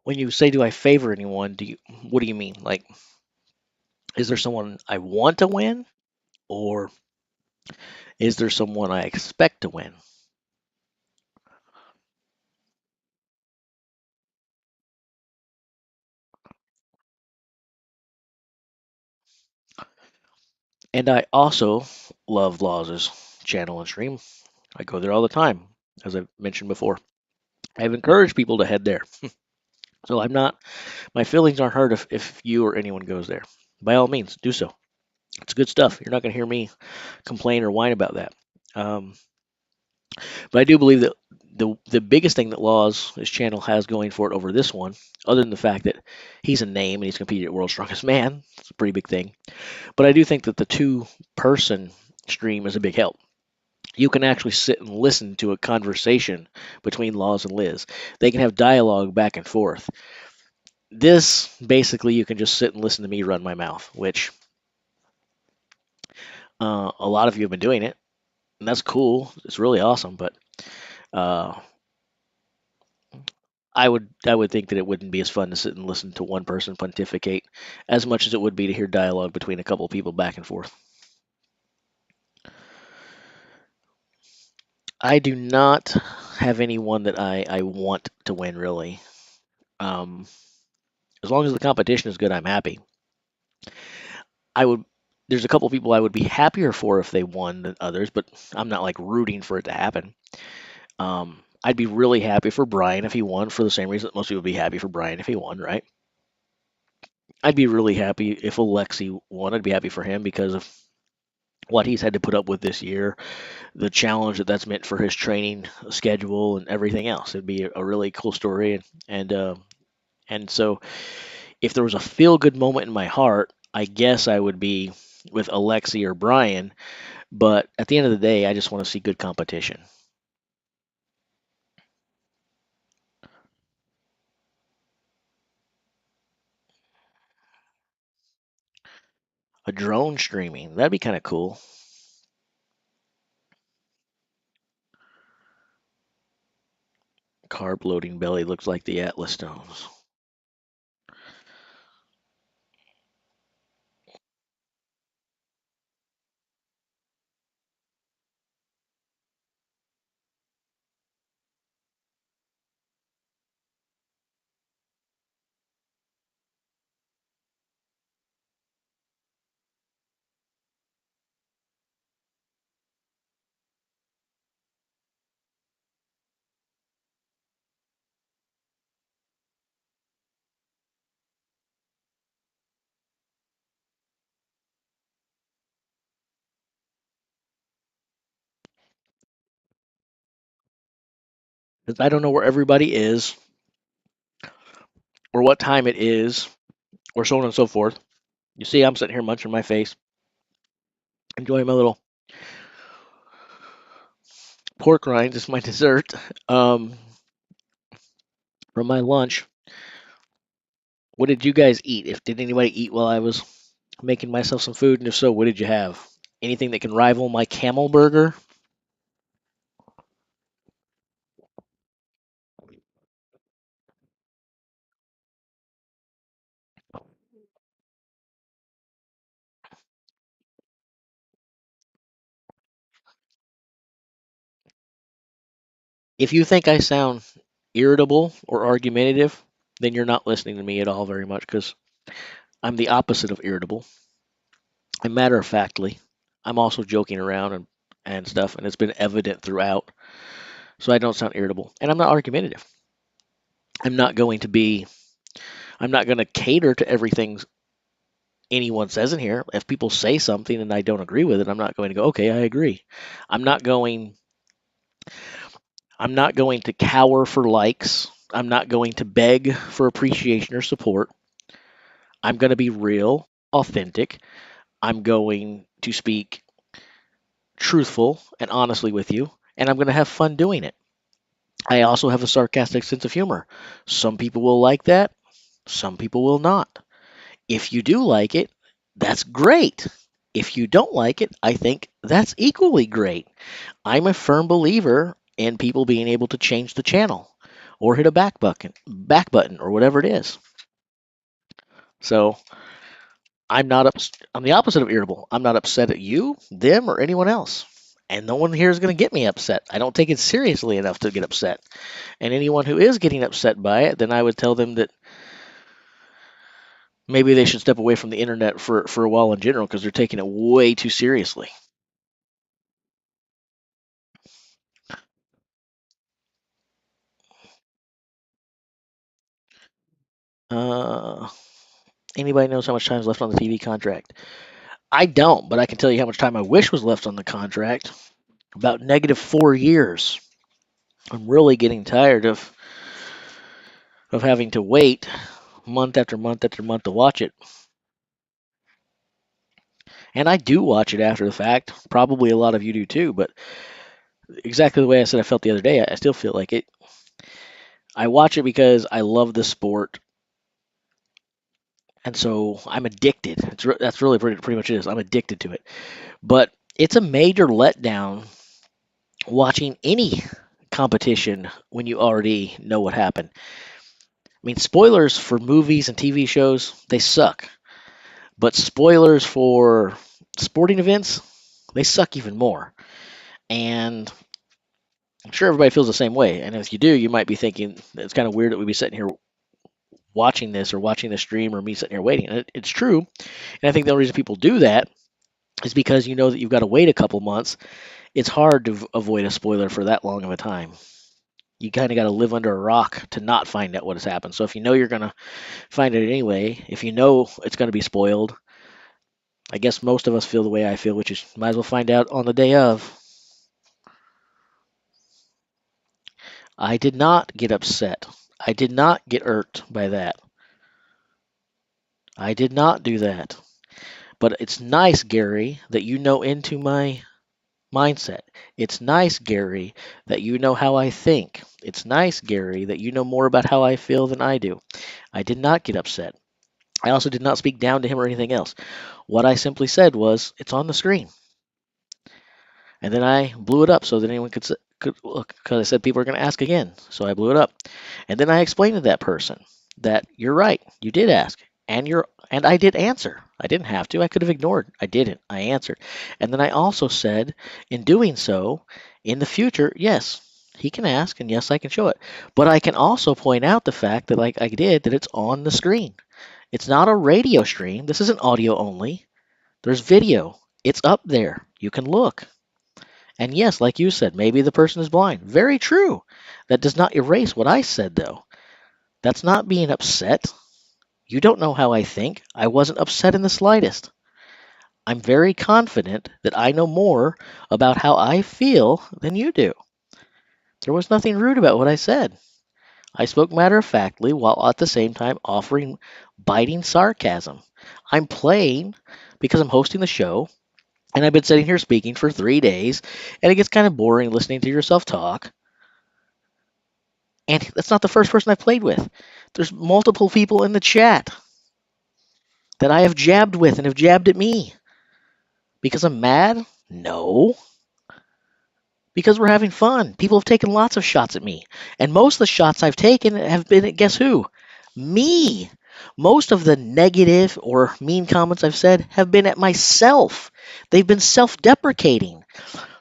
When you say, do I favor anyone, what do you mean? Like, is there someone I want to win? Or is there someone I expect to win? And I also love Laws's channel and stream. I go there all the time, as I've mentioned before. I've encouraged people to head there. So my feelings aren't hurt if you or anyone goes there. By all means, do so. It's good stuff. You're not going to hear me complain or whine about that. But I do believe that the biggest thing that his channel has going for it over this one, other than the fact that he's a name and he's competed at World's Strongest Man, it's a pretty big thing. But I do think that the two-person stream is a big help. You can actually sit and listen to a conversation between Laws and Liz. They can have dialogue back and forth. This, basically, you can just sit and listen to me run my mouth, which a lot of you have been doing it. and that's cool. It's really awesome, but uh, I would think that it wouldn't be as fun to sit and listen to one person pontificate as much as it would be to hear dialogue between a couple of people back and forth. I do not have anyone that I want to win really. Um, as long as the competition is good, I'm happy. I would. There's a couple of people I would be happier for if they won than others, but I'm not like rooting for it to happen. I'd be really happy for Brian if he won for the same reason that most people would be happy for Brian if he won, right? I'd be really happy if Alexi won. I'd be happy for him because of what he's had to put up with this year, the challenge that that's meant for his training schedule and everything else. It'd be a really cool story, and so if there was a feel good moment in my heart, I guess I would be with Alexi or Brian. But at the end of the day, I just want to see good competition. A drone streaming, that'd be kind of cool. Carb loading belly looks like the Atlas stones. Because I don't know where everybody is, or what time it is, or so on and so forth. You see, I'm sitting here munching my face, enjoying my little pork rinds as my dessert from my lunch. What did you guys eat? If did anybody eat while I was making myself some food, and if so, what did you have? Anything that can rival my camel burger? If you think I sound irritable or argumentative, then you're not listening to me at all very much because I'm the opposite of irritable. I'm matter of factly. I'm also joking around and stuff, and it's been evident throughout. So I don't sound irritable, and I'm not argumentative. I'm not going to be. I'm not going to cater to everything anyone says in here. If people say something and I don't agree with it, I'm not going to go, okay, I agree. I'm not going. I'm not going to cower for likes. I'm not going to beg for appreciation or support. I'm going to be real, authentic. I'm going to speak truthful and honestly with you, and I'm going to have fun doing it. I also have a sarcastic sense of humor. Some people will like that, some people will not. If you do like it, that's great. If you don't like it, I think that's equally great. I'm a firm believer in people being able to change the channel or hit a back button or whatever it is. So I'm the opposite of irritable. I'm not upset at you, them, or anyone else. And no one here is going to get me upset. I don't take it seriously enough to get upset. And anyone who is getting upset by it, then I would tell them that maybe they should step away from the internet for a while in general because they're taking it way too seriously. Uh, Anybody knows how much time is left on the TV contract? I don't, but I can tell you how much time I wish was left on the contract. About -4 years. I'm really getting tired of having to wait month after month after month to watch it. And I do watch it after the fact. Probably a lot of you do too, but exactly the way I said I felt the other day, I still feel like it. I watch it because I love the sport, and so I'm addicted. That's really pretty much it is. I'm addicted to it. But it's a major letdown watching any competition when you already know what happened. I mean, spoilers for movies and TV shows, they suck. But spoilers for sporting events, they suck even more. And I'm sure everybody feels the same way. And if you do, you might be thinking it's kind of weird that we'd be sitting here watching this or watching the stream or me sitting here waiting. And it's true. And I think the only reason people do that is because you know that you've got to wait a couple months. It's hard to avoid a spoiler for that long of a time. You kind of got to live under a rock to not find out what has happened. So if you know you're going to find it anyway, if you know it's going to be spoiled, I guess most of us feel the way I feel, which is might as well find out on the day of. I did not get upset. I did not get irked by that. I did not do that. But it's nice, Gary, that you know into my mindset. It's nice, Gary, that you know how I think. It's nice, Gary, that you know more about how I feel than I do. I did not get upset. I also did not speak down to him or anything else. What I simply said was, it's on the screen. And then I blew it up so that anyone could look, because I said people are going to ask again. So I blew it up. And then I explained to that person that you're right, you did ask, and I did answer. I didn't have to. I could have ignored. I didn't. I answered. And then I also said, in doing so, in the future, yes, he can ask, and yes, I can show it. But I can also point out the fact that, like I did, that it's on the screen. It's not a radio stream. This isn't audio only. There's video. It's up there. You can look. And yes, like you said, maybe the person is blind. Very true. That does not erase what I said, though. That's not being upset. You don't know how I think. I wasn't upset in the slightest. I'm very confident that I know more about how I feel than you do. There was nothing rude about what I said. I spoke matter of factly while at the same time offering biting sarcasm. I'm playing because I'm hosting the show, and I've been sitting here speaking for 3 days, and it gets kind of boring listening to yourself talk. And that's not the first person I've played with. There's multiple people in the chat that I have jabbed with and have jabbed at me. Because I'm mad? No. Because we're having fun. People have taken lots of shots at me. And most of the shots I've taken have been at guess who? Me. Most of the negative or mean comments I've said have been at myself. They've been self deprecating.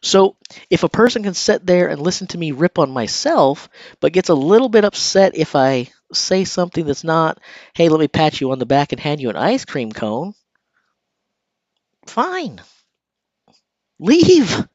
So if a person can sit there and listen to me rip on myself, but gets a little bit upset if I say something that's not, hey, let me pat you on the back and hand you an ice cream cone, fine. Leave.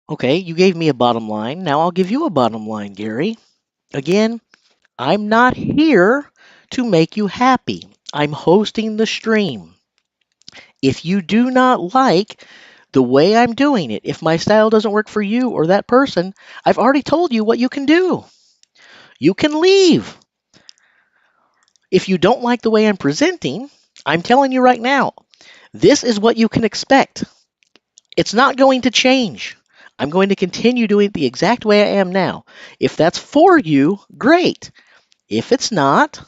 Okay, you gave me a bottom line. Now I'll give you a bottom line, Gary. Again, I'm not here to make you happy. I'm hosting the stream. If you do not like the way I'm doing it, if my style doesn't work for you or that person, I've already told you what you can do. You can leave. If you don't like the way I'm presenting, I'm telling you right now, this is what you can expect. It's not going to change. I'm going to continue doing it the exact way I am now. If that's for you, great. If it's not,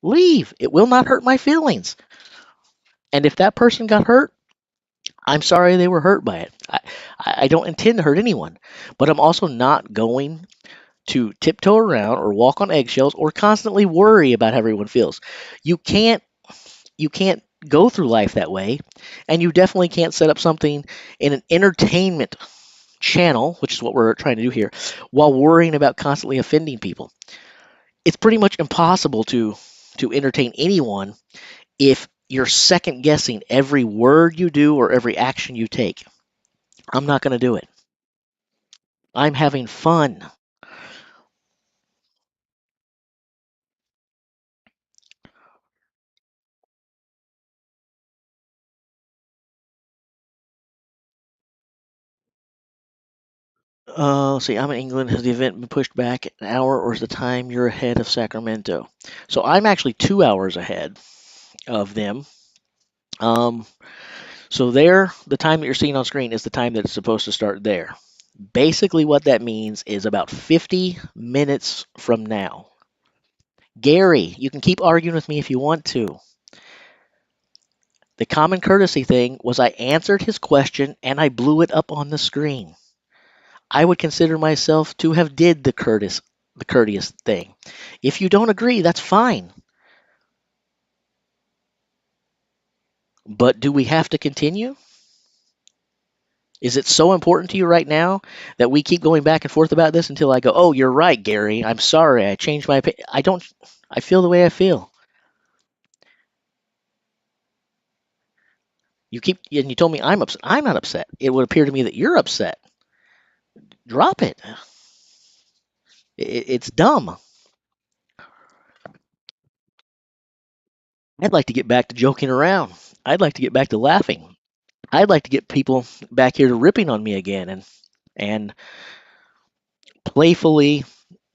leave. It will not hurt my feelings. And if that person got hurt, I'm sorry they were hurt by it. I don't intend to hurt anyone, but I'm also not going to tiptoe around or walk on eggshells or constantly worry about how everyone feels. You can't go through life that way, and you definitely can't set up something in an entertainment channel, which is what we're trying to do here, while worrying about constantly offending people. It's pretty much impossible to entertain anyone if you're second guessing every word you do or every action you take. I'm not going to do it. I'm having fun. See, I'm in England. Has the event been pushed back an hour, or is the time you're ahead of Sacramento? So I'm actually 2 hours ahead of them. Um, so the time that you're seeing on screen is the time that it's supposed to start there. Basically, what that means is about 50 minutes from now. Gary, you can keep arguing with me if you want to. The common courtesy thing was I answered his question and I blew it up on the screen. I would consider myself to have did the courteous thing. If you don't agree, that's fine. But do we have to continue? Is it so important to you right now that we keep going back and forth about this until I go, "Oh, you're right, Gary. I'm sorry. I changed my opinion." I feel the way I feel. You told me I'm upset. I'm not upset. It would appear to me that you're upset. Drop it. It's dumb. I'd like to get back to joking around. I'd like to get back to laughing. I'd like to get people back here to ripping on me again and playfully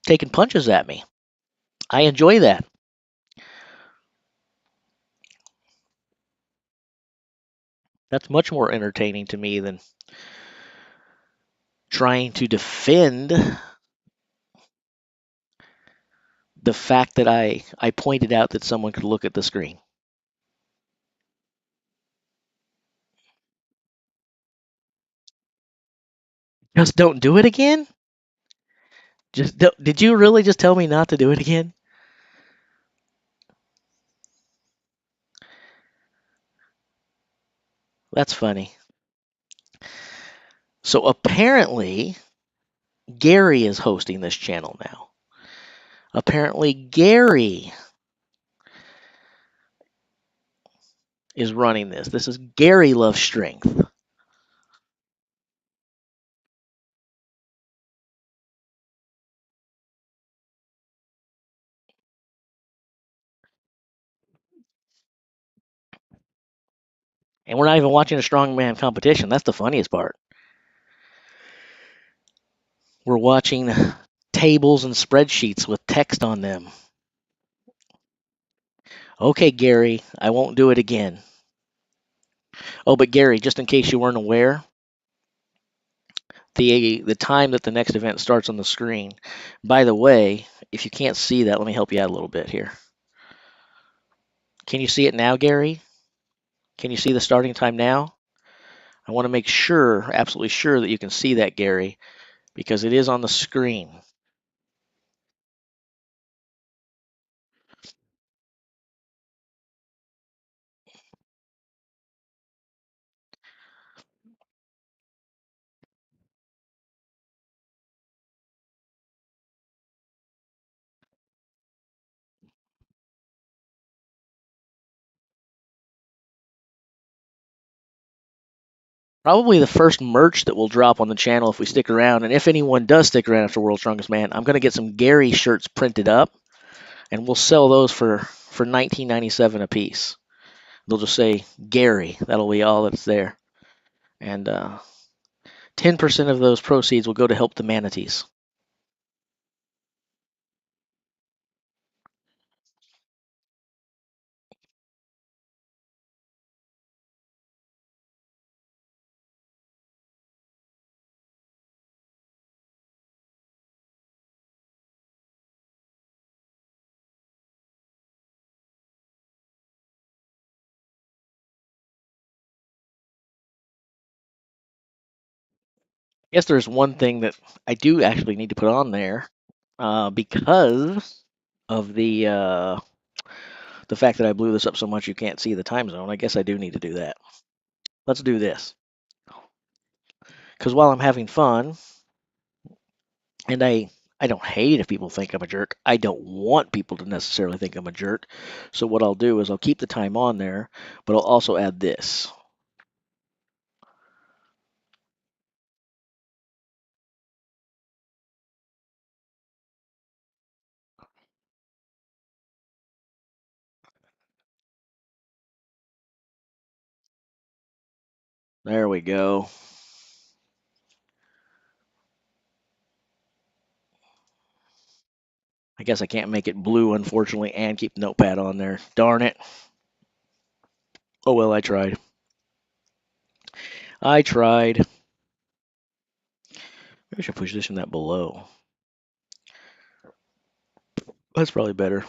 taking punches at me. I enjoy that. That's much more entertaining to me than trying to defend the fact that I pointed out that someone could look at the screen. Just don't do it again? Did you really just tell me not to do it again? That's funny. So apparently, Gary is hosting this channel now. Apparently, Gary is running this. This is Gary Loves Strength. And we're not even watching a strongman competition. That's the funniest part. We're watching tables and spreadsheets with text on them. Okay, Gary, I won't do it again. Oh, but Gary, just in case you weren't aware, the time that the next event starts on the screen. By the way, if you can't see that, let me help you out a little bit here. Can you see it now, Gary? Can you see the starting time now? I want to make sure, absolutely sure that you can see that, Gary, because it is on the screen. Probably the first merch that will drop on the channel if we stick around, and if anyone does stick around after World's Strongest Man, I'm going to get some Gary shirts printed up, and we'll sell those for $19.97 a piece. They'll just say Gary. That'll be all that's there. And 10% of those proceeds will go to help the manatees. I guess there's one thing that I do actually need to put on there because of the fact that I blew this up so much you can't see the time zone. I guess I do need to do that. Let's do this. Because while I'm having fun, and I don't hate if people think I'm a jerk. I don't want people to necessarily think I'm a jerk. So what I'll do is I'll keep the time on there, but I'll also add this. There we go. I guess I can't make it blue, unfortunately, and keep the notepad on there. Darn it. Oh well, I tried. I tried. Maybe I should position that below. That's probably better.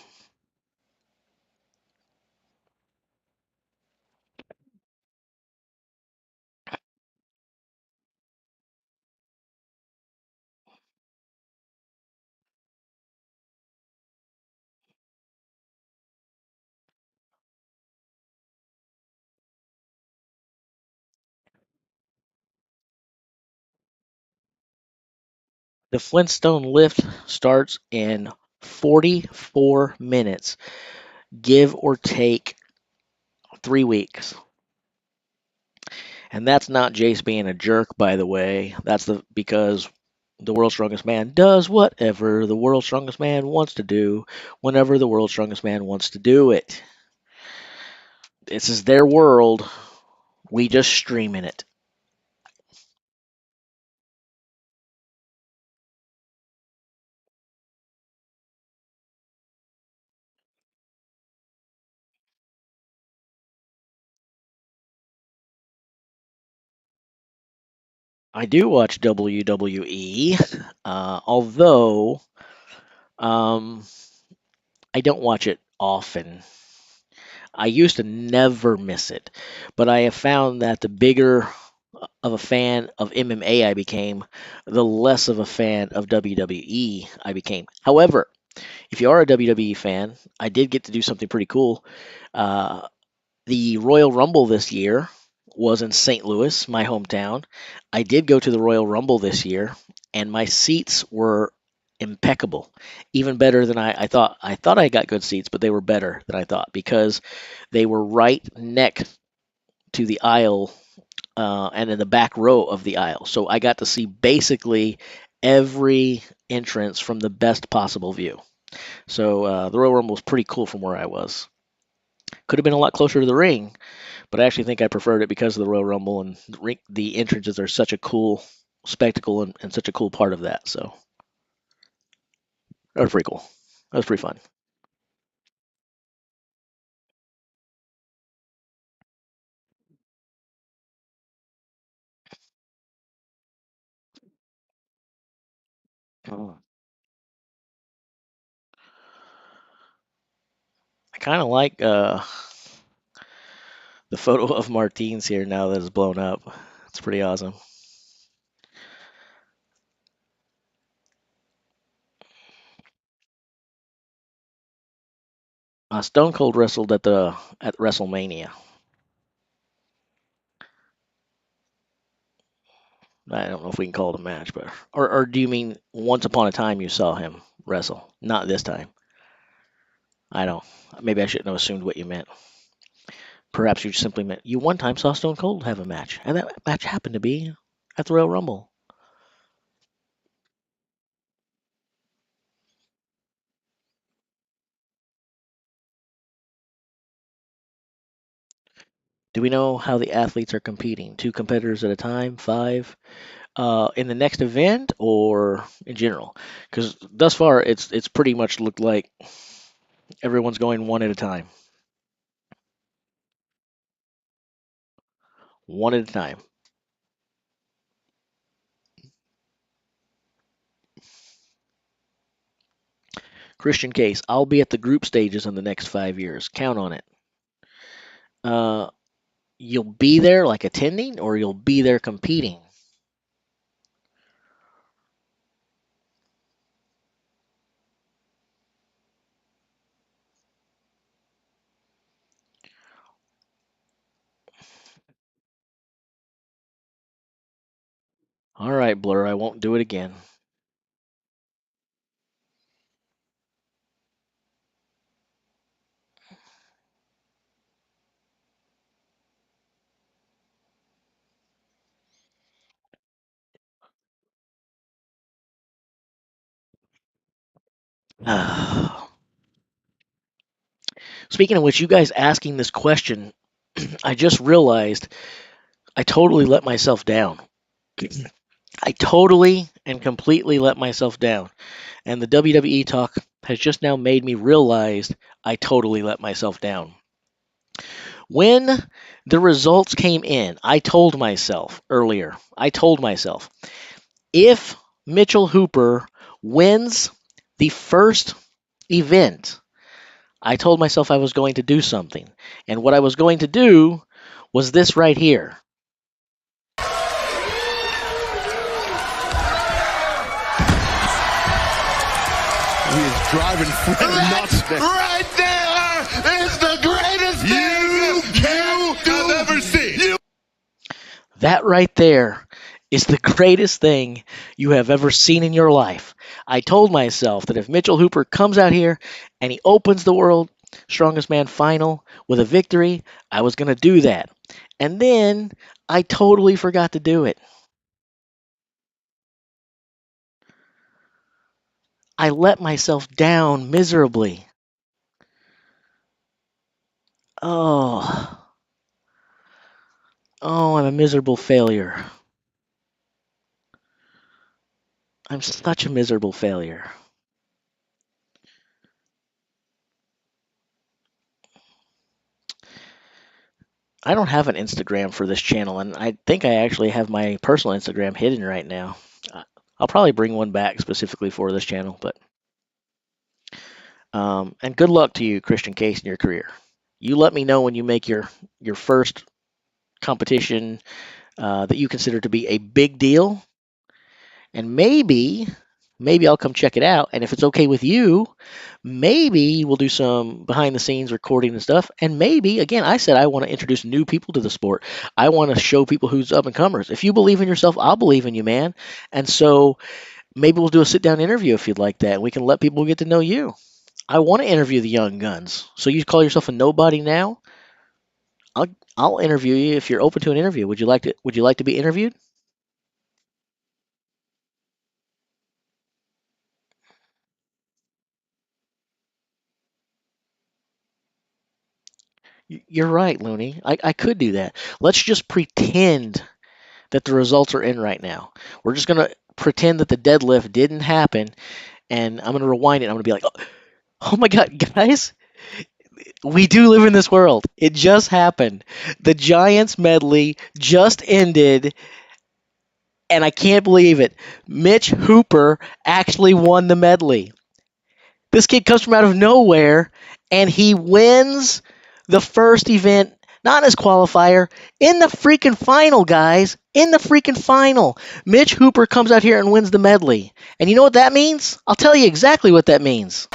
The Flintstone Lift starts in 44 minutes, give or take 3 weeks. And that's not Jace being a jerk, by the way. That's because the world's strongest man does whatever the world's strongest man wants to do, whenever the world's strongest man wants to do it. This is their world. We just stream in it. I do watch WWE, although I don't watch it often. I used to never miss it, but I have found that the bigger of a fan of MMA I became, the less of a fan of WWE I became. However, if you are a WWE fan, I did get to do something pretty cool. Uh, the Royal Rumble this year was in St. Louis, my hometown. I did go to the Royal Rumble this year, and my seats were impeccable, even better than I thought. I thought I got good seats, but they were better than I thought because they were right next to the aisle and in the back row of the aisle. So I got to see basically every entrance from the best possible view. So the Royal Rumble was pretty cool from where I was. Could have been a lot closer to the ring, but I actually think I preferred it because of the Royal Rumble, and the entrances are such a cool spectacle and such a cool part of that. So that was pretty cool. That was pretty fun. I kind of like the photo of Martine's here now that it's blown up. It's pretty awesome. Stone Cold wrestled at WrestleMania. I don't know if we can call it a match, but or do you mean once upon a time you saw him wrestle? Not this time. I don't. Maybe I shouldn't have assumed what you meant. Perhaps you simply meant you one time saw Stone Cold have a match, and that match happened to be at the Royal Rumble. Do we know how the athletes are competing? 2 competitors at a time? 5? In the next event or in general? Because thus far, it's pretty much looked like everyone's going one at a time. One at a time. Christian Case, I'll be at the group stages in the next 5 years. Count on it. Uh, you'll be there like attending, or you'll be there competing? All right, Blur, I won't do it again. Speaking of which, you guys asking this question, I just realized I totally let myself down. I totally and completely let myself down. And the WWE talk has just now made me realize I totally let myself down. When the results came in, I told myself earlier, if Mitchell Hooper wins the first event, I told myself I was going to do something. And what I was going to do was this right here. He is driving Fred nuts. Right there is the greatest thing I've ever seen. That right there is the greatest thing you have ever seen in your life. I told myself that if Mitchell Hooper comes out here and he opens the World Strongest Man final with a victory, I was going to do that. And then I totally forgot to do it. I let myself down miserably. Oh, I'm a miserable failure. I'm such a miserable failure. I don't have an Instagram for this channel, and I think I actually have my personal Instagram hidden right now. I'll probably bring one back specifically for this channel, but and good luck to you, Christian Case, in your career. You let me know when you make your first competition that you consider to be a big deal, and maybe I'll come check it out. And if it's okay with you, maybe we'll do some behind the scenes recording and stuff. And maybe, again, I said I want to introduce new people to the sport. I want to show people who's up and comers. If you believe in yourself, I'll believe in you, man. And so maybe we'll do a sit down interview if you'd like that. We can let people get to know you. I want to interview the young guns. So you call yourself a nobody now? I'll interview you if you're open to an interview. Would you like to be interviewed? You're right, Looney. I could do that. Let's just pretend that the results are in right now. We're just going to pretend that the deadlift didn't happen, and I'm going to rewind it. I'm going to be like, oh my God, guys, we do live in this world. It just happened. The Giants medley just ended, and I can't believe it. Mitch Hooper actually won the medley. This kid comes from out of nowhere, and he wins the first event, not as qualifier, in the freaking final, guys. In the freaking final. Mitch Hooper comes out here and wins the medley. And you know what that means? I'll tell you exactly what that means.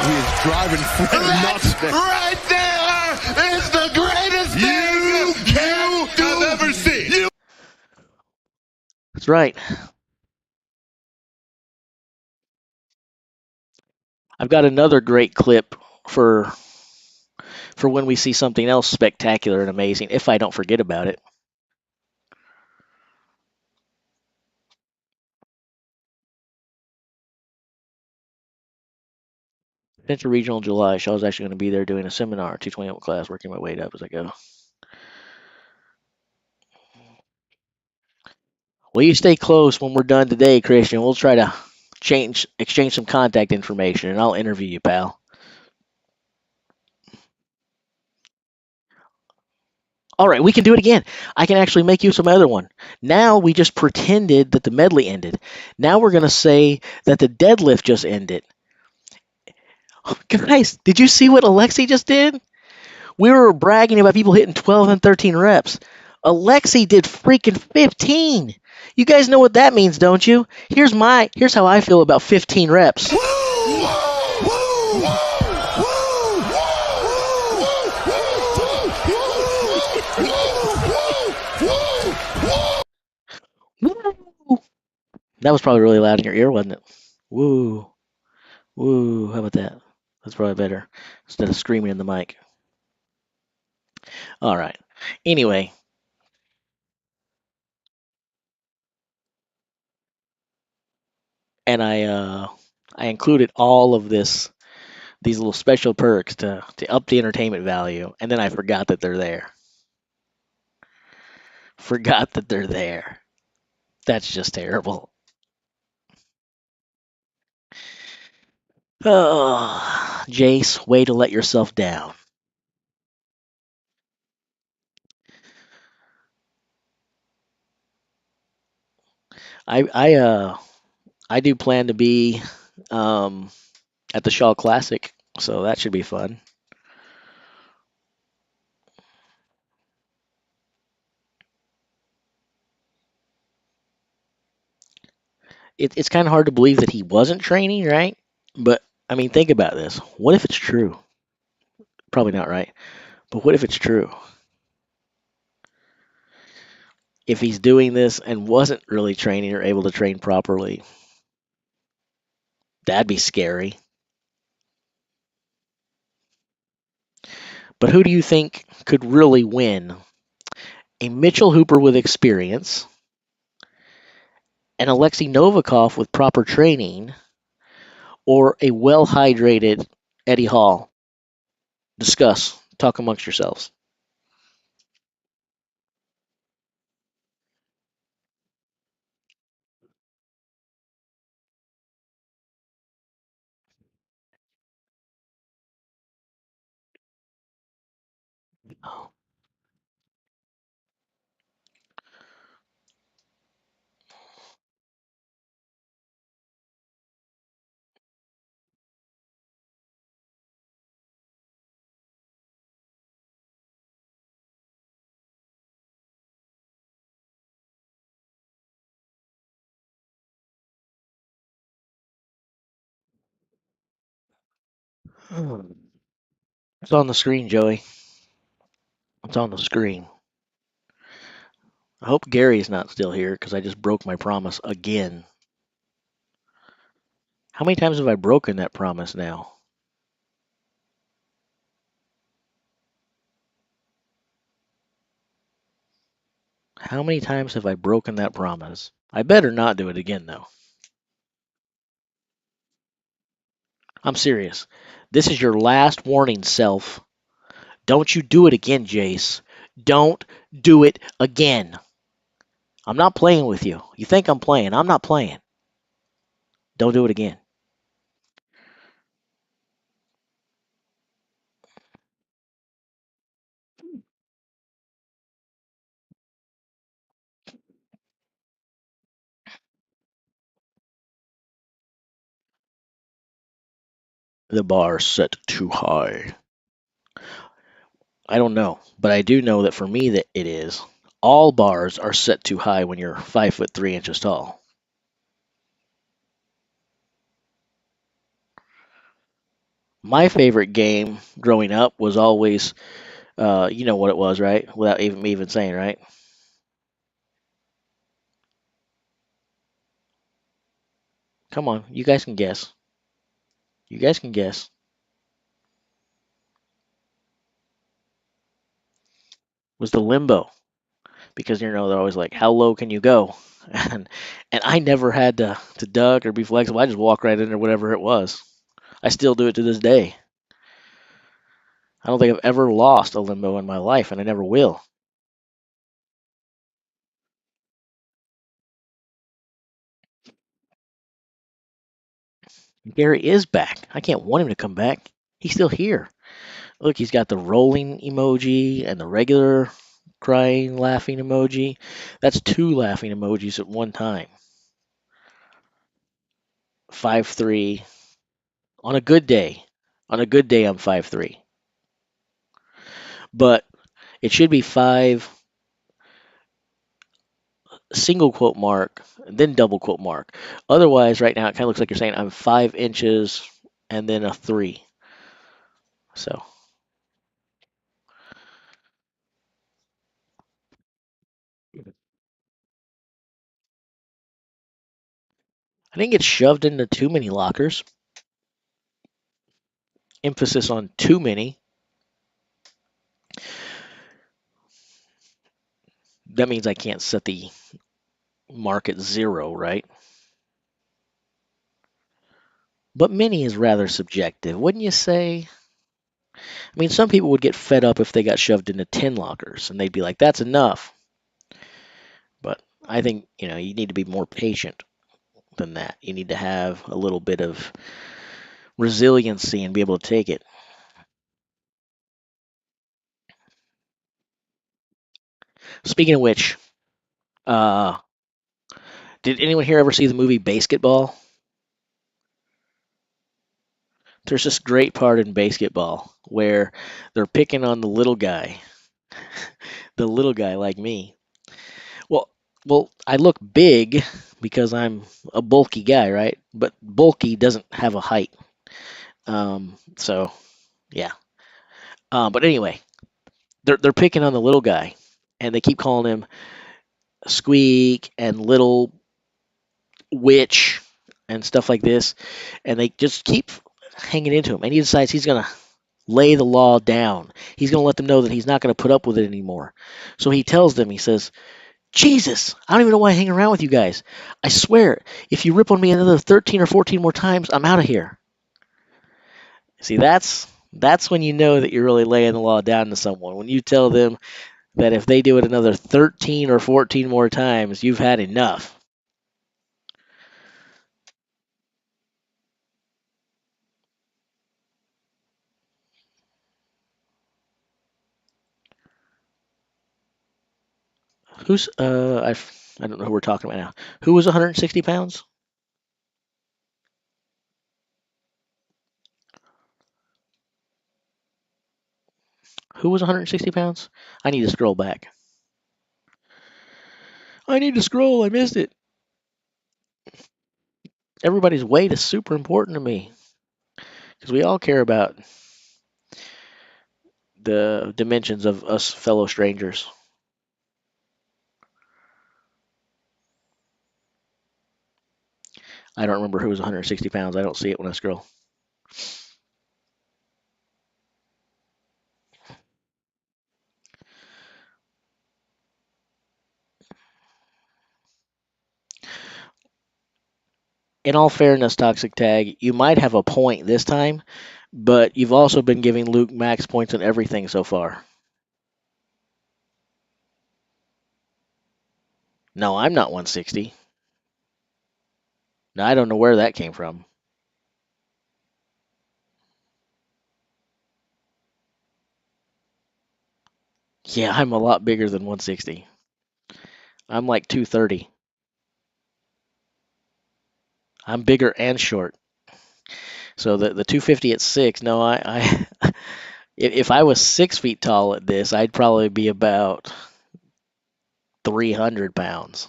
He is driving Fred nuts. Right there is the greatest thing I've ever seen. That's right. I've got another great clip for when we see something else spectacular and amazing, if I don't forget about it. Central Regional July. So I was actually going to be there doing a seminar, 220 class, working my way up as I go. Well, you stay close when we're done today, Christian. We'll try to exchange some contact information, and I'll interview you, pal. All right, we can do it again. I can actually make you some other one. Now we just pretended that the medley ended. Now we're going to say that the deadlift just ended. Oh, guys, did you see what Alexi just did? We were bragging about people hitting 12 and 13 reps. Alexi did freaking 15. You guys know what that means, don't you? Here's how I feel about 15 reps. Woo! That was probably really loud in your ear, wasn't it? Woo. Woo. How about that? That's probably better instead of screaming in the mic. All right. Anyway. And I included all of these little special perks to up the entertainment value, and then I forgot that they're there. That's just terrible. Oh, Jace, way to let yourself down. I do plan to be at the Shaw Classic, so that should be fun. It's kind of hard to believe that he wasn't training, right? But I mean, think about this. What if it's true? Probably not, right? But what if it's true? If he's doing this and wasn't really training or able to train properly, that'd be scary. But who do you think could really win? A Mitchell Hooper with experience, an Alexei Novikov with proper training, or a well-hydrated Eddie Hall? Discuss. Talk amongst yourselves. It's on the screen, Joey. It's on the screen. I hope Gary's not still here because I just broke my promise again. How many times have I broken that promise now? How many times have I broken that promise? I better not do it again, though. I'm serious. This is your last warning, self. Don't you do it again, Jace. Don't do it again. I'm not playing with you. You think I'm playing. I'm not playing. Don't do it again. The bar set too high. I don't know, but I do know that for me that it is. All bars are set too high when you're 5'3" tall. My favorite game growing up was always, you know what it was, right? Without even saying, right? Come on, you guys can guess. You guys can guess. Was the limbo because you know they're always like, how low can you go? And I never had to duck or be flexible. I just walk right in there, whatever it was. I still do it to this day. I don't think I've ever lost a limbo in my life, and I never will. Gary is back. I can't want him to come back. He's still here. Look, he's got the rolling emoji and the regular crying, laughing emoji. That's two laughing emojis at one time. 5'3". On a good day. On a good day, I'm 5'3". But it should be 5 single quote mark, then double quote mark. Otherwise, right now, it kind of looks like you're saying I'm 5 inches and then a 3. So I didn't get shoved into too many lockers. Emphasis on too many. That means I can't set the mark at 0, right? But many is rather subjective, wouldn't you say? I mean, some people would get fed up if they got shoved into 10 lockers, and they'd be like, that's enough. But I think, you need to be more patient than that. You need to have a little bit of resiliency and be able to take it. Speaking of which, did anyone here ever see the movie Basketball? There's this great part in Basketball where they're picking on the little guy, the little guy like me. Well, I look big because I'm a bulky guy, right? But bulky doesn't have a height. So yeah. But anyway, they're picking on the little guy, and they keep calling him Squeak and Little Witch and stuff like this, and they just keep hanging into him. And he decides he's gonna lay the law down. He's gonna let them know that he's not gonna put up with it anymore. So he tells them, he says, Jesus, I don't even know why I hang around with you guys. I swear, if you rip on me another 13 or 14 more times, I'm out of here. See, that's when you know that you're really laying the law down to someone. When you tell them that if they do it another 13 or 14 more times, you've had enough. Who's I don't know who we're talking about now. Who was 160 pounds? Who was 160 pounds? I need to scroll back. I need to scroll. I missed it. Everybody's weight is super important to me because we all care about the dimensions of us fellow strangers. I don't remember who was 160 pounds. I don't see it when I scroll. In all fairness, Toxic Tag, you might have a point this time, but you've also been giving Luke max points on everything so far. No, I'm not 160. Now, I don't know where that came from. Yeah, I'm a lot bigger than 160. I'm like 230. I'm bigger and short. So the 250 at 6, no, I if I was 6 feet tall at this, I'd probably be about 300 pounds.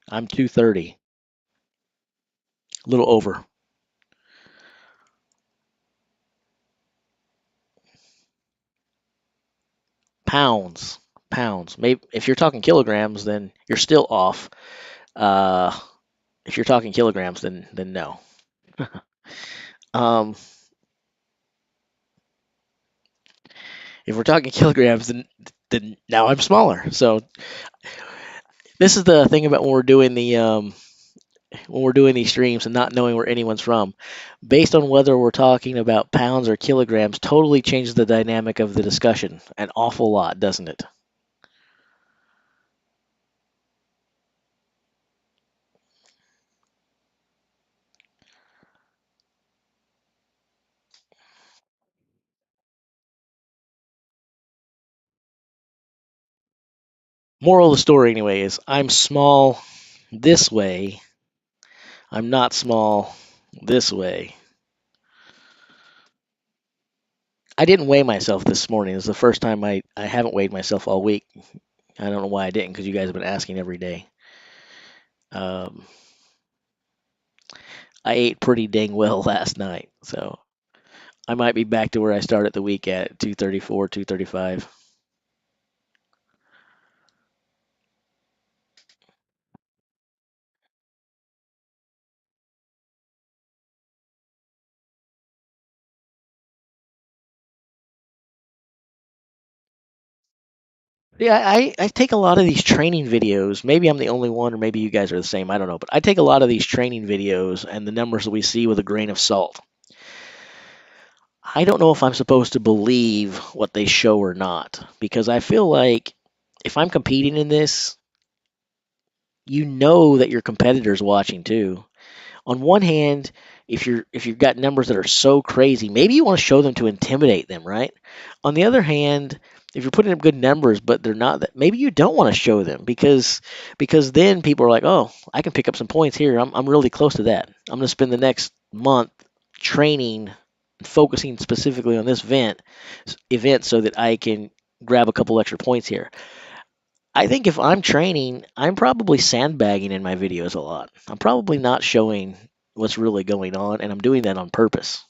I'm 230. A little over. Pounds. Maybe if you're talking kilograms, then you're still off. If you're talking kilograms, then no. If we're talking kilograms, then now I'm smaller. So this is the thing about when we're doing these streams and not knowing where anyone's from. Based on whether we're talking about pounds or kilograms, totally changes the dynamic of the discussion an awful lot, doesn't it? Moral of the story, anyway, is I'm small this way. I'm not small this way. I didn't weigh myself this morning. It's the first time I haven't weighed myself all week. I don't know why I didn't, because you guys have been asking every day. I ate pretty dang well last night, so I might be back to where I started the week at 234, 235. Yeah, I take a lot of these training videos. Maybe I'm the only one, or maybe you guys are the same. I don't know. But I take a lot of these training videos and the numbers that we see with a grain of salt. I don't know if I'm supposed to believe what they show or not, because I feel like if I'm competing in this, you know that your competitor's watching too. On one hand, if you've got numbers that are so crazy, maybe you want to show them to intimidate them, right? On the other hand, if you're putting up good numbers but they're not that, maybe you don't want to show them because then people are like, oh, I can pick up some points here. I'm really close to that. I'm going to spend the next month training, focusing specifically on this event so that I can grab a couple extra points here. I think if I'm training, I'm probably sandbagging in my videos a lot. I'm probably not showing what's really going on, and I'm doing that on purpose.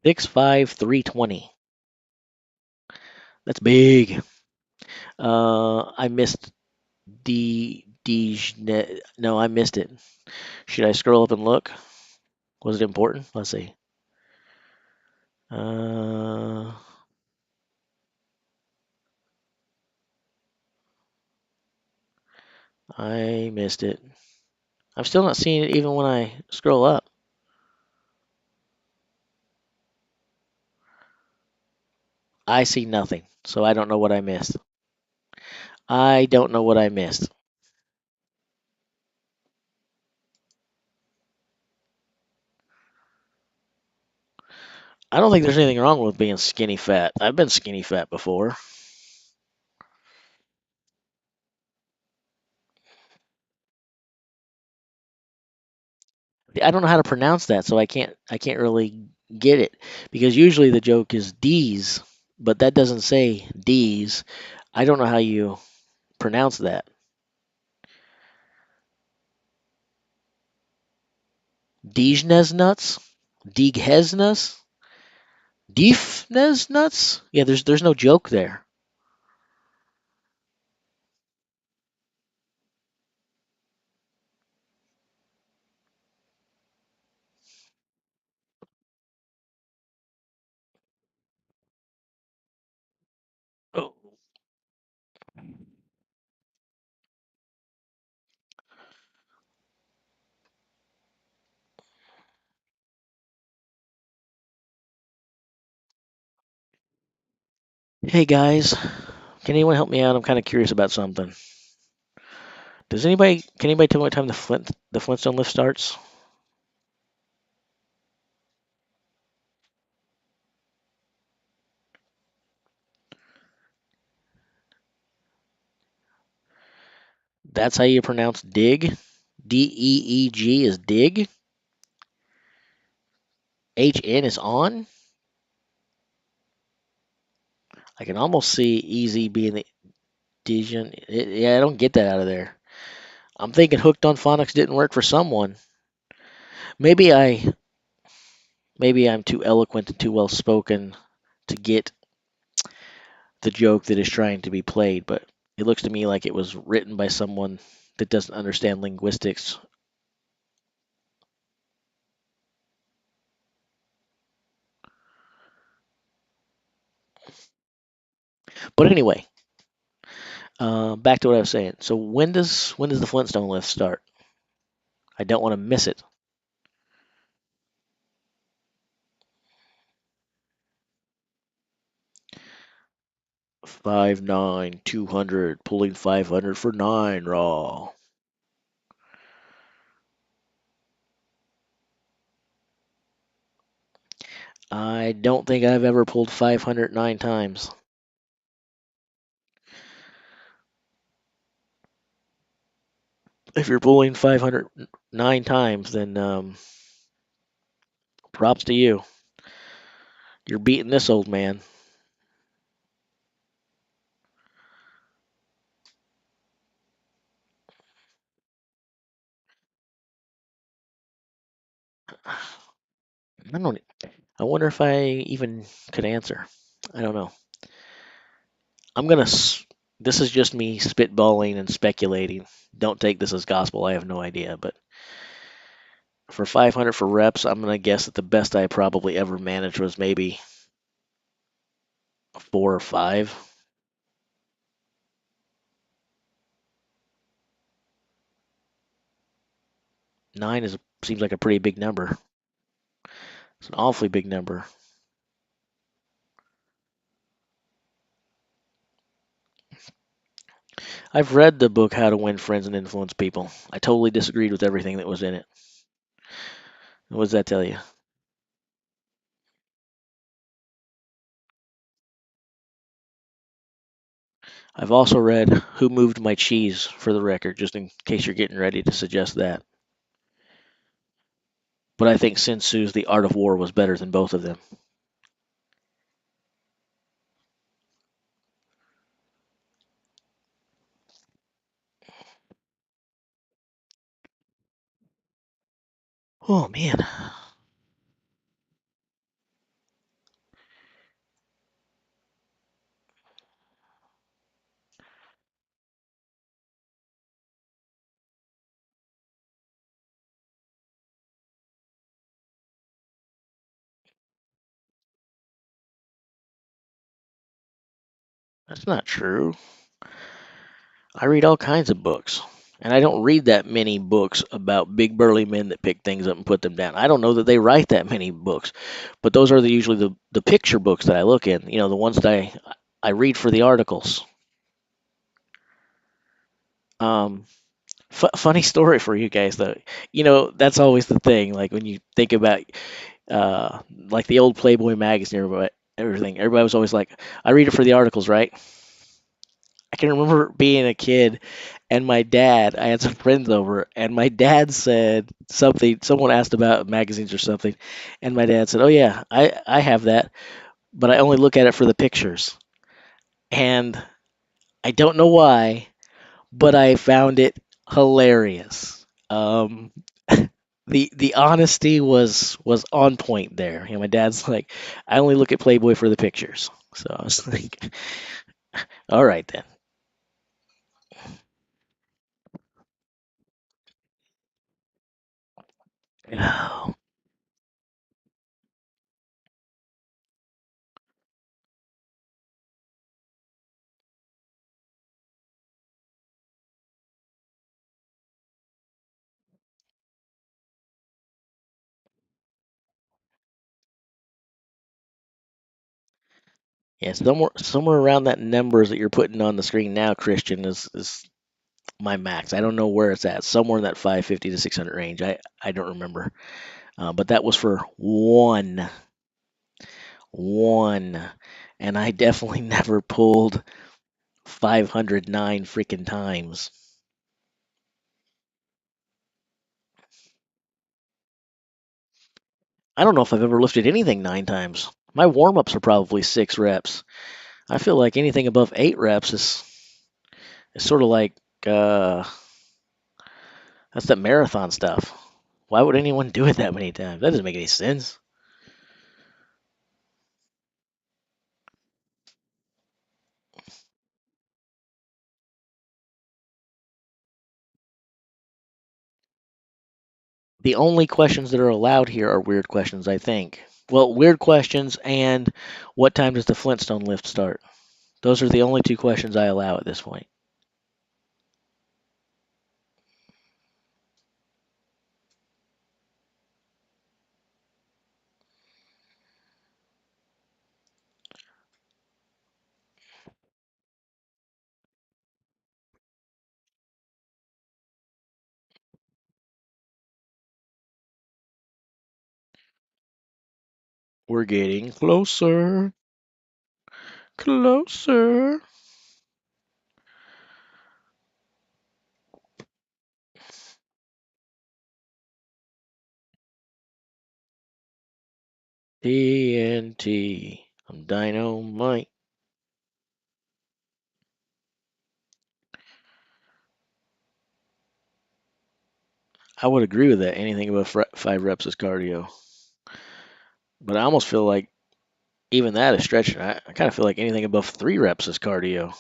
Six five 320. That's big. I missed no, I missed it. Should I scroll up and look? Was it important? Let's see. I missed it. I'm still not seeing it even when I scroll up. I see nothing, so I don't know what I missed. I don't know what I missed. I don't think there's anything wrong with being skinny fat. I've been skinny fat before. I don't know how to pronounce that, so I can't really get it because usually the joke is D's, but that doesn't say D's. I don't know how you pronounce that. Dijnes nuts? Dieghes Diefnes nuts? Yeah, there's no joke there. Oh. Hey guys, can anyone help me out? I'm kind of curious about something. Can anybody tell me what time the Flintstone Lift starts? That's how you pronounce dig? DEEG is dig? HN is on? I can almost see easy being the Dijon. Yeah, I don't get that out of there. I'm thinking hooked on phonics didn't work for someone. Maybe I maybe I'm too eloquent and too well spoken to get the joke that is trying to be played, but it looks to me like it was written by someone that doesn't understand linguistics. But anyway, back to what I was saying. So when does the Flintstone Lift start? I don't want to miss it. 5'9", 200, pulling 500 for 9 raw. I don't think I've ever pulled 509 times. If you're pulling 509 times, then props to you. You're beating this old man. I don't. I wonder if I even could answer. I don't know. I'm gonna. This is just me spitballing and speculating. Don't take this as gospel. I have no idea. But for 500 for reps, I'm gonna guess that the best I probably ever managed was maybe 4 or 5. Nine seems like a pretty big number. It's an awfully big number. I've read the book How to Win Friends and Influence People. I totally disagreed with everything that was in it. What does that tell you? I've also read Who Moved My Cheese, for the record, just in case you're getting ready to suggest that. But I think Sun Tzu's The Art of War was better than both of them. Oh, man. That's not true. I read all kinds of books. And I don't read that many books about big burly men that pick things up and put them down. I don't know that they write that many books, but those are usually the picture books that I look in. You know, the ones that I read for the articles. Um, Funny story for you guys though. You know, that's always the thing. Like when you think about like the old Playboy magazine or everything, everybody was always like, "I read it for the articles, right?" I can remember being a kid and I had some friends over, and my dad said something, someone asked about magazines or something, and my dad said, "Oh yeah, I have that, but I only look at it for the pictures." And I don't know why, but I found it hilarious. The honesty was on point there. You know, my dad's like, "I only look at Playboy for the pictures." So I was like, "All right then." Yeah, somewhere around that numbers that you're putting on the screen now, Christian, is my max. I don't know where it's at. Somewhere in that 550 to 600 range. I don't remember. But that was for one, and I definitely never pulled 509 freaking times. I don't know if I've ever lifted anything 9 times. My warm ups are probably 6 reps. I feel like anything above 8 reps is sort of like uh, that's the marathon stuff. Why would anyone do it that many times? That doesn't make any sense. The only questions that are allowed here are weird questions, I think. Well, weird questions and what time does the Flintstone Lift start? Those are the only 2 questions I allow at this point. We're getting closer, closer. TNT. I'm Dynamite. I would agree with that. Anything above 5 reps is cardio. But I almost feel like even that is stretching. I kind of feel like anything above 3 reps is cardio.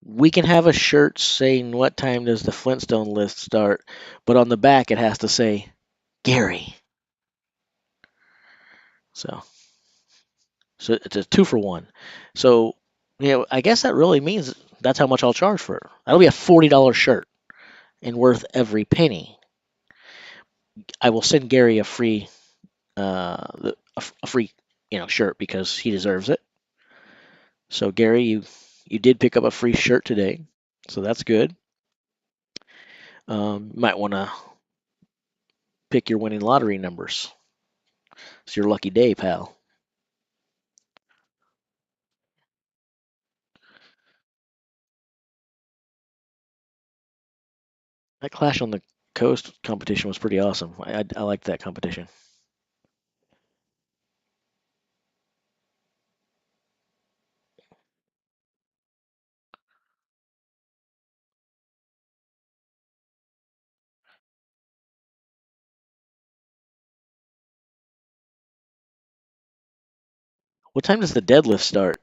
We can have a shirt saying what time does the Flintstone Lift start, but on the back it has to say Gary. So it's a 2-for-1. So I guess that really means that's how much I'll charge for it. That'll be a $40 shirt and worth every penny. I will send Gary a free a free shirt because he deserves it. So Gary, you did pick up a free shirt today, so that's good. Might want to pick your winning lottery numbers. It's your lucky day, pal. That Clash on the Coast competition was pretty awesome. I liked that competition. What time does the deadlift start?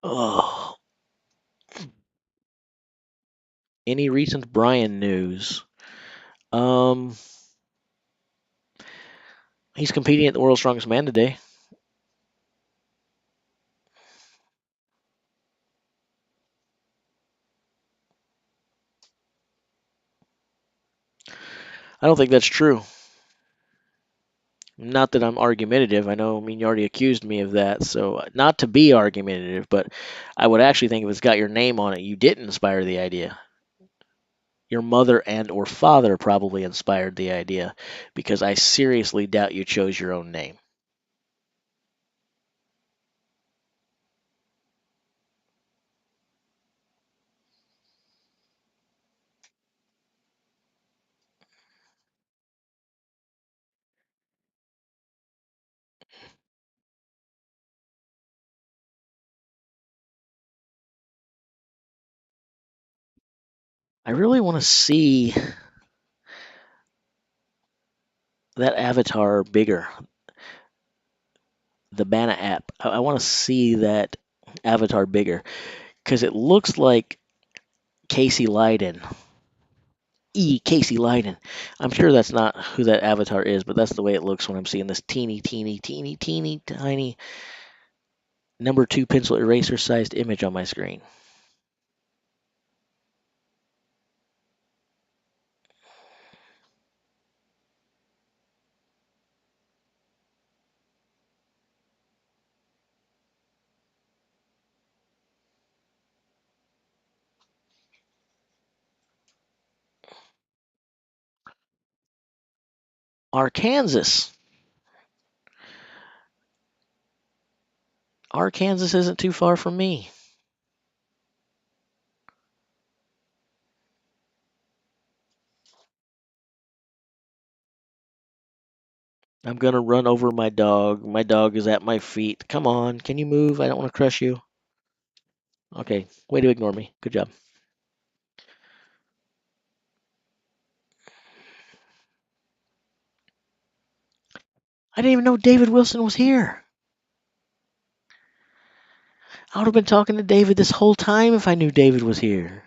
Oh, any recent Brian news? Um, he's competing at the World's Strongest Man today. I don't think that's true. Not that I'm argumentative. I mean, you already accused me of that. So, not to be argumentative, but I would actually think if it's got your name on it, you did inspire the idea. Your mother and or father probably inspired the idea because I seriously doubt you chose your own name. I really want to see that avatar bigger. The Bana app. I want to see that avatar bigger because it looks like Casey Leiden. Casey Leiden. I'm sure that's not who that avatar is, but that's the way it looks when I'm seeing this teeny tiny number 2 pencil eraser sized image on my screen. Arkansas. Arkansas isn't too far from me. I'm going to run over my dog. My dog is at my feet. Come on, can you move? I don't want to crush you. Okay, way to ignore me. Good job. I didn't even know David Wilson was here. I would have been talking to David this whole time if I knew David was here.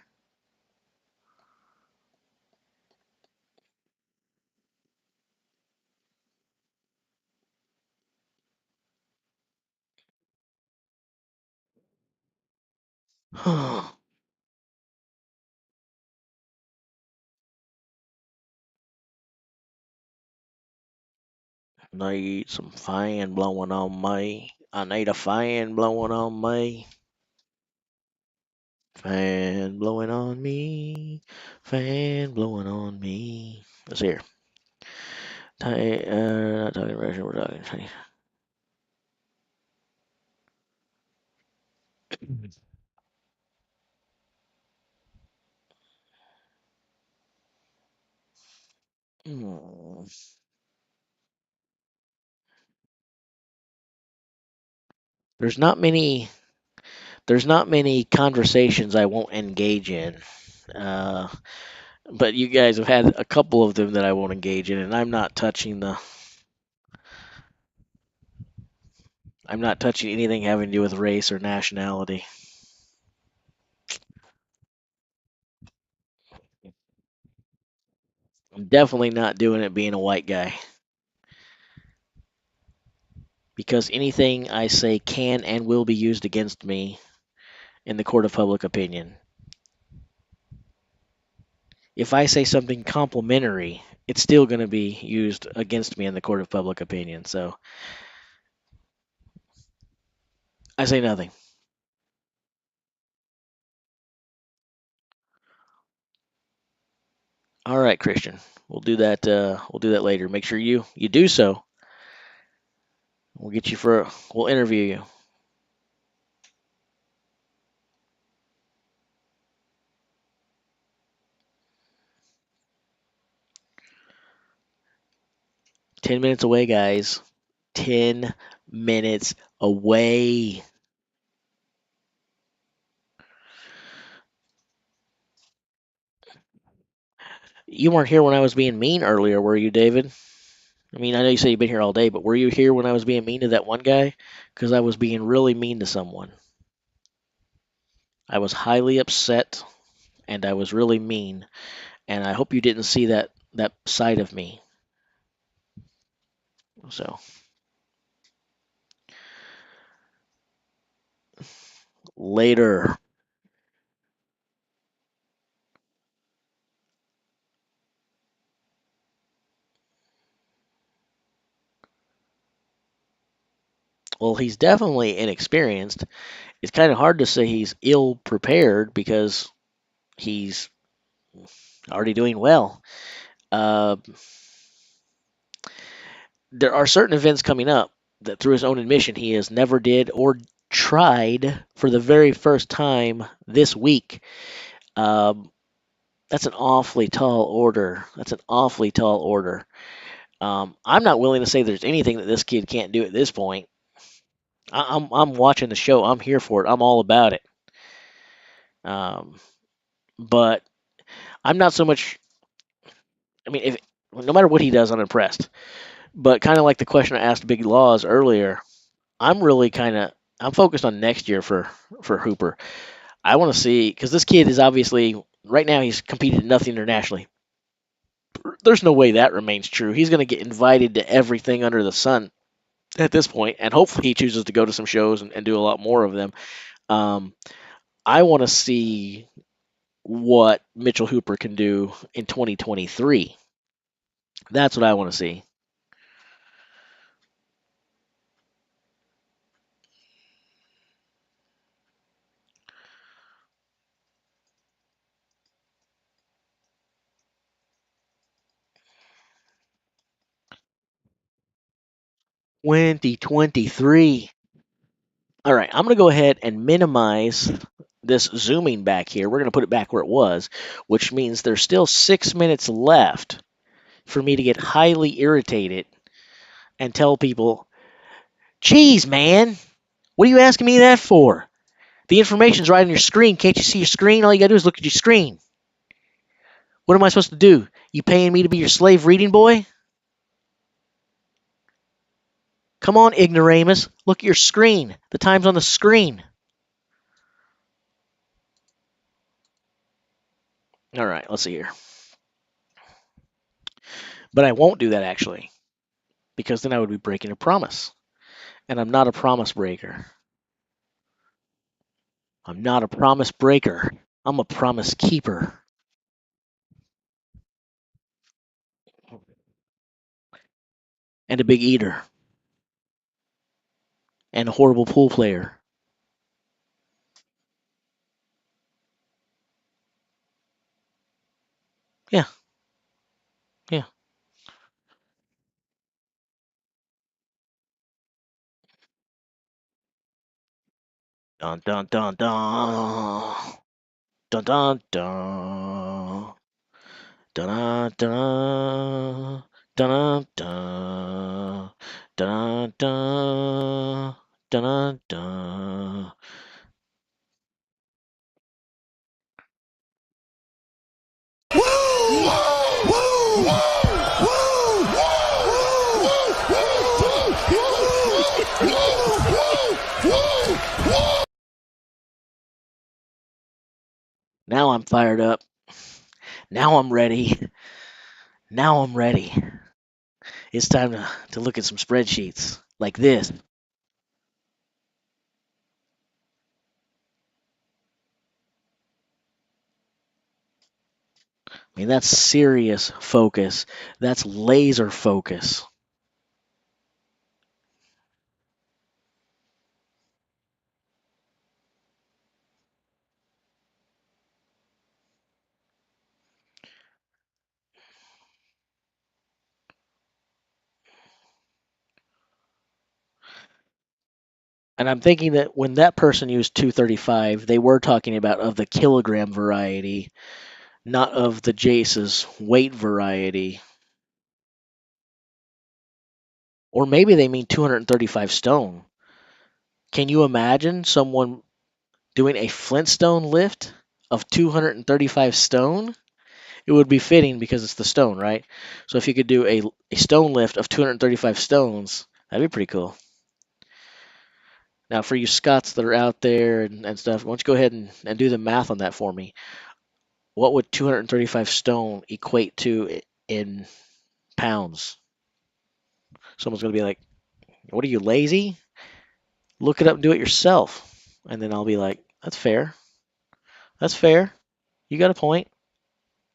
Need some fan blowing on me. I need a fan blowing on me. Fan blowing on me. Fan blowing on me. Let's hear. Not talking Russian, we're talking Chinese. Hmm. There's not many conversations I won't engage in. But you guys have had a couple of them that I won't engage in, and I'm not touching the I'm not touching anything having to do with race or nationality. I'm definitely not doing it being a white guy. Because anything I say can and will be used against me in the court of public opinion. If I say something complimentary, it's still going to be used against me in the court of public opinion. So I say nothing. All right, Christian. We'll do that. We'll do that later. Make sure you do so. We'll get you we'll interview you. $10 minutes away, guys. 10 minutes away. You weren't here when I was being mean earlier, were you, David? I mean, I know you say you've been here all day, but were you here when I was being mean to that one guy? Because I was being really mean to someone. I was highly upset, and I was really mean. And I hope you didn't see that side of me. So later. Well, he's definitely inexperienced. It's kind of hard to say he's ill prepared because he's already doing well. There are certain events coming up that, through his own admission, he has never did or tried for the very first time this week. That's an awfully tall order. I'm not willing to say there's anything that this kid can't do at this point. I'm watching the show. I'm here for it. I'm all about it. But I'm not so much. I mean, no matter what he does, I'm impressed. But kind of like the question I asked Big Laws earlier, I'm really I'm focused on next year for Hooper. I want to see, because this kid is obviously right now he's competed nothing internationally. There's no way that remains true. He's going to get invited to everything under the sun at this point, and hopefully he chooses to go to some shows and do a lot more of them. I want to see what Mitchell Hooper can do in 2023. That's what I want to see. $20.23. All right, I'm going to go ahead and minimize this zooming back here. We're going to put it back where it was, which means there's still 6 minutes left for me to get highly irritated and tell people, geez, man, what are you asking me that for? The information's right on your screen. Can't you see your screen? All you got to do is look at your screen. What am I supposed to do? You paying me to be your slave reading boy? Come on, ignoramus. Look at your screen. The time's on the screen. All right, let's see here. But I won't do that, actually, because then I would be breaking a promise. And I'm not a promise breaker. I'm not a promise breaker. I'm a promise keeper. And a big eater. And a horrible pool player. Yeah. Yeah. Dun dun dun dun. Dun dun dun. Dun dun dun dun dun dun dun dun. Now I'm fired up. Now I'm ready. Now I'm ready. It's time to look at some spreadsheets like this. I mean, that's serious focus. That's laser focus. And I'm thinking that when that person used 235, they were talking about of the kilogram variety, not of the Jace's weight variety. Or maybe they mean 235 stone. Can you imagine someone doing a Flintstone lift of 235 stone? It would be fitting because it's the stone, right? So if you could do a stone lift of 235 stones, that'd be pretty cool. Now, for you Scots that are out there and stuff, why don't you go ahead and do the math on that for me? What would 235 stone equate to in pounds? Someone's going to be like, what are you, lazy? Look it up and do it yourself. And then I'll be like, that's fair. That's fair. You got a point.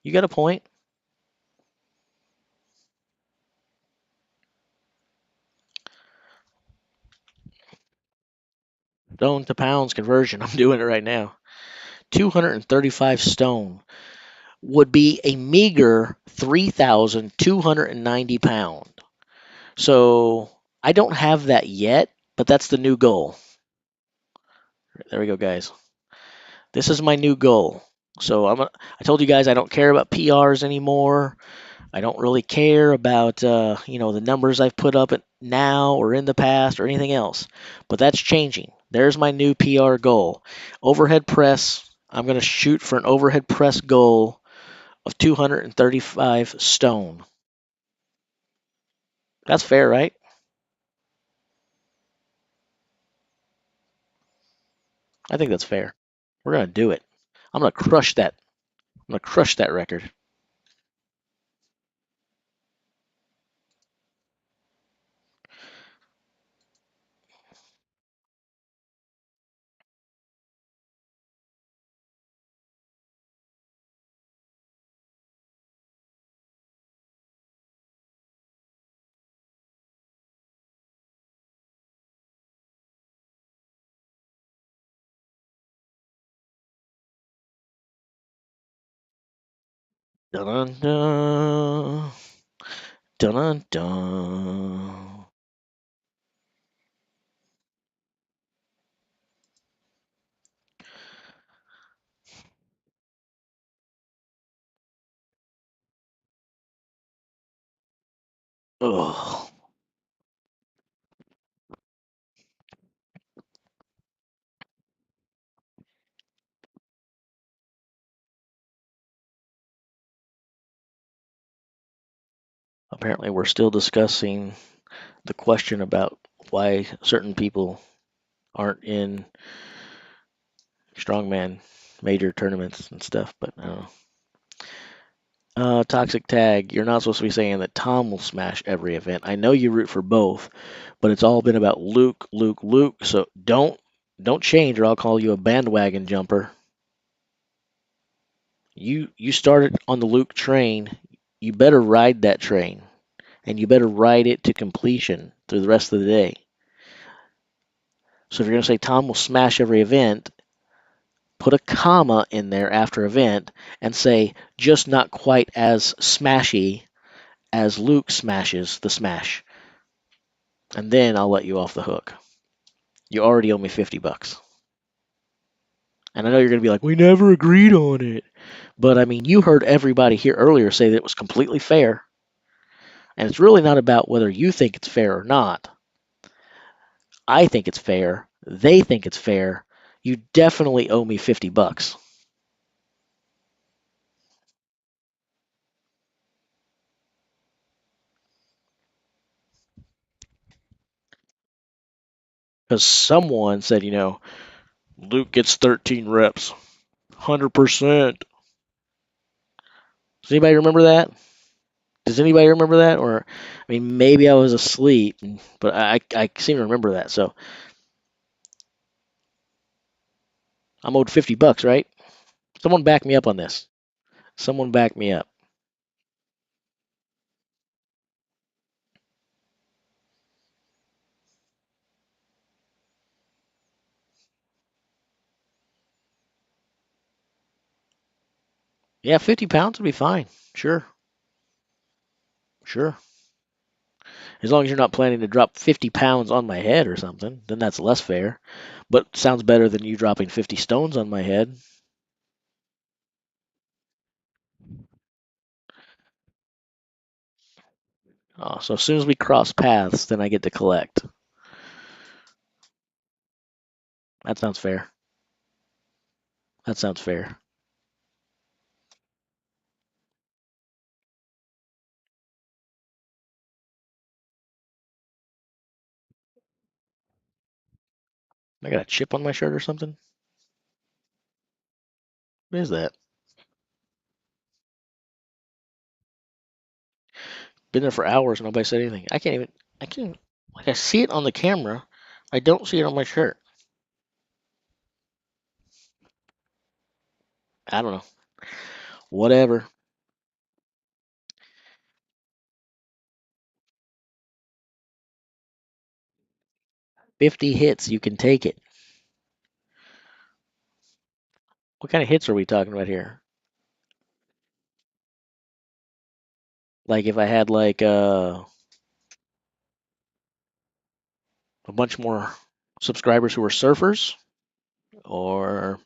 You got a point. Stone to pounds conversion. I'm doing it right now. 235 stone would be a meager 3,290 pounds. So I don't have that yet, but that's the new goal. There we go, guys. This is my new goal. So I told you guys I don't care about PRs anymore. I don't really care about the numbers I've put up now or in the past or anything else. But that's changing. There's my new PR goal. Overhead press. I'm going to shoot for an overhead press goal of 235 stone. That's fair, right? I think that's fair. We're going to do it. I'm going to crush that. I'm going to crush that record. Dun dun dun dun dun. Ugh. Apparently, we're still discussing the question about why certain people aren't in strongman major tournaments and stuff, but I don't know. Toxic Tag, you're not supposed to be saying that Tom will smash every event. I know you root for both, but it's all been about Luke, Luke, Luke. So don't change, or I'll call you a bandwagon jumper. You started on the Luke train. You better ride that train, and you better ride it to completion through the rest of the day. So if you're going to say Tom will smash every event, put a comma in there after event and say just not quite as smashy as Luke smashes the smash. And then I'll let you off the hook. You already owe me $50. And I know you're going to be like, we never agreed on it. But I mean, you heard everybody here earlier say that it was completely fair. And it's really not about whether you think it's fair or not. I think it's fair. They think it's fair. You definitely owe me $50. Because someone said, Luke gets 13 reps. 100%. Does anybody remember that? Does anybody remember that? Or, I mean, maybe I was asleep, but I seem to remember that. So I'm owed $50, right? Someone back me up on this. Someone back me up. Yeah, 50 pounds would be fine. Sure. Sure. As long as you're not planning to drop 50 pounds on my head or something, then that's less fair. But sounds better than you dropping 50 stones on my head. Oh, so as soon as we cross paths, then I get to collect. That sounds fair. That sounds fair. I got a chip on my shirt or something? What is that? Been there for hours, nobody said anything. I can't, like, I see it on the camera. I don't see it on my shirt. I don't know. Whatever. 50 hits, you can take it. What kind of hits are we talking about here? Like if I had like a bunch more subscribers who were surfers, or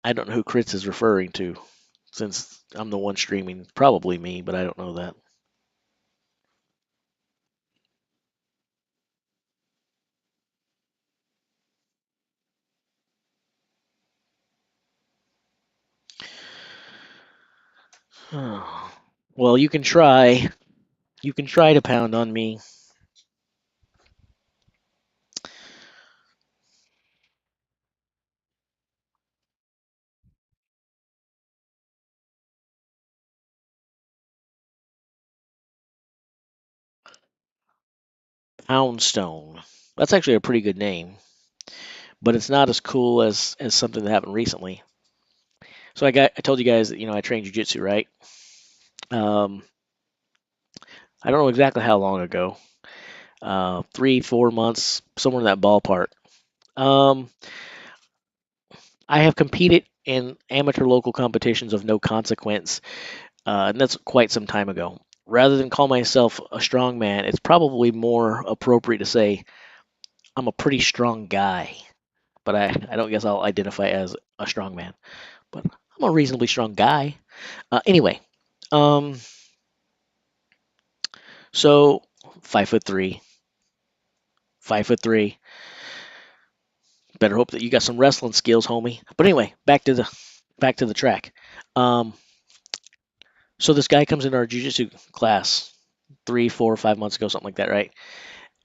I don't know who Chris is referring to, since I'm the one streaming. Probably me, but I don't know that. Well, you can try. You can try to pound on me. Poundstone. That's actually a pretty good name, but it's not as cool as something that happened recently. So I told you guys that I trained jujitsu, right? Um, I don't know exactly how long ago. 3, 4 months, somewhere in that ballpark. Um, I have competed in amateur local competitions of no consequence, and that's quite some time ago. Rather than call myself a strong man, it's probably more appropriate to say I'm a pretty strong guy. But I don't guess I'll identify as a strong man. But I'm a reasonably strong guy. Anyway, um, so 5'3", 5'3". Better hope that you got some wrestling skills, homie. But anyway, back to the track. Um, so this guy comes into our jiu-jitsu class 3, 4, 5 months ago, something like that, right?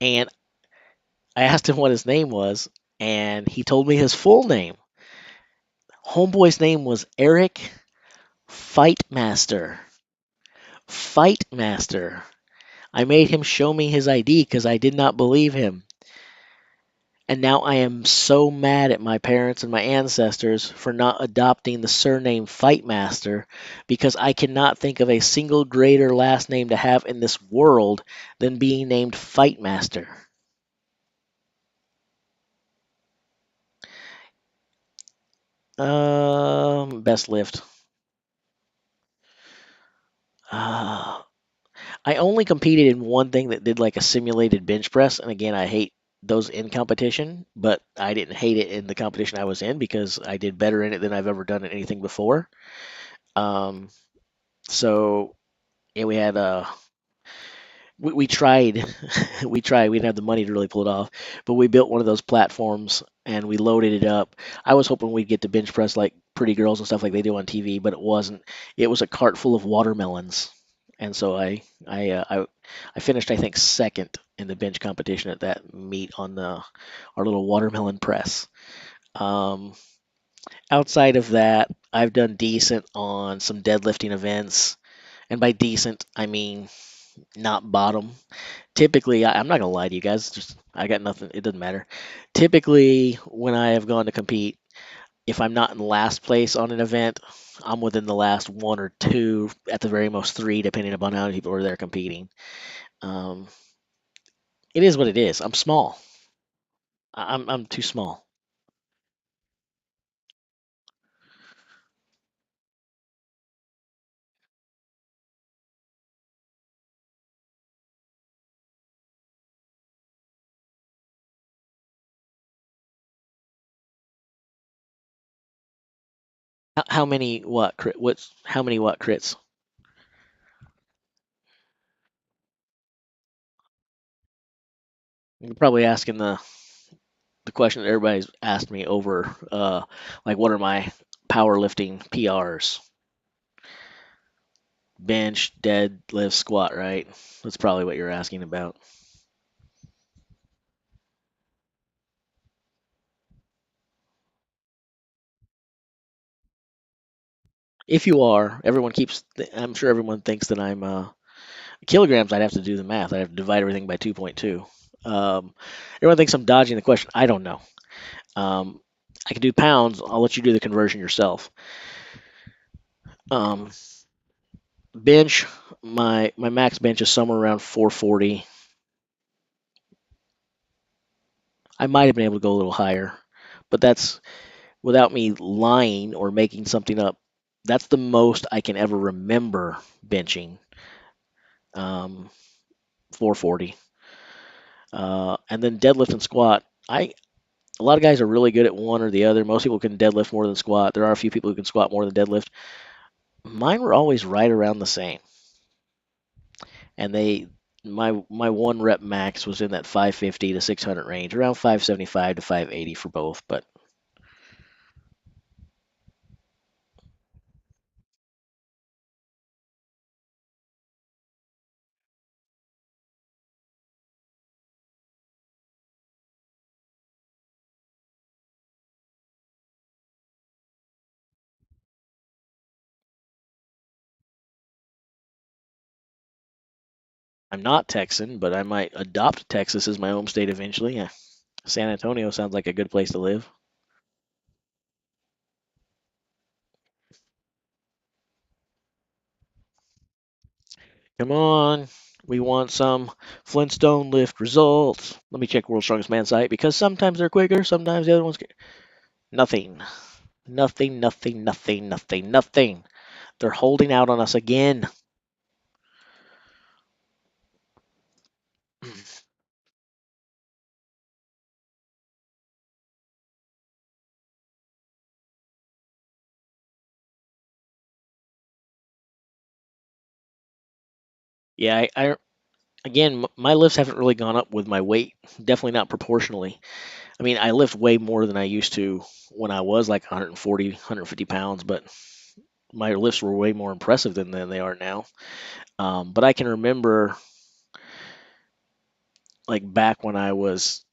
And I asked him what his name was, and he told me his full name. Homeboy's name was Eric Fightmaster. Fightmaster. I made him show me his ID because I did not believe him. And now I am so mad at my parents and my ancestors for not adopting the surname Fightmaster, because I cannot think of a single greater last name to have in this world than being named Fightmaster. Best lift. I only competed in one thing that did like a simulated bench press, and again, I hate those in competition, but I didn't hate it in the competition I was in because I did better in it than I've ever done in anything before. So yeah, we had we tried. We tried. We didn't have the money to really pull it off, but we built one of those platforms and we loaded it up. I was hoping we'd get to bench press like Pretty Girls and stuff like they do on TV, but it wasn't. It was a cart full of watermelons, and so I finished I think second in the bench competition at that meet on our little watermelon press. Um, Outside of that, I've done decent on some deadlifting events, and by decent I mean not bottom. Typically, I'm not gonna lie to you guys. Just I got nothing. It doesn't matter. Typically, when I have gone to compete, if I'm not in last place on an event, I'm within the last one or two, at the very most three, depending upon how many people are there competing. Um, it is what it is. I'm small. I'm too small. How many what crit? What's how many what crits? You're probably asking the question that everybody's asked me over, like what are my powerlifting PRs? Bench, deadlift, squat, right? That's probably what you're asking about. If you are, I'm sure everyone thinks that I'm kilograms. I'd have to do the math. I'd have to divide everything by 2.2. Everyone thinks I'm dodging the question. I don't know. Um, I can do pounds. I'll let you do the conversion yourself. Um, Bench, my max bench is somewhere around 440. I might have been able to go a little higher, but that's without me lying or making something up. That's the most I can ever remember benching. 440. And then deadlift and squat. A lot of guys are really good at one or the other. Most people can deadlift more than squat. There are a few people who can squat more than deadlift. Mine were always right around the same, and my one rep max was in that 550 to 600 range, around 575 to 580 for both. But I'm not Texan, but I might adopt Texas as my home state eventually. Yeah. San Antonio sounds like a good place to live. Come on. We want some Flintstone Lift results. Let me check World's Strongest Man site because sometimes they're quicker, sometimes the other ones. Nothing. Nothing, nothing, nothing, nothing, nothing. They're holding out on us again. Yeah, again, my lifts haven't really gone up with my weight. Definitely not proportionally. I mean, I lift way more than I used to when I was like 140, 150 pounds, but my lifts were way more impressive than they are now. But I can remember like back when I was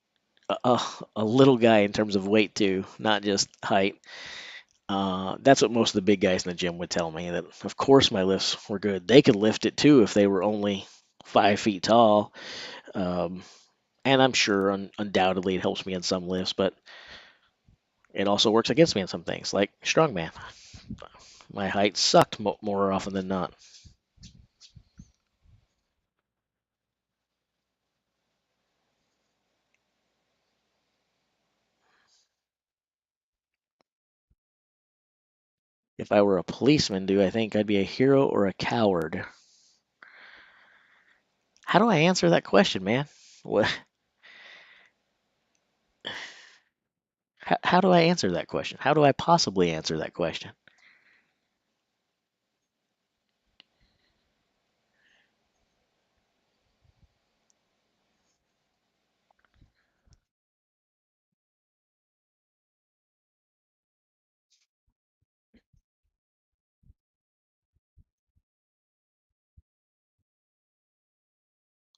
a little guy in terms of weight too, not just height. That's what most of the big guys in the gym would tell me. That of course my lifts were good. They could lift it too if they were only 5 feet tall. Um, and I'm sure undoubtedly it helps me in some lifts, but it also works against me in some things, like strongman. My height sucked more often than not. If I were a policeman, do I think I'd be a hero or a coward? How do I answer that question, man? What? How do I answer that question? How do I possibly answer that question?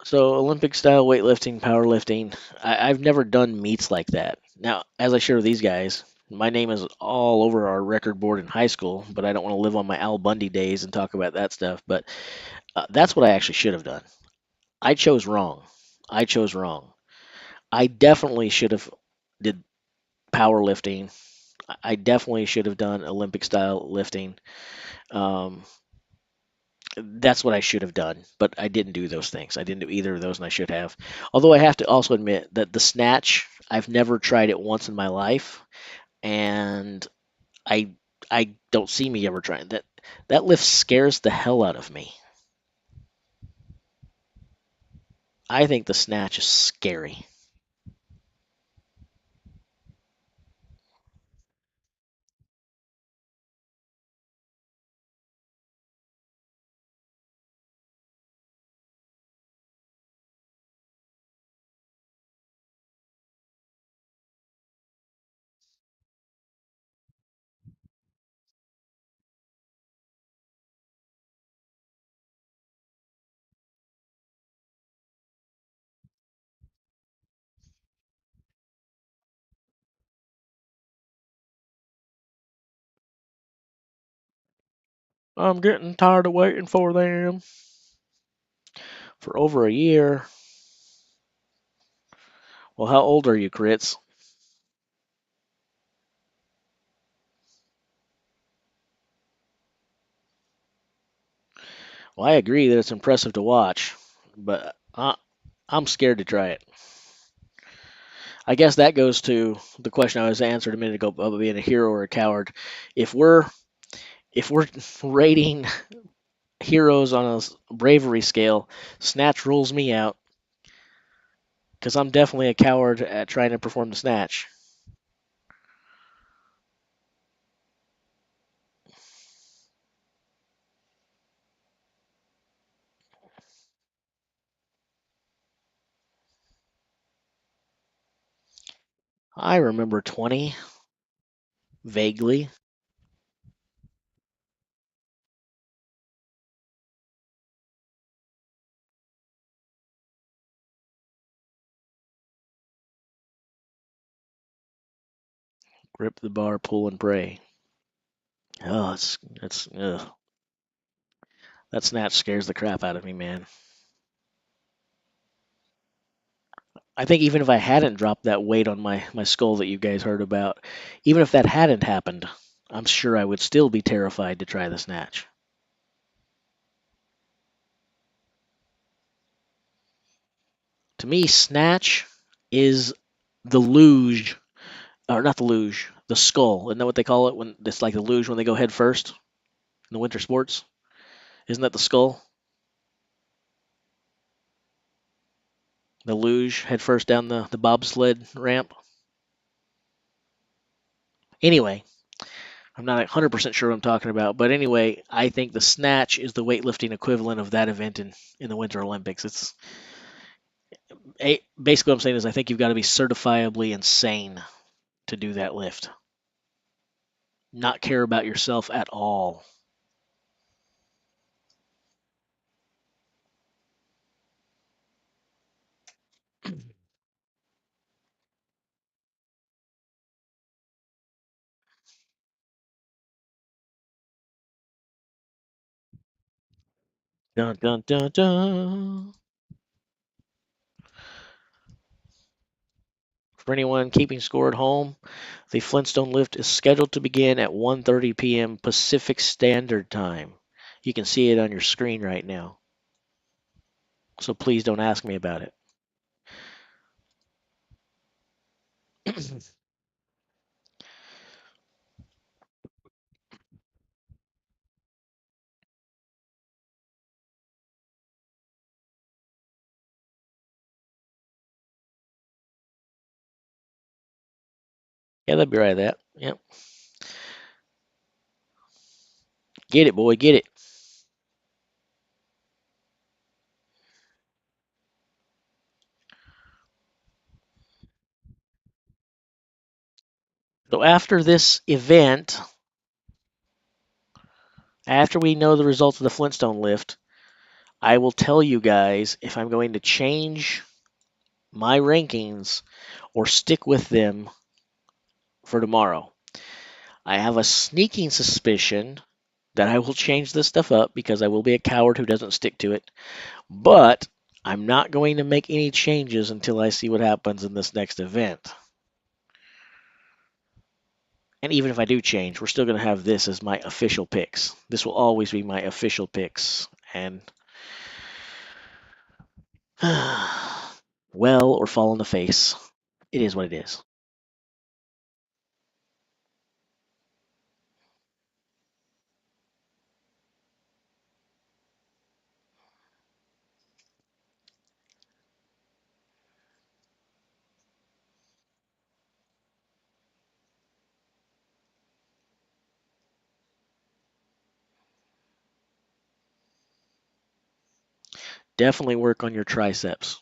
So Olympic style weightlifting, powerlifting. I've never done meets like that. Now, as I share with these guys, my name is all over our record board in high school, but I don't want to live on my Al Bundy days and talk about that stuff. But that's what I actually should have done. I chose wrong. I chose wrong. I definitely should have did powerlifting. I definitely should have done Olympic style lifting. Um, that's what I should have done, but I didn't do those things. I didn't do either of those, and I should have. Although I have to also admit that the snatch, I've never tried it once in my life, and I I don't see me ever trying that. That lift scares the hell out of me. I think the snatch is scary. I'm getting tired of waiting for them for over a year. Well, how old are you, Crits? Well, I agree that it's impressive to watch, but I'm scared to try it. I guess that goes to the question I was answered a minute ago about being a hero or a coward. If we're rating heroes on a bravery scale, snatch rules me out because I'm definitely a coward at trying to perform the snatch. I remember 20 vaguely. Grip the bar, pull and pray. Oh, it's ugh. That snatch scares the crap out of me, man. I think even if I hadn't dropped that weight on my skull that you guys heard about, even if that hadn't happened, I'm sure I would still be terrified to try the snatch. To me, snatch is the luge, or not the luge, the skull. Isn't that what they call it when it's like the luge when they go head first in the winter sports? Isn't that the skull? The luge head first down the bobsled ramp. Anyway, I'm not 100% sure what I'm talking about, but anyway, I think the snatch is the weightlifting equivalent of that event in the Winter Olympics. It's basically what I'm saying is I think you've got to be certifiably insane to do that lift. Not care about yourself at all. Dun dun dun dun. For anyone keeping score at home, the Flintstone Lift is scheduled to begin at 1:30 p.m. Pacific Standard Time. You can see it on your screen right now. So please don't ask me about it. Yeah, that'd be right at that. Yep. Get it, boy, get it. So after this event, after we know the results of the Flintstone Lift, I will tell you guys if I'm going to change my rankings or stick with them for tomorrow. I have a sneaking suspicion that I will change this stuff up because I will be a coward who doesn't stick to it. But I'm not going to make any changes until I see what happens in this next event. And even if I do change, we're still going to have this as my official picks. This will always be my official picks. And well, or fall on the face. It is what it is. Definitely work on your triceps.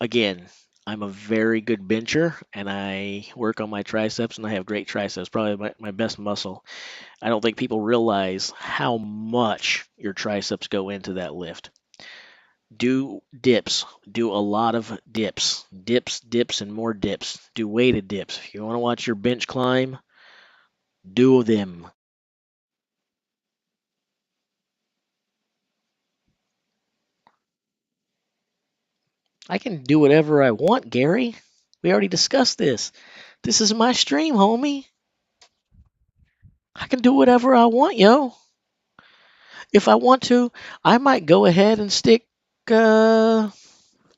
Again, I'm a very good bencher, and I work on my triceps, and I have great triceps, probably my best muscle. I don't think people realize how much your triceps go into that lift. Do dips. Do a lot of dips. Dips, and more dips. Do weighted dips. If you want to watch your bench climb, do them. I can do whatever I want, Gary. We already discussed this. This is my stream, homie. I can do whatever I want, yo. If I want to, I might go ahead and stick, I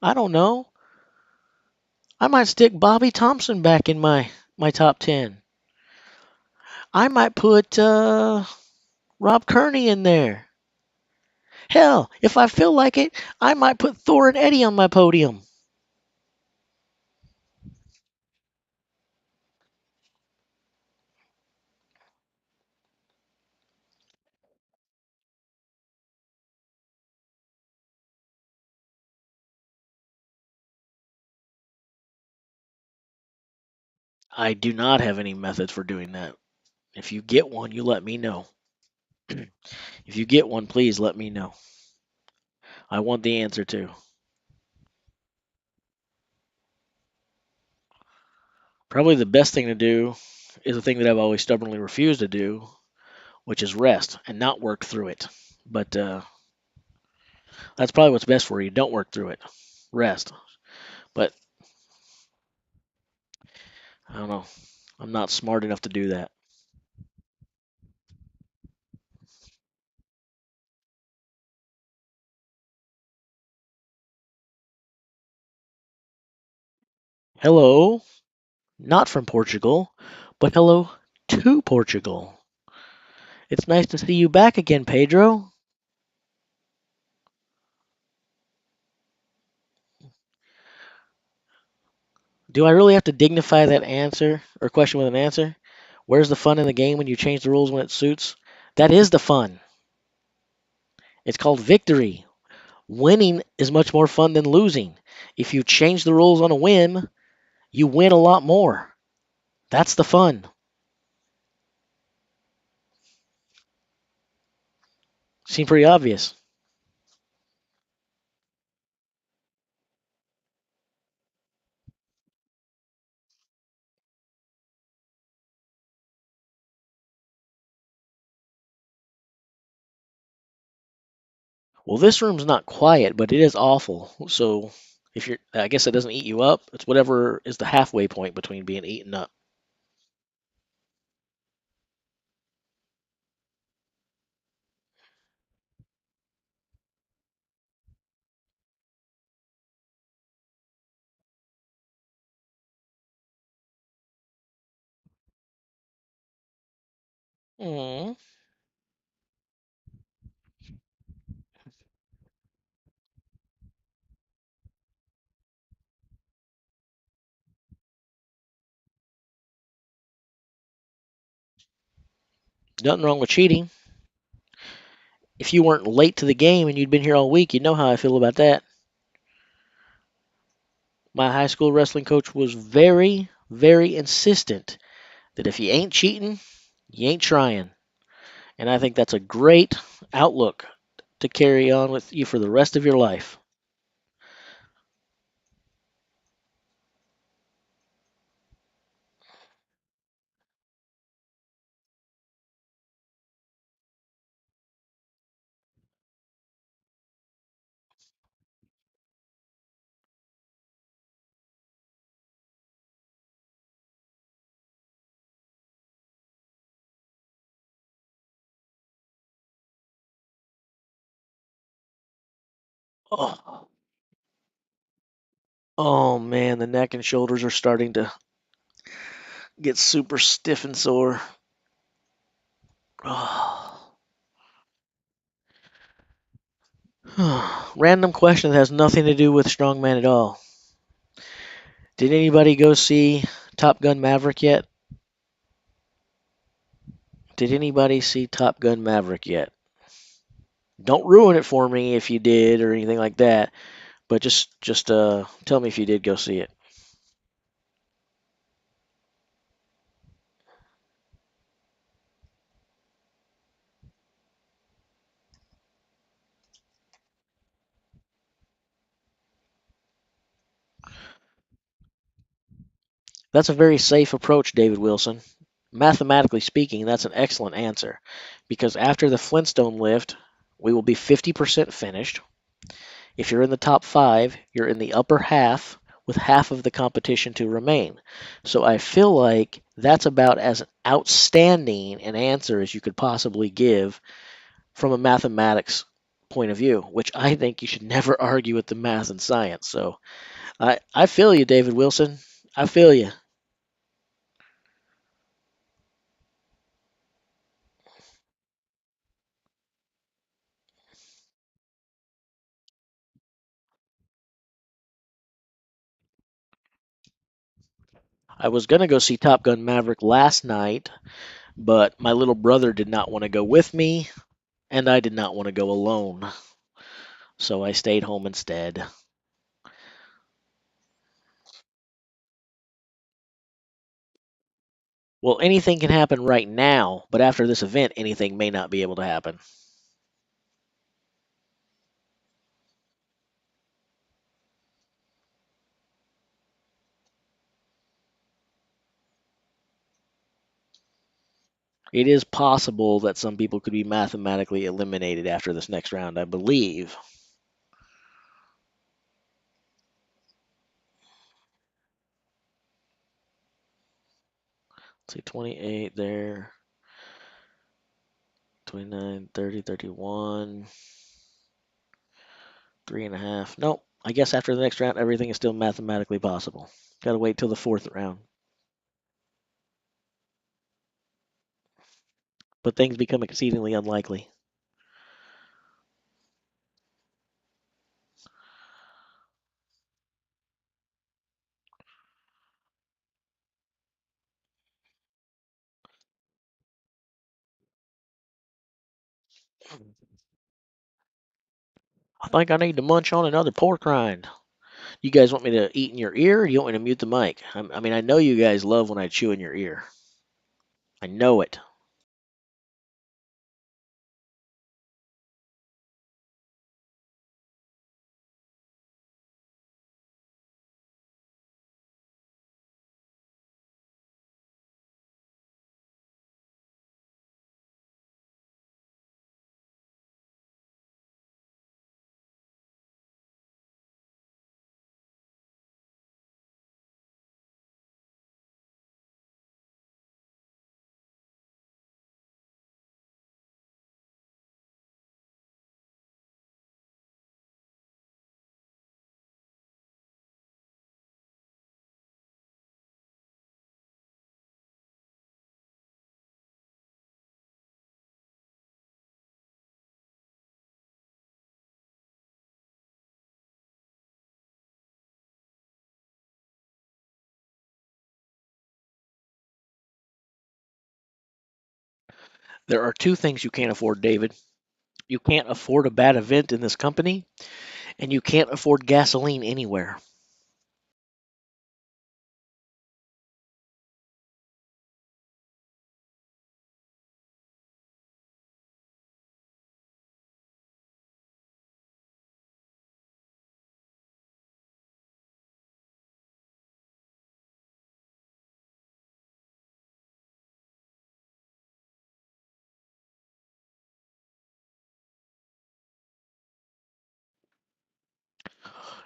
don't know. I might stick Bobby Thompson back in my top 10. I might put Rob Kearney in there. Hell, if I feel like it, I might put Thor and Eddie on my podium. I do not have any methods for doing that. If you get one, you let me know. If you get one, please let me know. I want the answer too. Probably the best thing to do is the thing that I've always stubbornly refused to do, which is rest and not work through it. But that's probably what's best for you. Don't work through it. Rest. But I don't know. I'm not smart enough to do that. Hello, not from Portugal, but hello to Portugal. It's nice to see you back again, Pedro. Do I really have to dignify that answer or question with an answer? Where's the fun in the game when you change the rules when it suits? That is the fun. It's called victory. Winning is much more fun than losing. If you change the rules on a whim, you win a lot more. That's the fun. Seems pretty obvious. Well, this room's not quiet, but it is awful. So if you're, I guess it doesn't eat you up. It's whatever is the halfway point between being eaten up. Mm, nothing wrong with cheating. If you weren't late to the game and you'd been here all week, you'd know how I feel about that. My high school wrestling coach was very, very insistent that if you ain't cheating, you ain't trying. And I think that's a great outlook to carry on with you for the rest of your life. Oh, oh man, the neck and shoulders are starting to get super stiff and sore. Oh. Random question that has nothing to do with strongman at all. Did anybody go see Top Gun Maverick yet? Did anybody see Top Gun Maverick yet? Don't ruin it for me if you did or anything like that, but just tell me if you did go see it. That's a very safe approach, David Wilson. Mathematically speaking, that's an excellent answer because after the Flintstone lift, we will be 50% finished. If you're in the top 5, you're in the upper half with half of the competition to remain. So I feel like that's about as outstanding an answer as you could possibly give from a mathematics point of view, which I think you should never argue with the math and science. So I feel you, David Wilson. I feel you. I was going to go see Top Gun Maverick last night, but my little brother did not want to go with me, and I did not want to go alone. So I stayed home instead. Well, anything can happen right now, but after this event, anything may not be able to happen. It is possible that some people could be mathematically eliminated after this next round, I believe. Let's see, 28 there, 29, 30, 31, 3.5. Nope. I guess after the next round, everything is still mathematically possible. Gotta wait till the 4th round. But things become exceedingly unlikely. I think I need to munch on another pork rind. You guys want me to eat in your ear, or you want me to mute the mic? I mean, I know you guys love when I chew in your ear. I know it. There are two things you can't afford, David. You can't afford a bad event in this company, and you can't afford gasoline anywhere.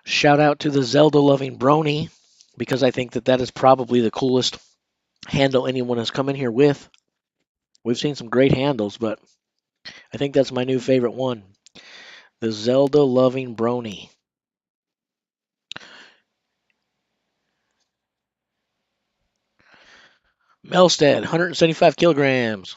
Shout out to the Zelda-loving Brony, because I think that is probably the coolest handle anyone has come in here with. We've seen some great handles, but I think that's my new favorite one. The Zelda-loving Brony. Melsted, 175 kilograms.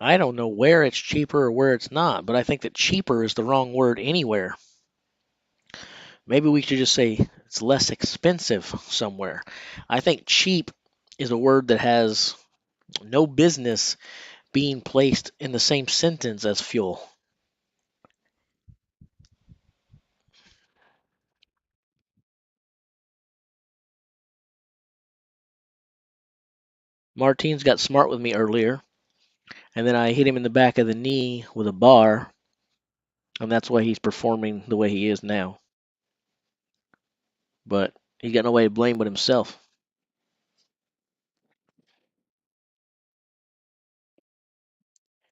I don't know where it's cheaper or where it's not, but I think that cheaper is the wrong word anywhere. Maybe we should just say it's less expensive somewhere. I think cheap is a word that has no business being placed in the same sentence as fuel. Martine's got smart with me earlier, and then I hit him in the back of the knee with a bar, and that's why he's performing the way he is now. But he's got no way to blame but himself.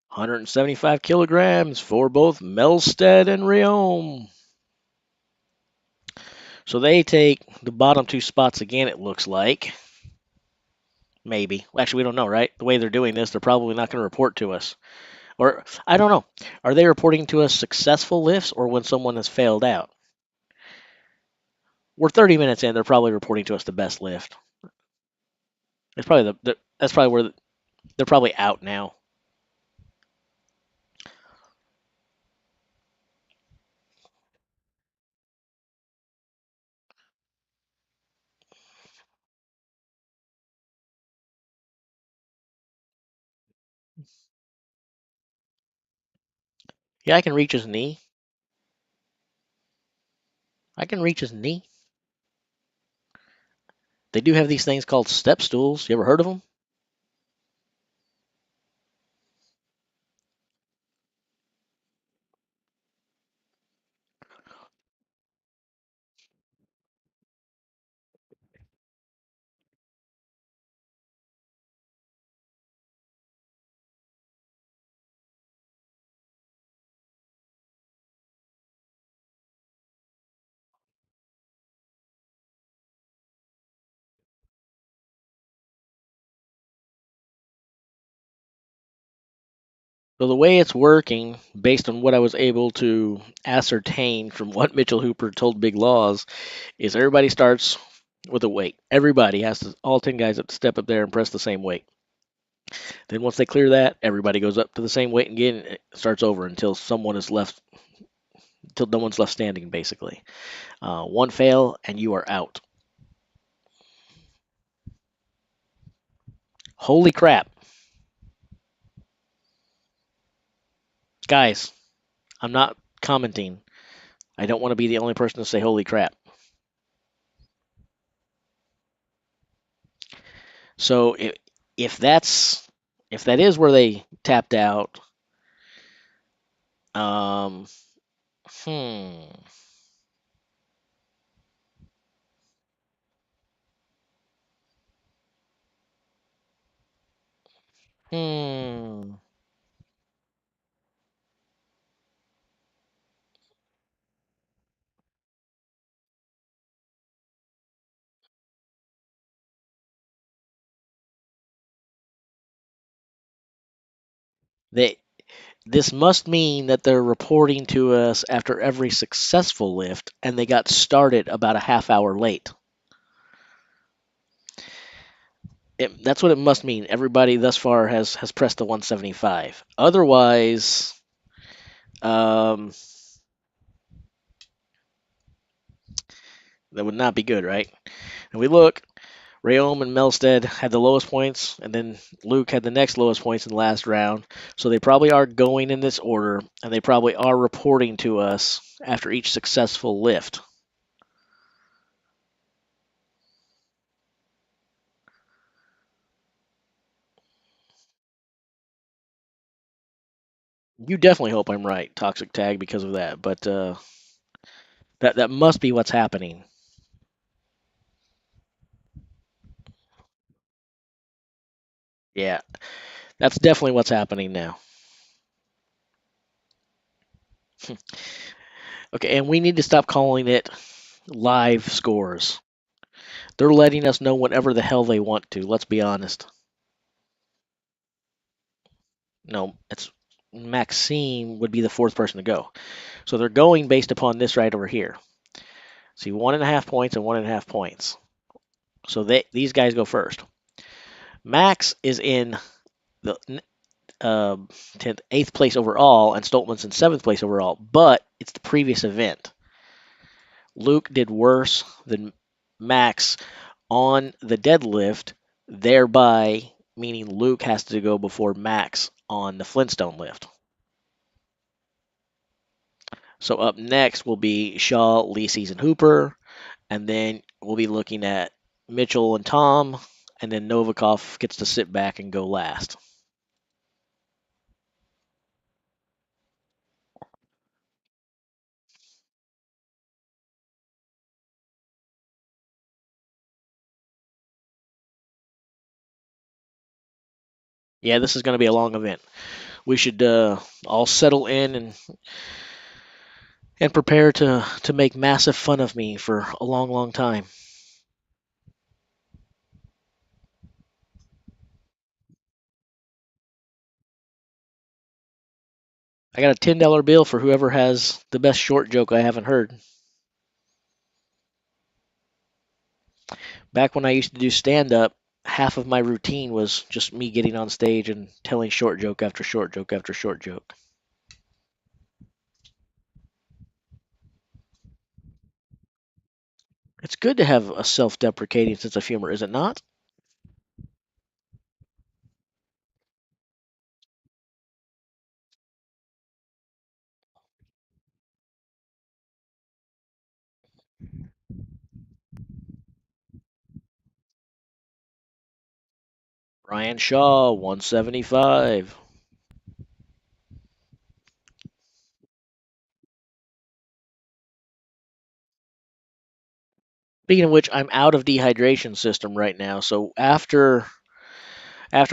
"175 kilograms for both Melsted and Rhéaume." So they take the bottom two spots again, it looks like. Maybe. Actually, we don't know, right? The way they're doing this, they're probably not going to report to us. Or, I don't know. Are they reporting to us successful lifts or when someone has failed out? We're 30 minutes in, they're probably reporting to us the best lift. It's probably that's probably where they're probably out now. Yeah, I can reach his knee. I can reach his knee. They do have these things called step stools. You ever heard of them? So the way it's working, based on what I was able to ascertain from what Mitchell Hooper told Big Laws, is everybody starts with a weight. Everybody has to, all 10 guys have to step up there and press the same weight. Then once they clear that, everybody goes up to the same weight again, and it starts over until someone is left, until no one's left standing, basically. One fail, and you are out. Holy crap. Guys, I'm not commenting. I don't want to be the only person to say holy crap. So if that is where they tapped out, um, hmm, hmm. This must mean that they're reporting to us after every successful lift, and they got started about a half hour late. That's what it must mean. Everybody thus far has pressed the 175. Otherwise, that would not be good, right? And we look, Rhéaume and Melsted had the lowest points, and then Luke had the next lowest points in the last round. So they probably are going in this order, and they probably are reporting to us after each successful lift. You definitely hope I'm right, Toxic Tag, because of that. But that must be what's happening. Yeah, that's definitely what's happening now. Okay, and we need to stop calling it live scores. They're letting us know whatever the hell they want to. Let's be honest. No, it's Maxime would be the fourth person to go. So they're going based upon this right over here. See, 1.5 points and 1.5 points. So these guys go first. Max is in the 10th, 8th place overall, and Stoltman's in 7th place overall. But it's the previous event. Luke did worse than Max on the deadlift, thereby meaning Luke has to go before Max on the Flintstone lift. So up next will be Shaw, Licis, and Hooper, and then we'll be looking at Mitchell and Tom, and then Novikov gets to sit back and go last. Yeah, this is going to be a long event. We should all settle in and prepare to make massive fun of me for a long, long time. I got a $10 bill for whoever has the best short joke I haven't heard. Back when I used to do stand up, half of my routine was just me getting on stage and telling short joke after short joke after short joke. It's good to have a self deprecating sense of humor, is it not? Ryan Shaw, 175. Speaking of which, I'm out of dehydration system right now. So after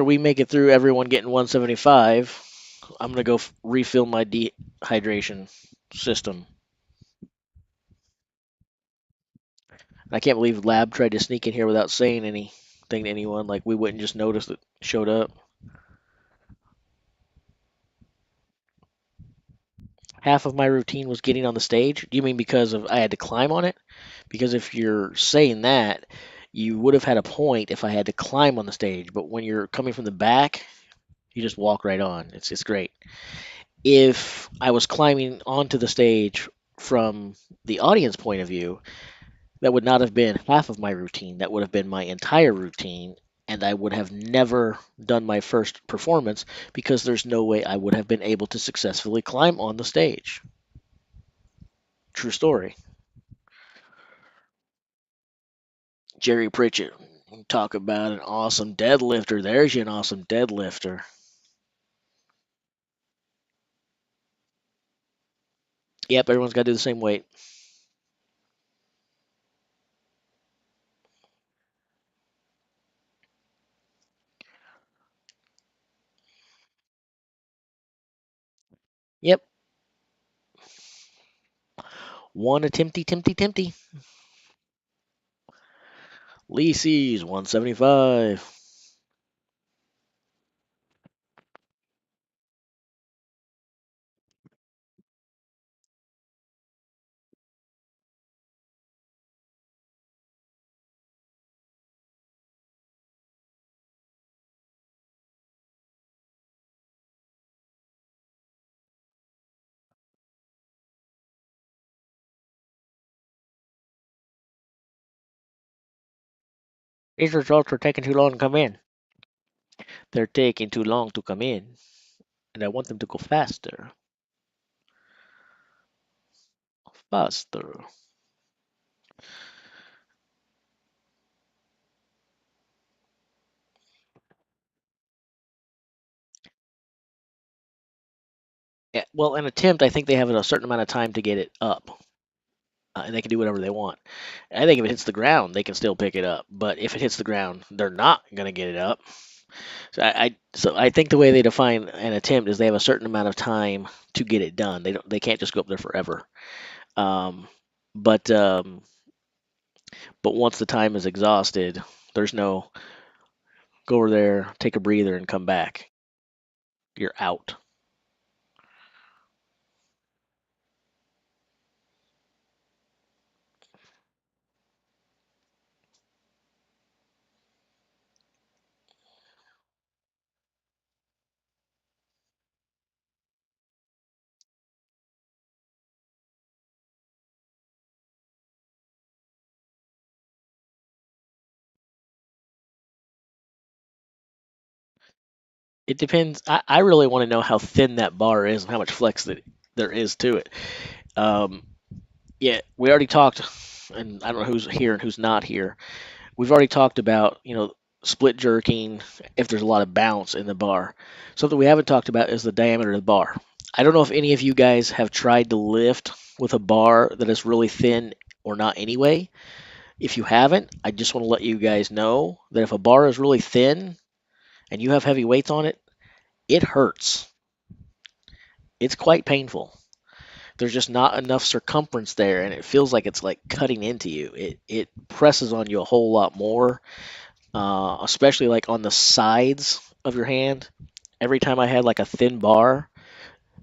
we make it through everyone getting 175, I'm gonna go refill my dehydration system. I can't believe Lab tried to sneak in here without saying anything to anyone. Like we wouldn't just notice it showed up. Half of my routine was getting on the stage. Do you mean because of I had to climb on it? Because if you're saying that, you would have had a point if I had to climb on the stage. But when you're coming from the back, you just walk right on. It's great. If I was climbing onto the stage from the audience point of view, that would not have been half of my routine. That would have been my entire routine. And I would have never done my first performance because there's no way I would have been able to successfully climb on the stage. True story. Jerry Pritchett. Talk about an awesome deadlifter. There's you an awesome deadlifter. Yep, everyone's got to do the same weight. Yep. One attempty. Licis, 175. These results are taking too long to come in. They're taking too long to come in. And I want them to go faster. Faster. Well, an attempt, I think they have a certain amount of time to get it up, and they can do whatever they want. I think if it hits the ground, they can still pick it up. But if it hits the ground, they're not going to get it up. So I think the way they define an attempt is they have a certain amount of time to get it done. They can't just go up there forever. Um, but um, but once the time is exhausted, there's no go over there, take a breather, and come back. You're out. It depends. I really want to know how thin that bar is and how much flex that there is to it. Um, yeah, we already talked, and I don't know who's here and who's not here. We've already talked about, split jerking if there's a lot of bounce in the bar. Something we haven't talked about is the diameter of the bar. I don't know if any of you guys have tried to lift with a bar that is really thin or not anyway. If you haven't, I just want to let you guys know that if a bar is really thin and you have heavy weights on it, it hurts. It's quite painful. There's just not enough circumference there, and it feels like it's like cutting into you. It presses on you a whole lot more, especially like on the sides of your hand. Every time I had like a thin bar,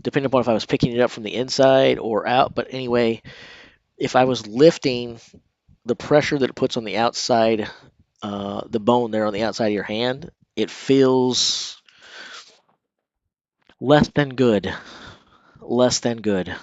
depending upon if I was picking it up from the inside or out, but anyway, if I was lifting, the pressure that it puts on the outside, the bone there on the outside of your hand, it feels less than good. Less than good.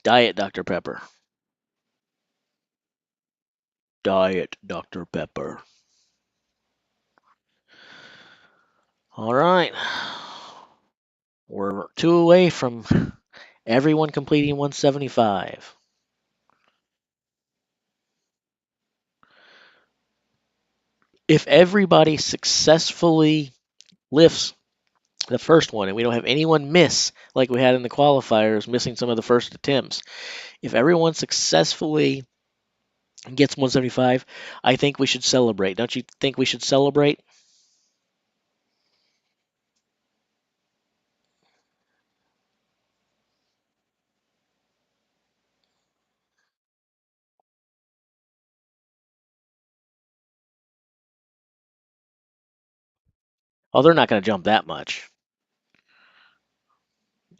Diet Dr. Pepper. Diet Dr. Pepper. All right. We're two away from everyone completing 175. If everybody successfully lifts the first one and we don't have anyone miss like we had in the qualifiers, missing some of the first attempts, if everyone successfully gets 175, I think we should celebrate. Don't you think we should celebrate? Oh, they're not going to jump that much.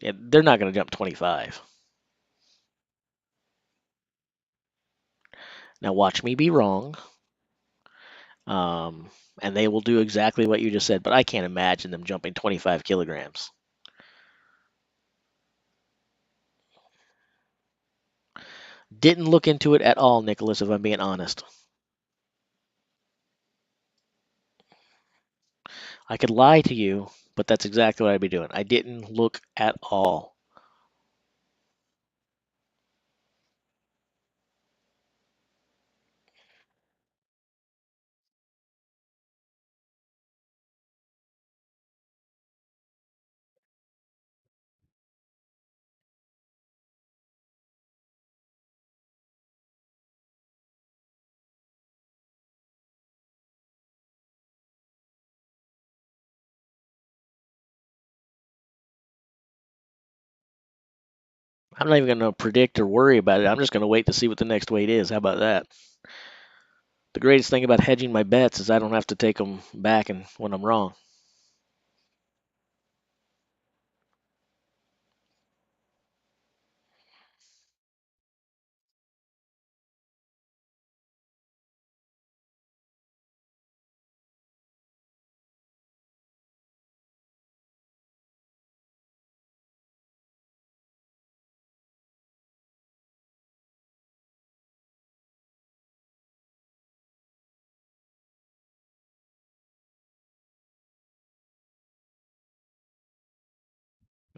Yeah, they're not going to jump 25. Now watch me be wrong. And they will do exactly what you just said, but I can't imagine them jumping 25 kilograms. Didn't look into it at all, Nicholas, if I'm being honest. I could lie to you, but that's exactly what I'd be doing. I didn't look at all. I'm not even going to predict or worry about it. I'm just going to wait to see what the next weight is. How about that? The greatest thing about hedging my bets is I don't have to take them back and when I'm wrong.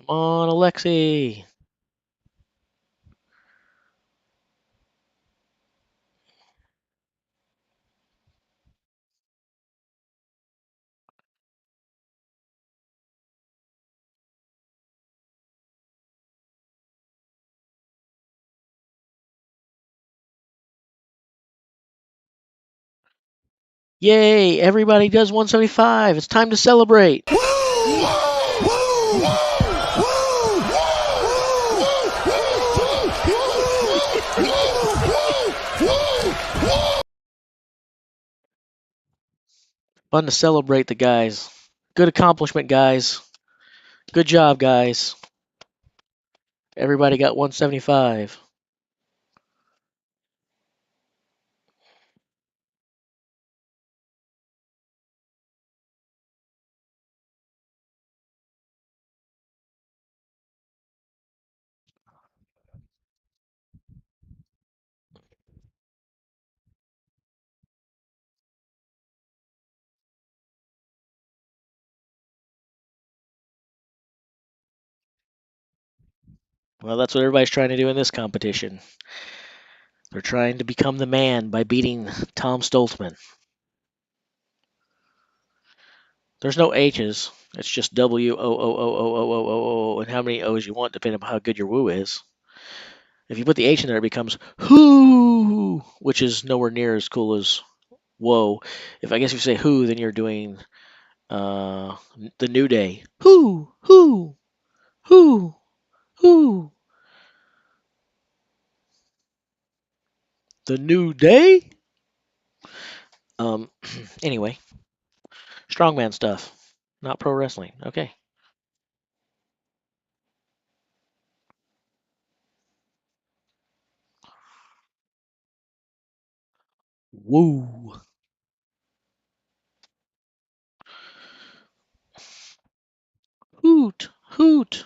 on, Alexi. Yay, everybody does 175. It's time to celebrate. Fun to celebrate the guys. Good accomplishment, guys. Good job, guys. Everybody got 175. Well, that's what everybody's trying to do in this competition. They're trying to become the man by beating Tom Stoltman. There's no H's. It's just W-O-O-O-O-O-O-O-O and how many O's you want, depending on how good your woo is. If you put the H in there, it becomes whoo, which is nowhere near as cool as whoa. If I guess if you say who, then you're doing the New Day. Who, who, who, who. The New Day? Anyway, strongman stuff, not pro wrestling. Okay. Woo. Hoot, hoot.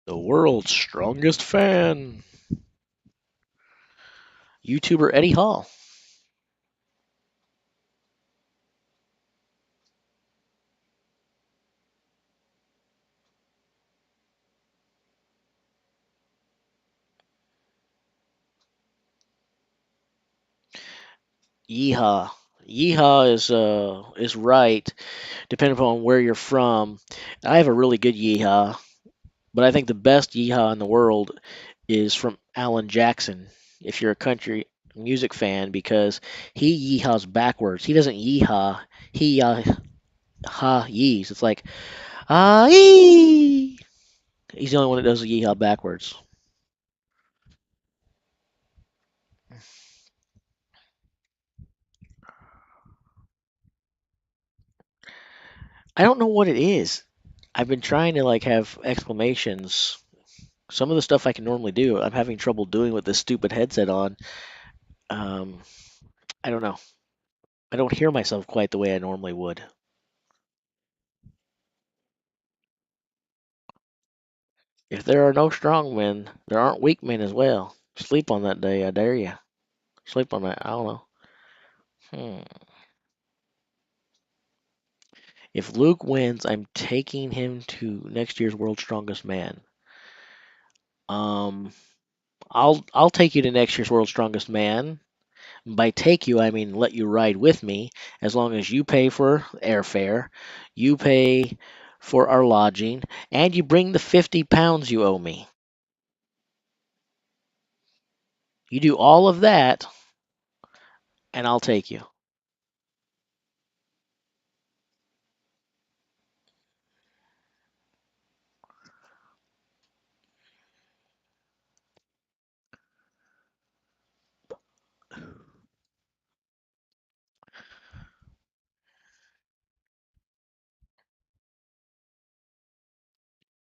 The world's strongest fan. YouTuber Eddie Hall. Yeehaw. Yeehaw is right, depending upon where you're from. I have a really good yeehaw, but I think the best yeehaw in the world is from Alan Jackson, if you're a country music fan, because he yeehaws backwards. He doesn't yeehaw, he yees. It's like, ah yee. He's the only one that does the yeehaw backwards. I don't know what it is. I've been trying to like have exclamations. Some of the stuff I can normally do, I'm having trouble doing with this stupid headset on. Um, I don't know. I don't hear myself quite the way I normally would. If there are no strong men, there aren't weak men as well. Sleep on that day, I dare you. Sleep on that. I don't know. If Luke wins, I'm taking him to next year's World's Strongest Man. Um, I'll take you to next year's World's Strongest Man. By take you, I mean let you ride with me, as long as you pay for airfare, you pay for our lodging, and you bring the 50 pounds you owe me. You do all of that, and I'll take you.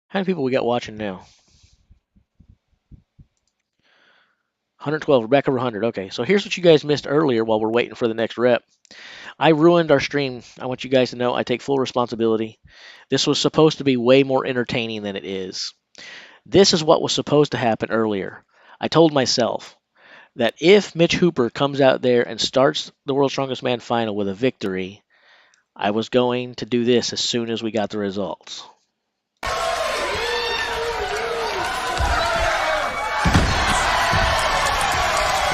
How many people we got watching now? 112, Rebecca 100. Okay, so here's what you guys missed earlier while we're waiting for the next rep. I ruined our stream. I want you guys to know I take full responsibility. This was supposed to be way more entertaining than it is. This is what was supposed to happen earlier. I told myself, that if Mitch Hooper comes out there and starts the World's Strongest Man final with a victory, I was going to do this as soon as we got the results.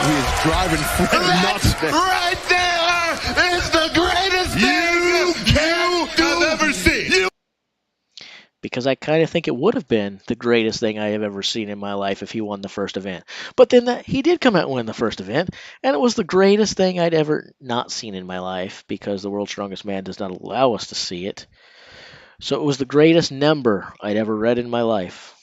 He is driving Fred nuts. Right there is the greatest thing you have ever seen. Because I kind of think it would have been the greatest thing I have ever seen in my life if he won the first event. But then he did come out and win the first event, and it was the greatest thing I'd ever not seen in my life because the World's Strongest Man does not allow us to see it. So it was the greatest number I'd ever read in my life.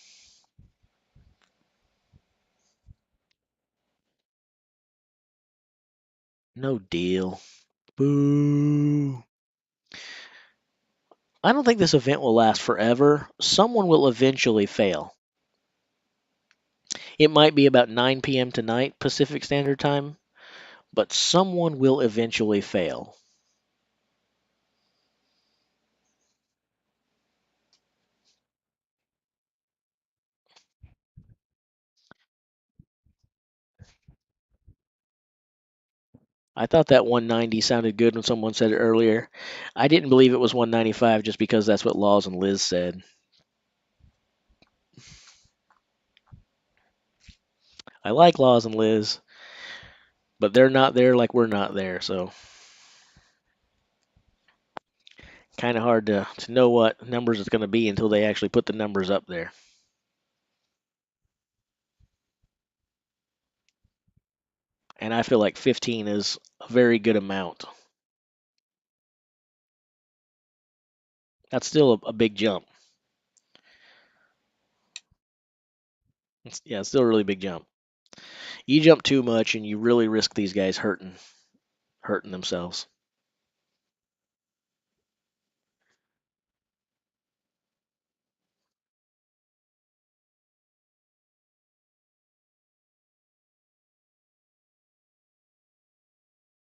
No deal. Boo. I don't think this event will last forever. Someone will eventually fail. It might be about 9 p.m. tonight, Pacific Standard Time, but someone will eventually fail. I thought that 190 sounded good when someone said it earlier. I didn't believe it was 195 just because that's what Laws and Liz said. I like Laws and Liz, but they're not there like we're not there, so kind of hard to know what numbers it's going to be until they actually put the numbers up there. And I feel like 15 is a very good amount. That's still a big jump. It's still a really big jump. You jump too much and you really risk these guys hurting themselves.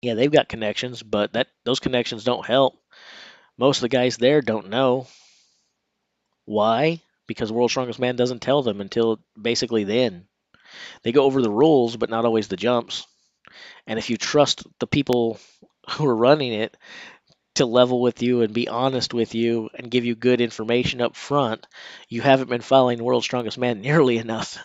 Yeah, they've got connections, but those connections don't help. Most of the guys there don't know. Why? Because World's Strongest Man doesn't tell them until basically then. They go over the rules, but not always the jumps. And if you trust the people who are running it to level with you and be honest with you and give you good information up front, you haven't been following World's Strongest Man nearly enough.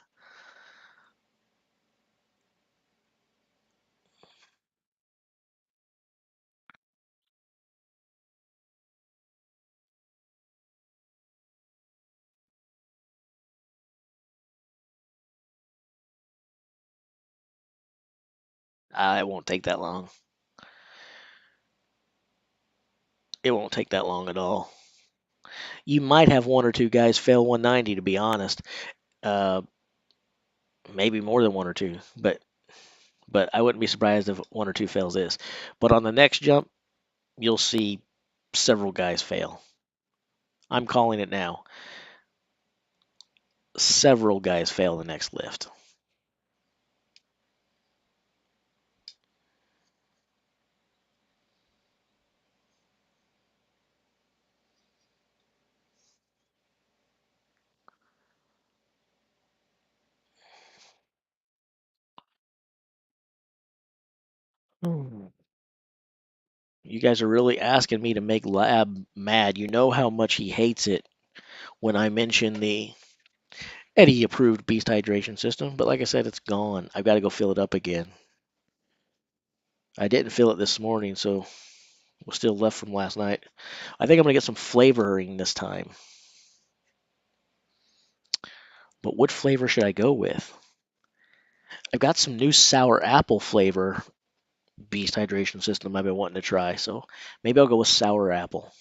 It won't take that long. It won't take that long at all. You might have one or two guys fail 190, to be honest. Uh, maybe more than one or two, but I wouldn't be surprised if one or two fails this. But on the next jump, you'll see several guys fail. I'm calling it now. Several guys fail the next lift. You guys are really asking me to make Lab mad. You know how much he hates it when I mention the Eddie approved beast hydration system, but like I said, it's gone. I've got to go fill it up again. I didn't fill it this morning, so it was still left from last night. I think I'm going to get some flavoring this time. But what flavor should I go with? I've got some new sour apple flavor beast hydration system I've been wanting to try, so maybe I'll go with sour apple.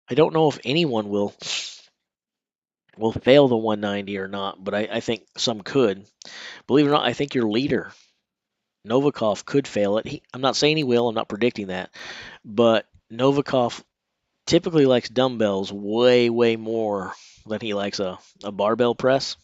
I don't know if anyone will fail the 190 or not, but I think some could. Believe it or not, I think your leader, Novikov, could fail it. I'm not saying he will, I'm not predicting that, but Novikov typically likes dumbbells way, way more than he likes a barbell press.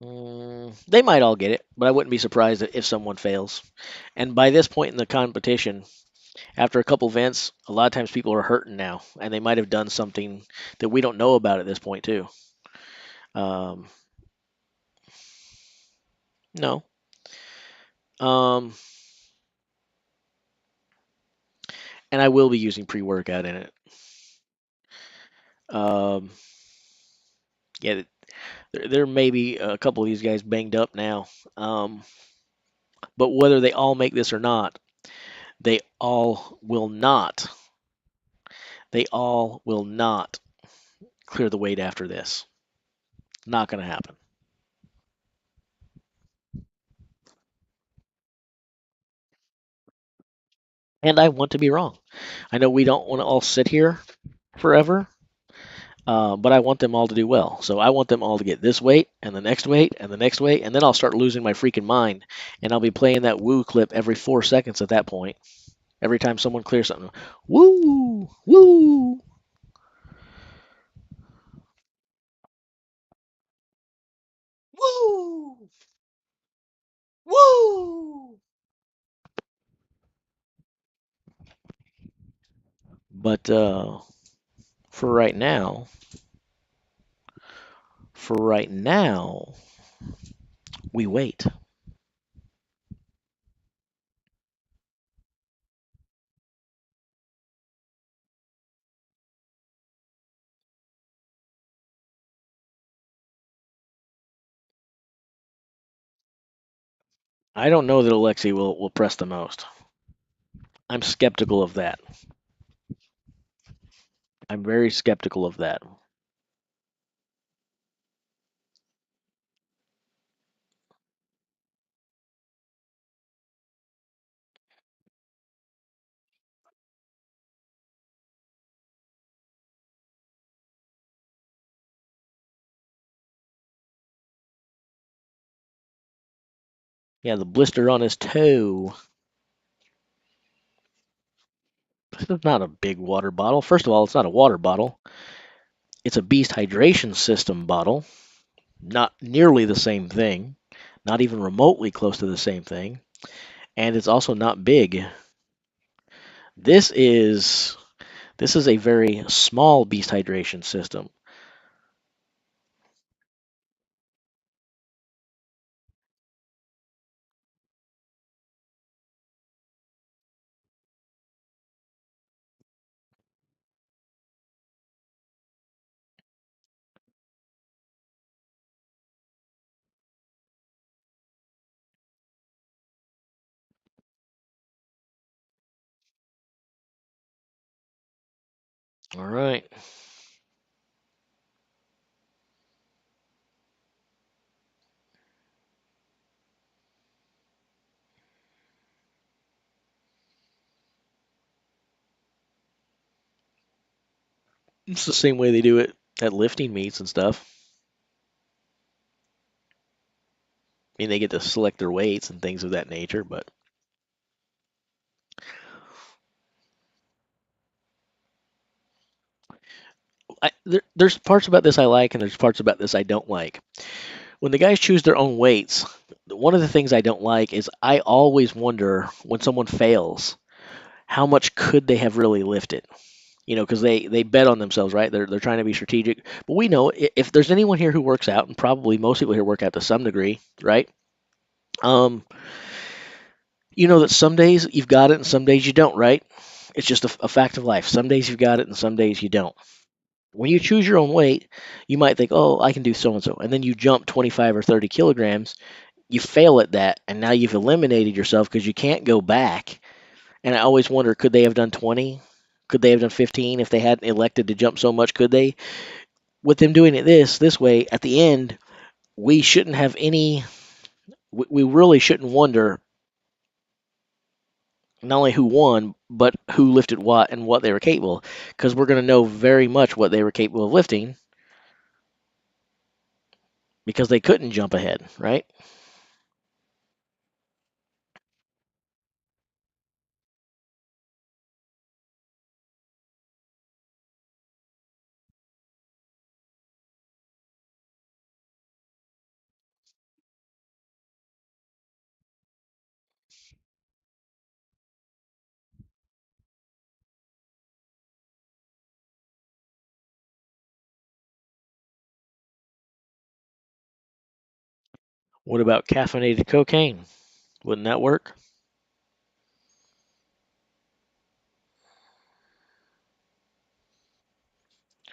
They might all get it, but I wouldn't be surprised if someone fails. And by this point in the competition, after a couple vents, a lot of times people are hurting now, and they might have done something that we don't know about at this point too. Um, no. Um, and I will be using pre-workout in it. Um, yeah, there may be a couple of these guys banged up now. But whether they all make this or not, they all will not. They all will not clear the weight after this. Not going to happen. And I want to be wrong. I know we don't want to all sit here forever, but I want them all to do well. So I want them all to get this weight and the next weight and the next weight, and then I'll start losing my freaking mind, and I'll be playing that woo clip every 4 seconds at that point. Every time someone clears something, woo, woo, woo, woo. But for right now, for right now, we wait. I don't know that Alexei will press the most. I'm skeptical of that. I'm very skeptical of that. Yeah, the blister on his toe. This is not a big water bottle. First of all, it's not a water bottle. It's a Beast Hydration System bottle. Not nearly the same thing. Not even remotely close to the same thing. And it's also not big. This is a very small Beast Hydration System. All right. It's the same way they do it at lifting meets and stuff. I mean, they get to select their weights and things of that nature, but there's parts about this I like and there's parts about this I don't like. When the guys choose their own weights, one of the things I don't like is I always wonder when someone fails, how much could they have really lifted? You know, because they bet on themselves, right? They're trying to be strategic. But we know if there's anyone here who works out, and probably most people here work out to some degree, right? Um, you know that some days you've got it and some days you don't, right? It's just a fact of life. Some days you've got it and some days you don't. When you choose your own weight, you might think, oh, I can do so and so. And then you jump 25 or 30 kilograms, you fail at that, and now you've eliminated yourself because you can't go back. And I always wonder, could they have done 20? Could they have done 15 if they hadn't elected to jump so much? Could they? With them doing it this way, at the end, we shouldn't have any. We really shouldn't wonder not only who won, but who lifted what and what they were capable, because we're going to know very much what they were capable of lifting because they couldn't jump ahead, right? What about caffeinated cocaine? Wouldn't that work?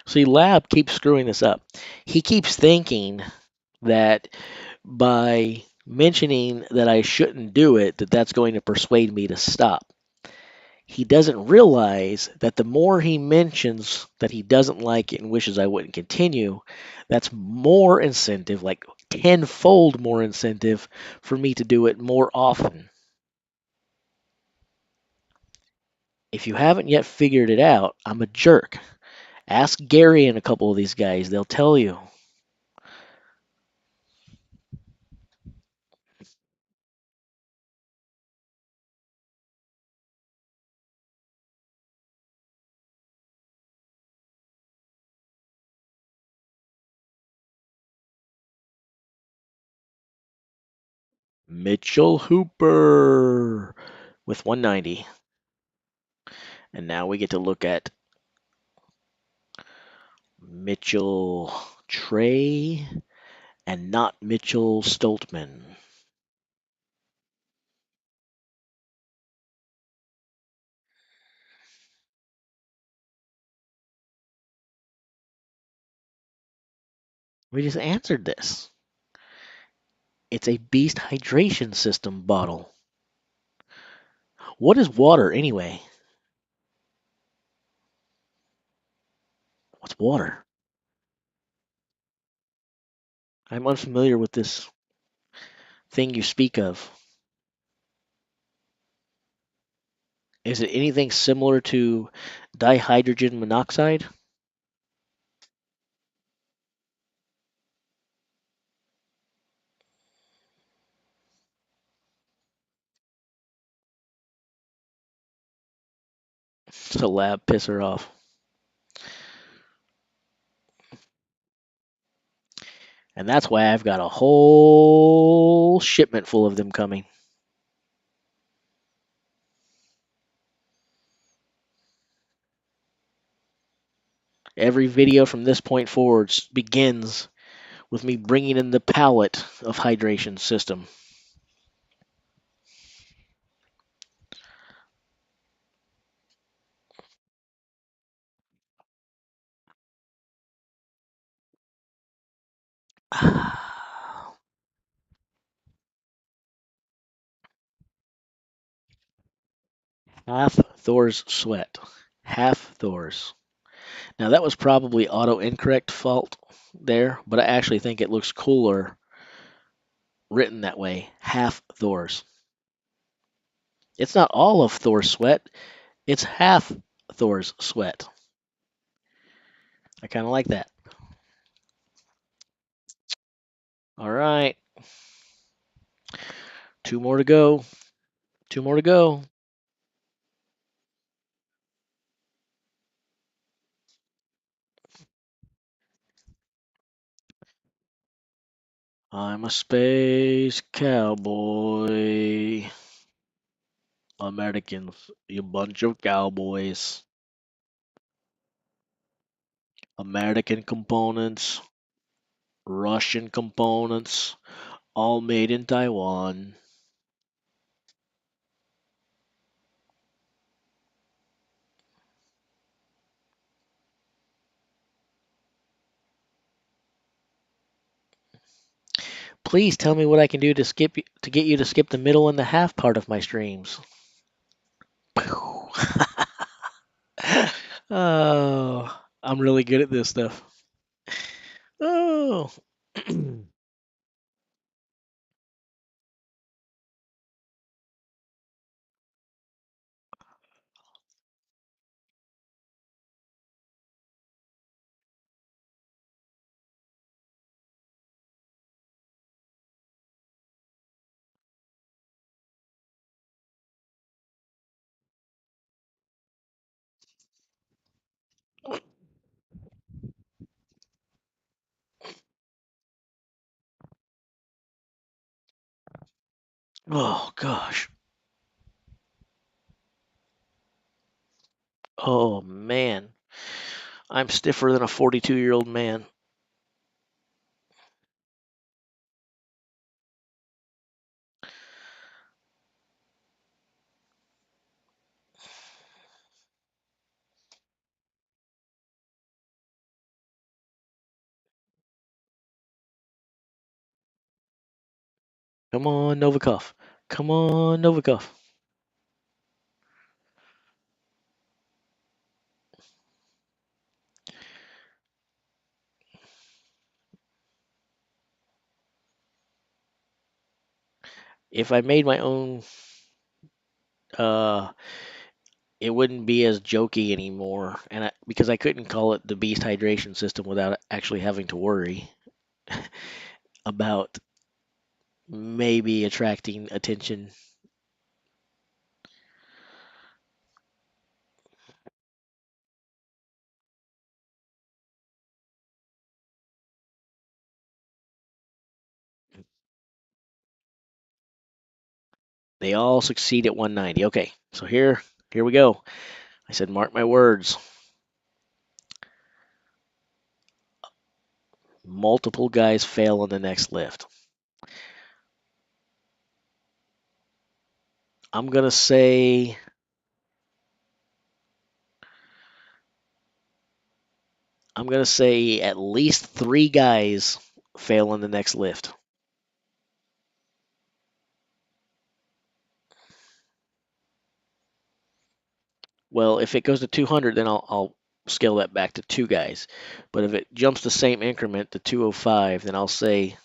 See, Lab keeps screwing this up. He keeps thinking that by mentioning that I shouldn't do it, that's going to persuade me to stop. He doesn't realize that the more he mentions that he doesn't like it and wishes I wouldn't continue, that's more incentive, like tenfold more incentive for me to do it more often. If you haven't yet figured it out, I'm a jerk. Ask Gary and a couple of these guys, they'll tell you. Mitchell Hooper with 190. And now we get to look at Mitchell Trey and not Mitchell Stoltman. We just answered this. It's a Beast Hydration System bottle. What is water anyway? What's water? I'm unfamiliar with this thing you speak of. Is it anything similar to dihydrogen monoxide? It's a lab pisser off. And that's why I've got a whole shipment full of them coming. Every video from this point forward begins with me bringing in the palette of hydration system. Half Thor's sweat. Half Thor's. Now that was probably auto incorrect fault there, but I actually think it looks cooler written that way. Half Thor's. It's not all of Thor's sweat, it's half Thor's sweat. I kind of like that. All right. Two more to go. Two more to go. I'm a space cowboy. Americans, you bunch of cowboys. American components, Russian components, all made in Taiwan. Please tell me what I can do to get you to skip the middle and the half part of my streams. Oh, I'm really good at this stuff. Oh. Oh gosh. Oh man. I'm stiffer than a 42-year-old man. Come on, Novikov. Come on, Novikov. If I made my own, it wouldn't be as jokey anymore, and because I couldn't call it the Beast Hydration System without actually having to worry about maybe attracting attention. They all succeed at 190. Okay, so here we go. I said, mark my words. Multiple guys fail on the next lift. I'm gonna say at least 3 guys fail on the next lift. Well, if it goes to 200, then I'll scale that back to 2 guys. But if it jumps the same increment to 205, then I'll say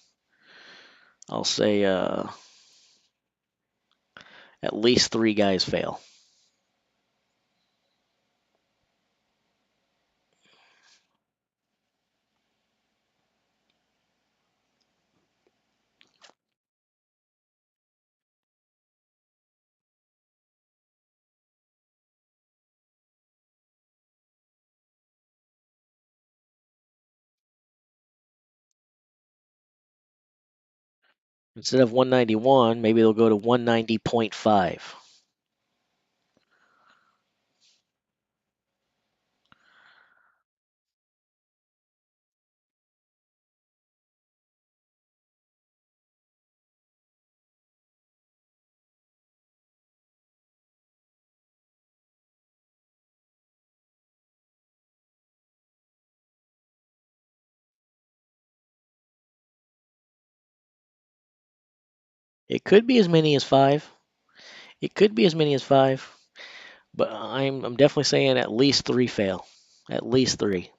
at least 3 guys fail. Instead of 191, maybe they'll go to 190.5. It could be as many as 5. It could be as many as 5. But I'm definitely saying at least 3 fail. At least 3.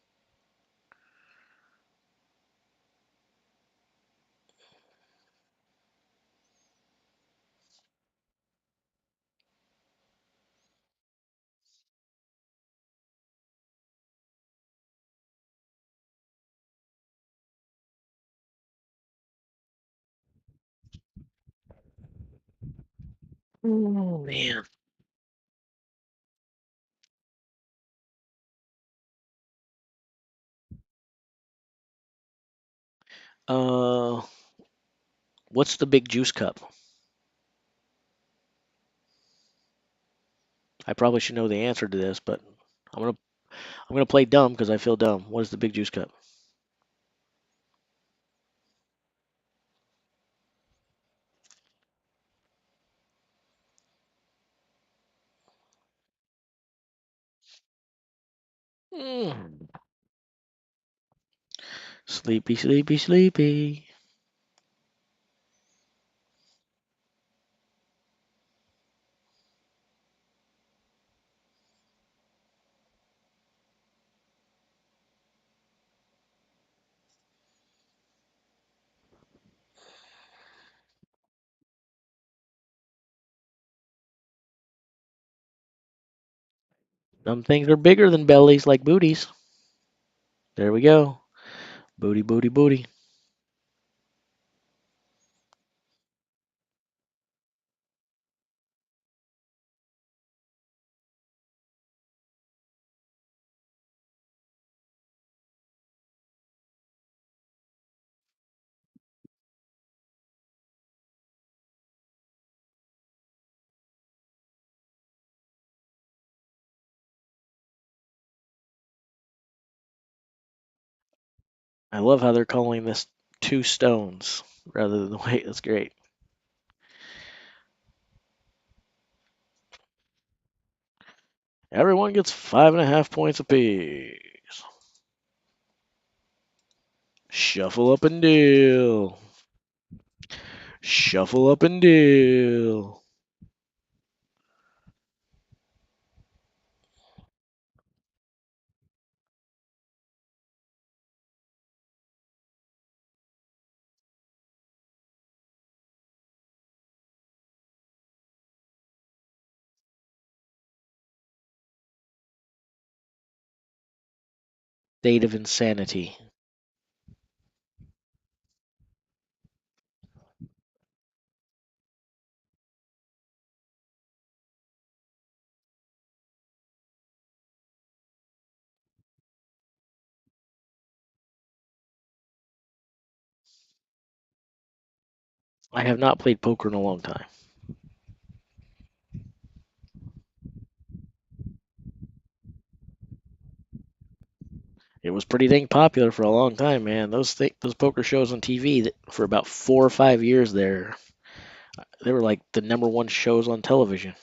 Oh man. Uh, what's the big juice cup? I probably should know the answer to this, but I'm gonna play dumb because I feel dumb. What is the big juice cup? Mm. Sleepy, sleepy, sleepy. Some things are bigger than bellies, like booties. There we go. Booty, booty, booty. I love how they're calling this 2 stones rather than the weight. That's great. Everyone gets 5.5 points apiece. Shuffle up and deal. Shuffle up and deal. State of insanity. I have not played poker in a long time. It was pretty dang popular for a long time, man. Those poker shows on TV for about 4 or 5 years there, they were like the #1 shows on television.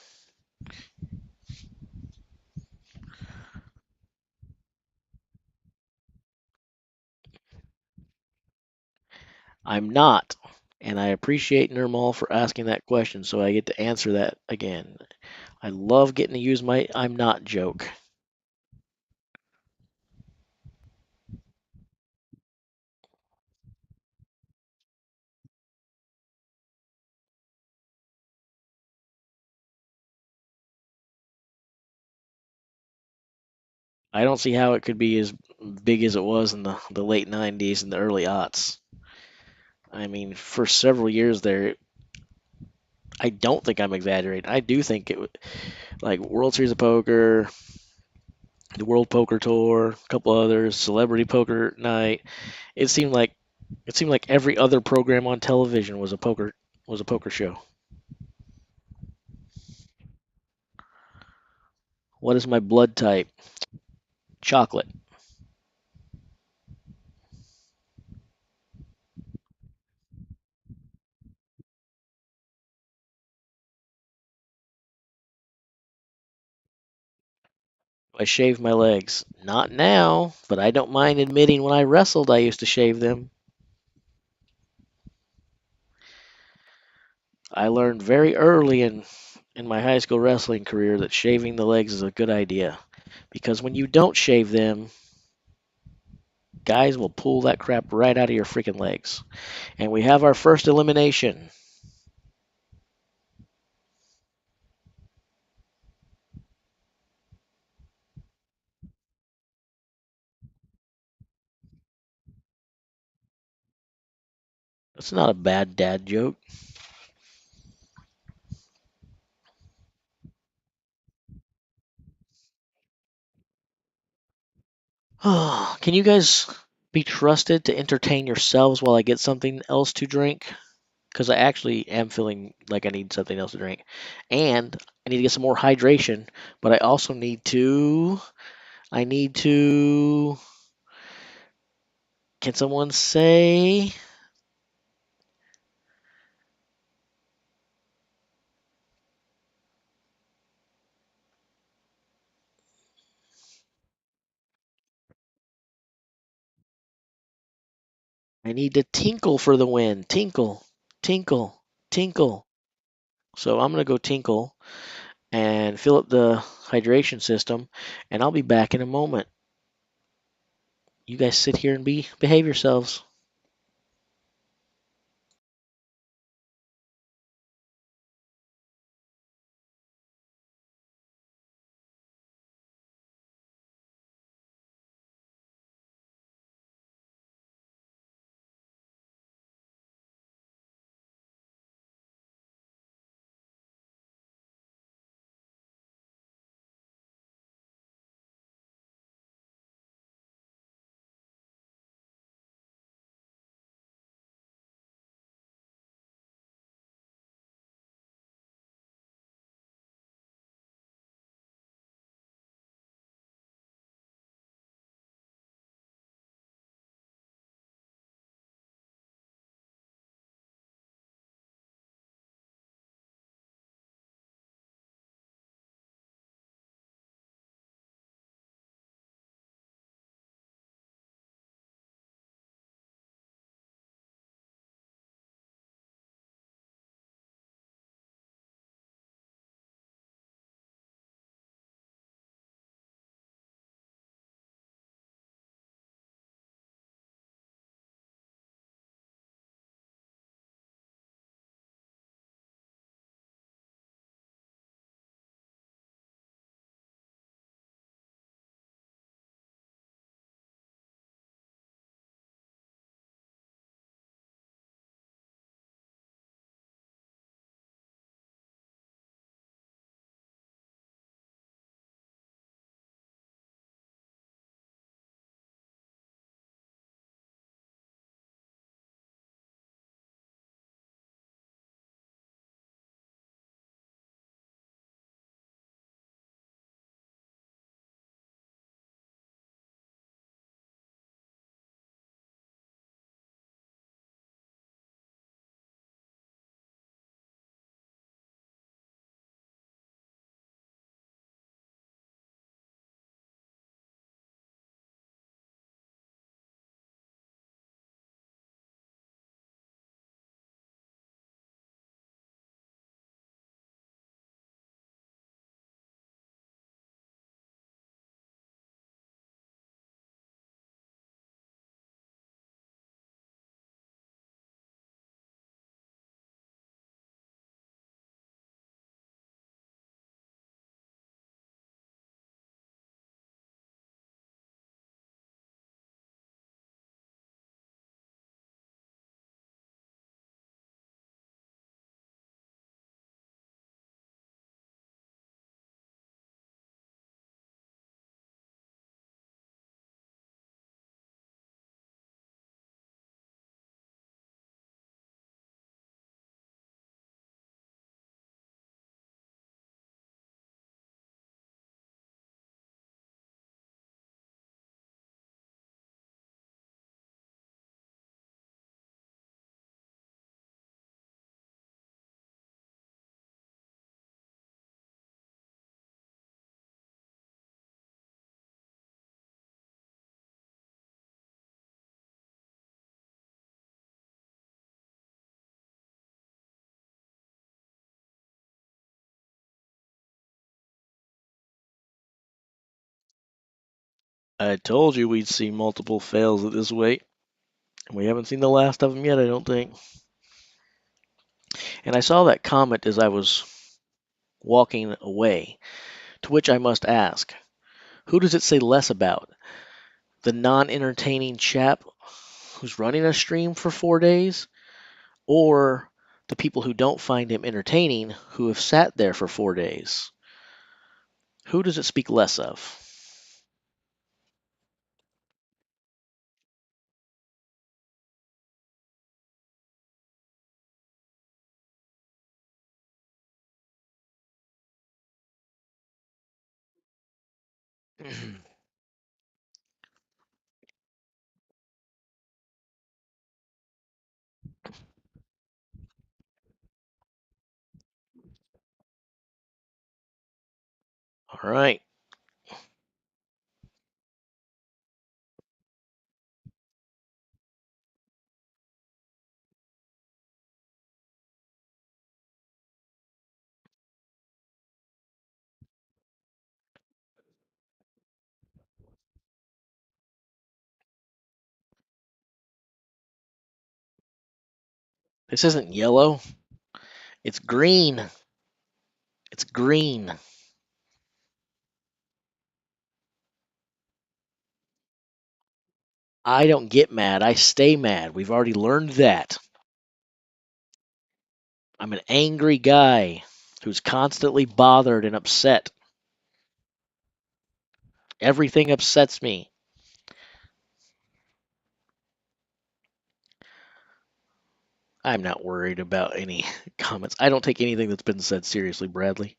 I'm not, and I appreciate Nirmal for asking that question, so I get to answer that again. I love getting to use my "I'm not" joke. I don't see how it could be as big as it was in the late '90s and the early aughts. I mean, for several years there, I don't think I'm exaggerating. I do think like World Series of Poker, the World Poker Tour, a couple others, Celebrity Poker Night. It seemed like every other program on television was a poker show. What is my blood type? Chocolate. I shave my legs. Not now, but I don't mind admitting when I wrestled I used to shave them. I learned very early in my high school wrestling career that shaving the legs is a good idea because when you don't shave them, guys will pull that crap right out of your freaking legs. And we have our first elimination. That's not a bad dad joke. Can you guys be trusted to entertain yourselves while I get something else to drink? Because I actually am feeling like I need something else to drink. And I need to get some more hydration, but I also I need to, can someone say, I need to tinkle for the win. Tinkle, tinkle, tinkle. So I'm going to go tinkle and fill up the hydration system, and I'll be back in a moment. You guys sit here and behave yourselves. I told you we'd see multiple fails at this weight. We haven't seen the last of them yet, I don't think. And I saw that comment as I was walking away, to which I must ask, who does it say less about? The non-entertaining chap who's running a stream for 4 days, or the people who don't find him entertaining who have sat there for 4 days? Who does it speak less of? All right. This isn't yellow. It's green. It's green. I don't get mad. I stay mad. We've already learned that. I'm an angry guy who's constantly bothered and upset. Everything upsets me. I'm not worried about any comments. I don't take anything that's been said seriously, Bradley.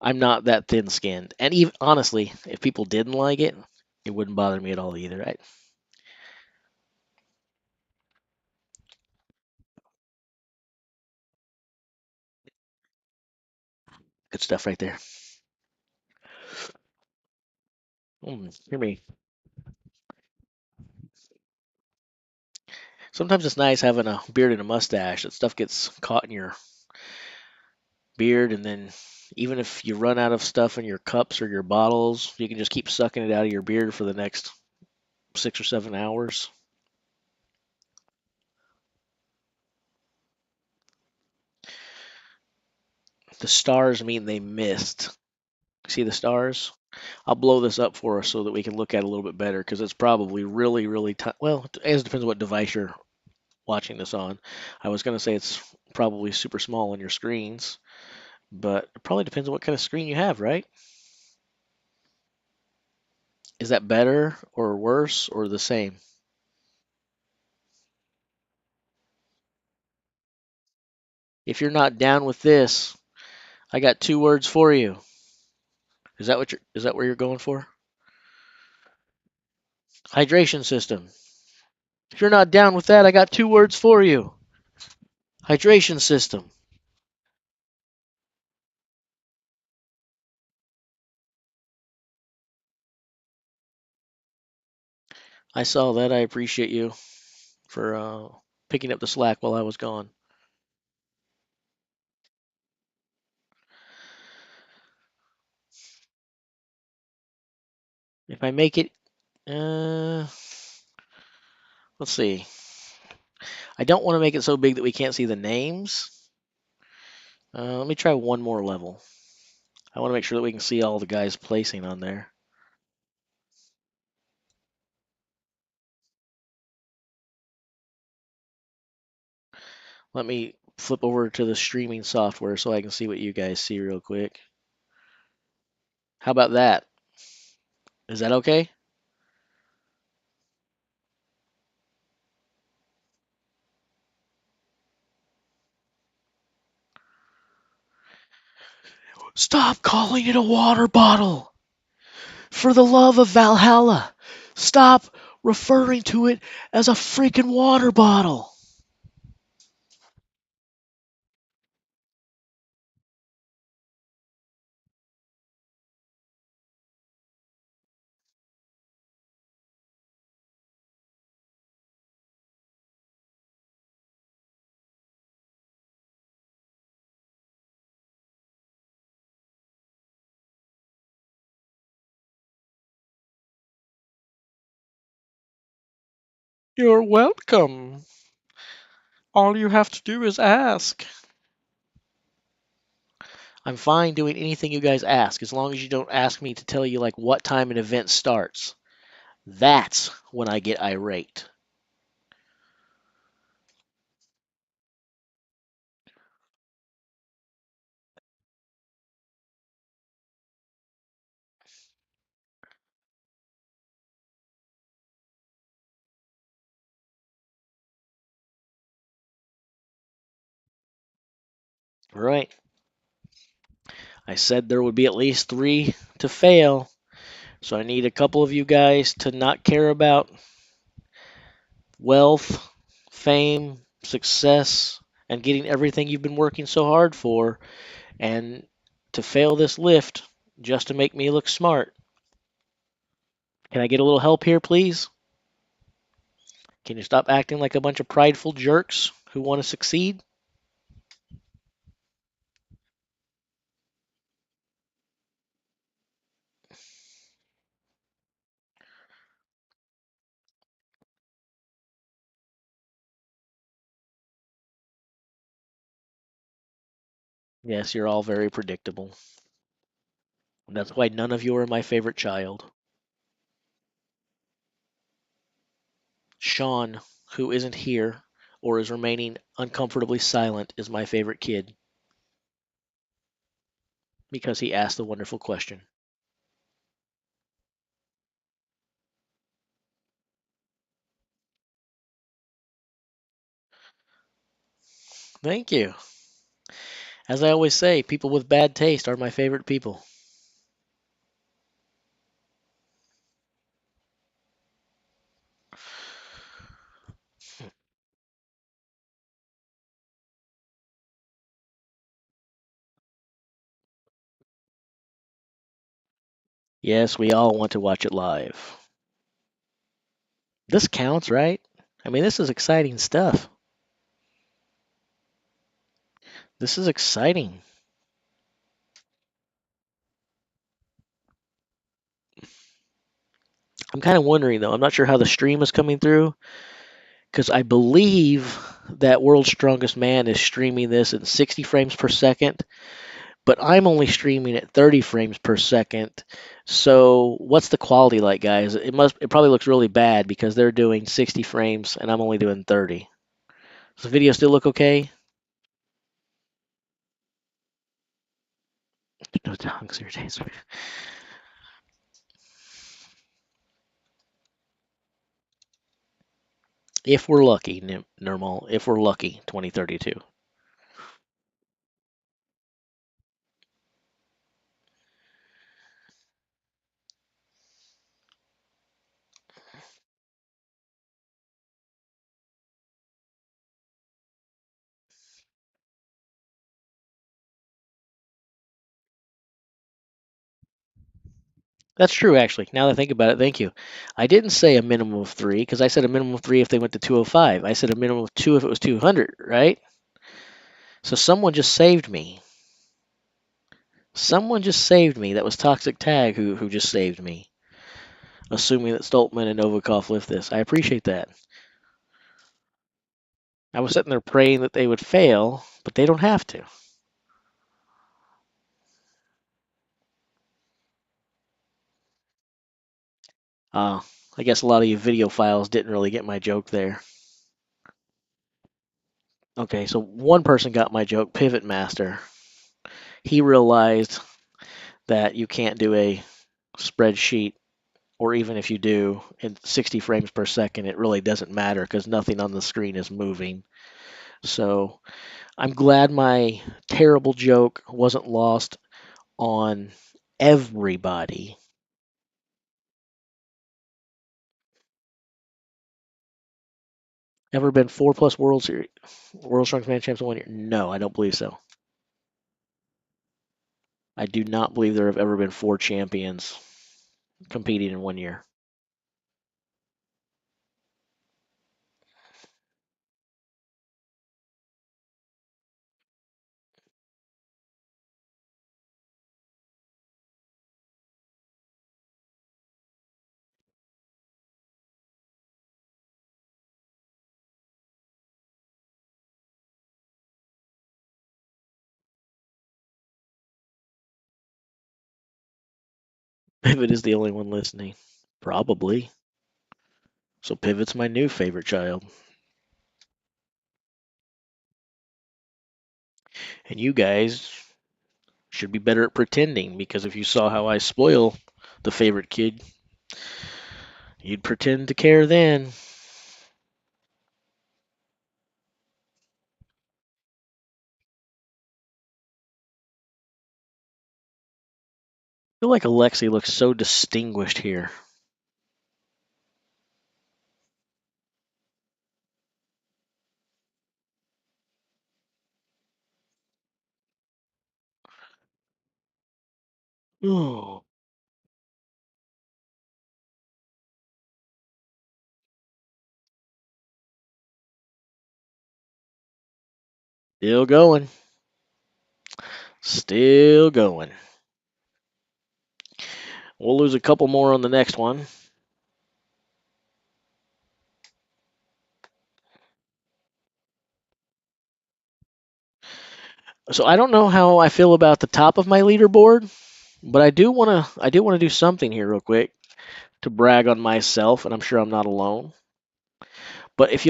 I'm not that thin-skinned. And even honestly, if people didn't like it, it wouldn't bother me at all either. Good stuff right there. Hear me. Sometimes it's nice having a beard and a mustache. That stuff gets caught in your beard, and then even if you run out of stuff in your cups or your bottles, you can just keep sucking it out of your beard for the next 6 or 7 hours. The stars mean they missed. See the stars? I'll blow this up for us so that we can look at it a little bit better because it's probably really, really well, it depends on what device you're watching this on. I was going to say it's probably super small on your screens, but it probably depends on what kind of screen you have, right? Is that better or worse or the same? If you're not down with this, I got 2 words for you. Is that where you're going for? Hydration system. If you're not down with that, I got 2 words for you. Hydration system. I saw that. I appreciate you for picking up the slack while I was gone. If I make it, let's see. I don't want to make it so big that we can't see the names. Let me try one more level. I want to make sure that we can see all the guys placing on there. Let me flip over to the streaming software so I can see what you guys see real quick. How about that? Is that okay? Stop calling it a water bottle! For the love of Valhalla, stop referring to it as a freaking water bottle! You're welcome. All you have to do is ask. I'm fine doing anything you guys ask, as long as you don't ask me to tell you like what time an event starts. That's when I get irate. Right. I said there would be at least 3 to fail, so I need a couple of you guys to not care about wealth, fame, success, and getting everything you've been working so hard for, and to fail this lift just to make me look smart. Can I get a little help here, please? Can you stop acting like a bunch of prideful jerks who want to succeed? Yes, you're all very predictable. And that's why none of you are my favorite child. Sean, who isn't here or is remaining uncomfortably silent, is my favorite kid because he asked the wonderful question. Thank you. As I always say, people with bad taste are my favorite people. Yes, we all want to watch it live. This counts, right? I mean, this is exciting stuff. This is exciting. I'm kind of wondering, though, I'm not sure how the stream is coming through because I believe that World's Strongest Man is streaming this in 60 frames per second, but I'm only streaming at 30 frames per second. So what's the quality like, guys? It probably looks really bad because they're doing 60 frames and I'm only doing 30. Does the video still look okay? No tongues irritates me. If we're lucky, normal. If we're lucky, 2032. That's true, actually. Now that I think about it, thank you. I didn't say a minimum of 3 because I said a minimum of 3 if they went to 205. I said a minimum of 2 if it was 200, right? So someone just saved me. Someone just saved me. That was Toxic Tag who just saved me. Assuming that Stoltman and Novikov lift this. I appreciate that. I was sitting there praying that they would fail, but they don't have to. I guess a lot of you video files didn't really get my joke there. Okay, so one person got my joke, Pivot Master. He realized that you can't do a spreadsheet, or even if you do, in 60 frames per second, it really doesn't matter because nothing on the screen is moving. So I'm glad my terrible joke wasn't lost on everybody. Ever been 4+ World Series, World Strongest Man champs in 1 year? No, I don't believe so. I do not believe there have ever been 4 champions competing in 1 year. Pivot is the only one listening. Probably. So Pivot's my new favorite child. And you guys should be better at pretending, because if you saw how I spoil the favorite kid, you'd pretend to care then. I feel like Alexi looks so distinguished here. Oh, still going. Still going. We'll lose a couple more on the next one. So I don't know how I feel about the top of my leaderboard, but I do wanna do something here real quick to brag on myself, and I'm sure I'm not alone. But if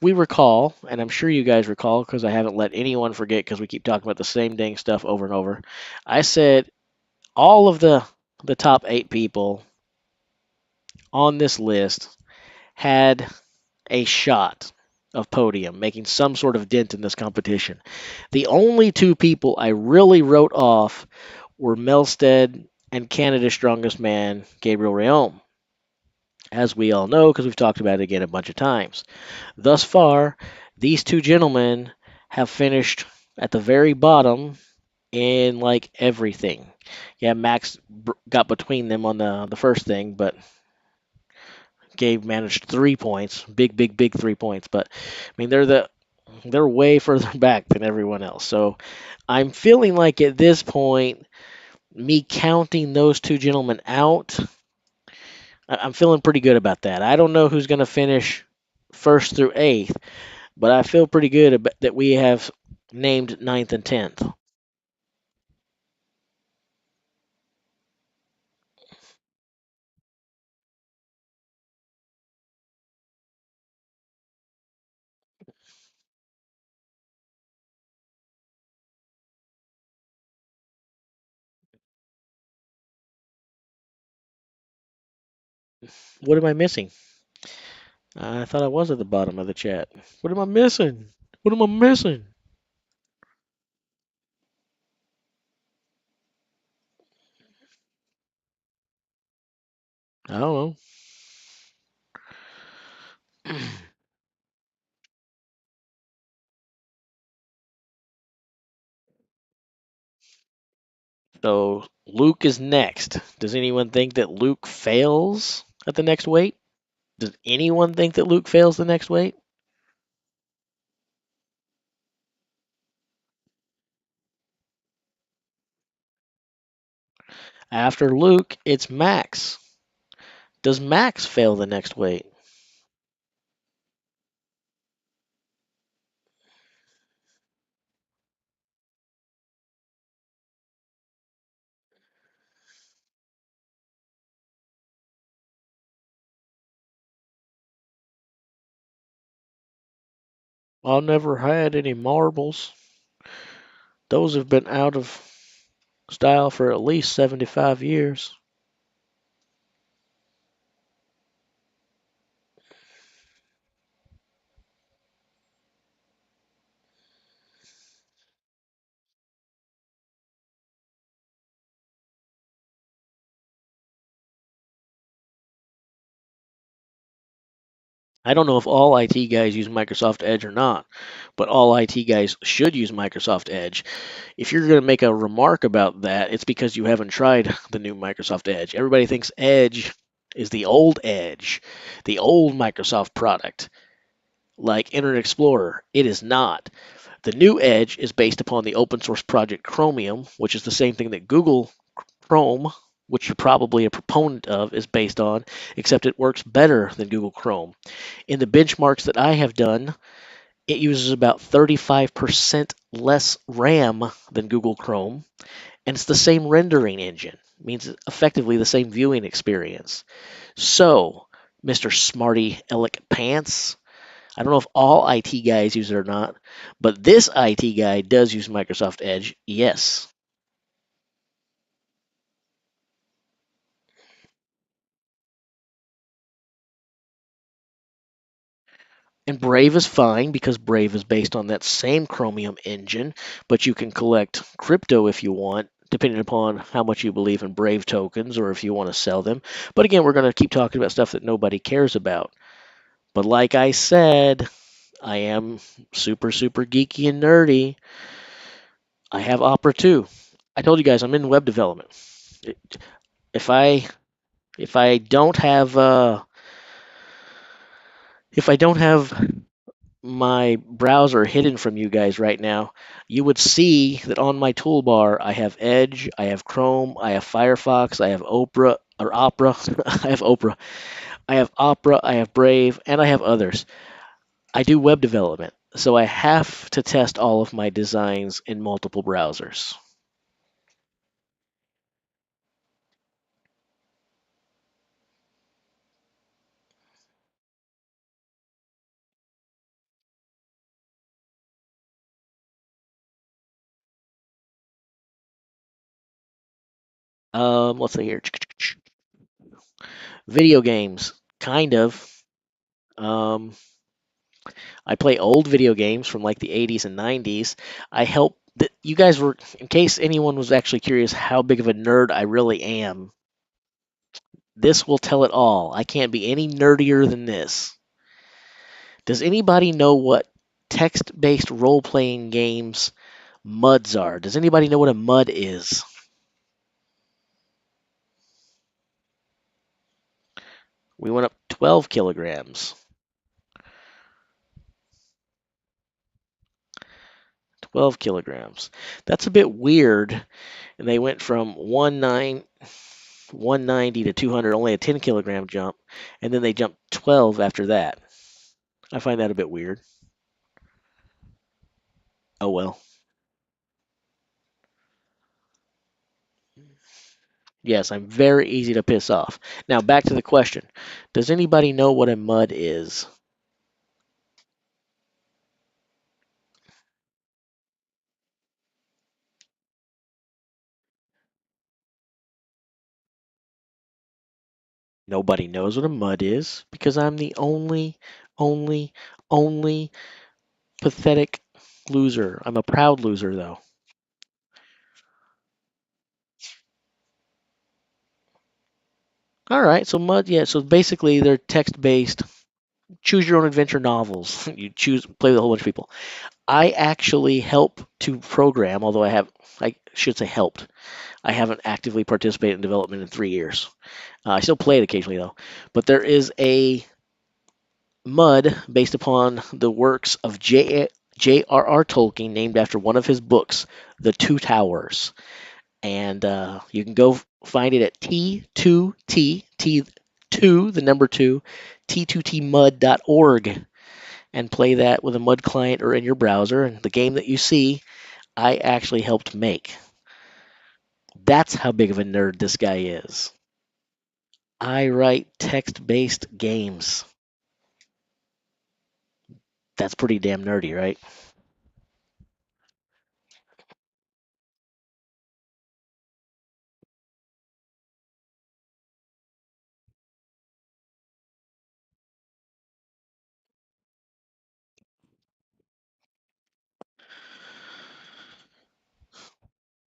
we recall, and I'm sure you guys recall because I haven't let anyone forget because we keep talking about the same dang stuff over and over. I said all of the top 8 people on this list had a shot of podium, making some sort of dent in this competition. The only 2 people I really wrote off were Melsted and Canada's strongest man, Gabriel Rhéaume, as we all know because we've talked about it again a bunch of times. Thus far, these 2 gentlemen have finished at the very bottom in like everything. Yeah, Max got between them on the first thing, but Gabe managed 3 points, big 3 points. But I mean, they're way further back than everyone else. So I'm feeling like at this point, me counting those 2 gentlemen out, I'm feeling pretty good about that. I don't know who's going to finish first through 8th, but I feel pretty good about that we have named 9th and 10th. What am I missing? I thought I was at the bottom of the chat. What am I missing? What am I missing? I don't know. So Luke is next. Does anyone think that Luke fails at the next weight? Does anyone think that Luke fails the next weight? After Luke, it's Max. Does Max fail the next weight? I never had any marbles. Those have been out of style for at least 75 years. I don't know if all IT guys use Microsoft Edge or not, but all IT guys should use Microsoft Edge. If you're going to make a remark about that, it's because you haven't tried the new Microsoft Edge. Everybody thinks Edge is the old Edge, the old Microsoft product, like Internet Explorer. It is not. The new Edge is based upon the open source project Chromium, which is the same thing that Google Chrome, which you're probably a proponent of, is based on, except it works better than Google Chrome. In the benchmarks that I have done, it uses about 35% less RAM than Google Chrome, and it's the same rendering engine. means effectively the same viewing experience. So, Mr. Smarty Alec Pants, I don't know if all IT guys use it or not, but this IT guy does use Microsoft Edge. Yes. And Brave is fine because Brave is based on that same Chromium engine, but you can collect crypto if you want, depending upon how much you believe in Brave tokens or if you want to sell them. But again, we're going to keep talking about stuff that nobody cares about. But like I said, I am super, super geeky and nerdy. I have Opera too. I told you guys I'm in web development. If I if I don't have if I don't have my browser hidden from you guys right now, you would see that on my toolbar I have Edge, I have Chrome, I have Firefox, I have Opera or Opera, I have Opera, I have Opera, I have Brave, and I have others. I do web development, so I have to test all of my designs in multiple browsers. Let's see here. Video games, kind of. Um, I play old video games from like the 80s and 90s. I help that you guys were, in case anyone was actually curious how big of a nerd I really am, this will tell it all. I can't be any nerdier than this. Does anybody know what text based role playing games MUDs are? Does anybody know what a MUD is? We went up 12 kilograms. 12 kilograms. That's a bit weird. And they went from 190 to 200, only a 10 kilogram jump, and then they jumped 12 after that. I find that a bit weird. Oh well. Yes, I'm very easy to piss off. Now back to the question. Does anybody know what a MUD is? Nobody knows what a MUD is because I'm the only, only pathetic loser. I'm a proud loser though. All right, so MUD, yeah, so basically they're text-based, choose your own adventure novels. You choose, play with a whole bunch of people. I actually help to program, although I should say helped. I haven't actively participated in development in 3 years. I still play it occasionally though. But there is a MUD based upon the works of J.R.R. Tolkien, named after one of his books, The Two Towers. And you can go find it at T2T2, the number 2, T2TMUD.org, and play that with a MUD client or in your browser. And the game that you see, I actually helped make. That's how big of a nerd this guy is. I write text-based games. That's pretty damn nerdy, right?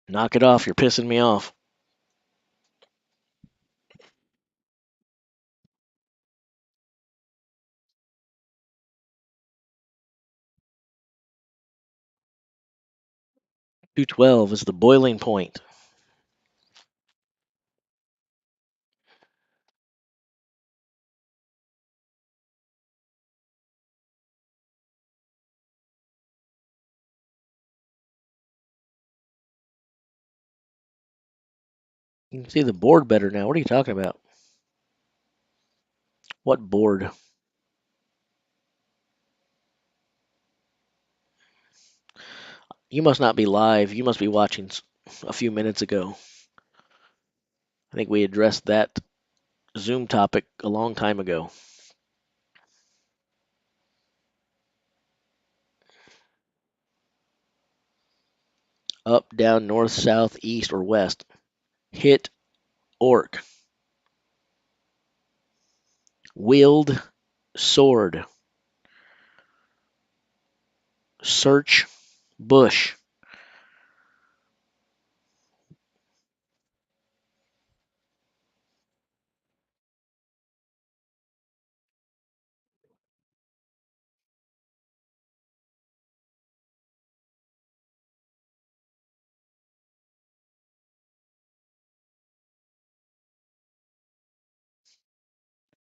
Knock it off. You're pissing me off. .212 is the boiling point. You can see the board better now. What are you talking about? What board? You must not be live. You must be watching a few minutes ago. I think we addressed that Zoom topic a long time ago. Up, down, north, south, east, or west. Hit, orc. Wield, sword. Search, bush.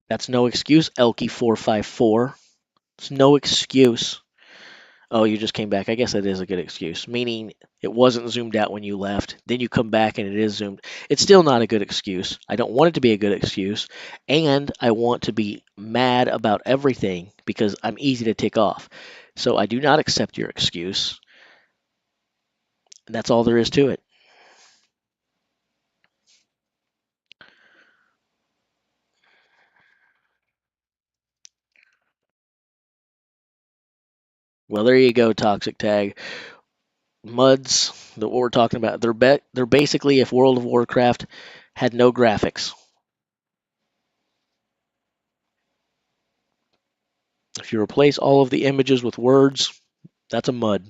That's no excuse, Elky454. It's no excuse. Oh, you just came back. I guess that is a good excuse. Meaning it wasn't zoomed out when you left. Then you come back and it is zoomed. It's still not a good excuse. I don't want it to be a good excuse. And I want to be mad about everything because I'm easy to tick off. So I do not accept your excuse. That's all there is to it. Well, there you go, Toxic Tag. Muds, what we're talking about, they're basically if World of Warcraft had no graphics. If you replace all of the images with words, that's a mud.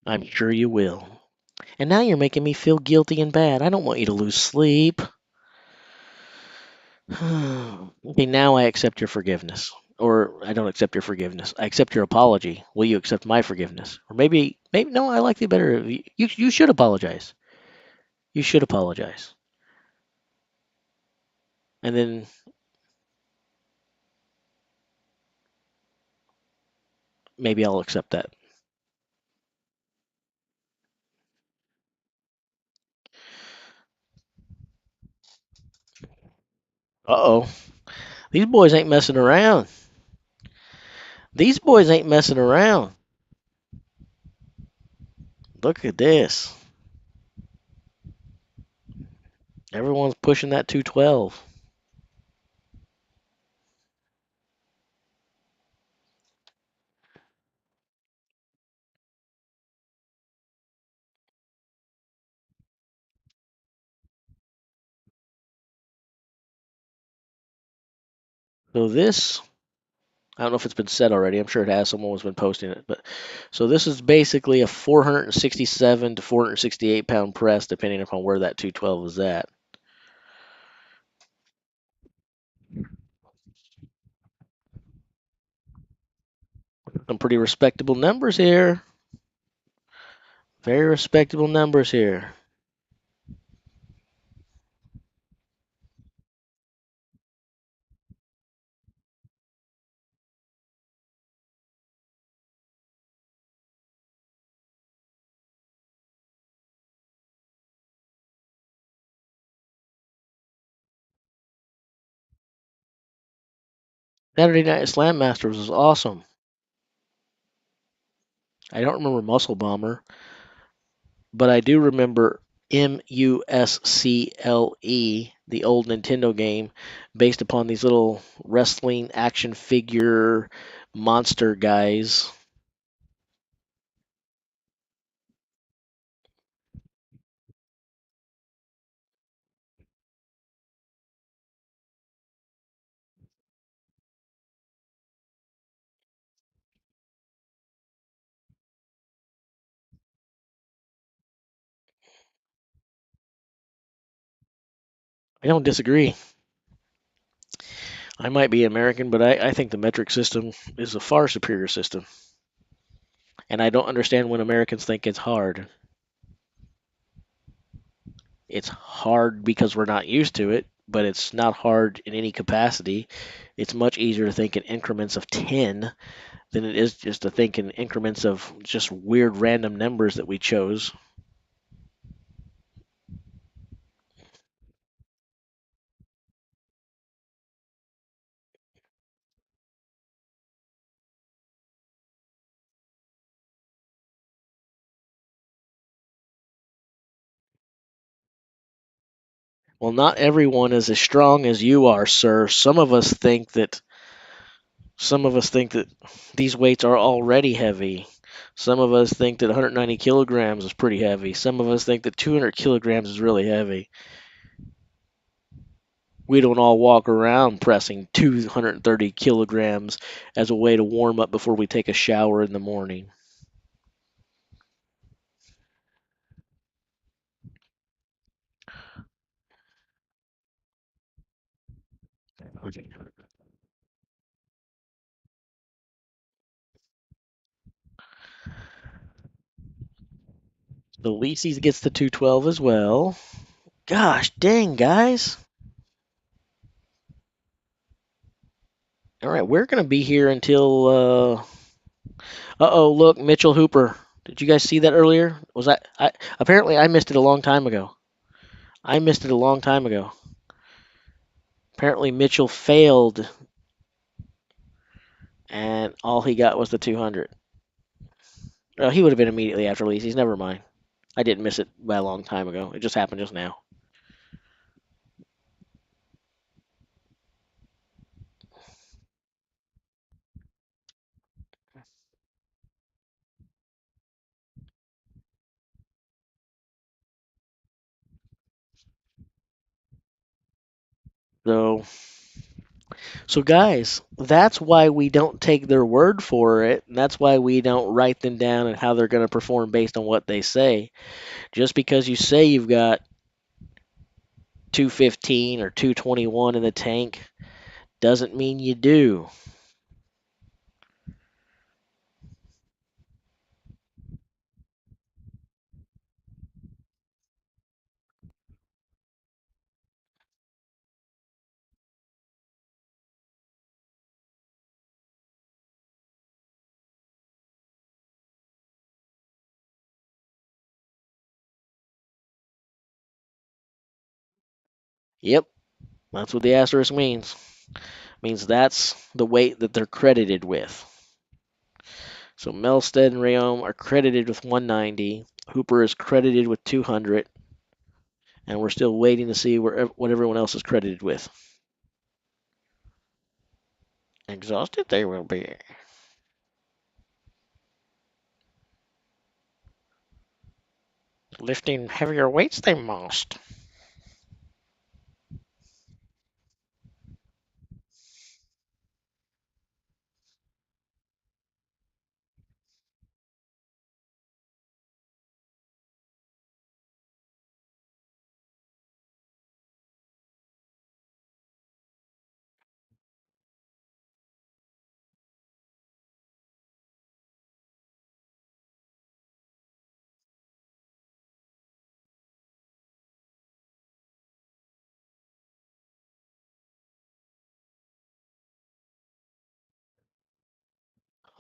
I'm sure you will. And now you're making me feel guilty and bad. I don't want you to lose sleep. Okay, now I accept your forgiveness. Or I don't accept your forgiveness. I accept your apology. Will you accept my forgiveness? Or maybe no, I like the better. You should apologize. You should apologize. And then maybe I'll accept that. Uh-oh. These boys ain't messing around. These boys ain't messing around. Look at this. Everyone's pushing that 212. So this, I don't know if it's been said already. I'm sure it has. Someone has been posting it. But so this is basically a 467 to 468 pound press, depending upon where that 212 is at. Some pretty respectable numbers here. Very respectable numbers here. Saturday Night Slam Masters was awesome. I don't remember Muscle Bomber, but I do remember Muscle, the old Nintendo game based upon these little wrestling action figure monster guys. I don't disagree. I might be American, but I think the metric system is a far superior system. And I don't understand when Americans think it's hard. It's hard because we're not used to it, but it's not hard in any capacity. It's much easier to think in increments of 10 than it is just to think in increments of just weird random numbers that we chose. Well, not everyone is as strong as you are, sir. Some of us think that these weights are already heavy. Some of us think that 190 kilograms is pretty heavy. Some of us think that 200 kilograms is really heavy. We don't all walk around pressing 230 kilograms as a way to warm up before we take a shower in the morning. The Licis gets the 212 as well. Gosh dang, guys. All right, we're going to be here until. Uh-oh, look, Mitchell Hooper. Did you guys see that earlier? Was I apparently I missed it a long time ago. Apparently Mitchell failed, and all he got was the 200. Well, he would have been immediately after Licis. Never mind. I didn't miss it by a long time ago. It just happened just now. So guys, that's why we don't take their word for it, and that's why we don't write them down and how they're going to perform based on what they say. Just because you say you've got 215 or 221 in the tank doesn't mean you do. Yep, that's what the asterisk means. Means that's the weight that they're credited with. So Melsted and Rhéaume are credited with 190. Hooper is credited with 200. And we're still waiting to see what everyone else is credited with. Exhausted they will be. Lifting heavier weights they must.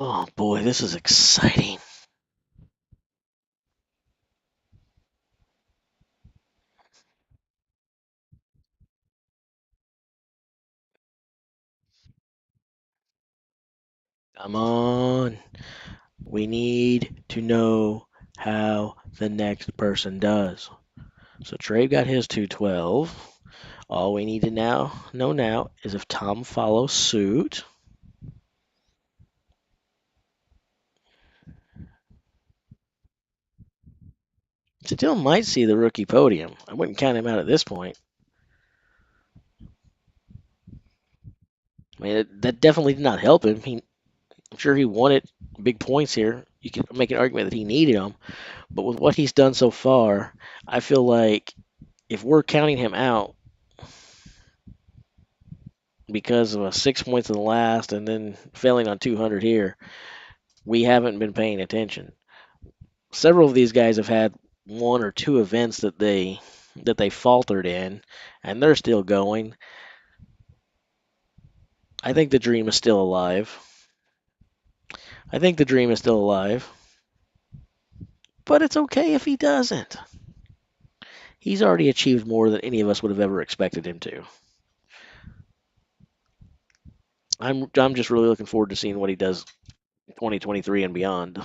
Oh boy, this is exciting. Come on. We need to know how the next person does. So Trey got his 212. All we need to know now is if Tom follows suit. Still might see the rookie podium. I wouldn't count him out at this point. I mean, that definitely did not help him. I'm sure he wanted big points here. You can make an argument that he needed them. But with what he's done so far, I feel like if we're counting him out because of 6 points in the last and then failing on 200 here, we haven't been paying attention. Several of these guys have had one or two events that they that they faltered in, and they're still going. I think the dream is still alive. I think the dream is still alive. But it's okay if he doesn't. He's already achieved more than any of us would have ever expected him to. I'm just really looking forward to seeing what he does in 2023 and beyond.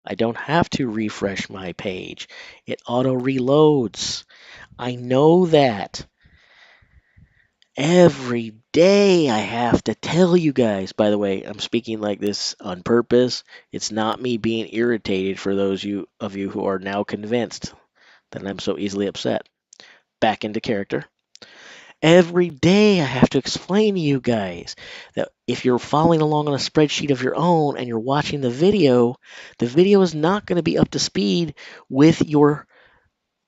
I don't have to refresh my page. It auto reloads. I know that. Every day I have to tell you guys. By the way, I'm speaking like this on purpose. It's not me being irritated for those of you who are now convinced that I'm so easily upset. Back into character. Every day I have to explain to you guys that if you're following along on a spreadsheet of your own and you're watching the video is not going to be up to speed with your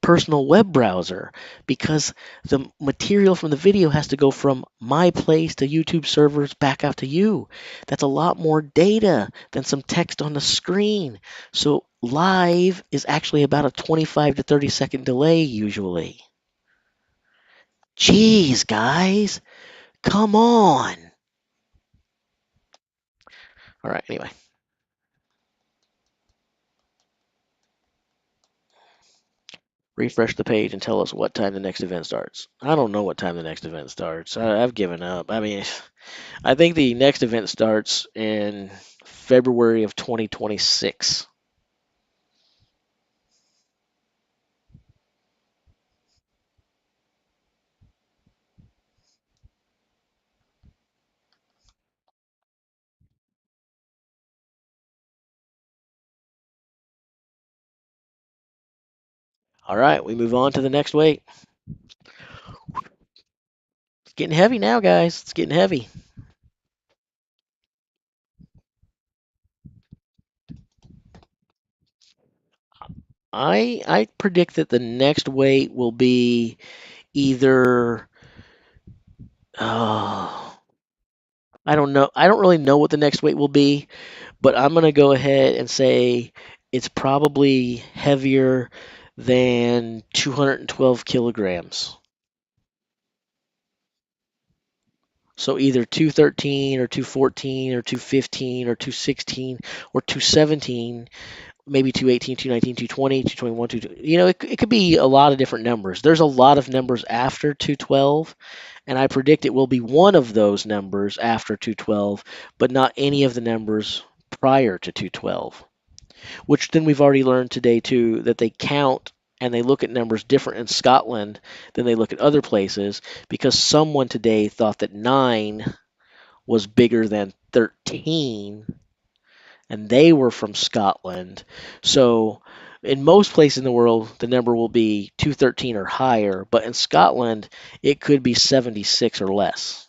personal web browser because the material from the video has to go from my place to YouTube servers back out to you. That's a lot more data than some text on the screen. So live is actually about a 25 to 30 second delay usually. Jeez, guys, come on. All right, anyway. Refresh the page and tell us what time the next event starts. I don't know what time the next event starts. I've given up. I mean, I think the next event starts in February of 2026. All right, we move on to the next weight. It's getting heavy now, guys. It's getting heavy. I predict that the next weight will be either I don't know. I don't really know what the next weight will be, but I'm going to go ahead and say it's probably heavier than 212 kilograms. So either 213 or 214 or 215 or 216 or 217, maybe 218, 219, 220, 221, 220. You know, it could be a lot of different numbers. There's a lot of numbers after 212, and I predict it will be one of those numbers after 212, but not any of the numbers prior to 212. Which then we've already learned today too that they count and they look at numbers different in Scotland than they look at other places because someone today thought that 9 was bigger than 13 and they were from Scotland. So in most places in the world the number will be 213 or higher, but in Scotland it could be 76 or less.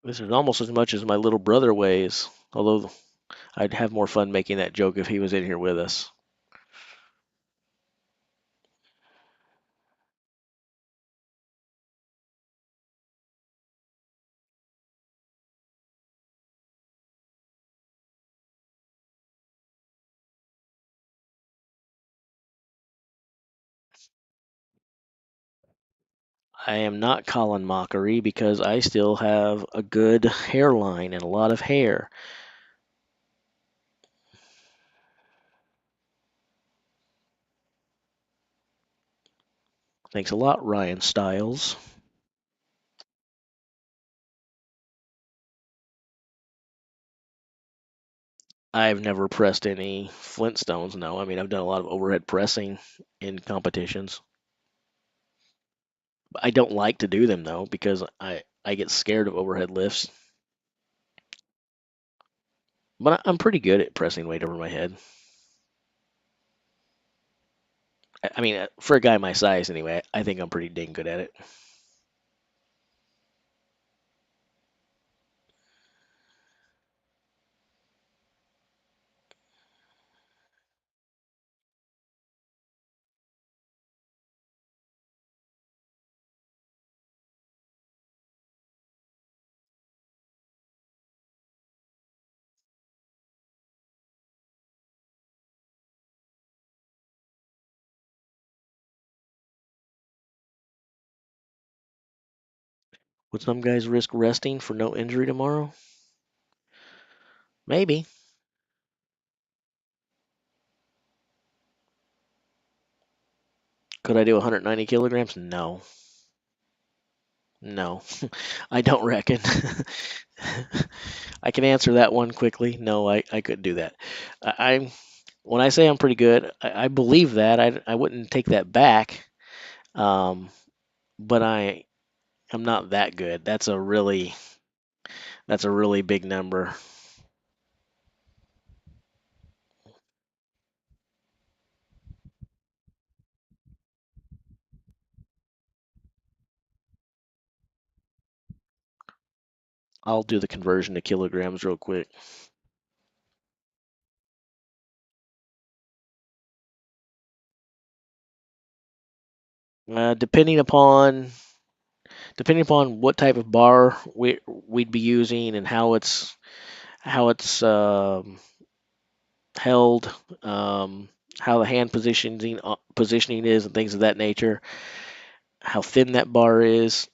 This is almost as much as my little brother weighs, although I'd have more fun making that joke if he was in here with us. I am not Colin Mockery because I still have a good hairline and a lot of hair. Thanks a lot, Ryan Stiles. I've never pressed any Flintstones, no. I mean, I've done a lot of overhead pressing in competitions. I don't like to do them though because I get scared of overhead lifts. But I'm pretty good at pressing weight over my head. I mean, for a guy my size anyway, I think I'm pretty dang good at it. Would some guys risk resting for no injury tomorrow? Maybe. Could I do 190 kilograms? No. No, I don't reckon. I can answer that one quickly. No, I couldn't do that. I'm when I say I'm pretty good, I believe that. I wouldn't take that back. But I'm not that good. That's a really big number. I'll do the conversion to kilograms real quick. Depending upon what type of bar we'd be using and how it's held, how the hand positioning is, and things of that nature, how thin that bar is.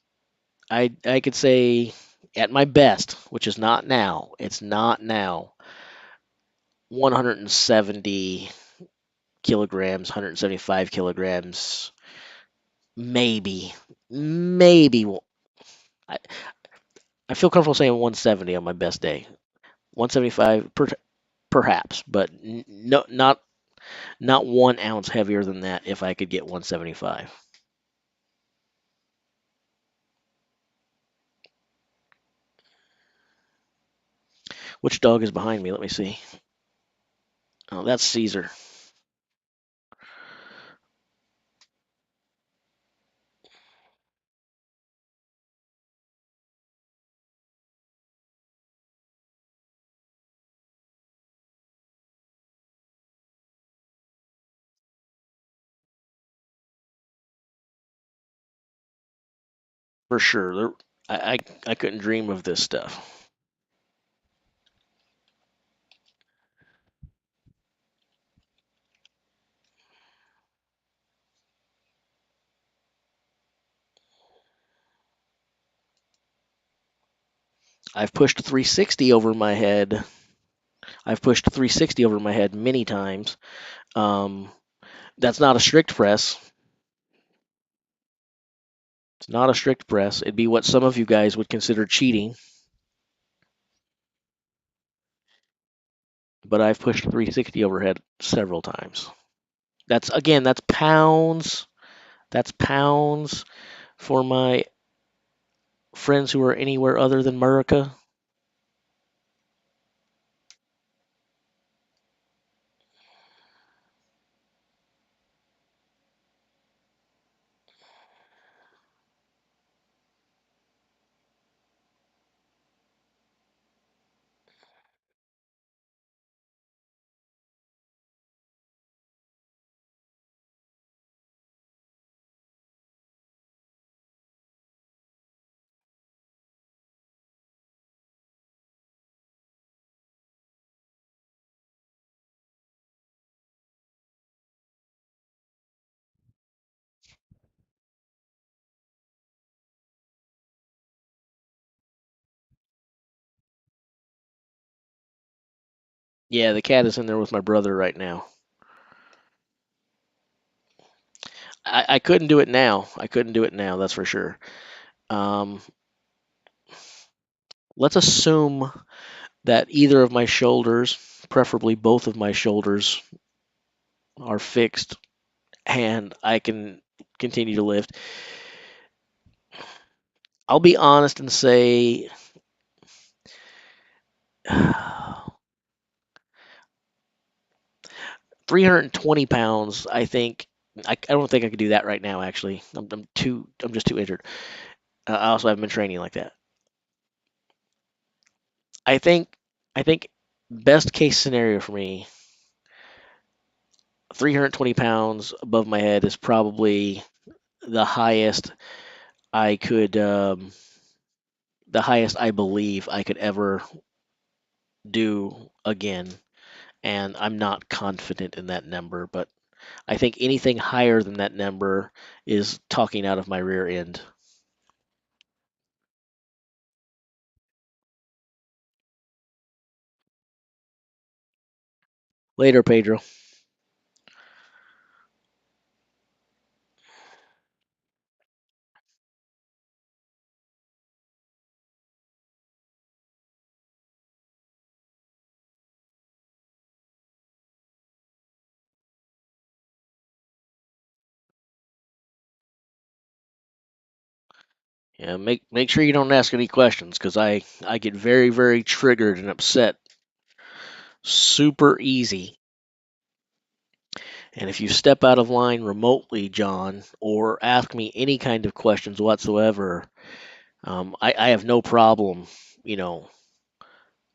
I could say at my best, which is not now. It's not now. 170 kilograms, 175 kilograms, maybe. I, I feel comfortable saying 170 on my best day. 175 perhaps, but no, not 1 ounce heavier than that if I could get 175. Which dog is behind me? Let me see. Oh, that's Caesar. For sure. I couldn't dream of this stuff. I've pushed 360 over my head. I've pushed 360 over my head many times. That's not a strict press. It's not a strict press. It'd be what some of you guys would consider cheating. But I've pushed 360 overhead several times. That's pounds. That's pounds for my friends who are anywhere other than America. Yeah, the cat is in there with my brother right now. I couldn't do it now. I couldn't do it now, that's for sure. Let's assume that either of my shoulders, preferably both of my shoulders, are fixed and I can continue to lift. I'll be honest and say 320 pounds. I think I don't think I could do that right now. Actually, I'm just too injured. I also haven't been training like that. I think I think best case scenario for me, 320 pounds above my head is probably the highest I could, the highest I believe I could ever do again. And I'm not confident in that number, but I think anything higher than that number is talking out of my rear end. Later, Pedro. Yeah, make sure you don't ask any questions because I get very triggered and upset super easy. And if you step out of line remotely, John, or ask me any kind of questions whatsoever, I have no problem, you know,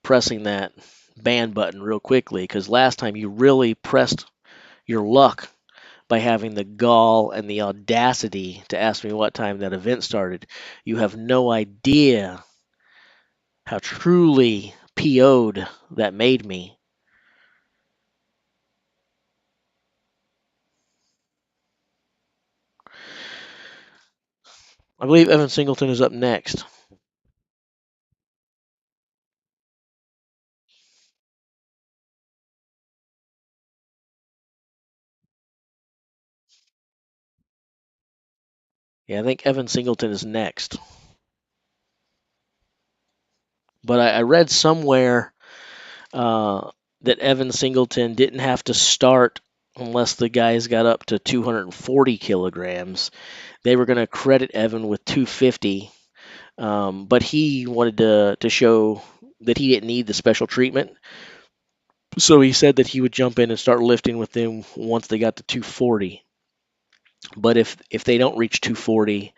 pressing that ban button real quickly because last time you really pressed your luck by having the gall and the audacity to ask me what time that event started. You have no idea how truly PO'd that made me. I believe Evan Singleton is up next. Yeah, I think Evan Singleton is next. But I read somewhere that Evan Singleton didn't have to start unless the guys got up to 240 kilograms. They were going to credit Evan with 250, but he wanted to show that he didn't need the special treatment. So he said that he would jump in and start lifting with them once they got to 240. But if they don't reach 240,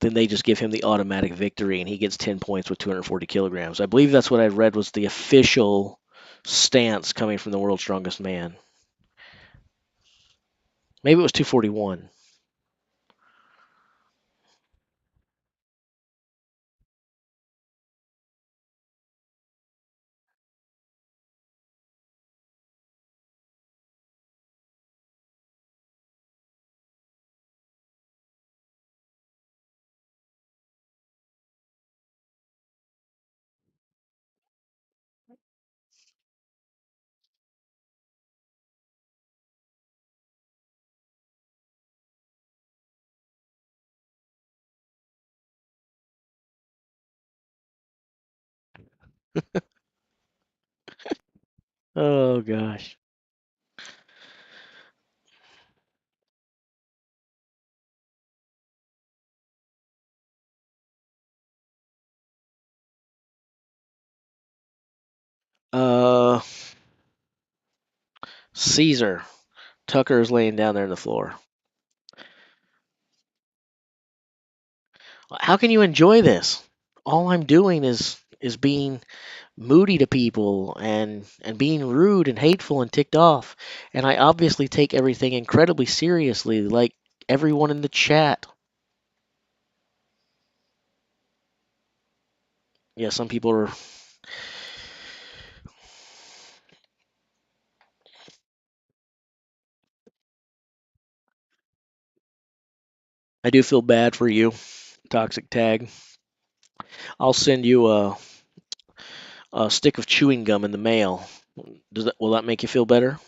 then they just give him the automatic victory and he gets 10 points with 240 kilograms. I believe that's what I read was the official stance coming from the world's strongest man. Maybe it was 241. Oh gosh. Uh, Caesar. Tucker is laying down there on the floor. How can you enjoy this? All I'm doing is being moody to people and being rude and hateful and ticked off. And I obviously take everything incredibly seriously, like everyone in the chat. Yeah, some people are. I do feel bad for you, Toxic Tag. I'll send you a stick of chewing gum in the mail. Will that make you feel better?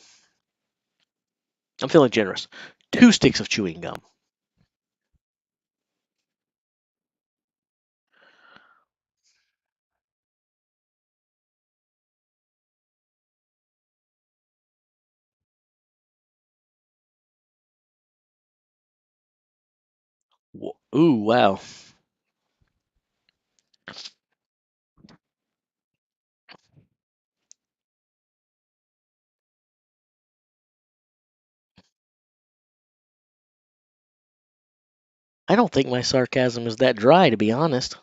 I'm feeling generous. 2 sticks of chewing gum. Ooh, wow. I don't think my sarcasm is that dry, to be honest.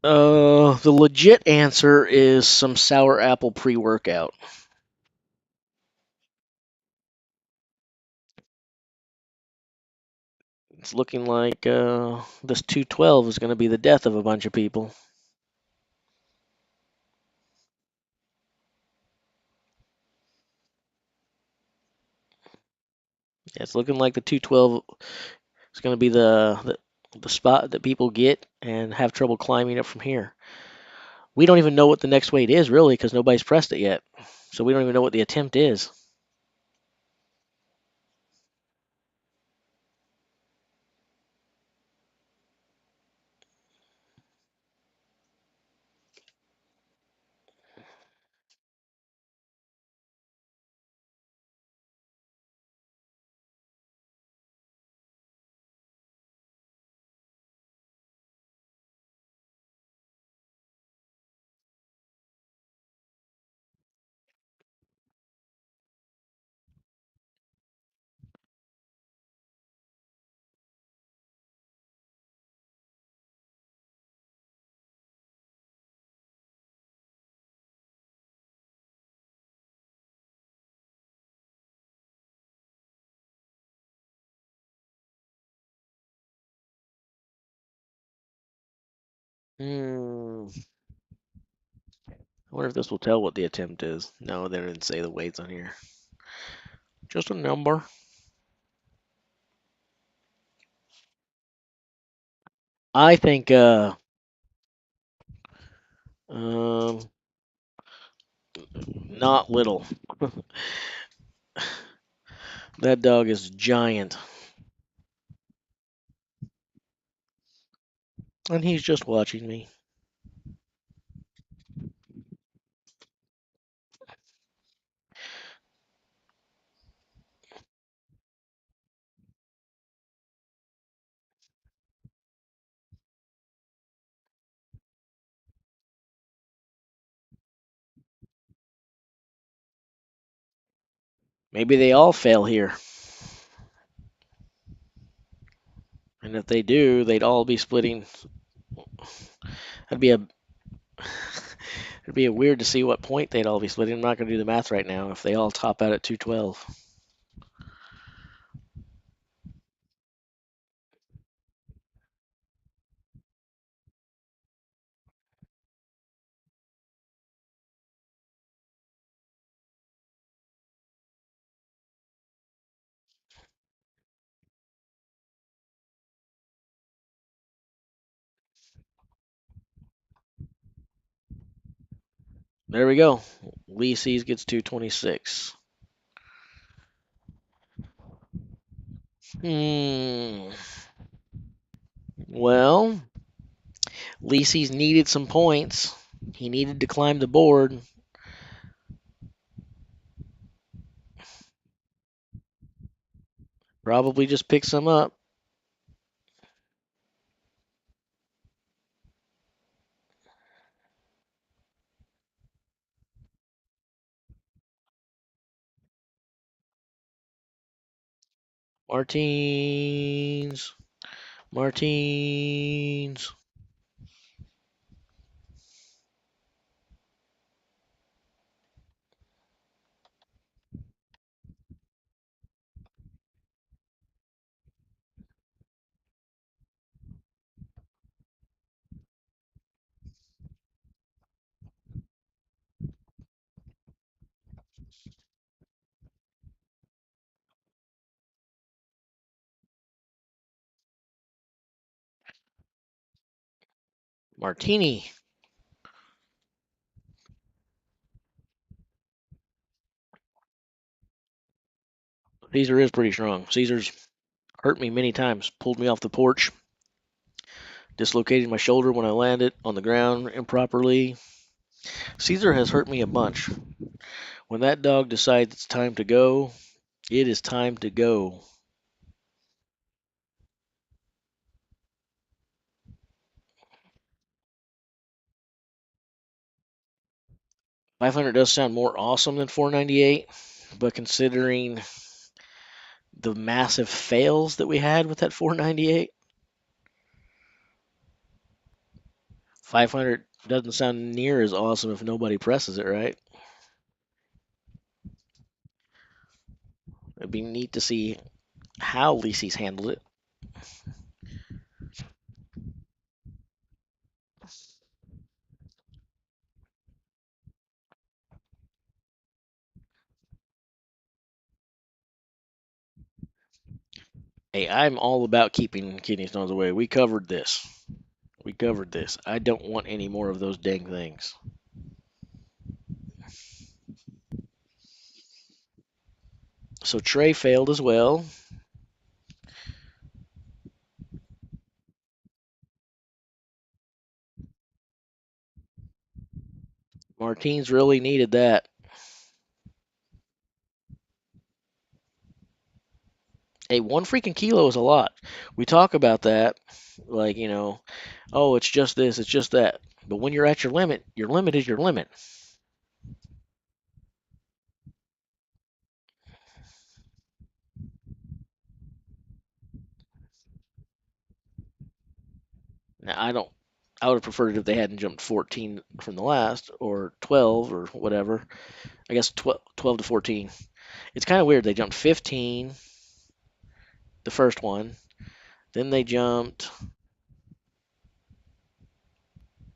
The legit answer is some sour apple pre-workout. It's looking like this 212 is going to be the death of a bunch of people. Yeah, it's looking like the 212 is going to be the spot that people get and have trouble climbing up from here. We don't even know what the next weight is, really, because nobody's pressed it yet. So we don't even know what the attempt is. I wonder if this will tell what the attempt is. No, they didn't say the weights on here. Just a number. I think um not little. That dog is giant. And he's just watching me. Maybe they all fail here. And if they do, they'd all be splitting. That'd be a it'd be a weird to see what point they'd all be splitting. I'm not gonna do the math right now. If they all top out at 212. There we go. Licis gets 226. Well, Licis needed some points. He needed to climb the board. Probably just pick some up. Martins. Martins. Martini. Caesar is pretty strong. Caesar's hurt me many times. Pulled me off the porch. Dislocated my shoulder when I landed on the ground improperly. Caesar has hurt me a bunch. When that dog decides it's time to go, it is time to go. 500 does sound more awesome than 498, but considering the massive fails that we had with that 498, 500 doesn't sound near as awesome if nobody presses it, right? It'd be neat to see how Licis handled it. Hey, I'm all about keeping kidney stones away. We covered this. We covered this. I don't want any more of those dang things. So Trey failed as well. Martins really needed that. Hey, 1 freaking kilo is a lot. We talk about that, like, oh, it's just this, it's just that. But when you're at your limit is your limit. Now, I would have preferred it if they hadn't jumped 14 from the last, or 12, or whatever. I guess 12 to 14. It's kind of weird. They jumped 15, the first one. Then they jumped,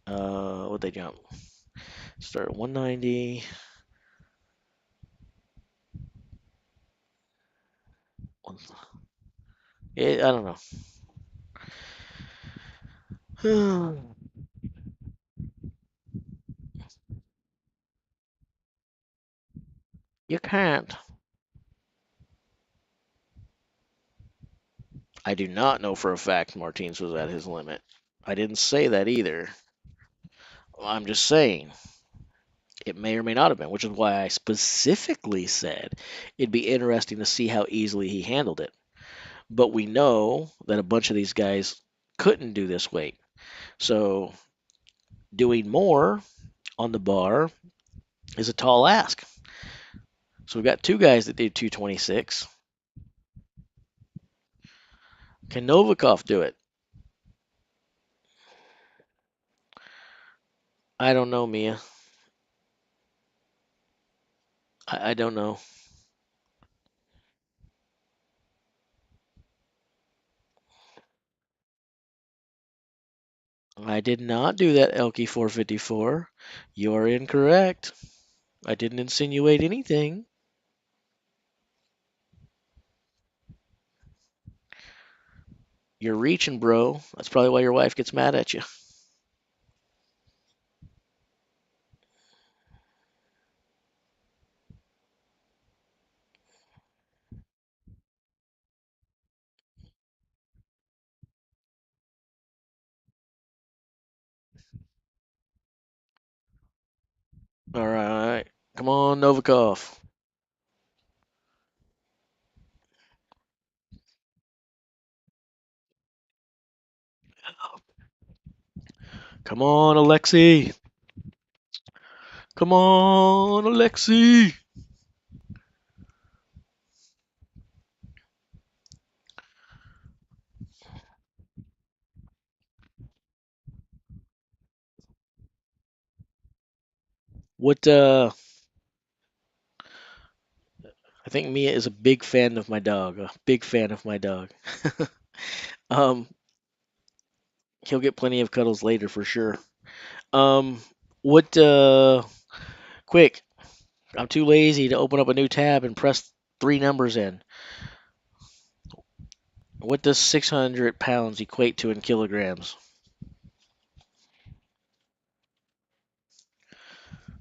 what they jump? Start at 190. I don't know. You can't. I do not know for a fact Martins was at his limit. I didn't say that either. I'm just saying it may or may not have been, which is why I specifically said it'd be interesting to see how easily he handled it. But we know that a bunch of these guys couldn't do this weight. So doing more on the bar is a tall ask. So we've got 2 guys that did 226. Can Novikov do it? I don't know, Mia. I don't know. I did not do that, Elky 454. You are incorrect. I didn't insinuate anything. You're reaching, bro. That's probably why your wife gets mad at you. All right. Come on, Novikov. Come on, Alexei. Come on, Alexei. What, I think Mia is a big fan of my dog. A big fan of my dog. um, he'll get plenty of cuddles later for sure. Um, what, quick. I'm too lazy to open up a new tab and press 3 numbers in. What does 600 pounds equate to in kilograms?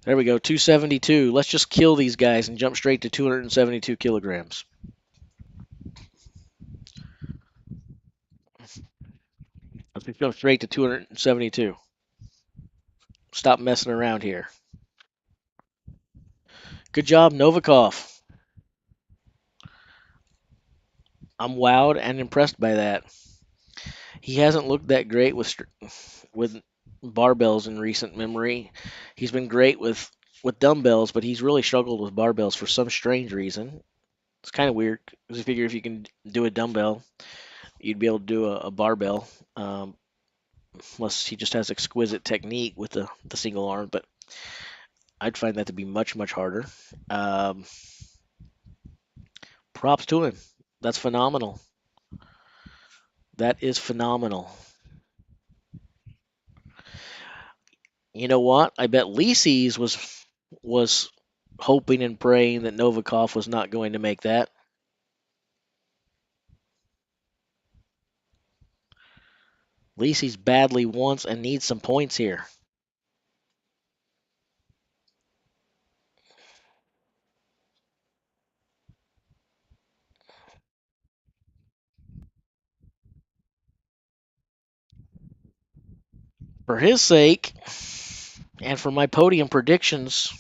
There we go, 272. Let's just kill these guys and jump straight to 272 kilograms. Let's just jump straight to 272. Stop messing around here. Good job, Novikov. I'm wowed and impressed by that. He hasn't looked that great with barbells in recent memory. He's been great with with dumbbells, but he's really struggled with barbells for some strange reason. It's kind of weird because you figure if you can do a dumbbell, you'd be able to do a barbell. Unless he just has exquisite technique with the single arm, but I'd find that to be much, much harder. Um, Props to him. That's phenomenal. That is phenomenal. You know what? I bet Licis was hoping and praying that Novikov was not going to make that. Licis badly wants and needs some points here. For his sake, and for my podium predictions,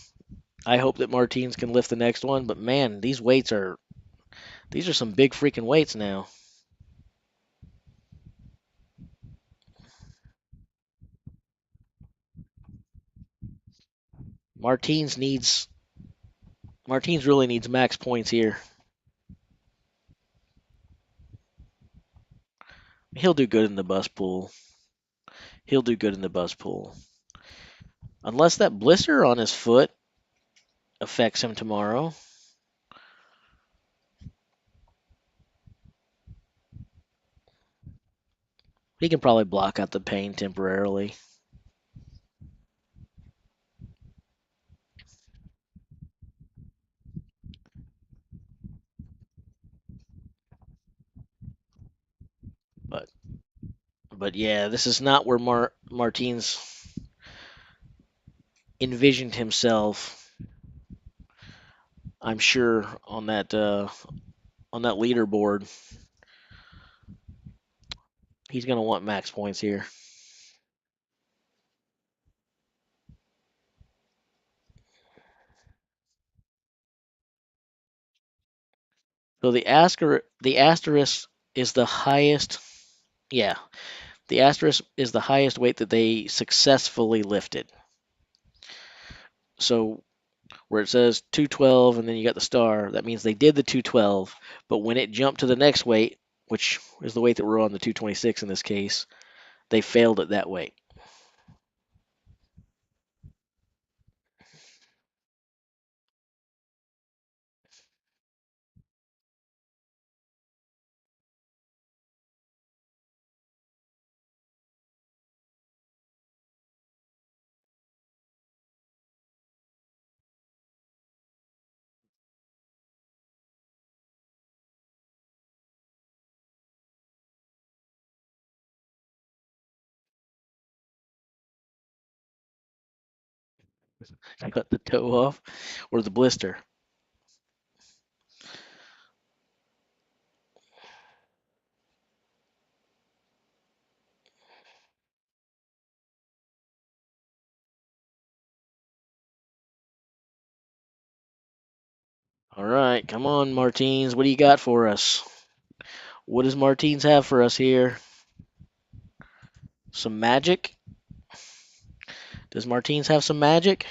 I hope that Martins can lift the next one. But man, these are some big freaking weights now. Martins really needs max points here. He'll do good in the bus pool. He'll do good in the bus pool. Unless that blister on his foot affects him tomorrow. He can probably block out the pain temporarily. But yeah, this is not where Martins envisioned himself. I'm sure on that leaderboard, he's gonna want max points here. So the asterisk is the highest. Yeah, the asterisk is the highest weight that they successfully lifted. So where it says 212 and then you got the star, that means they did the 212, but when it jumped to the next weight, which is the weight that we're on, the 226 in this case, they failed at that weight. I cut the toe off or the blister. All right, come on, Martins. What do you got for us? What does Martins have for us here? Some magic? Does Martins have some magic?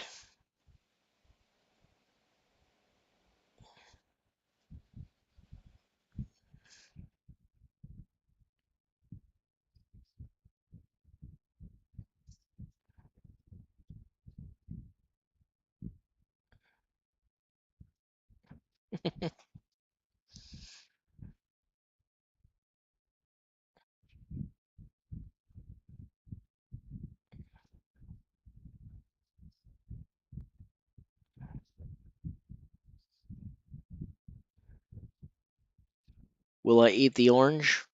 Will I eat the orange?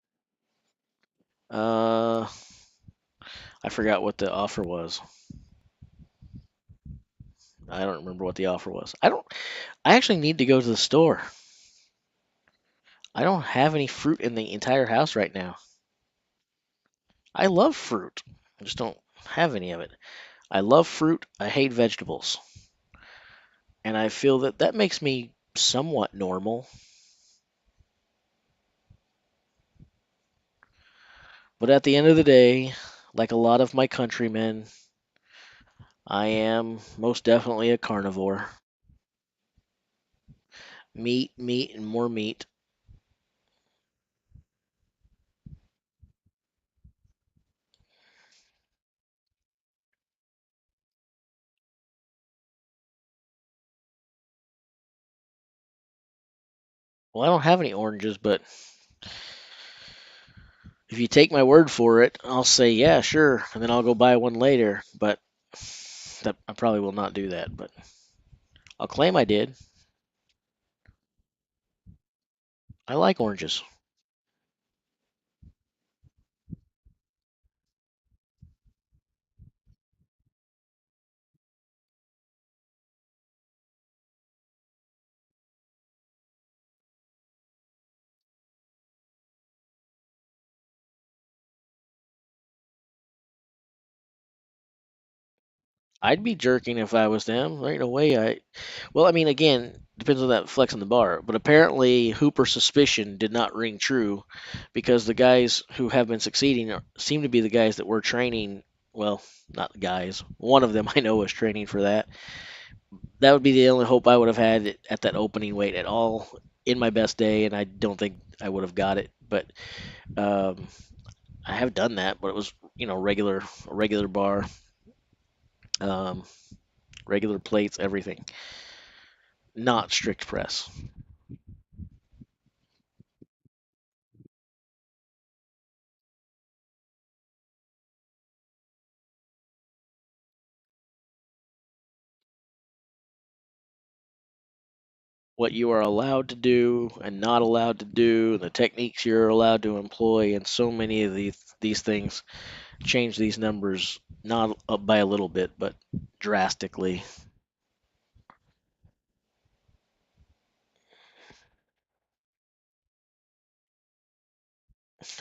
I forgot what the offer was. I don't remember what the offer was. I actually need to go to the store. I don't have any fruit in the entire house right now. I love fruit. I just don't have any of it. I love fruit. I hate vegetables. And I feel that makes me somewhat normal. But at the end of the day, like a lot of my countrymen, I am most definitely a carnivore. Meat, meat, and more meat. Well, I don't have any oranges, but if you take my word for it, I'll say, yeah, sure, and then I'll go buy one later. But that I probably will not do that. But I'll claim I did. I like oranges. I'd be jerking if I was them. There ain't no way I. Well, I mean, again, depends on that flex on the bar. But apparently, Hooper's suspicion did not ring true, because the guys who have been succeeding seem to be the guys that were training. Well, not the guys. One of them I know was training for that. That would be the only hope I would have had at that opening weight at all in my best day, and I don't think I would have got it. But um, I have done that, but it was regular bar, um, regular plates, everything, not strict press. What you are allowed to do and not allowed to do, the techniques you're allowed to employ, and so many of these things change these numbers not up by a little bit, but drastically.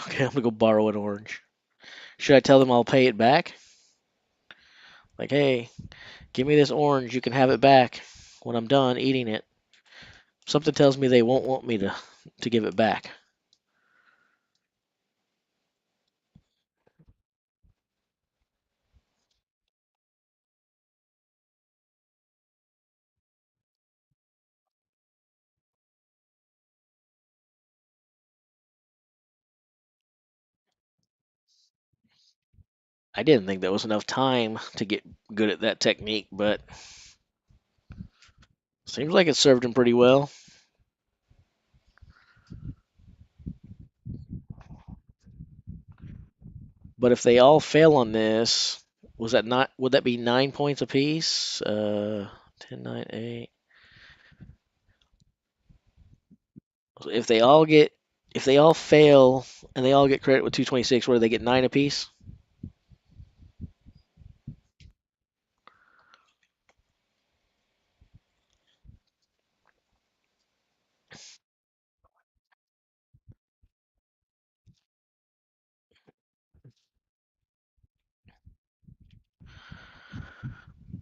Okay, I'm gonna go borrow an orange. Should I tell them I'll pay it back? Like, hey, give me this orange. You can have it back when I'm done eating it. Something tells me they won't want me to give it back. I didn't think there was enough time to get good at that technique, but seems like it served him pretty well. But if they all fail on this, was that not? Would that be 9 points apiece? 10, 9, 8. If they all get, if they all fail and they all get credit with 226, what do they get? 9 apiece.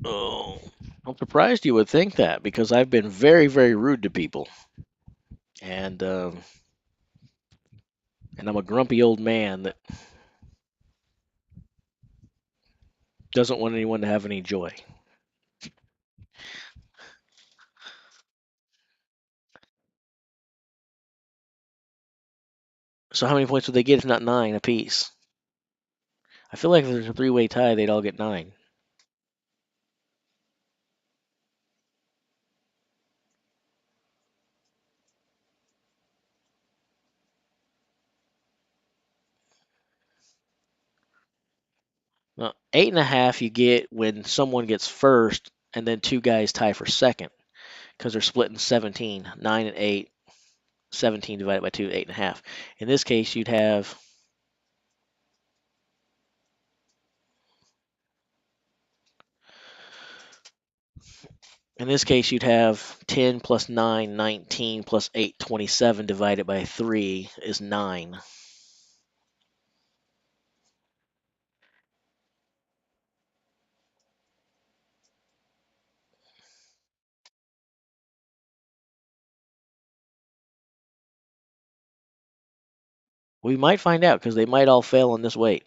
Oh, I'm surprised you would think that, because I've been very, very rude to people, and and I'm a grumpy old man that doesn't want anyone to have any joy. So how many points would they get if not 9 apiece? I feel like if there's a three-way tie, they'd all get 9. Now, 8.5 you get when someone gets first, and then two guys tie for second, because they're splitting 17. 9 and 8, 17 divided by 2, 8.5. In this case, you'd have. In this case, you'd have 10 plus 9, 19 plus 8, 27 divided by 3 is 9. We might find out, because they might all fail on this weight.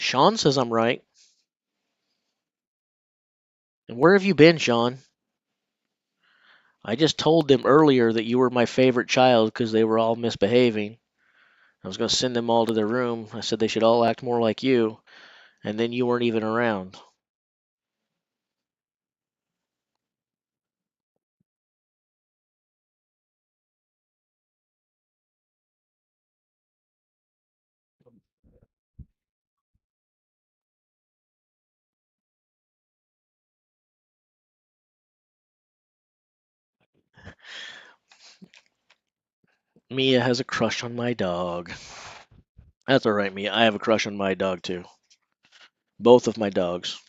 Sean says I'm right. And where have you been, Sean? I just told them earlier that you were my favorite child because they were all misbehaving. I was going to send them all to their room. I said they should all act more like you, and then you weren't even around. Mia has a crush on my dog. That's all right, Mia. I have a crush on my dog, too. Both of my dogs.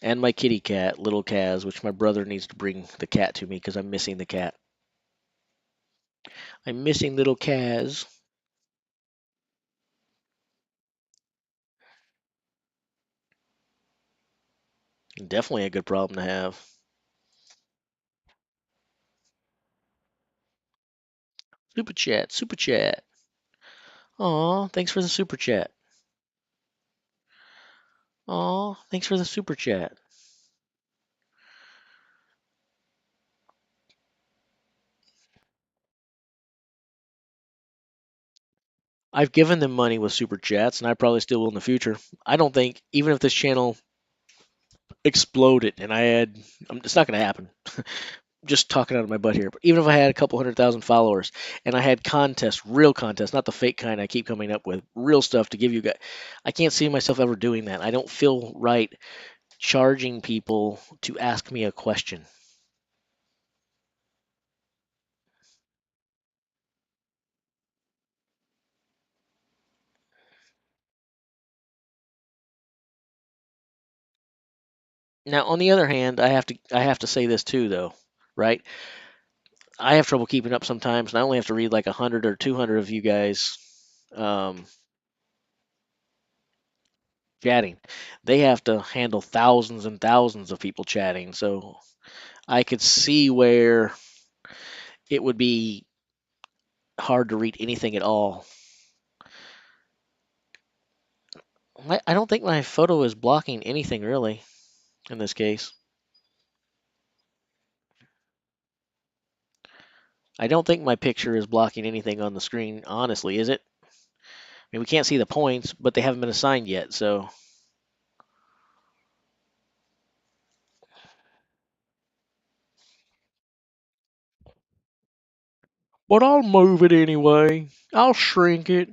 And my kitty cat, little Kaz, which my brother needs to bring the cat to me because I'm missing the cat. I'm missing little Kaz. Definitely a good problem to have. Super chat, super chat. Aw, thanks for the super chat. Aw, thanks for the super chat. I've given them money with super chats, and I probably still will in the future. I don't think, even if this channel exploded and I had, it's not going to happen. Just talking out of my butt here. But even if I had a couple 100,000 followers and I had contests, real contests, not the fake kind I keep coming up with, real stuff to give you guys, I can't see myself ever doing that. I don't feel right charging people to ask me a question. Now, on the other hand, I have to say this too, though, right? I have trouble keeping up sometimes, and I only have to read like 100 or 200 of you guys chatting. They have to handle thousands and thousands of people chatting, so I could see where it would be hard to read anything at all. I don't think my photo is blocking anything really in this case. I don't think my picture is blocking anything on the screen, honestly, is it? I mean, we can't see the points, but they haven't been assigned yet, so. But I'll move it anyway. I'll shrink it,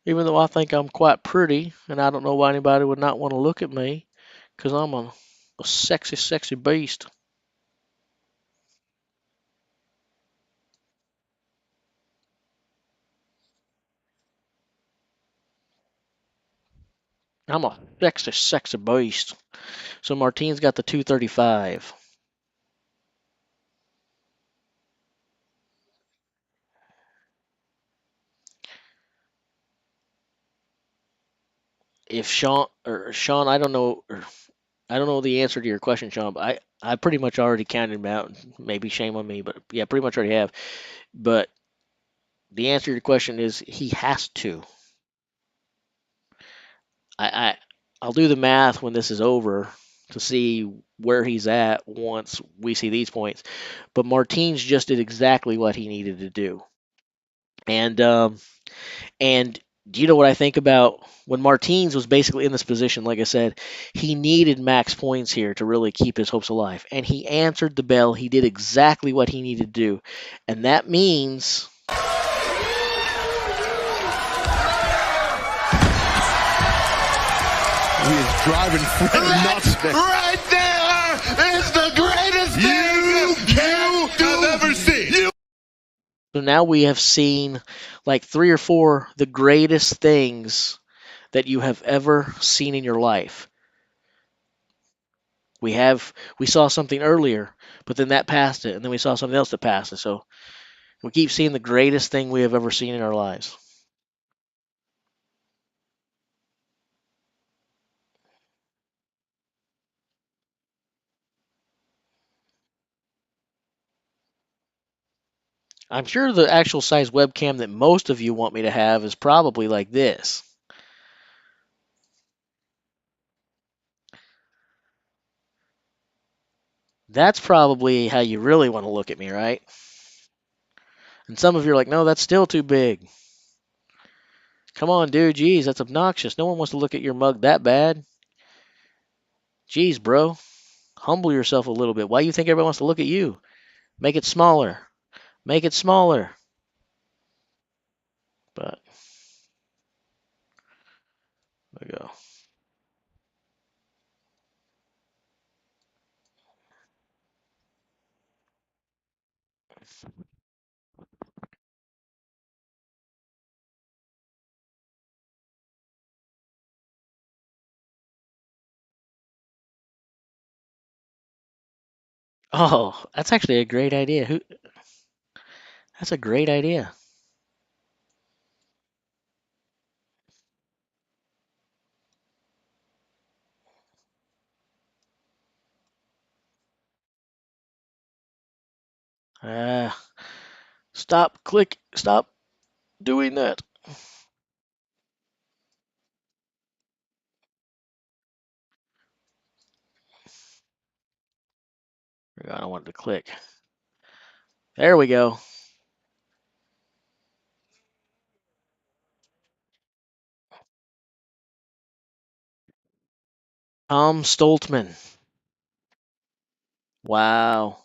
even though I think I'm quite pretty, and I don't know why anybody would not want to look at me, because I'm a sexy, sexy beast. I'm a sexy, sexy beast. So Martine's got the 235. If Sean, I don't know the answer to your question, Sean. But I pretty much already counted him out. Maybe shame on me, but yeah, pretty much already have. But the answer to your question is he has to. I I'll do the math when this is over to see where he's at once we see these points. But Martins just did exactly what he needed to do. And do you know what I think about when Martins was basically in this position? Like I said, he needed max points here to really keep his hopes alive. And he answered the bell. He did exactly what he needed to do. And that means He is driving Flint nuts. Right there is the greatest thing I've ever seen. so now we have seen like 3 or 4 the greatest things that you have ever seen in your life. We saw something earlier, but then that passed it, and then we saw something else that passed it. So we keep seeing the greatest thing we have ever seen in our lives. I'm sure the actual size webcam that most of you want me to have is probably like this. That's probably how you really want to look at me, right? And some of you are like, no, that's still too big. Come on, dude. Geez, that's obnoxious. No one wants to look at your mug that bad. Geez, bro. Humble yourself a little bit. Why do you think everyone wants to look at you? Make it smaller. Make it smaller. But there we go. Oh, that's actually a great idea. That's a great idea. Ah, stop doing that. I don't want it to click. There we go. Tom Stoltman. Wow.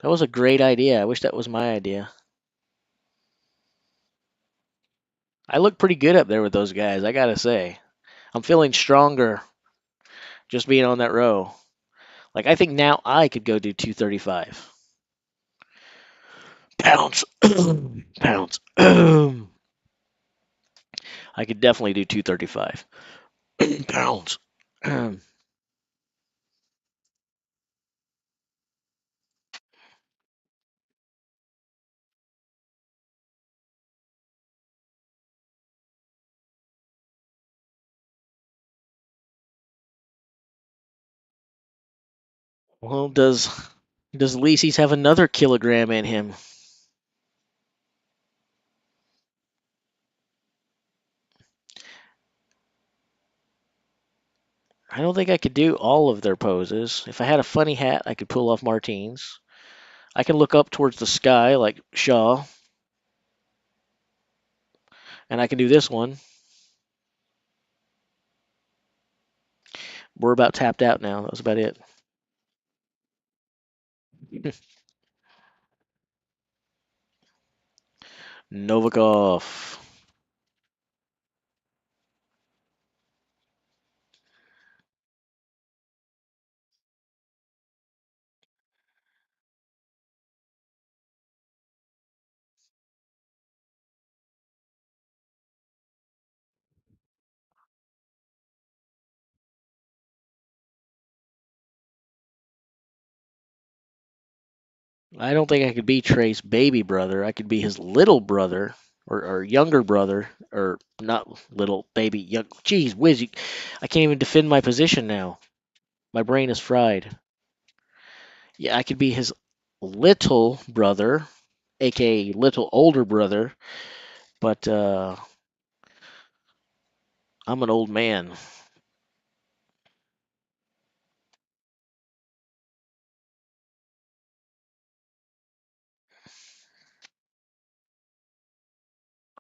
That was a great idea. I wish that was my idea. I look pretty good up there with those guys, I gotta say. I'm feeling stronger just being on that row. Like, I think now I could go do 235. Pounds. Pounds. I could definitely do 235. Pounds. Well, does Licis have another kilogram in him? I don't think I could do all of their poses. If I had a funny hat, I could pull off Martine's. I can look up towards the sky like Shaw. And I can do this one. We're about tapped out now. That was about it. Novikov. I don't think I could be Trey's baby brother. I could be his little brother or younger brother, or not little baby young. Geez, whiz! I can't even defend my position now. My brain is fried. Yeah, I could be his little brother, aka little older brother, but I'm an old man.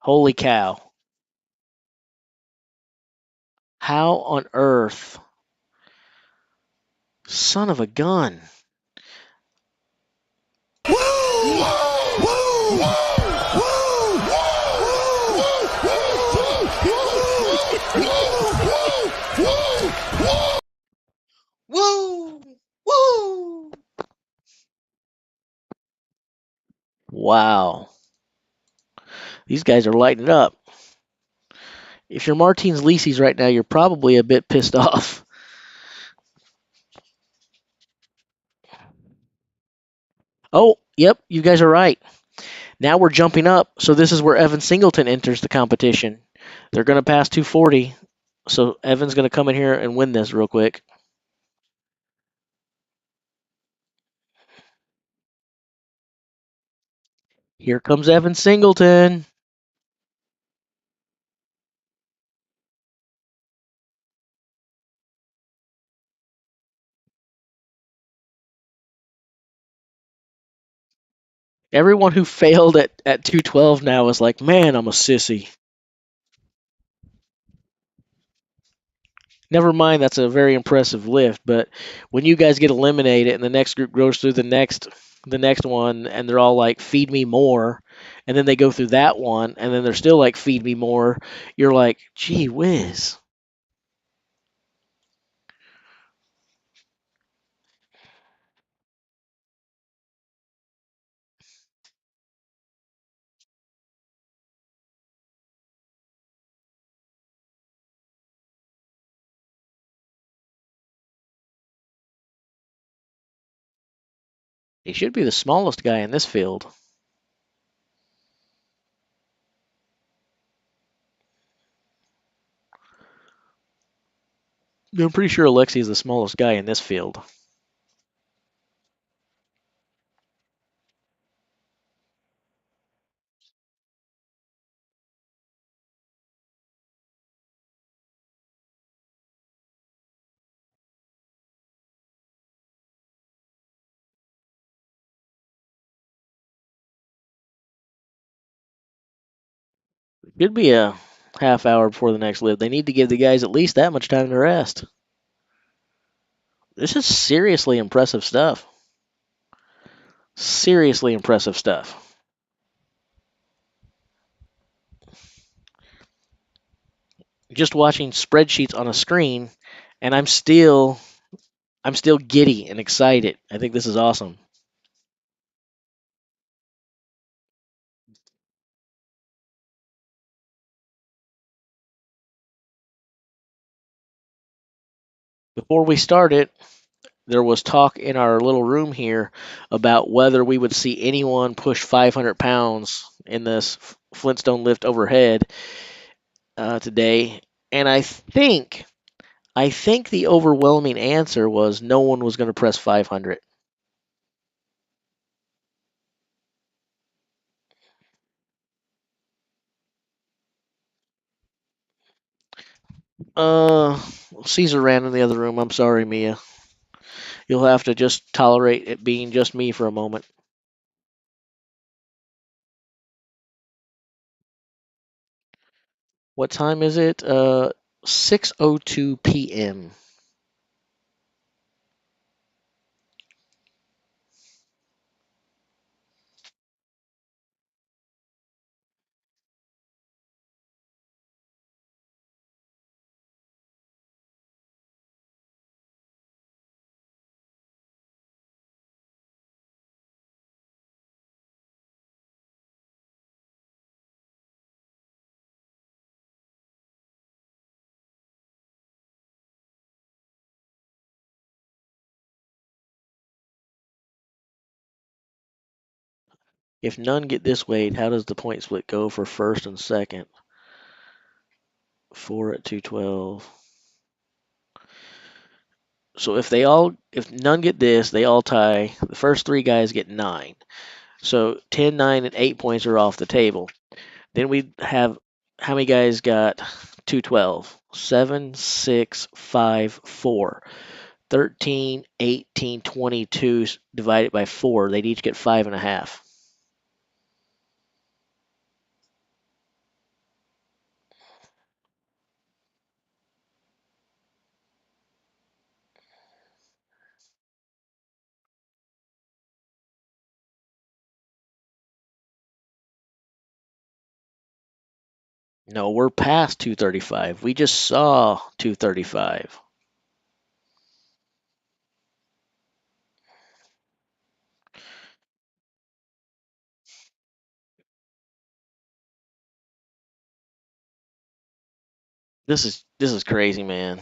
Holy cow! How on earth? Son of a gun! Woo! Woo! Wow, these guys are lighting up. If you're Martins Licis right now, you're probably a bit pissed off. Oh, yep, you guys are right. Now we're jumping up, so this is where Evan Singleton enters the competition. They're going to pass 240, so Evan's going to come in here and win this real quick. Here comes Evan Singleton. Everyone who failed at 212 now is like, man, I'm a sissy. Never mind, that's a very impressive lift. But when you guys get eliminated and the next group goes through the next one, and they're all like, feed me more, and then they go through that one, and then they're still like, feed me more, you're like, gee whiz. He should be the smallest guy in this field. I'm pretty sure Alexi is the smallest guy in this field. Should be a half hour before the next lift. They need to give the guys at least that much time to rest. This is seriously impressive stuff. Seriously impressive stuff. Just watching spreadsheets on a screen, and I'm still giddy and excited. I think this is awesome. Before we started, there was talk in our little room here about whether we would see anyone push 500 pounds in this Flintstone lift overhead today, and I think the overwhelming answer was no one was going to press 500. Caesar ran in the other room. I'm sorry, Mia. You'll have to just tolerate it being just me for a moment. What time is it? 6:02 p.m. If none get this weight, how does the point split go for first and second? 4 at 212. So if none get this, they all tie. The first three guys get 9. So 10, 9, and 8 points are off the table. Then we have how many guys got 212? 7, 6, 5, 4. 13, 18, 22 divided by 4. They'd each get 5.5. No, we're past 235. We just saw 235. This is crazy, man.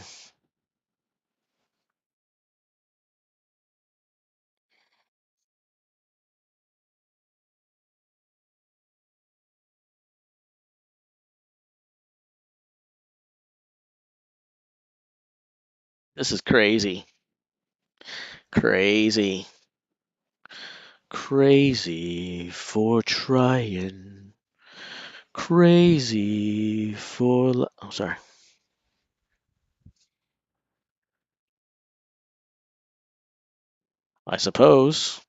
This is crazy. Crazy. Crazy for trying. Crazy for. Oh, sorry. I suppose.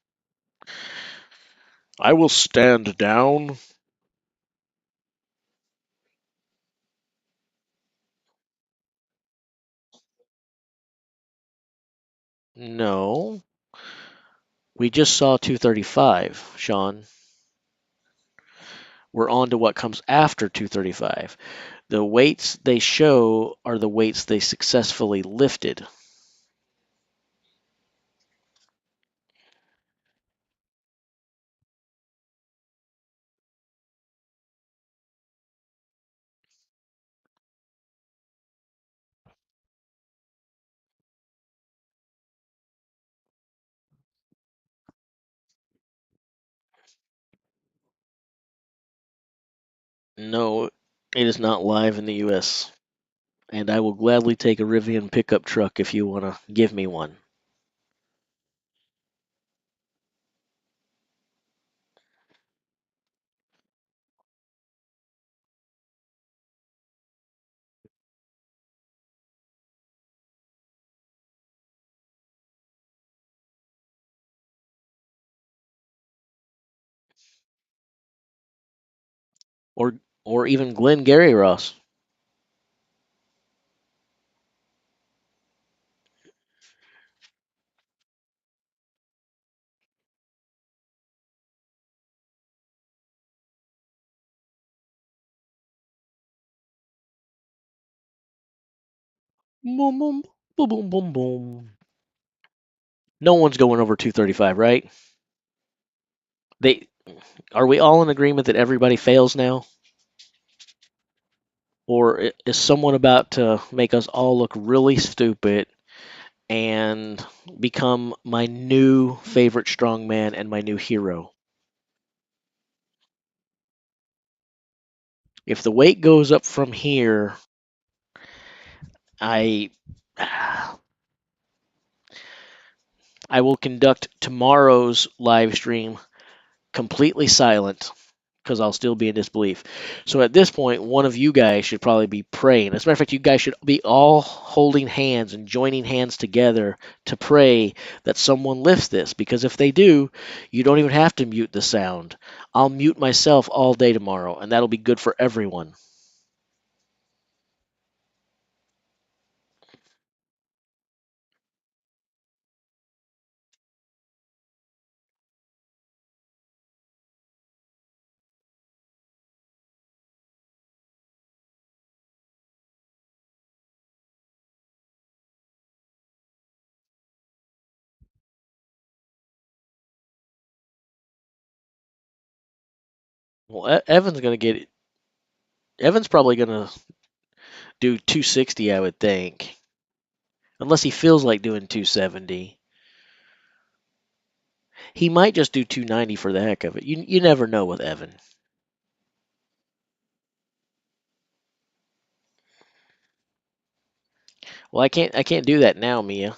I will stand down. No. We just saw 235, Sean. We're on to what comes after 235. The weights they show are the weights they successfully lifted. No, it is not live in the US. And I will gladly take a Rivian pickup truck if you want to give me one. Or or even Glenn Gary Ross. Boom boom boom boom boom boom. No one's going over 235, right? They Are we all in agreement that everybody fails now? Or is someone about to make us all look really stupid and become my new favorite strongman and my new hero? If the weight goes up from here, I I will conduct tomorrow's live stream completely silent because I'll still be in disbelief. So at this point, one of you guys should probably be praying. As a matter of fact, you guys should be all holding hands and joining hands together to pray that someone lifts this. Because if they do, you don't even have to mute the sound. I'll mute myself all day tomorrow, and that'll be good for everyone. Well, Evan's gonna get it. Evan's probably gonna do 260, I would think, unless he feels like doing 270. He might just do 290 for the heck of it. You never know with Evan. Well, I can't do that now, Mia.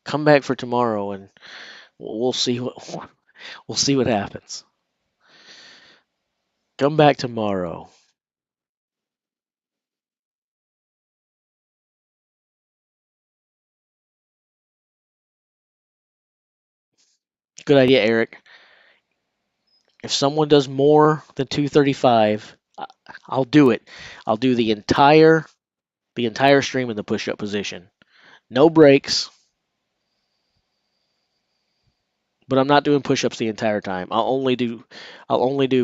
Come back for tomorrow, and we'll see what we'll see what happens. Come back tomorrow. Good idea, Eric. If someone does more than 235, I'll do it. I'll do the entire stream in the push-up position. No breaks, but I'm not doing push-ups the entire time. I'll only do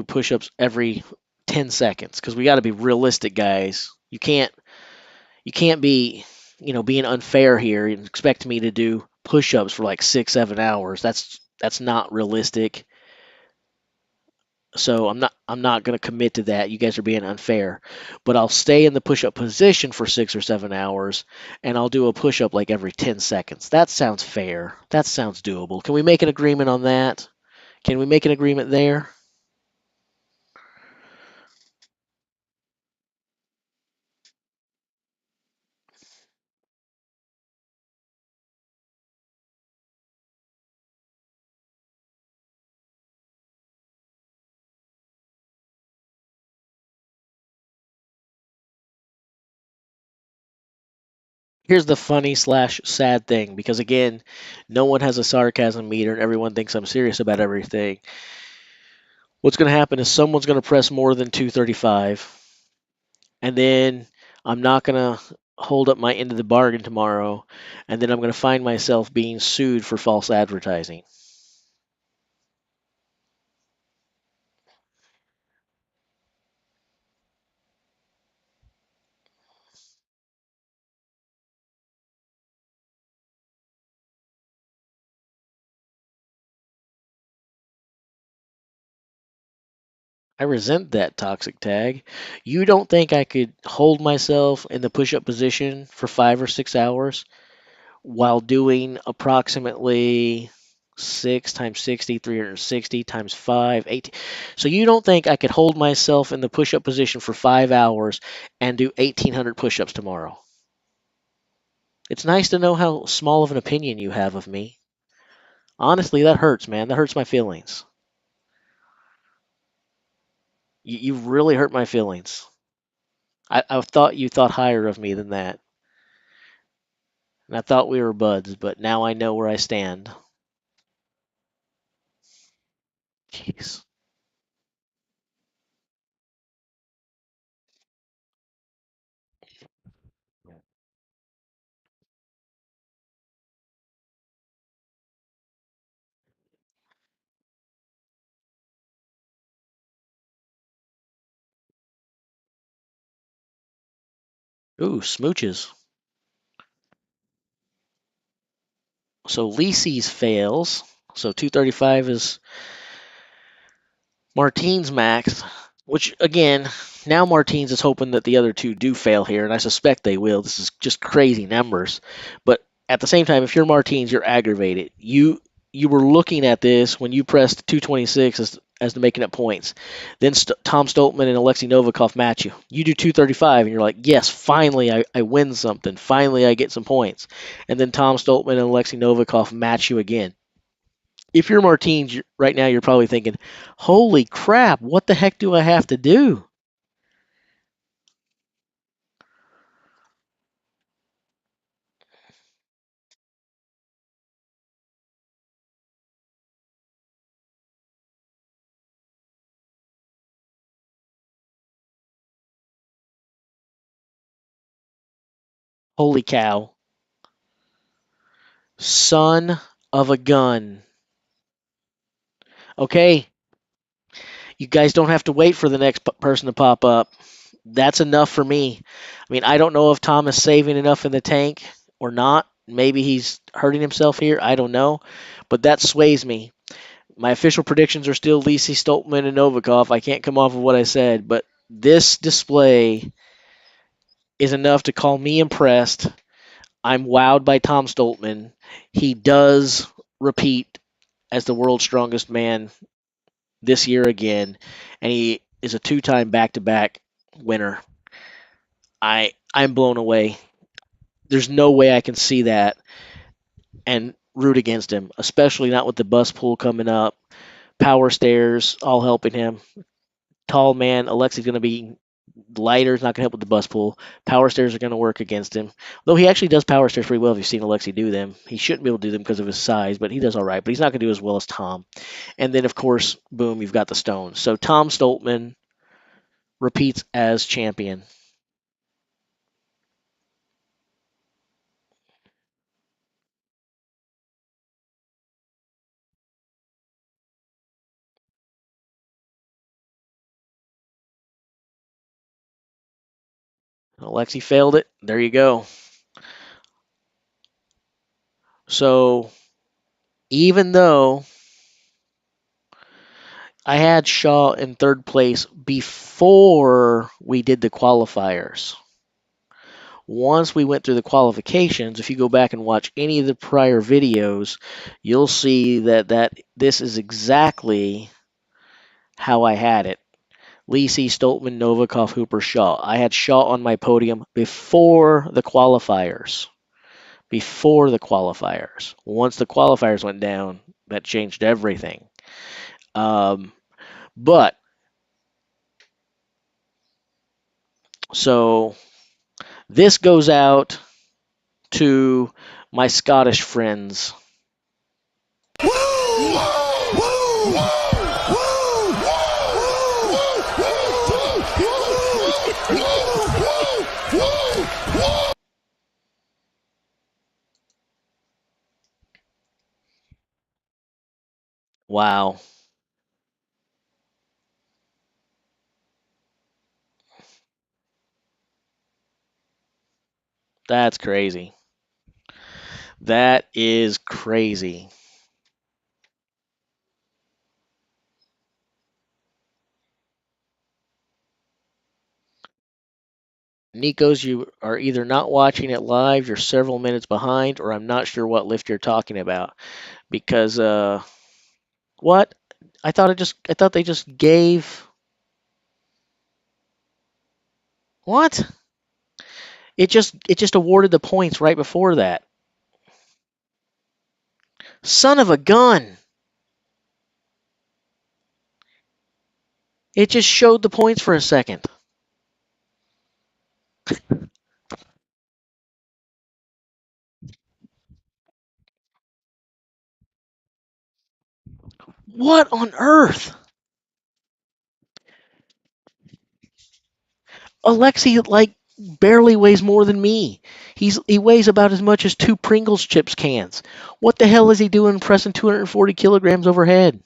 push-ups every 10 seconds because we got to be realistic, guys. You can't be, being unfair here and expect me to do push-ups for like 6-7 hours. That's not realistic. So I'm not going to commit to that. You guys are being unfair. But I'll stay in the push-up position for 6 or 7 hours, and I'll do a push-up like every 10 seconds. That sounds fair. That sounds doable. Can we make an agreement on that? Can we make an agreement there? Here's the funny slash sad thing, because again, no one has a sarcasm meter and everyone thinks I'm serious about everything. what's going to happen is someone's going to press more than 235, and then I'm not going to hold up my end of the bargain tomorrow, and then I'm going to find myself being sued for false advertising. I resent that toxic tag. You don't think I could hold myself in the push-up position for 5 or 6 hours while doing approximately 6 times 60, 360 times 5, 18. So you don't think I could hold myself in the push-up position for 5 hours and do 1,800 push-ups tomorrow? It's nice to know how small of an opinion you have of me. Honestly, that hurts, man. That hurts my feelings. You really hurt my feelings. I thought you thought higher of me than that. And I thought we were buds, but now I know where I stand. Jeez. Ooh, smooches. So Licis fails. So 235 is Martine's max, which again, now Martine's is hoping that the other two do fail here, and I suspect they will. This is just crazy numbers. But at the same time, if you're Martine's, you're aggravated. You were looking at this when you pressed 226 as to making up points. Then Tom Stoltman and Alexei Novikov match you. You do 235, and you're like, yes, finally I win something. Finally I get some points. And then Tom Stoltman and Alexei Novikov match you again. If you're Martins right now, you're probably thinking, holy crap, what the heck do I have to do? Holy cow. Son of a gun. Okay, you guys don't have to wait for the next person to pop up. That's enough for me. I mean, I don't know if Tom is saving enough in the tank or not. Maybe he's hurting himself here. I don't know. But that sways me. My official predictions are still Licis, Stoltman, and Novikov. I can't come off of what I said, but this display is enough to call me impressed. I'm wowed by Tom Stoltman. He does repeat as the world's strongest man this year again, and he is a two-time back-to-back winner. I'm blown away. There's no way I can see that and root against him, especially not with the bus pull coming up. Power stairs all helping him. Tall man, Alexei's going to be lighter, is not going to help with the bus pull. Power stairs are going to work against him. Though he actually does power stairs pretty well if you've seen Alexei do them. He shouldn't be able to do them because of his size, but he does all right. But he's not going to do as well as Tom. And then, of course, boom, you've got the stones. So Tom Stoltman repeats as champion. Alexei failed it. There you go. So even though I had Shaw in third place before we did the qualifiers, once we went through the qualifications, if you go back and watch any of the prior videos, you'll see that this is exactly how I had it. Licis, Stoltman, Novikov, Hooper, Shaw. I had Shaw on my podium before the qualifiers. Before the qualifiers. Once the qualifiers went down, that changed everything. But so this goes out to my Scottish friends. Woo! Woo! Woo! Woo! Wow. That's crazy. That is crazy. Nikos, you are either not watching it live, you're several minutes behind, or I'm not sure what lift you're talking about. Because what? I thought they just gave what? It just awarded the points right before that. Son of a gun. It just showed the points for a second. What on earth? Alexi like barely weighs more than me. He weighs about as much as 2 Pringles chips cans. What the hell is he doing pressing 240 kilograms overhead?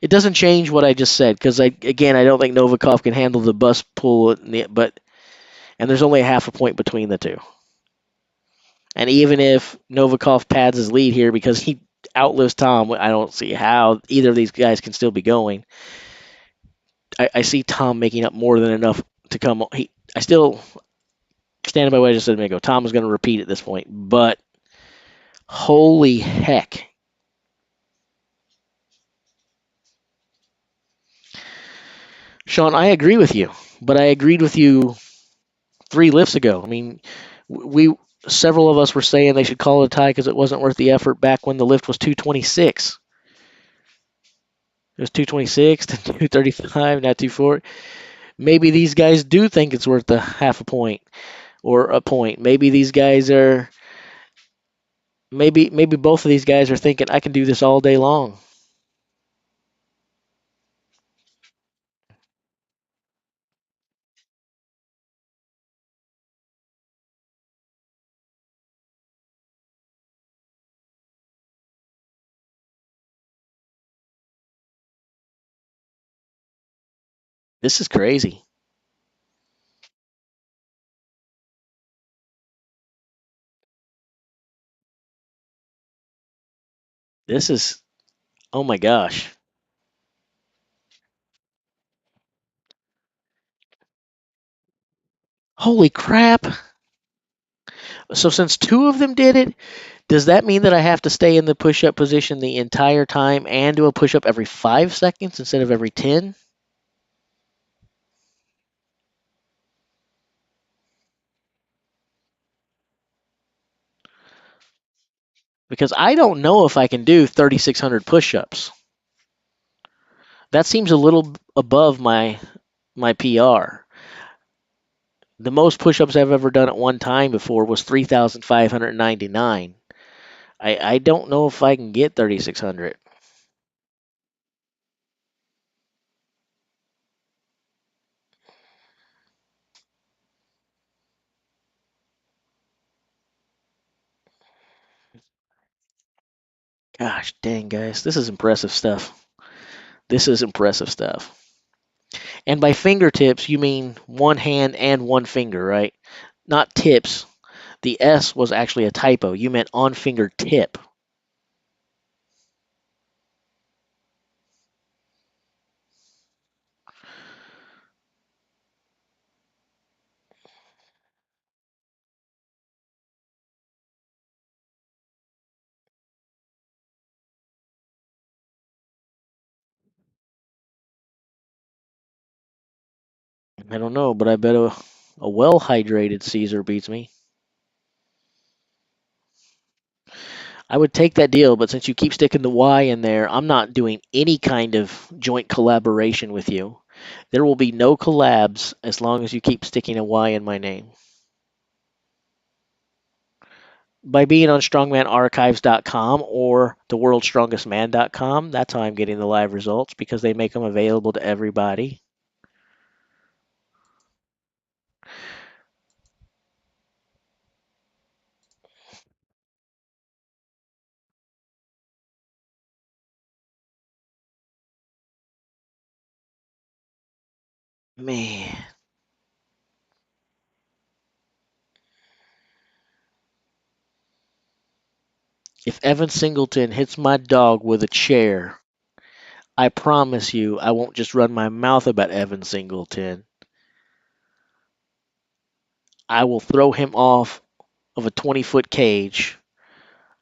It doesn't change what I just said because I don't think Novikov can handle the bus pull, but and there's only a half a point between the two. And even if Novikov pads his lead here because he outlives Tom, I don't see how either of these guys can still be going. I see Tom making up more than enough to come. I still stand by what I just said a minute ago. Tom is going to repeat at this point, but holy heck. Sean, I agree with you, but I agreed with you 3 lifts ago. I mean, we several of us were saying they should call it a tie because it wasn't worth the effort back when the lift was 226. It was 226 to 235, not 240. Maybe these guys do think it's worth a half a point or a point. Maybe these guys are. Maybe both of these guys are thinking I can do this all day long. This is crazy. This is, oh my gosh. Holy crap. So since 2 of them did it, does that mean that I have to stay in the push-up position the entire time and do a push-up every 5 seconds instead of every 10? Because I don't know if I can do 3,600 push-ups. That seems a little above my PR. The most push-ups I've ever done at one time before was 3,599. I don't know if I can get 3,600. Gosh dang, guys, this is impressive stuff. This is impressive stuff. And by fingertips, you mean one hand and one finger, right? Not tips. The S was actually a typo. You meant on fingertip. I don't know, but I bet a well-hydrated Caesar beats me. I would take that deal, but since you keep sticking the Y in there, I'm not doing any kind of joint collaboration with you. There will be no collabs as long as you keep sticking a Y in my name. By being on strongmanarchives.com or theworldstrongestman.com, that's how I'm getting the live results because they make them available to everybody. Man. If Evan Singleton hits my dog with a chair, I promise you I won't just run my mouth about Evan Singleton. I will throw him off of a 20-foot cage,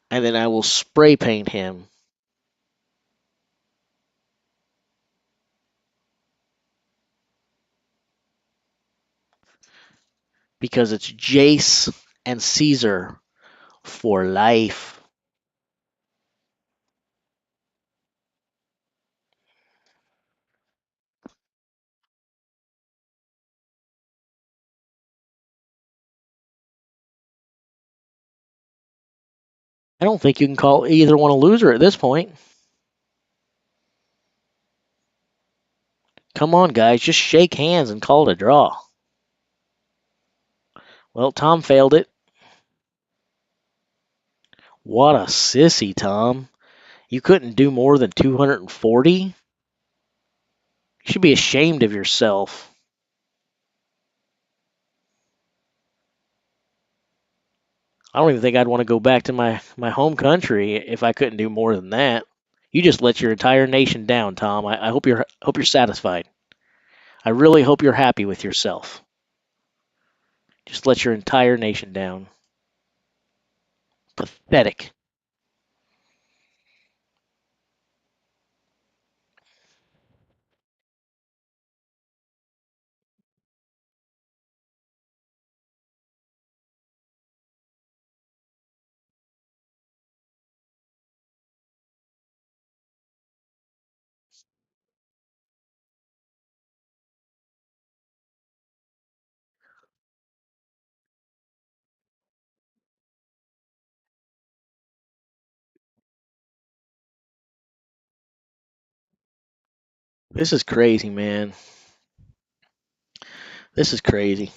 and then I will spray paint him. Because it's Jace and Caesar for life. I don't think you can call either one a loser at this point. Come on, guys, just shake hands and call it a draw. Well, Tom failed it. What a sissy, Tom. You couldn't do more than 240? You should be ashamed of yourself. I don't even think I'd want to go back to my home country if I couldn't do more than that. You just let your entire nation down, Tom. I hope you're satisfied. I really hope you're happy with yourself. Just let your entire nation down. Pathetic. This is crazy, man. This is crazy.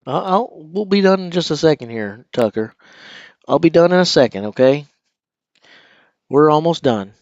We'll be done in just a second here, Tucker. I'll be done in a second, okay? We're almost done.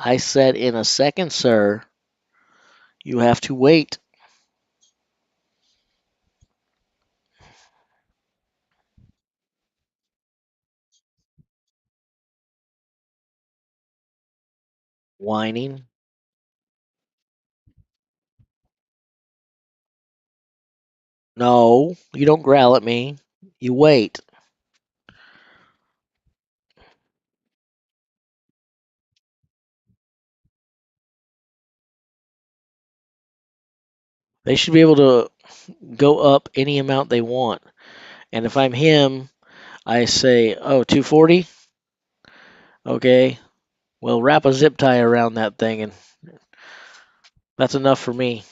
I said in a second, sir. You have to wait. Whining. No, you don't growl at me. You wait. They should be able to go up any amount they want. And if I'm him, I say, oh, 240? Okay. Well, wrap a zip tie around that thing, and that's enough for me.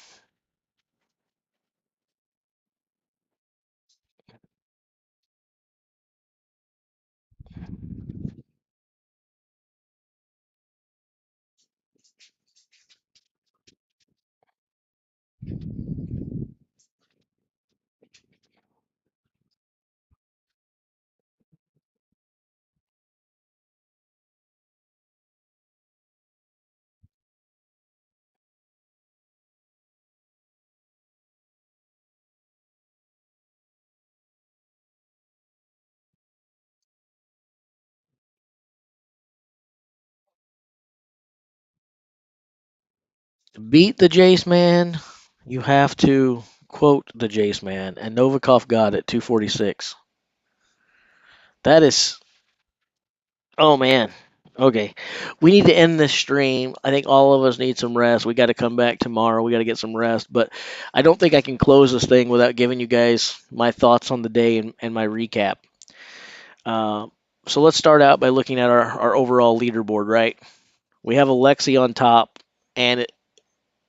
beat the Jace Man, you have to quote the Jace Man, and Novikov got it, 246. That is, oh man. Okay, we need to end this stream. I think all of us need some rest. We got to come back tomorrow. We got to get some rest. But I don't think I can close this thing without giving you guys my thoughts on the day and my recap. So let's start out by looking at our overall leaderboard, right? We have Alexi on top, and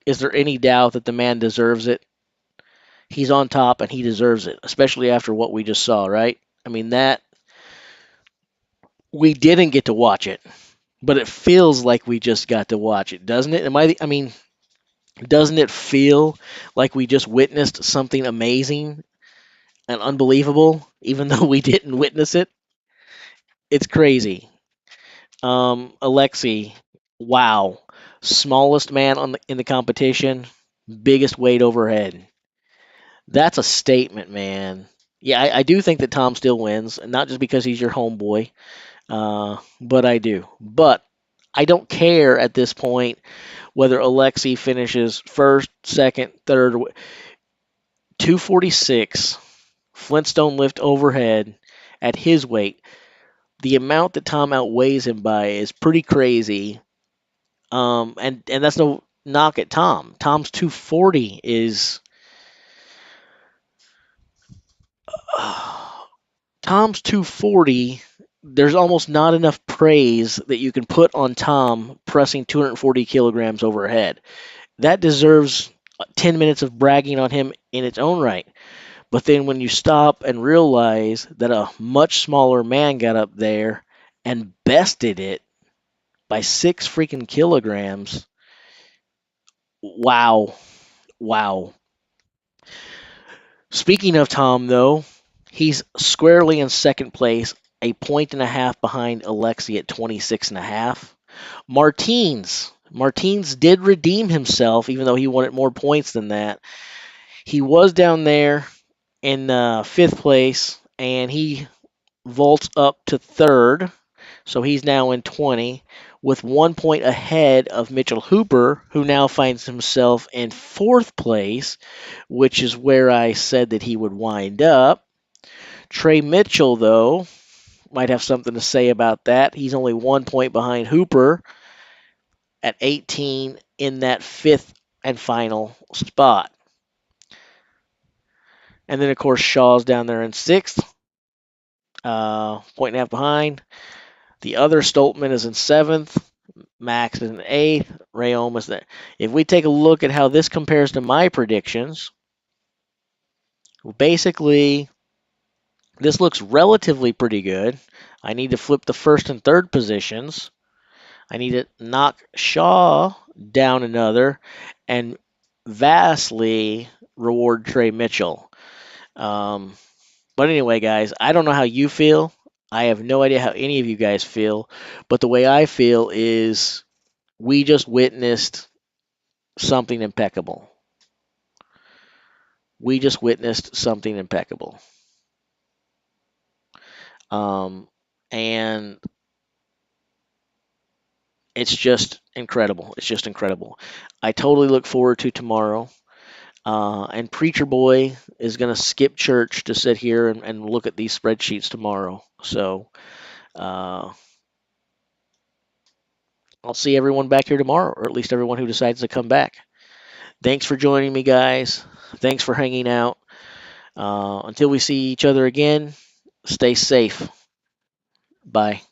is there any doubt that the man deserves it? He's on top, and he deserves it, especially after what we just saw, right? I mean, that we didn't get to watch it, but it feels like we just got to watch it, doesn't it? I mean, doesn't it feel like we just witnessed something amazing and unbelievable, even though we didn't witness it? It's crazy. Alexi, wow, smallest man in the competition, biggest weight overhead. That's a statement, man. Yeah, I do think that Tom still wins, and not just because he's your homeboy, but I do. But I don't care at this point whether Alexi finishes first, second, third. 246 Flintstone Lift overhead at his weight. The amount that Tom outweighs him by is pretty crazy. And that's no knock at Tom. Tom's 240 is Tom's 240. There's almost not enough praise that you can put on Tom pressing 240 kilograms overhead. That deserves 10 minutes of bragging on him in its own right. But then when you stop and realize that a much smaller man got up there and bested it by 6 freaking kilograms, wow. Wow. Speaking of Tom, though, he's squarely in second place, a point and a half behind Alexi at 26 and a half. Martins did redeem himself, even though he wanted more points than that. He was down there in fifth place, and he vaults up to third, so he's now in 20, with 1 point ahead of Mitchell Hooper, who now finds himself in fourth place, which is where I said that he would wind up. Trey Mitchell, though, might have something to say about that. He's only 1 point behind Hooper at 18 in that fifth and final spot. And then, of course, Shaw's down there in sixth, point and a half behind. The other Stoltman is in seventh. Max is in eighth. Rhéaume is there. If we take a look at how this compares to my predictions, basically, this looks relatively pretty good. I need to flip the first and third positions. I need to knock Shaw down another and vastly reward Trey Mitchell. But anyway, guys, I don't know how you feel. I have no idea how any of you guys feel. But the way I feel is we just witnessed something impeccable. We just witnessed something impeccable. And it's just incredible. It's just incredible. I totally look forward to tomorrow. And Preacher Boy is going to skip church to sit here and look at these spreadsheets tomorrow. So I'll see everyone back here tomorrow, or at least everyone who decides to come back. Thanks for joining me, guys. Thanks for hanging out. Until we see each other again, stay safe. Bye.